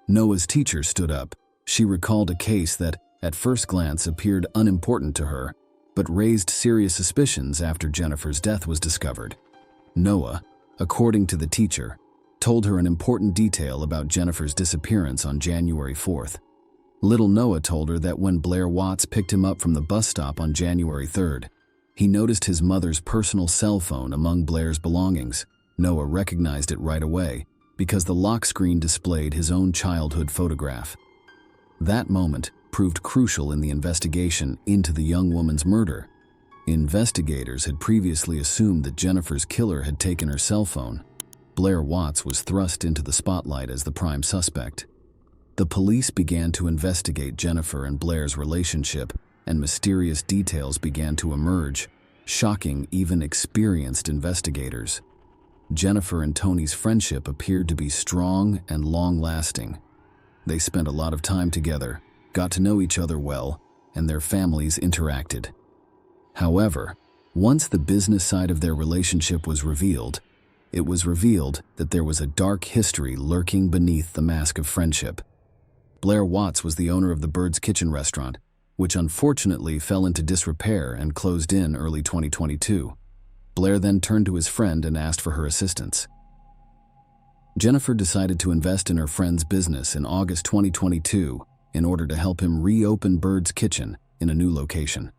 Noah's teacher stood up. She recalled a case that, at first glance, appeared unimportant to her, but raised serious suspicions after Jennifer's death was discovered. Noah, according to the teacher, told her an important detail about Jennifer's disappearance on January 4th. Little Noah told her that when Blair Watts picked him up from the bus stop on January 3rd, he noticed his mother's personal cell phone among Blair's belongings. Noah recognized it right away because the lock screen displayed his own childhood photograph. That moment proved crucial in the investigation into the young woman's murder. Investigators had previously assumed that Jennifer's killer had taken her cell phone. Blair Watts was thrust into the spotlight as the prime suspect. The police began to investigate Jennifer and Blair's relationship, and mysterious details began to emerge, shocking even experienced investigators. Jennifer and Tony's friendship appeared to be strong and long-lasting. They spent a lot of time together, got to know each other well, and their families interacted. However, once the business side of their relationship was revealed, it was revealed that there was a dark history lurking beneath the mask of friendship. Blair Watts was the owner of the Bird's Kitchen restaurant, which unfortunately fell into disrepair and closed in early 2022. Blair then turned to his friend and asked for her assistance. Jennifer decided to invest in her friend's business in August 2022 in order to help him reopen Bird's Kitchen in a new location.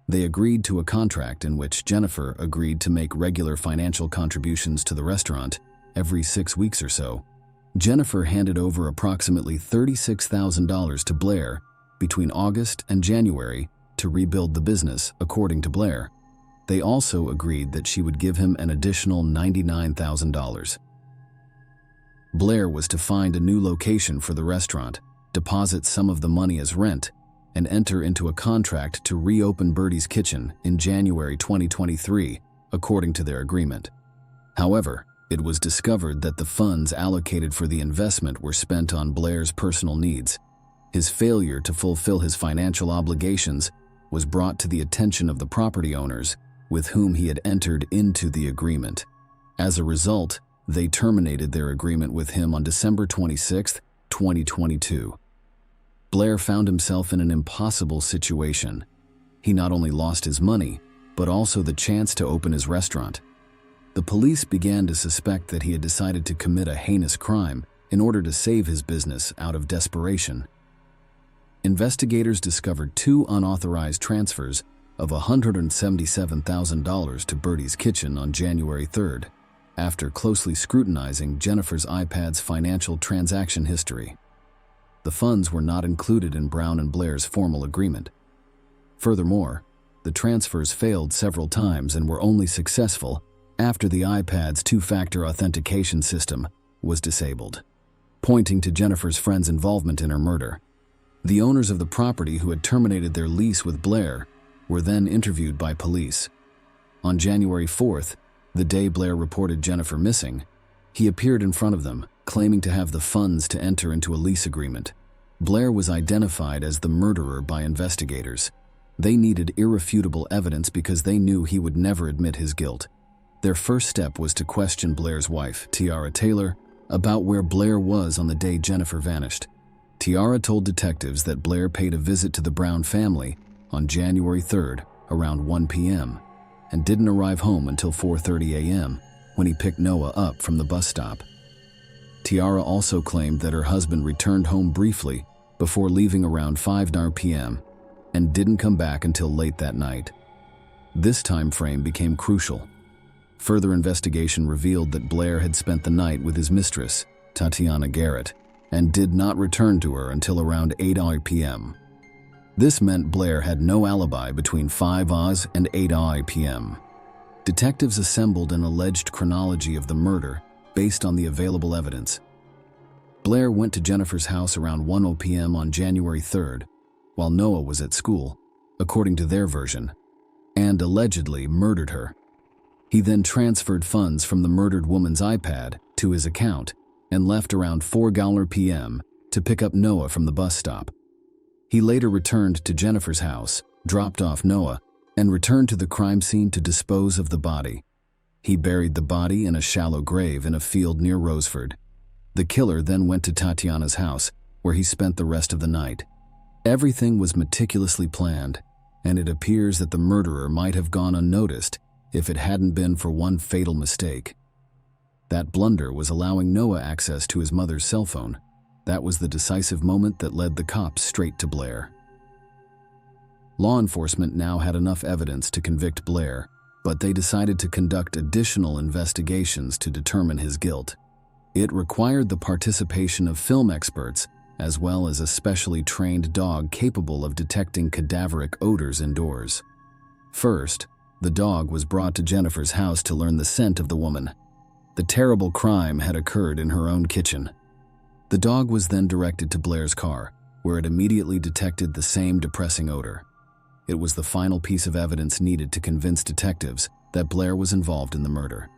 They agreed to a contract in which Jennifer agreed to make regular financial contributions to the restaurant every 6 weeks or so. Jennifer handed over approximately $36,000 to Blair between August and January to rebuild the business, according to Blair. They also agreed that she would give him an additional $99,000. Blair was to find a new location for the restaurant, deposit some of the money as rent, and enter into a contract to reopen Birdie's Kitchen in January 2023, according to their agreement. However, it was discovered that the funds allocated for the investment were spent on Blair's personal needs. His failure to fulfill his financial obligations was brought to the attention of the property owners with whom he had entered into the agreement. As a result, they terminated their agreement with him on December 26, 2022. Blair found himself in an impossible situation. He not only lost his money, but also the chance to open his restaurant. The police began to suspect that he had decided to commit a heinous crime in order to save his business out of desperation. Investigators discovered 2 unauthorized transfers of $177,000 to Birdie's Kitchen on January 3rd, after closely scrutinizing Jennifer's iPad's financial transaction history. The funds were not included in Brown and Blair's formal agreement. Furthermore, the transfers failed several times and were only successful after the iPad's two-factor authentication system was disabled, pointing to Jennifer's friend's involvement in her murder. The owners of the property who had terminated their lease with Blair were then interviewed by police. On January 4th, the day Blair reported Jennifer missing, he appeared in front of them, claiming to have the funds to enter into a lease agreement. Blair was identified as the murderer by investigators. They needed irrefutable evidence because they knew he would never admit his guilt. Their first step was to question Blair's wife, Tiara Taylor, about where Blair was on the day Jennifer vanished. Tiara told detectives that Blair paid a visit to the Brown family on January 3rd around 1 p.m. and didn't arrive home until 4:30 a.m. when he picked Noah up from the bus stop. Tiara also claimed that her husband returned home briefly before leaving around 5:00 p.m. and didn't come back until late that night. This time frame became crucial. Further investigation revealed that Blair had spent the night with his mistress, Tatiana Garrett, and did not return to her until around 8:00 p.m. This meant Blair had no alibi between 5:00 and 8:00 p.m. Detectives assembled an alleged chronology of the murder based on the available evidence. Blair went to Jennifer's house around 1:00 p.m. on January 3rd, while Noah was at school, according to their version, and allegedly murdered her. He then transferred funds from the murdered woman's iPad to his account and left around 4:00 p.m. to pick up Noah from the bus stop. He later returned to Jennifer's house, dropped off Noah, and returned to the crime scene to dispose of the body. He buried the body in a shallow grave in a field near Roseford. The killer then went to Tatiana's house, where he spent the rest of the night. Everything was meticulously planned, and it appears that the murderer might have gone unnoticed if it hadn't been for one fatal mistake. That blunder was allowing Noah access to his mother's cell phone. That was the decisive moment that led the cops straight to Blair. Law enforcement now had enough evidence to convict Blair, but they decided to conduct additional investigations to determine his guilt. It required the participation of film experts, as well as a specially trained dog capable of detecting cadaveric odors indoors. First, the dog was brought to Jennifer's house to learn the scent of the woman. The terrible crime had occurred in her own kitchen. The dog was then directed to Blair's car, where it immediately detected the same depressing odor. It was the final piece of evidence needed to convince detectives that Blair was involved in the murder.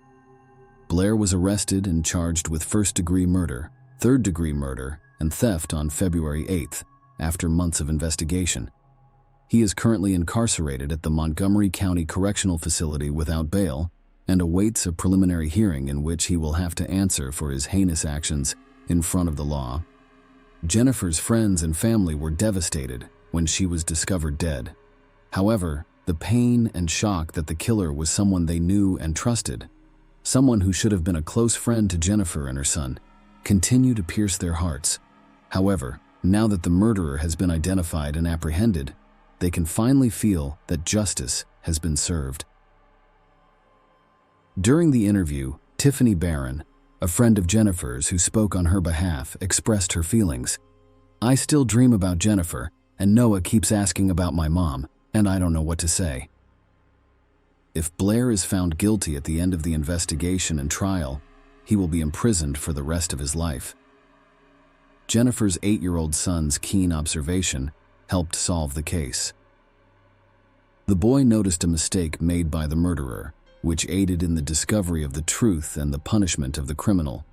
Blair was arrested and charged with first-degree murder, third-degree murder, and theft on February 8th, after months of investigation. He is currently incarcerated at the Montgomery County Correctional Facility without bail and awaits a preliminary hearing in which he will have to answer for his heinous actions in front of the law. Jennifer's friends and family were devastated when she was discovered dead. However, the pain and shock that the killer was someone they knew and trusted, someone who should have been a close friend to Jennifer and her son, continued to pierce their hearts. However, now that the murderer has been identified and apprehended, they can finally feel that justice has been served. During the interview, Tiffany Barron, a friend of Jennifer's who spoke on her behalf, expressed her feelings. "I still dream about Jennifer, and Noah keeps asking about my mom, and I don't know what to say." If Blair is found guilty at the end of the investigation and trial, he will be imprisoned for the rest of his life. Jennifer's 8-year-old son's keen observation helped solve the case. The boy noticed a mistake made by the murderer, which aided in the discovery of the truth and the punishment of the criminal.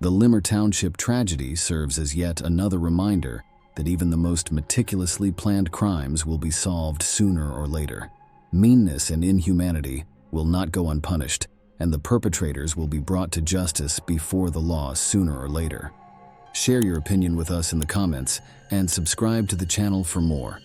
The Limmer Township tragedy serves as yet another reminder that even the most meticulously planned crimes will be solved sooner or later. Meanness and inhumanity will not go unpunished, and the perpetrators will be brought to justice before the law sooner or later. Share your opinion with us in the comments and subscribe to the channel for more.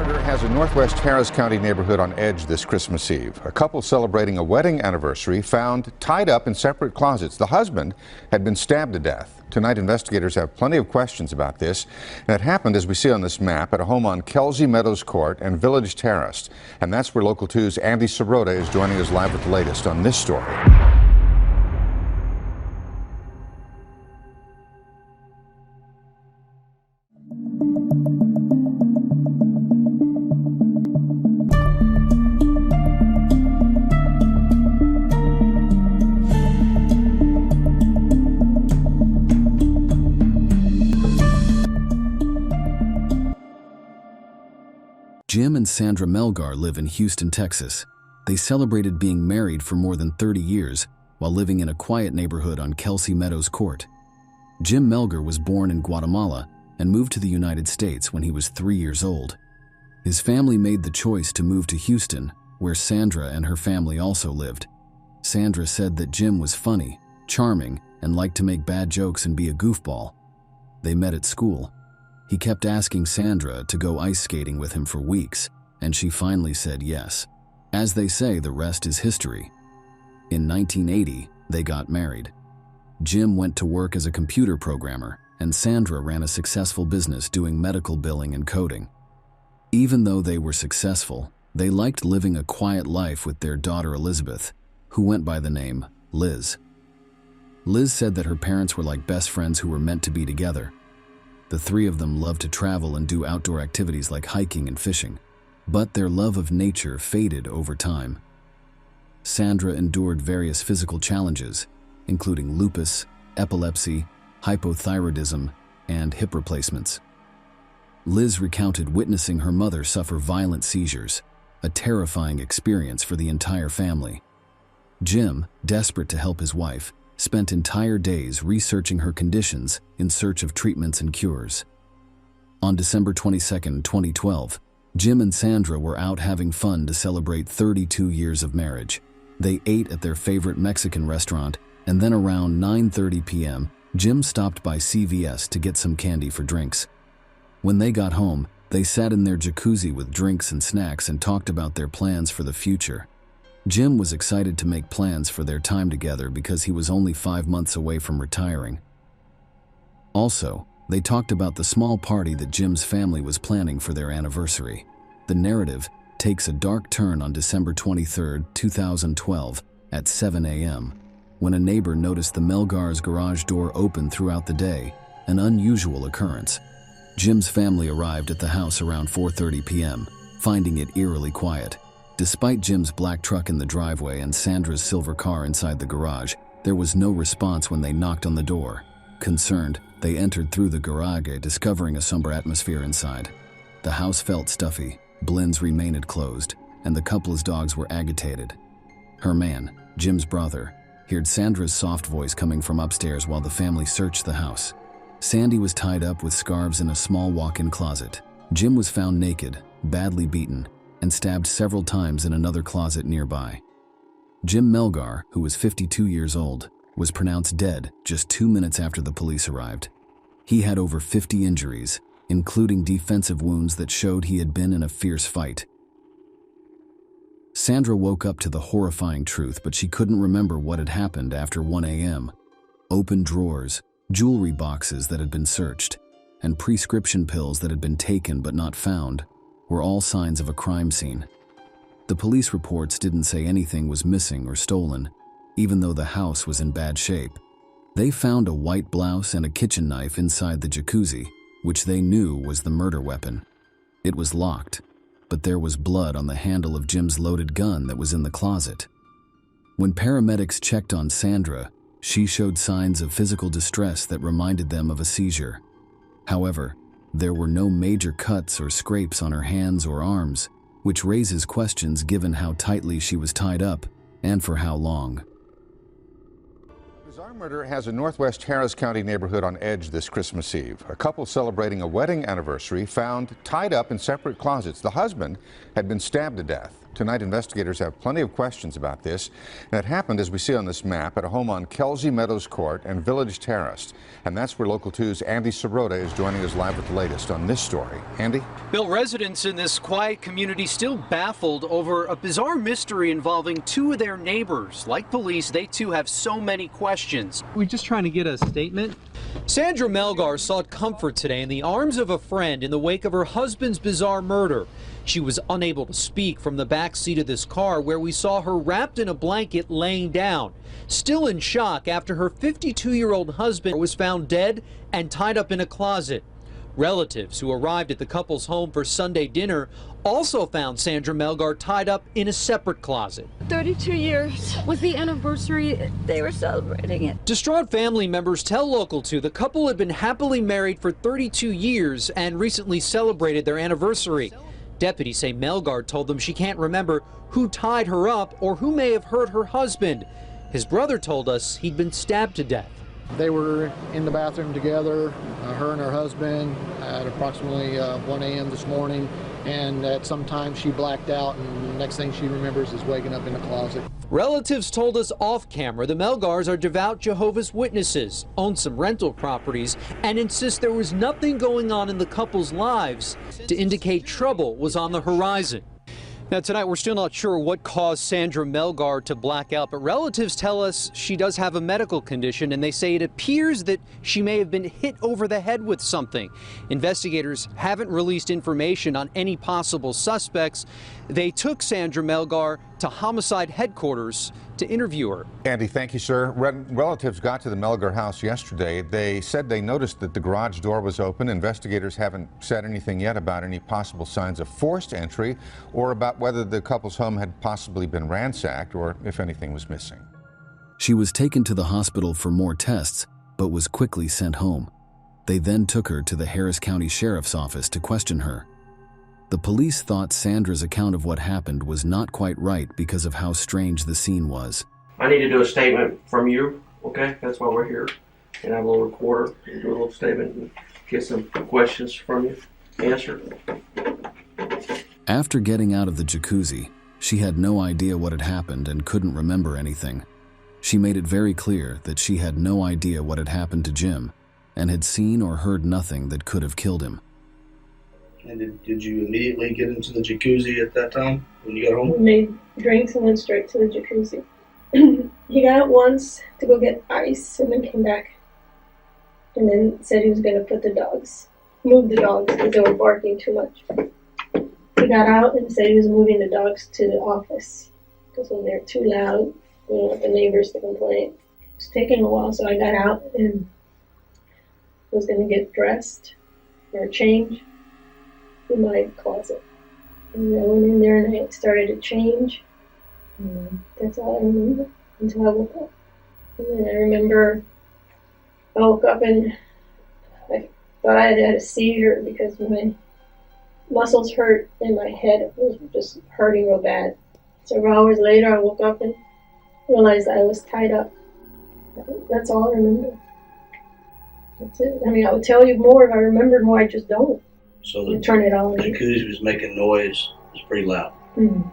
Murder has a Northwest Harris County neighborhood on edge this Christmas Eve. A couple celebrating a wedding anniversary found tied up in separate closets. The husband had been stabbed to death. Tonight, investigators have plenty of questions about this. And it happened, as we see on this map, at a home on Kelsey Meadows Court and Village Terrace. And that's where Local 2's Andy Sirota is joining us live with the latest on this story. Jim and Sandra Melgar live in Houston, Texas. They celebrated being married for more than 30 years while living in a quiet neighborhood on Kelsey Meadows Court. Jim Melgar was born in Guatemala and moved to the United States when he was 3 years old. His family made the choice to move to Houston, where Sandra and her family also lived. Sandra said that Jim was funny, charming, and liked to make bad jokes and be a goofball. They met at school. He kept asking Sandra to go ice skating with him for weeks, and she finally said yes. As they say, the rest is history. In 1980, they got married. Jim went to work as a computer programmer, and Sandra ran a successful business doing medical billing and coding. Even though they were successful, they liked living a quiet life with their daughter Elizabeth, who went by the name Liz. Liz said that her parents were like best friends who were meant to be together. The three of them loved to travel and do outdoor activities like hiking and fishing, but their love of nature faded over time. Sandra endured various physical challenges, including lupus, epilepsy, hypothyroidism, and hip replacements. Liz recounted witnessing her mother suffer violent seizures, a terrifying experience for the entire family. Jim, desperate to help his wife, spent entire days researching her conditions in search of treatments and cures. On December 22, 2012, Jim and Sandra were out having fun to celebrate 32 years of marriage. They ate at their favorite Mexican restaurant, and then around 9:30 p.m., Jim stopped by CVS to get some candy for drinks. When they got home, they sat in their jacuzzi with drinks and snacks and talked about their plans for the future. Jim was excited to make plans for their time together because he was only 5 months away from retiring. Also, they talked about the small party that Jim's family was planning for their anniversary. The narrative takes a dark turn on December 23, 2012, at 7 a.m., when a neighbor noticed the Melgar's garage door open throughout the day, an unusual occurrence. Jim's family arrived at the house around 4:30 p.m., finding it eerily quiet. Despite Jim's black truck in the driveway and Sandra's silver car inside the garage, there was no response when they knocked on the door. Concerned, they entered through the garage, discovering a somber atmosphere inside. The house felt stuffy, blinds remained closed, and the couple's dogs were agitated. Her man, Jim's brother, heard Sandra's soft voice coming from upstairs while the family searched the house. Sandy was tied up with scarves in a small walk-in closet. Jim was found naked, badly beaten, and stabbed several times in another closet nearby. Jim Melgar, who was 52 years old, was pronounced dead just 2 minutes after the police arrived. He had over 50 injuries, including defensive wounds that showed he had been in a fierce fight. Sandra woke up to the horrifying truth, but she couldn't remember what had happened after 1 a.m. Open drawers, jewelry boxes that had been searched, and prescription pills that had been taken but not found were all signs of a crime scene. The police reports didn't say anything was missing or stolen, even though the house was in bad shape. They found a white blouse and a kitchen knife inside the jacuzzi, which they knew was the murder weapon. It was locked, but there was blood on the handle of Jim's loaded gun that was in the closet. When paramedics checked on Sandra, she showed signs of physical distress that reminded them of a seizure. However, there were no major cuts or scrapes on her hands or arms, which raises questions given how tightly she was tied up and for how long. Bizarre murder has a Northwest Harris County neighborhood on edge this Christmas Eve. A couple celebrating a wedding anniversary found tied up in separate closets. The husband had been stabbed to death. Tonight, investigators have plenty of questions about this. And it happened, as we see on this map, at a home on Kelsey Meadows Court and Village Terrace. And that's where Local 2's Andy Sirota is joining us live with the latest on this story. Andy? Bill, residents in this quiet community still baffled over a bizarre mystery involving two of their neighbors. Like police, they too have so many questions. We're just trying to get a statement. Sandra Melgar sought comfort today in the arms of a friend in the wake of her husband's bizarre murder. She was unable to speak from the back seat of this car where we saw her wrapped in a blanket laying down, still in shock after her 52-year-old husband was found dead and tied up in a closet. Relatives who arrived at the couple's home for Sunday dinner also found Sandra Melgar tied up in a separate closet. 32 years was the anniversary. They were celebrating it. Distraught family members tell Local 2 the couple had been happily married for 32 years and recently celebrated their anniversary. Deputies say Melgar told them she can't remember who tied her up or who may have hurt her husband. His brother told us he'd been stabbed to death. They were in the bathroom together, her and her husband, at approximately 1 a.m. this morning, and at some time she blacked out, and the next thing she remembers is waking up in the closet. Relatives told us off camera the Melgars are devout Jehovah's Witnesses, own some rental properties, and insist there was nothing going on in the couple's lives to indicate trouble was on the horizon. Now, tonight, we're still not sure what caused Sandra Melgar to black out, but relatives tell us she does have a medical condition, and they say it appears that she may have been hit over the head with something. Investigators haven't released information on any possible suspects. They took Sandra Melgar to homicide headquarters to interview her. Andy, thank you, sir. Relatives got to the Melgar house yesterday. They said they noticed that the garage door was open. Investigators haven't said anything yet about any possible signs of forced entry or about whether the couple's home had possibly been ransacked or if anything was missing. She was taken to the hospital for more tests, but was quickly sent home. They then took her to the Harris County Sheriff's Office to question her. The police thought Sandra's account of what happened was not quite right because of how strange the scene was. I need to do a statement from you, okay? That's why we're here. And I have a little recorder and do a little statement and get some questions from you. Answer. After getting out of the jacuzzi, she had no idea what had happened and couldn't remember anything. She made it very clear that she had no idea what had happened to Jim and had seen or heard nothing that could have killed him. And did you immediately get into the jacuzzi at that time when you got home? We made drinks and went straight to the jacuzzi. He got out once to go get ice and then came back. And then said he was going to move the dogs because they were barking too much. He got out and said he was moving the dogs to the office because when they're too loud, we don't want the neighbors to complain. It was taking a while, so I got out and was going to get dressed or change in my closet. And I went in there and I started to change. And that's all I remember until I woke up. And then I remember I woke up and I thought I had a seizure because my muscles hurt and my head was just hurting real bad. Several hours later I woke up and realized I was tied up. That's all I remember. That's it. I mean, I would tell you more if I remembered more, I just don't. So the turn it on. jacuzzi was making noise. It was pretty loud. Mm-hmm.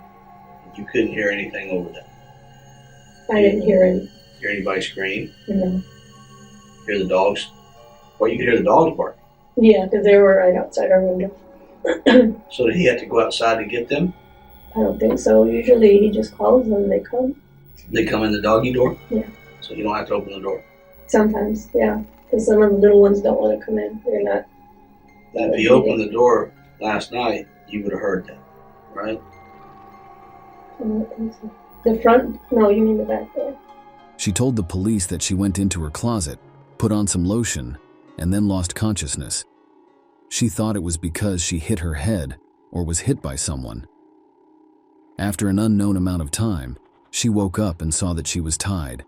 You couldn't hear anything over that. I didn't hear any. Hear anybody scream? No. Hear the dogs? Well, you could hear the dogs bark. Yeah, because they were right outside our window. So did he have to go outside to get them? I don't think so. Usually he just calls them and they come. They come in the doggy door? Yeah. So you don't have to open the door? Sometimes, yeah. Because some of the little ones don't want to come in. They're not. Now, if you opened the door last night, you would have heard that, right? I don't think so. The front? No, you mean the back door. She told the police that she went into her closet, put on some lotion, and then lost consciousness. She thought it was because she hit her head or was hit by someone. After an unknown amount of time, she woke up and saw that she was tied.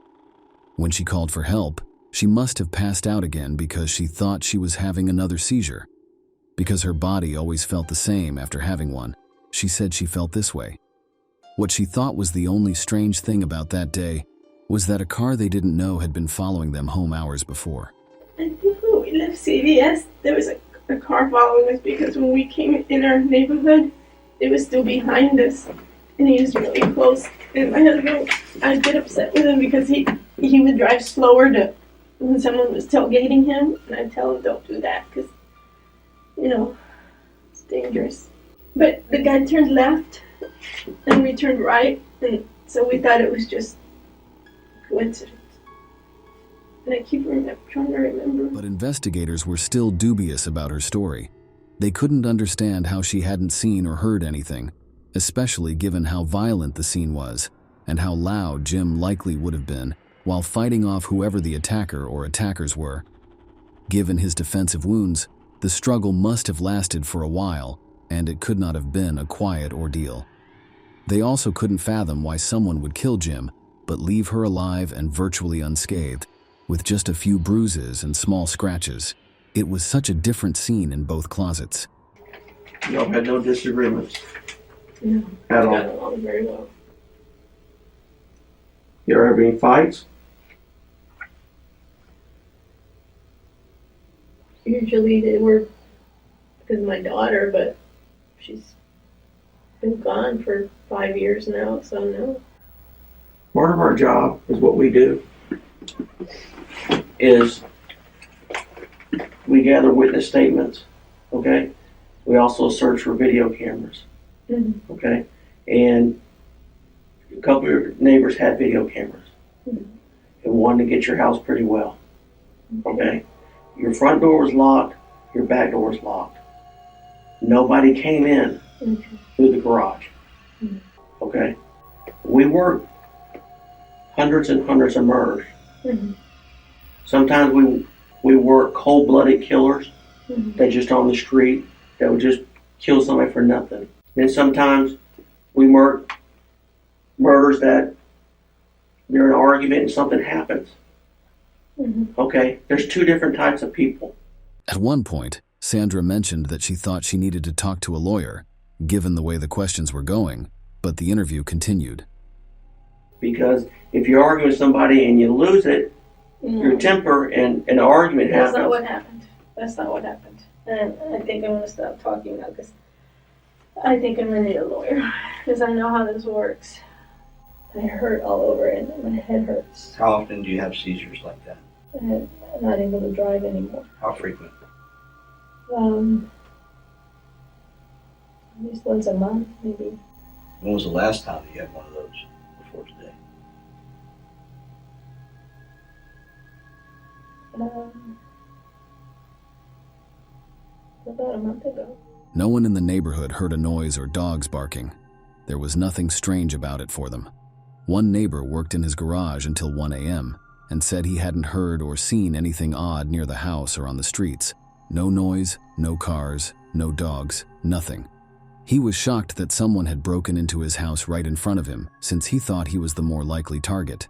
When she called for help, she must have passed out again because she thought she was having another seizure. Because her body always felt the same after having one, she said she felt this way. What she thought was the only strange thing about that day was that a car they didn't know had been following them home hours before. I think when we left CVS, there was a car following us because when we came in our neighborhood, it was still behind us. and he was really close. And my husband, I'd get upset with him because he would drive slower to when someone was tailgating him, and I'd tell him don't do that because, you know, it's dangerous. But the guy turned left, and we turned right, and so we thought it was just coincidence. And I keep trying to remember. But investigators were still dubious about her story. They couldn't understand how she hadn't seen or heard anything, especially given how violent the scene was and how loud Jim likely would have been while fighting off whoever the attacker or attackers were. Given his defensive wounds, the struggle must have lasted for a while, and it could not have been a quiet ordeal. They also couldn't fathom why someone would kill Jim, but leave her alive and virtually unscathed, with just a few bruises and small scratches. It was such a different scene in both closets. Y'all had no disagreements? No, At all? got along very well. You ever have any fights? Usually they were because of my daughter, but she's been gone for 5 years now, so no. Part of our job is what we do is we gather witness statements, okay? We also search for video cameras, okay? And a couple of your neighbors had video cameras and wanted to get your house pretty well, okay? Your front door was locked, your back door was locked. Nobody came in through the garage, okay? We work hundreds and hundreds of murders. Sometimes we work cold-blooded killers that just on the street that would just kill somebody for nothing. Then sometimes we work murders that they're in an argument and something happens. Okay, there's two different types of people. At one point, Sandra mentioned that she thought she needed to talk to a lawyer, given the way the questions were going, but the interview continued. Because if you argue with somebody and you lose it, your temper and an argument happens. That's not what happened. That's not what happened. And I think I'm going to stop talking now because I think I'm going to need a lawyer because I know how this works. I hurt all over and my head hurts. How often do you have seizures like that? I'm not able to drive anymore. How frequent? At least once a month, maybe. When was the last time you had one of those before today? About a month ago. No one in the neighborhood heard a noise or dogs barking. There was nothing strange about it for them. One neighbor worked in his garage until 1 a.m. and said he hadn't heard or seen anything odd near the house or on the streets. No noise, no cars, no dogs, nothing. He was shocked that someone had broken into his house right in front of him, since he thought he was the more likely target.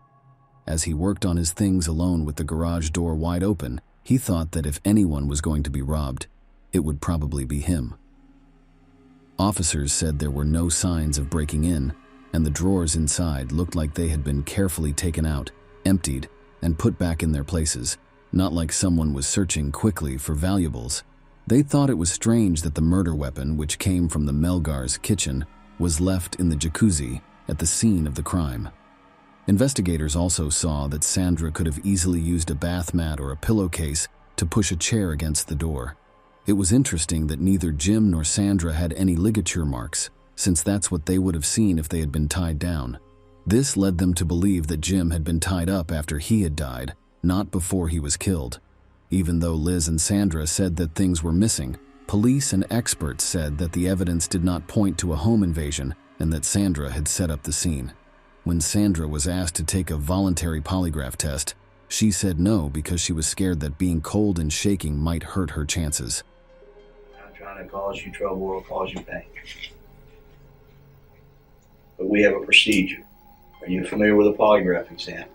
As he worked on his things alone with the garage door wide open, he thought that if anyone was going to be robbed, it would probably be him. Officers said there were no signs of breaking in, and the drawers inside looked like they had been carefully taken out, emptied, and put back in their places, not like someone was searching quickly for valuables. They thought it was strange that the murder weapon, which came from the Melgar's kitchen, was left in the jacuzzi at the scene of the crime. Investigators also saw that Sandra could have easily used a bath mat or a pillowcase to push a chair against the door. It was interesting that neither Jim nor Sandra had any ligature marks, since that's what they would have seen if they had been tied down. This led them to believe that Jim had been tied up after he had died, not before he was killed. Even though Liz and Sandra said that things were missing, police and experts said that the evidence did not point to a home invasion and that Sandra had set up the scene. When Sandra was asked to take a voluntary polygraph test, she said no because she was scared that being cold and shaking might hurt her chances. I'm not trying to cause you trouble or cause you pain. But we have a procedure. Are you familiar with a polygraph exam?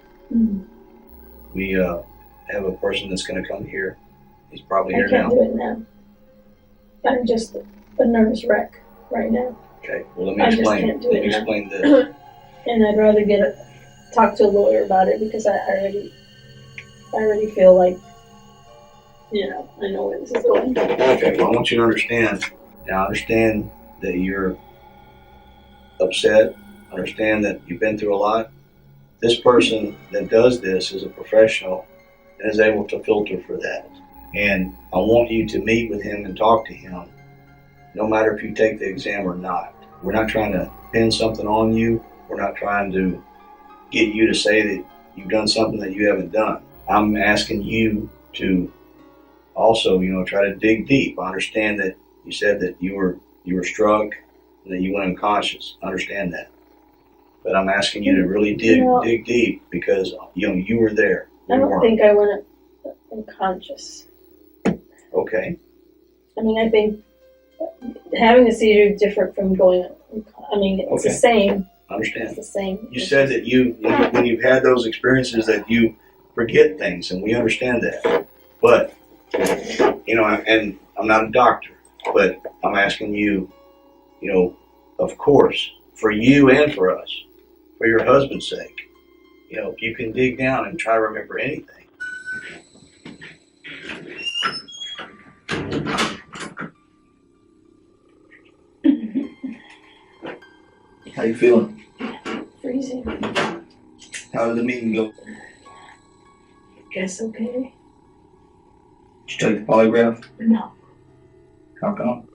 We have a person that's going to come here. He's probably here now. I can't do it now. I'm just a nervous wreck right now. Okay, well let me explain. Let me explain this. And I'd rather talk to a lawyer about it because I already feel like, I know where this is going. Okay, well I want you to understand. Now I understand that you're upset. Understand that you've been through a lot. This person that does this is a professional and is able to filter for that. And I want you to meet with him and talk to him, no matter if you take the exam or not. We're not trying to pin something on you. We're not trying to get you to say that you've done something that you haven't done. I'm asking you to also, try to dig deep. I understand that you said that you were struck and that you went unconscious. I understand that. But I'm asking you to really dig deep because, you were there. I don't think I went unconscious. Okay. I mean, I think having a seizure is different from going, it's the same. I understand. It's the same. You said that when you've had those experiences that you forget things, and we understand that. But, and I'm not a doctor, but I'm asking you, of course, for you and for us, for your husband's sake, if you can dig down and try to remember anything. How you feeling? Freezing. How did the meeting go? Guess okay. Did you take the polygraph? No. How come?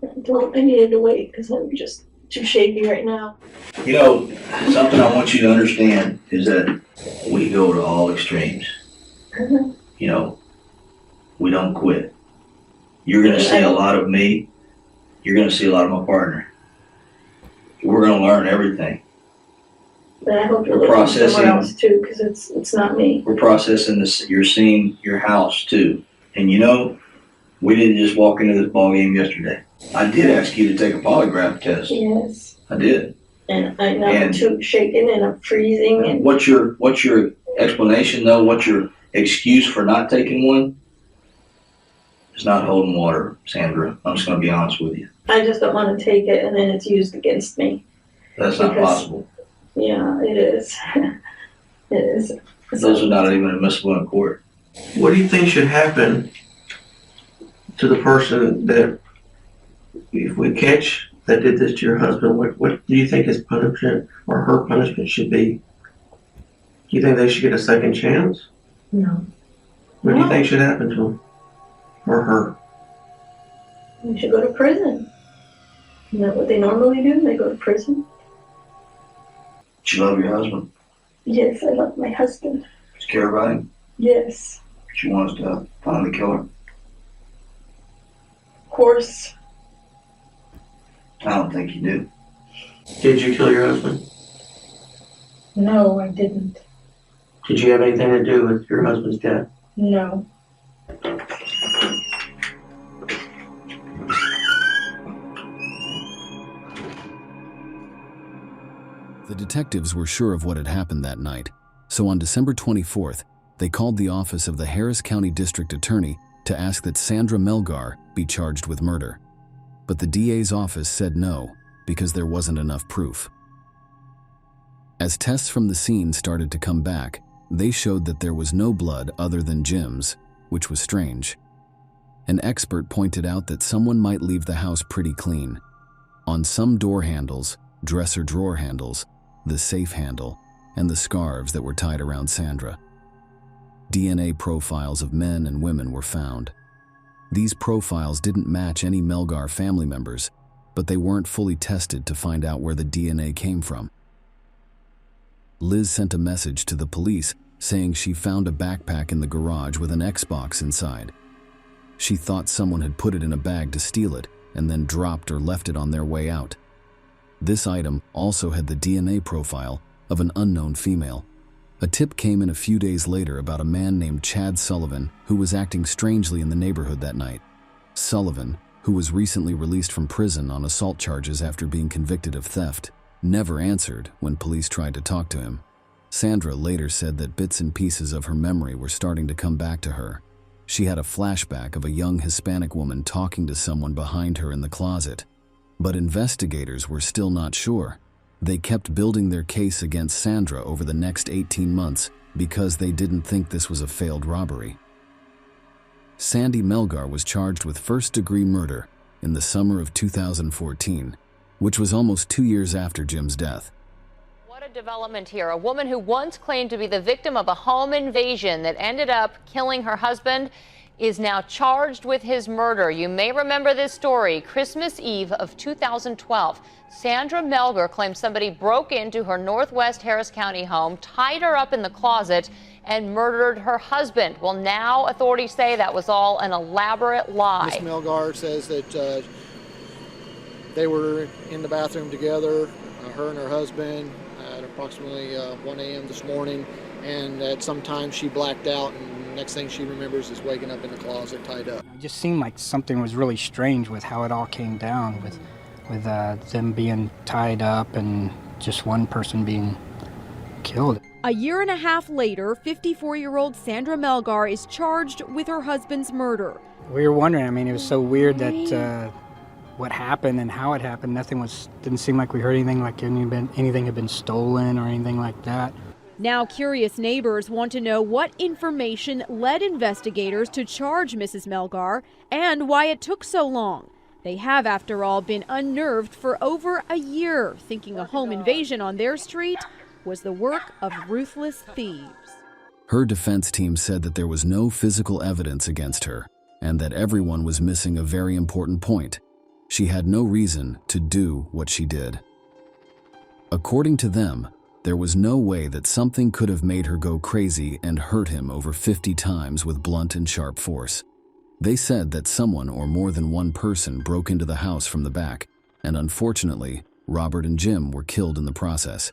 I told him I needed to wait because I'm just too shaky right now. Something I want you to understand is that we go to all extremes. We don't quit. You're going to see a lot of me. You're going to see a lot of my partner. We're going to learn everything. But I hope you're looking somewhere else too, because it's not me. We're processing this. You're seeing your house too. And we didn't just walk into this ball game yesterday. I did ask you to take a polygraph test. Yes. I did. And I'm too shaken and I'm freezing. And what's your explanation though? What's your excuse for not taking one? It's not holding water, Sandra. I'm just going to be honest with you. I just don't want to take it and then it's used against me. That's not possible. Yeah, it is. It is. Those are not even admissible in court. What do you think should happen to the person that, if we catch that did this to your husband, what do you think his punishment or her punishment should be? Do you think they should get a second chance? No. What do you think should happen to him or her? They should go to prison. Isn't that what they normally do? They go to prison. Do you love your husband? Yes, I love my husband. Do you care about him? Yes. She wants to find the killer. Of course. I don't think you do. Did you kill your husband? No, I didn't. Did you have anything to do with your husband's death? No. The detectives were sure of what had happened that night, so on December 24th, they called the office of the Harris County District Attorney to ask that Sandra Melgar be charged with murder. But the DA's office said no, because there wasn't enough proof. As tests from the scene started to come back, they showed that there was no blood other than Jim's, which was strange. An expert pointed out that someone might leave the house pretty clean. On some door handles, dresser drawer handles, the safe handle, and the scarves that were tied around Sandra. DNA profiles of men and women were found. These profiles didn't match any Melgar family members, but they weren't fully tested to find out where the DNA came from. Liz sent a message to the police saying she found a backpack in the garage with an Xbox inside. She thought someone had put it in a bag to steal it and then dropped or left it on their way out. This item also had the DNA profile of an unknown female. A tip came in a few days later about a man named Chad Sullivan who was acting strangely in the neighborhood that night. Sullivan, who was recently released from prison on assault charges after being convicted of theft, never answered when police tried to talk to him. Sandra later said that bits and pieces of her memory were starting to come back to her. She had a flashback of a young Hispanic woman talking to someone behind her in the closet. But investigators were still not sure. They kept building their case against Sandra over the next 18 months because they didn't think this was a failed robbery. Sandy Melgar was charged with first-degree murder in the summer of 2014. which was almost 2 years after Jim's death. What a development here. A woman who once claimed to be the victim of a home invasion that ended up killing her husband is now charged with his murder. You may remember this story. Christmas Eve of 2012, Sandra Melgar claims somebody broke into her Northwest Harris County home, tied her up in the closet, and murdered her husband. Well, now authorities say that was all an elaborate lie. Miss Melgar says that they were in the bathroom together, her and her husband, at approximately 1 a.m. this morning, and at some time she blacked out, and next thing she remembers is waking up in the closet tied up. It just seemed like something was really strange with how it all came down, with them being tied up and just one person being killed. A year and a half later, 54-year-old Sandra Melgar is charged with her husband's murder. We were wondering, I mean, it was so weird that what happened and how it happened, didn't seem like we heard anything like anything had been stolen or anything like that. Now curious neighbors want to know what information led investigators to charge Mrs. Melgar and why it took so long. They have, after all, been unnerved for over a year, thinking a home invasion on their street was the work of ruthless thieves. Her defense team said that there was no physical evidence against her and that everyone was missing a very important point. She had no reason to do what she did. According to them, there was no way that something could have made her go crazy and hurt him over 50 times with blunt and sharp force. They said that someone or more than one person broke into the house from the back, and unfortunately, Robert and Jim were killed in the process.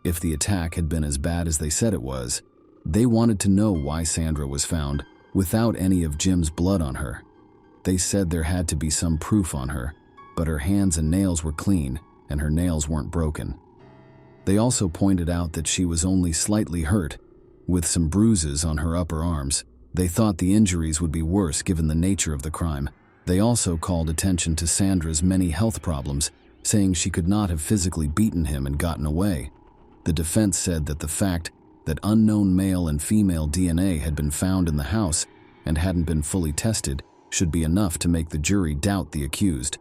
If the attack had been as bad as they said it was, they wanted to know why Sandra was found without any of Jim's blood on her. They said there had to be some proof on her, but her hands and nails were clean and her nails weren't broken. They also pointed out that she was only slightly hurt, with some bruises on her upper arms. They thought the injuries would be worse given the nature of the crime. They also called attention to Sandra's many health problems, saying she could not have physically beaten him and gotten away. The defense said that the fact that unknown male and female DNA had been found in the house and hadn't been fully tested should be enough to make the jury doubt the accused.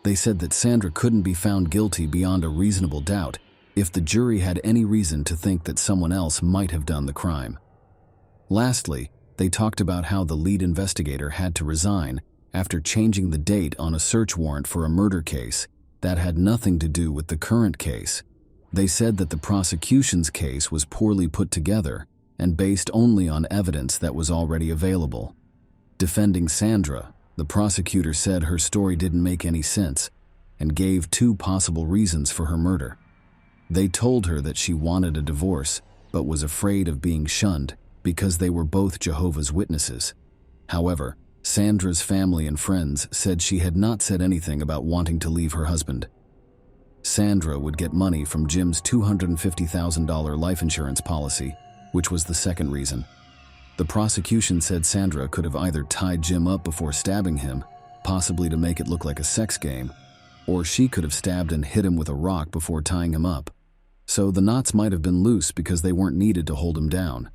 They said that Sandra couldn't be found guilty beyond a reasonable doubt if the jury had any reason to think that someone else might have done the crime. Lastly, they talked about how the lead investigator had to resign after changing the date on a search warrant for a murder case that had nothing to do with the current case. They said that the prosecution's case was poorly put together and based only on evidence that was already available. Defending Sandra, the prosecutor said her story didn't make any sense and gave 2 possible reasons for her murder. They told her that she wanted a divorce but was afraid of being shunned because they were both Jehovah's Witnesses. However, Sandra's family and friends said she had not said anything about wanting to leave her husband. Sandra would get money from Jim's $250,000 life insurance policy, which was the second reason. The prosecution said Sandra could have either tied Jim up before stabbing him, possibly to make it look like a sex game, or she could have stabbed and hit him with a rock before tying him up. So the knots might have been loose because they weren't needed to hold him down.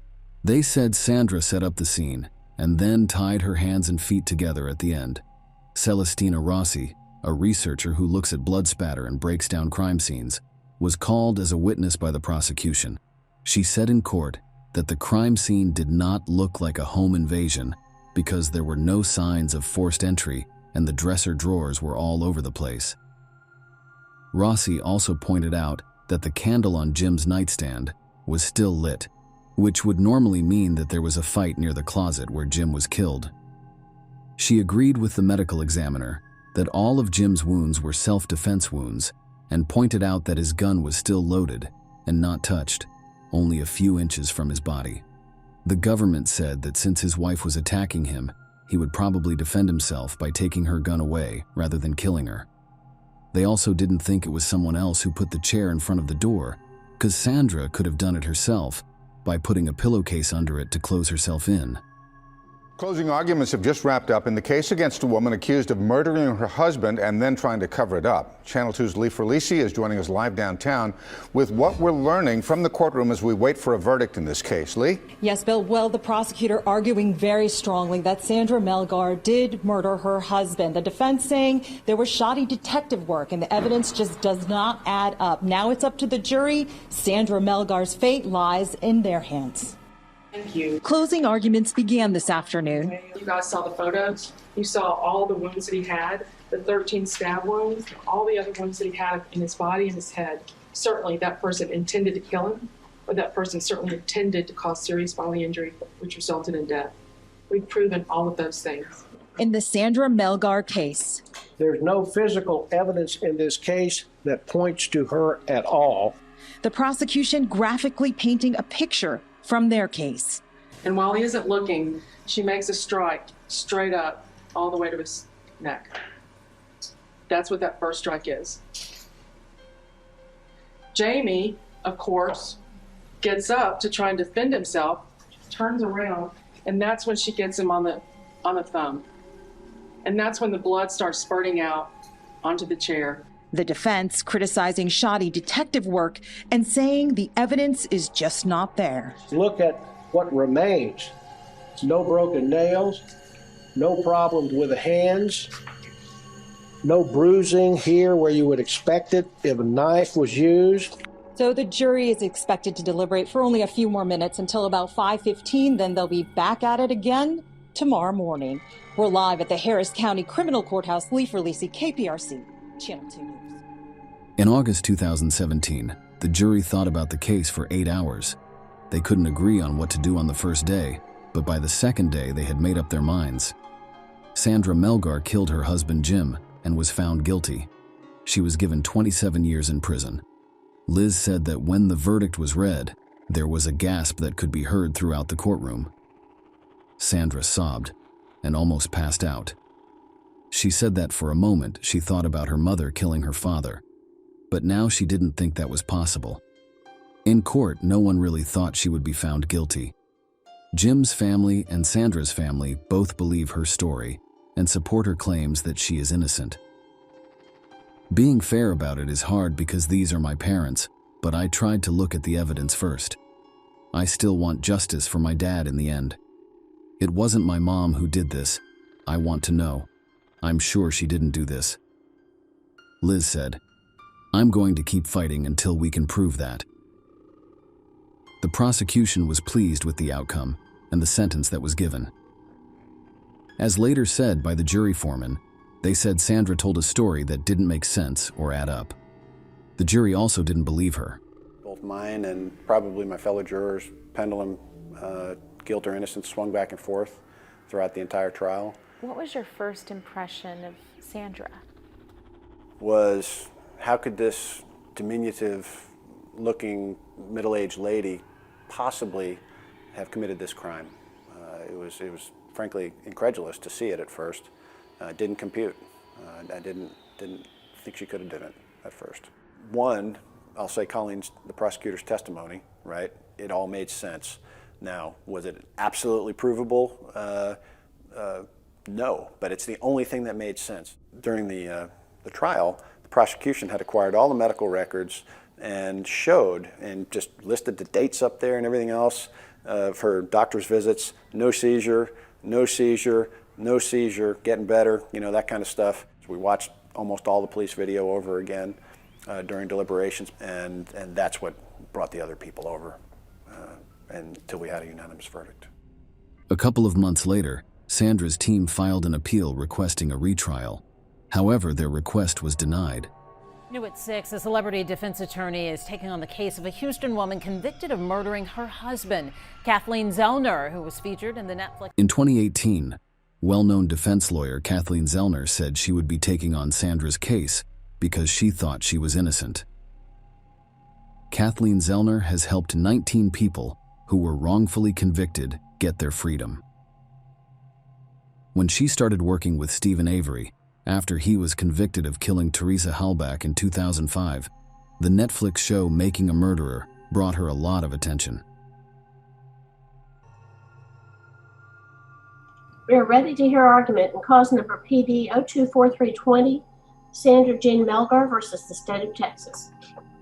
They said Sandra set up the scene and then tied her hands and feet together at the end. Celestina Rossi, a researcher who looks at blood spatter and breaks down crime scenes, was called as a witness by the prosecution. She said in court that the crime scene did not look like a home invasion because there were no signs of forced entry and the dresser drawers were all over the place. Rossi also pointed out that the candle on Jim's nightstand was still lit, which would normally mean that there was a fight near the closet where Jim was killed. She agreed with the medical examiner that all of Jim's wounds were self-defense wounds and pointed out that his gun was still loaded and not touched, only a few inches from his body. The government said that since his wife was attacking him, he would probably defend himself by taking her gun away rather than killing her. They also didn't think it was someone else who put the chair in front of the door, because Sandra could have done it herself by putting a pillowcase under it to close herself in. Closing arguments have just wrapped up in the case against a woman accused of murdering her husband and then trying to cover it up. Channel 2's Lee Ferlisi is joining us live downtown with what we're learning from the courtroom as we wait for a verdict in this case. Lee? Yes, Bill. Well, the prosecutor arguing very strongly that Sandra Melgar did murder her husband. The defense saying there was shoddy detective work and the evidence just does not add up. Now it's up to the jury. Sandra Melgar's fate lies in their hands. Thank you. Closing arguments began this afternoon. You guys saw the photos. You saw all the wounds that he had, the 13 stab wounds, all the other wounds that he had in his body and his head. Certainly that person intended to kill him, or that person certainly intended to cause serious bodily injury, which resulted in death. We've proven all of those things. In the Sandra Melgar case, there's no physical evidence in this case that points to her at all. The prosecution graphically painting a picture from their case. And while he isn't looking, she makes a strike straight up all the way to his neck. That's what that first strike is. Jamie, of course, gets up to try and defend himself, turns around, and that's when she gets him on the thumb. And that's when the blood starts spurting out onto the chair. The defense criticizing shoddy detective work and saying the evidence is just not there. Look at what remains. No broken nails, no problems with the hands, no bruising here where you would expect it if a knife was used. So the jury is expected to deliberate for only a few more minutes until about 5:15. Then they'll be back at it again tomorrow morning. We're live at the Harris County Criminal Courthouse. Lee Ferlisi, KPRC, Channel 2 News. In August 2017, the jury thought about the case for 8 hours. They couldn't agree on what to do on the first day, but by the second day they had made up their minds. Sandra Melgar killed her husband Jim and was found guilty. She was given 27 years in prison. Liz said that when the verdict was read, there was a gasp that could be heard throughout the courtroom. Sandra sobbed and almost passed out. She said that for a moment she thought about her mother killing her father, but now she didn't think that was possible. In court, no one really thought she would be found guilty. Jim's family and Sandra's family both believe her story and support her claims that she is innocent. Being fair about it is hard because these are my parents, but I tried to look at the evidence first. I still want justice for my dad in the end. It wasn't my mom who did this. I want to know. I'm sure she didn't do this. Liz said, "I'm going to keep fighting until we can prove that." The prosecution was pleased with the outcome and the sentence that was given. As later said by the jury foreman, they said Sandra told a story that didn't make sense or add up. The jury also didn't believe her. Both mine and probably my fellow jurors' pendulum, guilt or innocence, swung back and forth throughout the entire trial. What was your first impression of Sandra? Was how could this diminutive-looking middle-aged lady possibly have committed this crime? It was frankly incredulous to see it at first. Didn't compute. I didn't think she could have done it at first. One, I'll say the prosecutor's testimony, right? It all made sense. Now, was it absolutely provable? No, but it's the only thing that made sense. During the trial, the prosecution had acquired all the medical records and showed and just listed the dates up there and everything else of her doctor's visits. No seizure, no seizure, no seizure, getting better, that kind of stuff. So we watched almost all the police video over again during deliberations, and that's what brought the other people over until we had a unanimous verdict. A couple of months later, Sandra's team filed an appeal requesting a retrial. However, their request was denied. New at 6, a celebrity defense attorney is taking on the case of a Houston woman convicted of murdering her husband, Kathleen Zellner, who was featured in the Netflix. In 2018, well-known defense lawyer Kathleen Zellner said she would be taking on Sandra's case because she thought she was innocent. Kathleen Zellner has helped 19 people who were wrongfully convicted get their freedom. When she started working with Stephen Avery, after he was convicted of killing Teresa Halbach in 2005, the Netflix show Making a Murderer brought her a lot of attention. We are ready to hear argument in cause number PD 024320, Sandra Jean Melgar versus the state of Texas.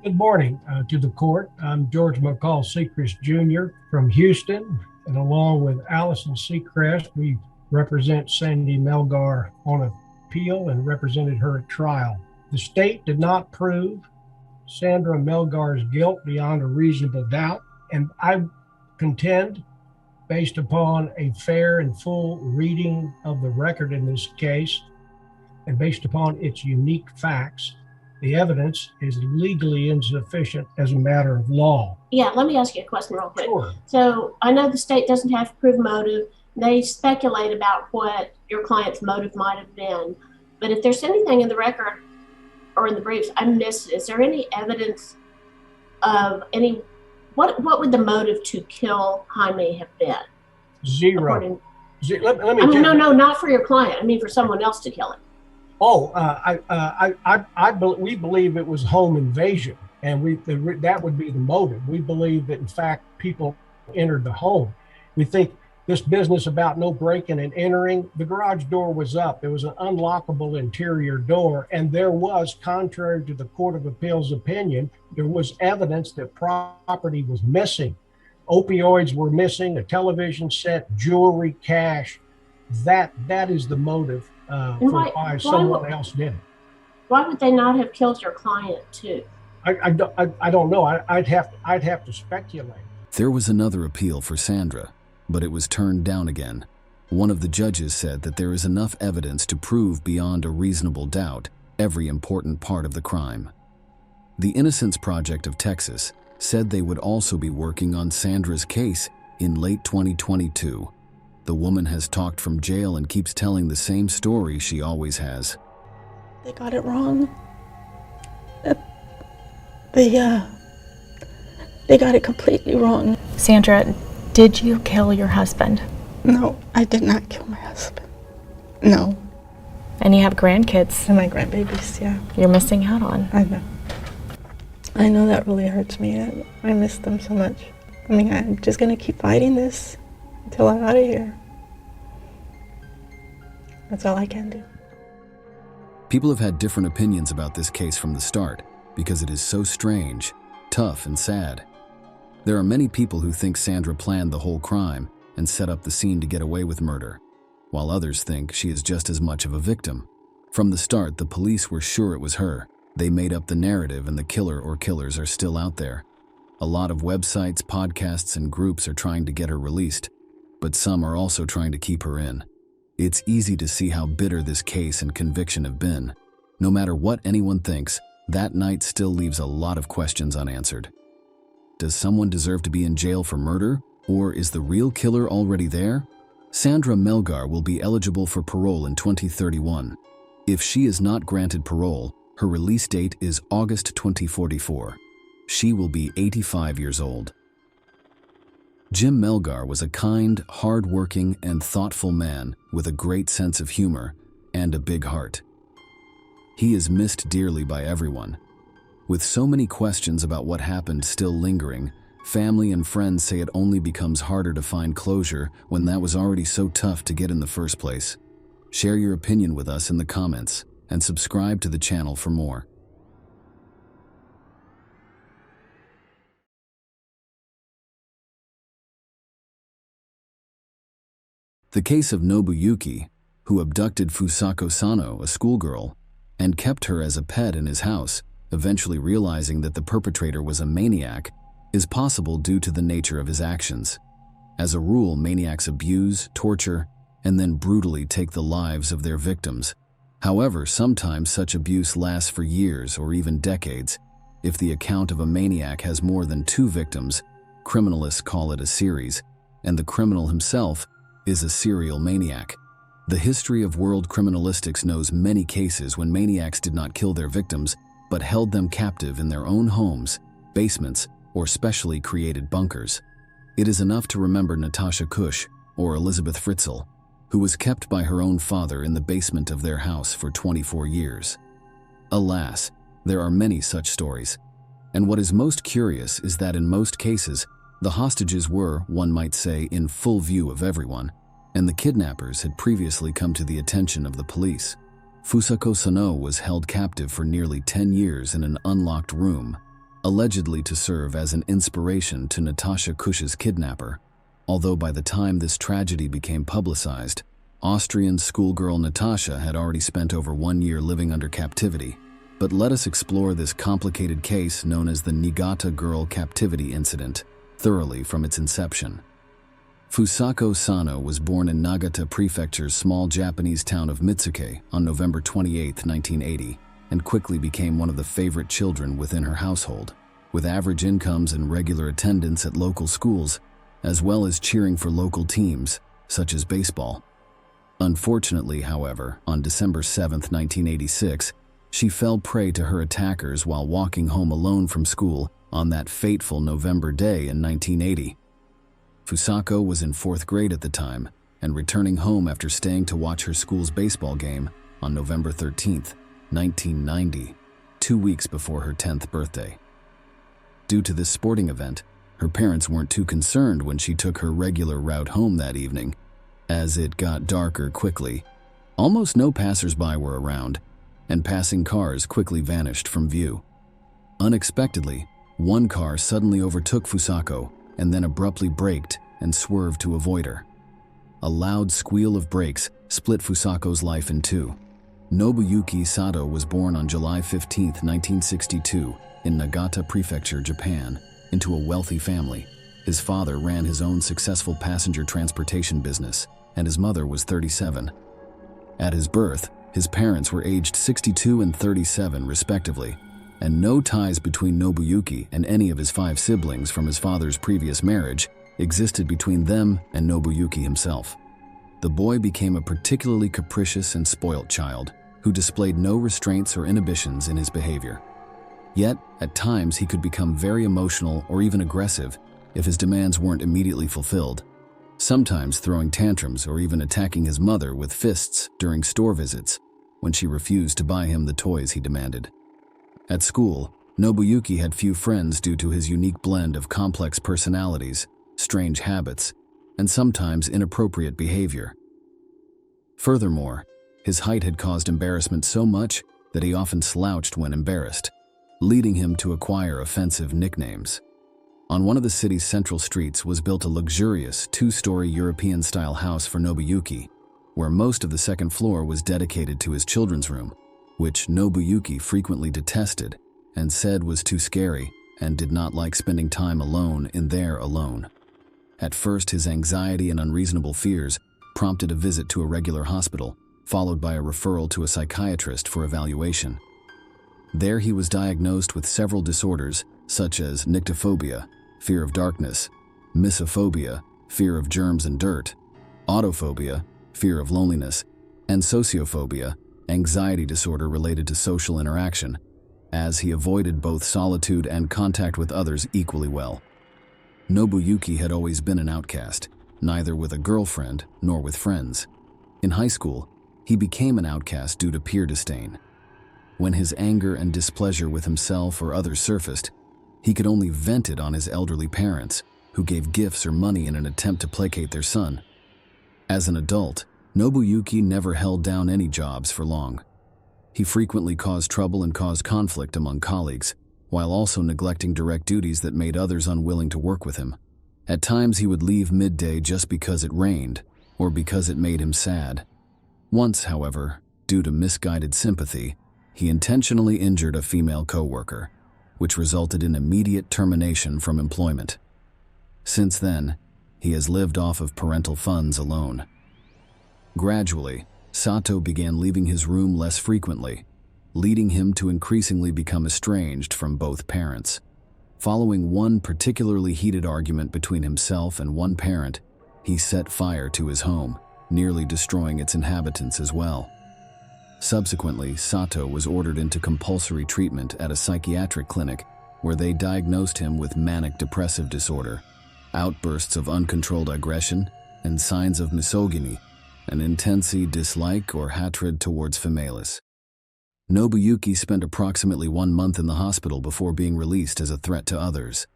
Good morning to the court. I'm George McCall Seacrest Jr. from Houston, and along with Allison Seacrest, we represent Sandy Melgar on appeal and represented her at trial. The state did not prove Sandra Melgar's guilt beyond a reasonable doubt, and I contend, based upon a fair and full reading of the record in this case, and based upon its unique facts, the evidence is legally insufficient as a matter of law. Yeah, let me ask you a question real quick. Sure. So I know the state doesn't have to prove motive. They speculate about what your client's motive might have been. But if there's anything in the record or in the briefs I missed, is there any evidence of any, what would the motive to kill Jaime have been? Zero. Let me I mean, no, not for your client. I mean, for someone else to kill him. Oh, we believe it was home invasion, and that would be the motive. We believe that, in fact, people entered the home. We think this business about no breaking and entering, the garage door was up. There was an unlockable interior door, and there was, contrary to the Court of Appeals opinion, there was evidence that property was missing. Opioids were missing, a television set, jewelry, cash. That is the motive for why someone else did it. Why would they not have killed your client too? I don't know. I'd have to speculate. There was another appeal for Sandra, but it was turned down again. One of the judges said that there is enough evidence to prove beyond a reasonable doubt every important part of the crime. The Innocence Project of Texas said they would also be working on Sandra's case in late 2022. The woman has talked from jail and keeps telling the same story she always has. They got it wrong. They got it completely wrong. Sandra, did you kill your husband? No, I did not kill my husband. No. And you have grandkids. And my grandbabies, yeah. You're missing out on. I know. I know that really hurts me. I miss them so much. I mean, I'm just gonna keep fighting this until I'm out of here. That's all I can do. People have had different opinions about this case from the start because it is so strange, tough, and sad. There are many people who think Sandra planned the whole crime and set up the scene to get away with murder, while others think she is just as much of a victim. From the start, the police were sure it was her. They made up the narrative, and the killer or killers are still out there. A lot of websites, podcasts, and groups are trying to get her released, but some are also trying to keep her in. It's easy to see how bitter this case and conviction have been. No matter what anyone thinks, that night still leaves a lot of questions unanswered. Does someone deserve to be in jail for murder, or is the real killer already there? Sandra Melgar will be eligible for parole in 2031. If she is not granted parole, her release date is August 2044. She will be 85 years old. Jim Melgar was a kind, hard-working, and thoughtful man with a great sense of humor and a big heart. He is missed dearly by everyone. With so many questions about what happened still lingering, family and friends say it only becomes harder to find closure when that was already so tough to get in the first place. Share your opinion with us in the comments and subscribe to the channel for more. The case of Nobuyuki, who abducted Fusako Sano, a schoolgirl, and kept her as a pet in his house, eventually realizing that the perpetrator was a maniac, is possible due to the nature of his actions. As a rule, maniacs abuse, torture, and then brutally take the lives of their victims. However, sometimes such abuse lasts for years or even decades. If the account of a maniac has more than 2 victims, criminalists call it a series, and the criminal himself is a serial maniac. The history of world criminalistics knows many cases when maniacs did not kill their victims, but held them captive in their own homes, basements, or specially created bunkers. It is enough to remember Natasha Kush, or Elizabeth Fritzl, who was kept by her own father in the basement of their house for 24 years. Alas, there are many such stories. And what is most curious is that in most cases, the hostages were, one might say, in full view of everyone. and the kidnappers had previously come to the attention of the police. Fusako Sano was held captive for nearly 10 years in an unlocked room, allegedly to serve as an inspiration to Natasha Kush's kidnapper. Although by the time this tragedy became publicized, Austrian schoolgirl Natasha had already spent over 1 year living under captivity. But let us explore this complicated case known as the Niigata girl captivity incident thoroughly from its inception. Fusako Sano was born in Nagata Prefecture's small Japanese town of Mitsuke on November 28, 1980, and quickly became one of the favorite children within her household, with average incomes and regular attendance at local schools, as well as cheering for local teams, such as baseball. Unfortunately, however, on December 7, 1986, she fell prey to her attackers while walking home alone from school on that fateful November day in 1980. Fusako was in 4th grade at the time and returning home after staying to watch her school's baseball game on November 13, 1990, 2 weeks before her 10th birthday. Due to this sporting event, her parents weren't too concerned when she took her regular route home that evening. As it got darker quickly, almost no passers-by were around, and passing cars quickly vanished from view. Unexpectedly, one car suddenly overtook Fusako and then abruptly braked and swerved to avoid her. A loud squeal of brakes split Fusako's life in two. Nobuyuki Sato was born on July 15, 1962, in Nagata Prefecture, Japan, into a wealthy family. His father ran his own successful passenger transportation business, and his mother was 37. At his birth, his parents were aged 62 and 37 respectively, and no ties between Nobuyuki and any of his 5 siblings from his father's previous marriage existed between them and Nobuyuki himself. The boy became a particularly capricious and spoilt child who displayed no restraints or inhibitions in his behavior. Yet, at times he could become very emotional or even aggressive if his demands weren't immediately fulfilled, sometimes throwing tantrums or even attacking his mother with fists during store visits when she refused to buy him the toys he demanded. At school, Nobuyuki had few friends due to his unique blend of complex personalities, strange habits, and sometimes inappropriate behavior. Furthermore, his height had caused embarrassment so much that he often slouched when embarrassed, leading him to acquire offensive nicknames. On one of the city's central streets was built a luxurious 2-story European-style house for Nobuyuki, where most of the second floor was dedicated to his children's room, which Nobuyuki frequently detested and said was too scary and did not like spending time alone in there alone. At first, his anxiety and unreasonable fears prompted a visit to a regular hospital, followed by a referral to a psychiatrist for evaluation. There he was diagnosed with several disorders such as nyctophobia, fear of darkness, misophobia, fear of germs and dirt, autophobia, fear of loneliness, and sociophobia, anxiety disorder related to social interaction, as he avoided both solitude and contact with others equally well. Nobuyuki had always been an outcast, neither with a girlfriend nor with friends. In high school, he became an outcast due to peer disdain. When his anger and displeasure with himself or others surfaced, he could only vent it on his elderly parents, who gave gifts or money in an attempt to placate their son. As an adult, Nobuyuki never held down any jobs for long. He frequently caused trouble and caused conflict among colleagues, while also neglecting direct duties that made others unwilling to work with him. At times he would leave midday just because it rained, or because it made him sad. Once, however, due to misguided sympathy, he intentionally injured a female coworker, which resulted in immediate termination from employment. Since then, he has lived off of parental funds alone. Gradually, Sato began leaving his room less frequently, leading him to increasingly become estranged from both parents. Following one particularly heated argument between himself and one parent, he set fire to his home, nearly destroying its inhabitants as well. Subsequently, Sato was ordered into compulsory treatment at a psychiatric clinic where they diagnosed him with manic depressive disorder, outbursts of uncontrolled aggression, and signs of misogyny, an intense dislike or hatred towards females. Nobuyuki spent approximately 1 month in the hospital before being released as a threat to others.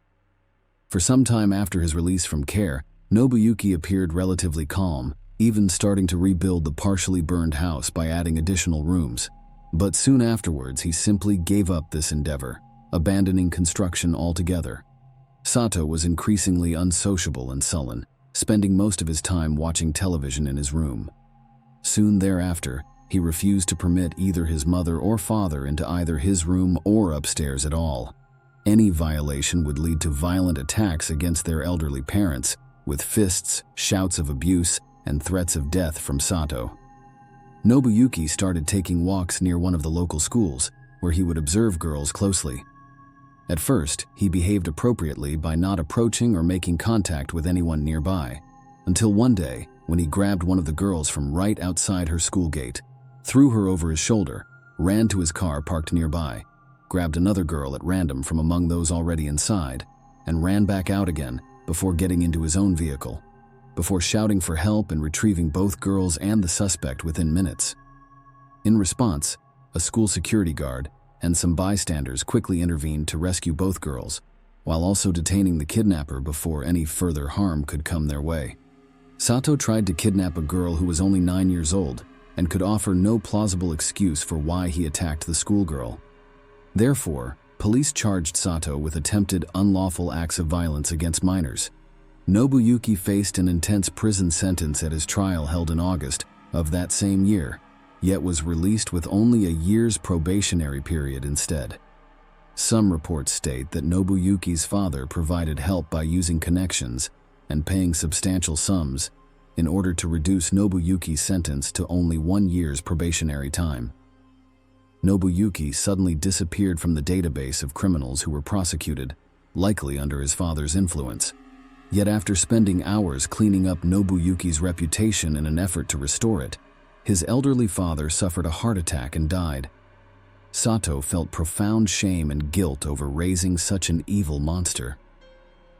For some time after his release from care, Nobuyuki appeared relatively calm even starting to rebuild the partially burned house by adding additional rooms. But soon afterwards, he simply gave up this endeavor, abandoning construction altogether. Sato was increasingly unsociable and sullen, spending most of his time watching television in his room. Soon thereafter, he refused to permit either his mother or father into either his room or upstairs at all. Any violation would lead to violent attacks against their elderly parents, with fists, shouts of abuse, and threats of death from Sato. Nobuyuki started taking walks near one of the local schools, where he would observe girls closely. At first, he behaved appropriately by not approaching or making contact with anyone nearby, until one day, when he grabbed one of the girls from right outside her school gate, threw her over his shoulder, ran to his car parked nearby, grabbed another girl at random from among those already inside, and ran back out again before getting into his own vehicle, before shouting for help and retrieving both girls and the suspect within minutes. In response, a school security guard and some bystanders quickly intervened to rescue both girls, while also detaining the kidnapper before any further harm could come their way. Sato tried to kidnap a girl who was only 9 years old and could offer no plausible excuse for why he attacked the schoolgirl. Therefore, police charged Sato with attempted unlawful acts of violence against minors. Nobuyuki faced an intense prison sentence at his trial held in August of that same year, yet was released with only a year's probationary period instead. Some reports state that Nobuyuki's father provided help by using connections and paying substantial sums in order to reduce Nobuyuki's sentence to only 1 year's probationary time. Nobuyuki suddenly disappeared from the database of criminals who were prosecuted, likely under his father's influence. Yet after spending hours cleaning up Nobuyuki's reputation in an effort to restore it, his elderly father suffered a heart attack and died. Sato felt profound shame and guilt over raising such an evil monster.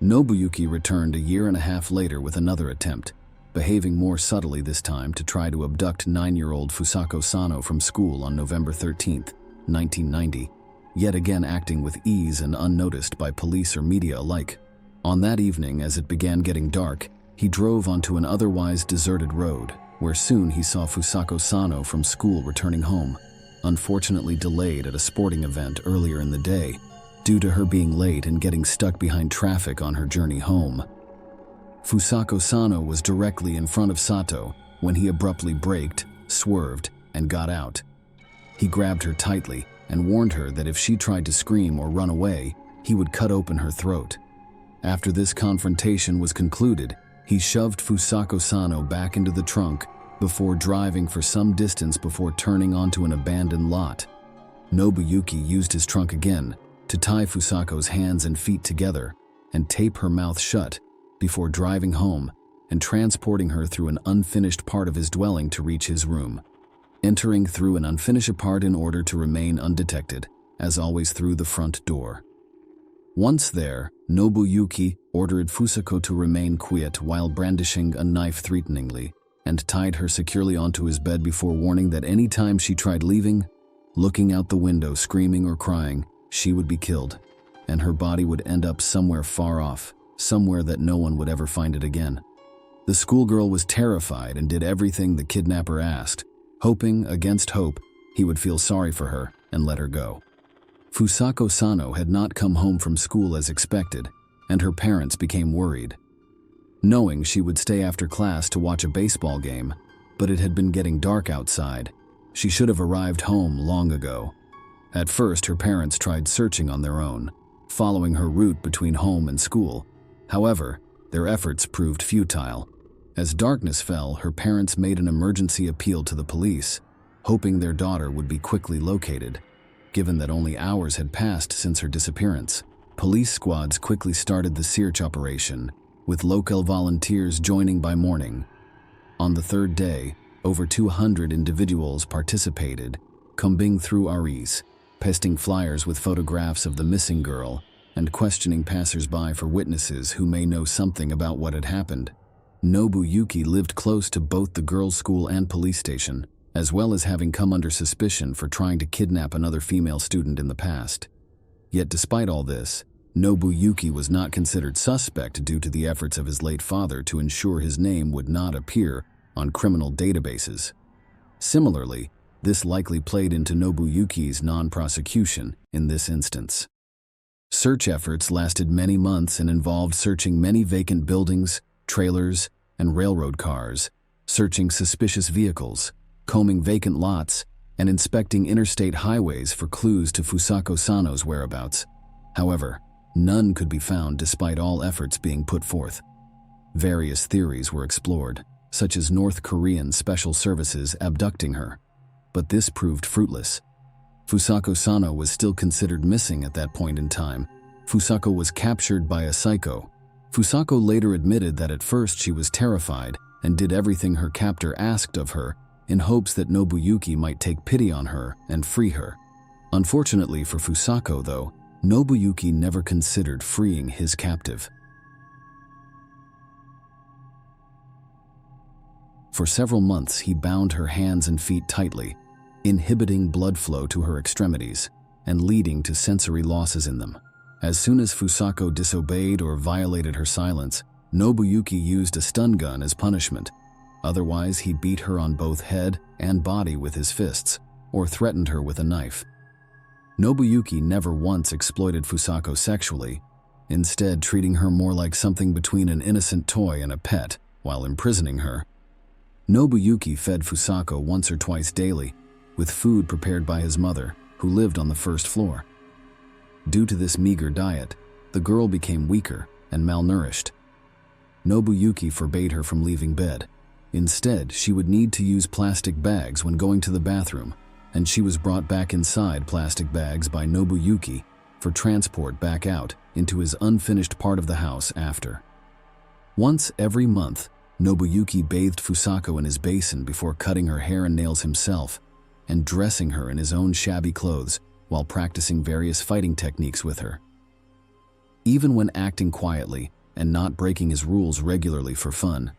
Nobuyuki returned a year and a half later with another attempt, behaving more subtly this time to try to abduct 9-year-old Fusako Sano from school on November 13, 1990, yet again acting with ease and unnoticed by police or media alike. On that evening, as it began getting dark, he drove onto an otherwise deserted road, where soon he saw Fusako Sano from school returning home, unfortunately delayed at a sporting event earlier in the day, due to her being late and getting stuck behind traffic on her journey home. Fusako Sano was directly in front of Sato when he abruptly braked, swerved, and got out. He grabbed her tightly and warned her that if she tried to scream or run away, he would cut open her throat. After this confrontation was concluded, he shoved Fusako Sano back into the trunk before driving for some distance before turning onto an abandoned lot. Nobuyuki used his trunk again to tie Fusako's hands and feet together and tape her mouth shut before driving home and transporting her through an unfinished part of his dwelling to reach his room, entering through an unfinished part in order to remain undetected, as always through the front door. Once there, Nobuyuki ordered Fusako to remain quiet while brandishing a knife threateningly, and tied her securely onto his bed before warning that any time she tried leaving, looking out the window screaming or crying, she would be killed, and her body would end up somewhere far off, somewhere that no one would ever find it again. The schoolgirl was terrified and did everything the kidnapper asked, hoping, against hope, he would feel sorry for her and let her go. Fusako Sano had not come home from school as expected, and her parents became worried. Knowing she would stay after class to watch a baseball game, but it had been getting dark outside, she should have arrived home long ago. At first, her parents tried searching on their own, following her route between home and school. However, their efforts proved futile. As darkness fell, her parents made an emergency appeal to the police, hoping their daughter would be quickly located. Given that only hours had passed since her disappearance, police squads quickly started the search operation, with local volunteers joining by morning. On the third day, over 200 individuals participated, combing through REs, pasting flyers with photographs of the missing girl, and questioning passers-by for witnesses who may know something about what had happened. Nobuyuki lived close to both the girls' school and police station, as well as having come under suspicion for trying to kidnap another female student in the past. Yet despite all this, Nobuyuki was not considered suspect due to the efforts of his late father to ensure his name would not appear on criminal databases. Similarly, this likely played into Nobuyuki's non-prosecution in this instance. Search efforts lasted many months and involved searching many vacant buildings, trailers, and railroad cars, searching suspicious vehicles, combing vacant lots, and inspecting interstate highways for clues to Fusako Sano's whereabouts. However, none could be found despite all efforts being put forth. Various theories were explored, such as North Korean special services abducting her, but this proved fruitless. Fusako Sano was still considered missing at that point in time. Fusako was captured by a psycho. Fusako later admitted that at first she was terrified and did everything her captor asked of her in hopes that Nobuyuki might take pity on her and free her. Unfortunately for Fusako, though, Nobuyuki never considered freeing his captive. For several months, he bound her hands and feet tightly, inhibiting blood flow to her extremities and leading to sensory losses in them. As soon as Fusako disobeyed or violated her silence, Nobuyuki used a stun gun as punishment. Otherwise, he beat her on both head and body with his fists, or threatened her with a knife. Nobuyuki never once exploited Fusako sexually, instead treating her more like something between an innocent toy and a pet while imprisoning her. Nobuyuki fed Fusako once or twice daily, with food prepared by his mother, who lived on the first floor. Due to this meager diet, the girl became weaker and malnourished. Nobuyuki forbade her from leaving bed. Instead, she would need to use plastic bags when going to the bathroom, and she was brought back inside plastic bags by Nobuyuki for transport back out into his unfinished part of the house after. Once every month, Nobuyuki bathed Fusako in his basin before cutting her hair and nails himself and dressing her in his own shabby clothes while practicing various fighting techniques with her. Even when acting quietly and not breaking his rules regularly for fun,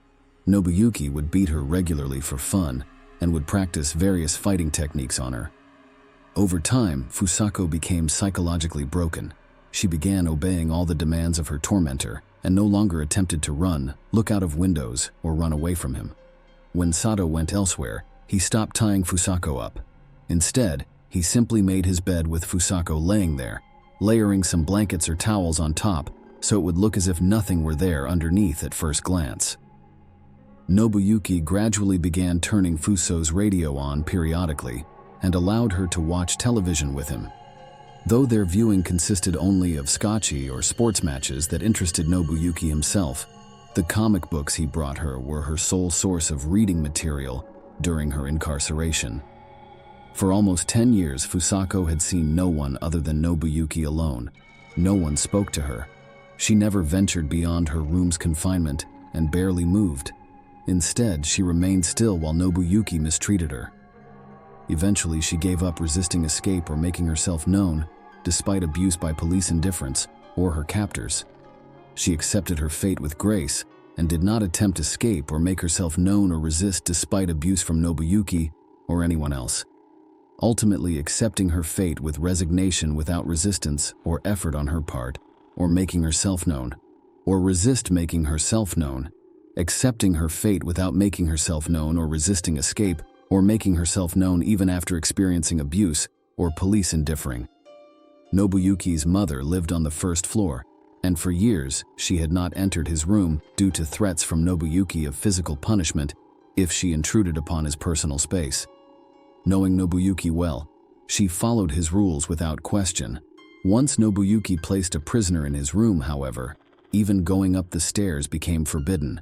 Nobuyuki would beat her regularly for fun and would practice various fighting techniques on her. Over time, Fusako became psychologically broken. She began obeying all the demands of her tormentor and no longer attempted to run, look out of windows, or run away from him. When Sato went elsewhere, he stopped tying Fusako up. Instead, he simply made his bed with Fusako laying there, layering some blankets or towels on top so it would look as if nothing were there underneath at first glance. Nobuyuki gradually began turning Fuso's radio on periodically and allowed her to watch television with him. Though their viewing consisted only of scotchy or sports matches that interested Nobuyuki himself, the comic books he brought her were her sole source of reading material during her incarceration. For almost 10 years, Fusako had seen no one other than Nobuyuki alone. No one spoke to her. She never ventured beyond her room's confinement and barely moved. Instead, she remained still while Nobuyuki mistreated her. Eventually, she gave up resisting escape or making herself known, despite abuse by police indifference or her captors. She accepted her fate with grace and did not attempt escape or make herself known or resist despite abuse from Nobuyuki or anyone else. Ultimately accepting her fate with resignation without resistance or effort on her part, or making herself known, or resist making herself known, accepting her fate without making herself known or resisting escape, or making herself known even after experiencing abuse or police indifference. Nobuyuki's mother lived on the first floor, and for years she had not entered his room due to threats from Nobuyuki of physical punishment if she intruded upon his personal space. Knowing Nobuyuki well, she followed his rules without question. Once Nobuyuki placed a prisoner in his room, however, even going up the stairs became forbidden,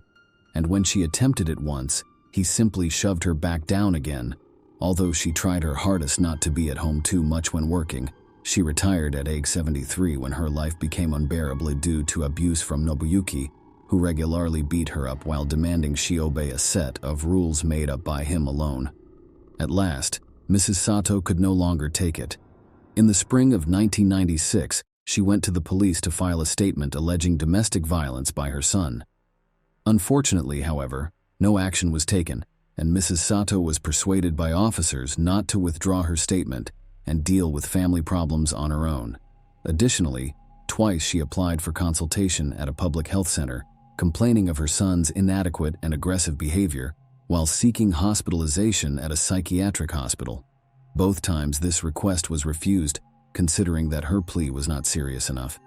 and when she attempted it once, he simply shoved her back down again. Although she tried her hardest not to be at home too much when working, she retired at age 73 when her life became unbearable due to abuse from Nobuyuki, who regularly beat her up while demanding she obey a set of rules made up by him alone. At last, Mrs. Sato could no longer take it. In the spring of 1996, she went to the police to file a statement alleging domestic violence by her son. Unfortunately, however, no action was taken, and Mrs. Sato was persuaded by officers not to withdraw her statement and deal with family problems on her own. Additionally, twice she applied for consultation at a public health center, complaining of her son's inadequate and aggressive behavior, while seeking hospitalization at a psychiatric hospital. Both times this request was refused, considering that her plea was not serious enough.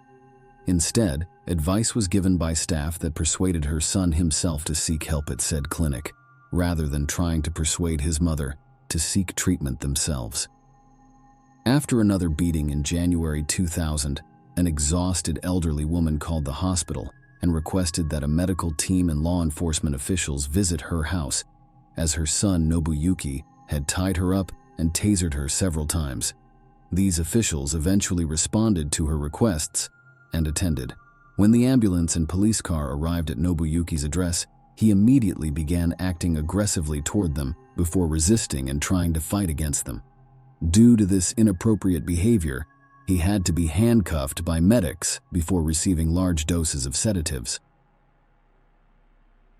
Instead, advice was given by staff that persuaded her son himself to seek help at said clinic, rather than trying to persuade his mother to seek treatment themselves. After another beating in January 2000, an exhausted elderly woman called the hospital and requested that a medical team and law enforcement officials visit her house, as her son Nobuyuki had tied her up and tasered her several times. These officials eventually responded to her requests and attended. When the ambulance and police car arrived at Nobuyuki's address, he immediately began acting aggressively toward them before resisting and trying to fight against them. Due to this inappropriate behavior, he had to be handcuffed by medics before receiving large doses of sedatives.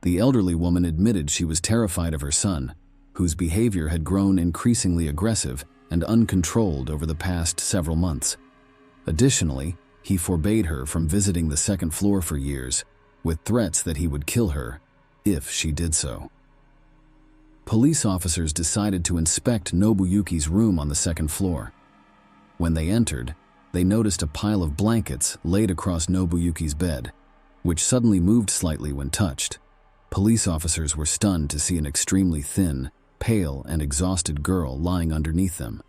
The elderly woman admitted she was terrified of her son, whose behavior had grown increasingly aggressive and uncontrolled over the past several months. Additionally, he forbade her from visiting the second floor for years, with threats that he would kill her if she did so. Police officers decided to inspect Nobuyuki's room on the second floor. When they entered, they noticed a pile of blankets laid across Nobuyuki's bed, which suddenly moved slightly when touched. Police officers were stunned to see an extremely thin, pale, and exhausted girl lying underneath them.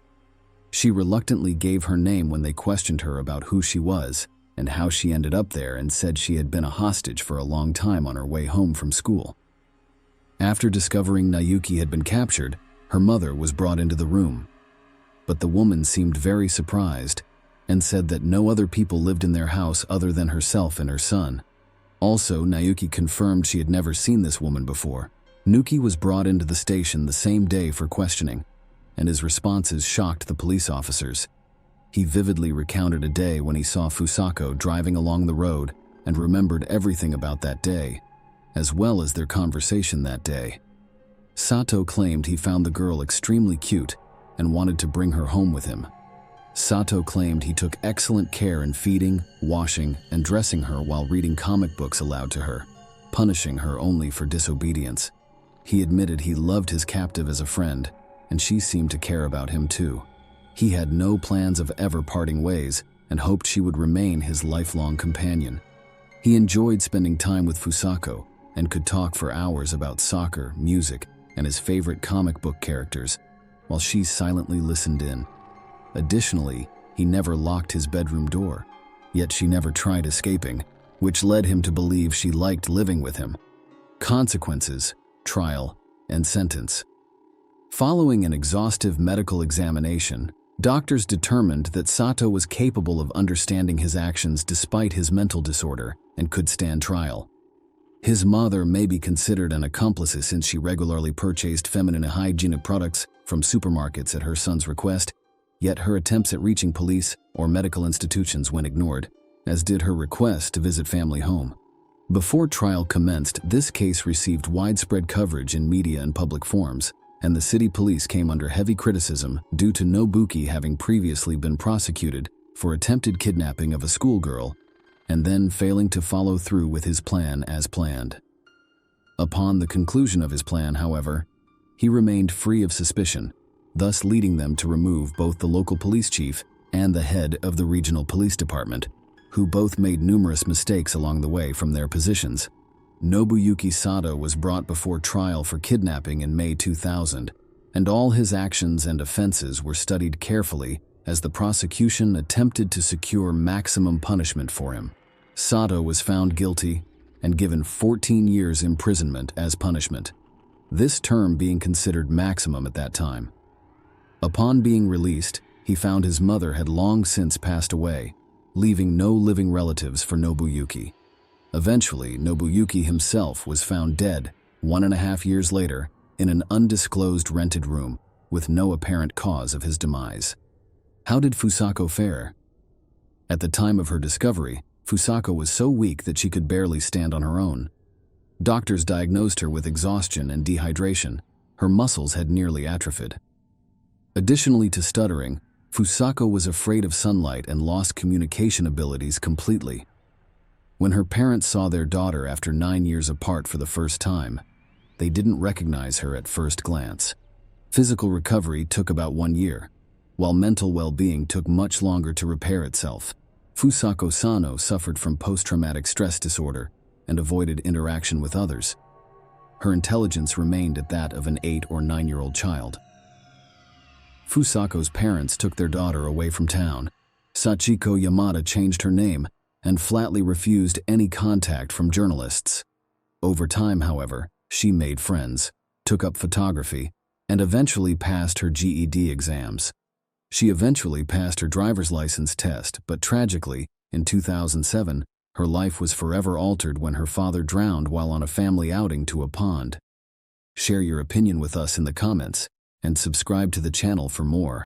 She reluctantly gave her name when they questioned her about who she was and how she ended up there, and said she had been a hostage for a long time on her way home from school. After discovering Nayuki had been captured, her mother was brought into the room. But the woman seemed very surprised and said that no other people lived in their house other than herself and her son. Also, Nayuki confirmed she had never seen this woman before. Nuki was brought into the station the same day for questioning, and his responses shocked the police officers. He vividly recounted a day when he saw Fusako driving along the road and remembered everything about that day, as well as their conversation that day. Sato claimed he found the girl extremely cute and wanted to bring her home with him. Sato claimed he took excellent care in feeding, washing, and dressing her while reading comic books aloud to her, punishing her only for disobedience. He admitted he loved his captive as a friend, and she seemed to care about him too. He had no plans of ever parting ways and hoped she would remain his lifelong companion. He enjoyed spending time with Fusako and could talk for hours about soccer, music, and his favorite comic book characters, while she silently listened in. Additionally, he never locked his bedroom door, yet she never tried escaping, which led him to believe she liked living with him. Consequences, trial, and sentence. Following an exhaustive medical examination, doctors determined that Sato was capable of understanding his actions despite his mental disorder and could stand trial. His mother may be considered an accomplice since she regularly purchased feminine hygiene products from supermarkets at her son's request, yet her attempts at reaching police or medical institutions went ignored, as did her request to visit family home. Before trial commenced, this case received widespread coverage in media and public forums, and the city police came under heavy criticism due to Nobuki having previously been prosecuted for attempted kidnapping of a schoolgirl and then failing to follow through with his plan as planned. Upon the conclusion of his plan, however, he remained free of suspicion, thus leading them to remove both the local police chief and the head of the regional police department, who both made numerous mistakes along the way from their positions. Nobuyuki Sato was brought before trial for kidnapping in May 2000, and all his actions and offenses were studied carefully as the prosecution attempted to secure maximum punishment for him. Sato was found guilty and given 14 years imprisonment as punishment, this term being considered maximum at that time. Upon being released, he found his mother had long since passed away, leaving no living relatives for Nobuyuki. Eventually, Nobuyuki himself was found dead 1.5 years later in an undisclosed rented room with no apparent cause of his demise. How did Fusako fare? At the time of her discovery, Fusako was so weak that she could barely stand on her own. Doctors diagnosed her with exhaustion and dehydration. Her muscles had nearly atrophied. Additionally to stuttering, Fusako was afraid of sunlight and lost communication abilities completely. When her parents saw their daughter after 9 years apart for the first time, they didn't recognize her at first glance. Physical recovery took about 1 year, while mental well-being took much longer to repair itself. Fusako Sano suffered from post-traumatic stress disorder and avoided interaction with others. Her intelligence remained at that of an 8 or 9-year-old child. Fusako's parents took their daughter away from town. Sachiko Yamada changed her name and flatly refused any contact from journalists. Over time, however, she made friends, took up photography, and eventually passed her GED exams. She eventually passed her driver's license test, but tragically, in 2007, her life was forever altered when her father drowned while on a family outing to a pond. Share your opinion with us in the comments, and subscribe to the channel for more.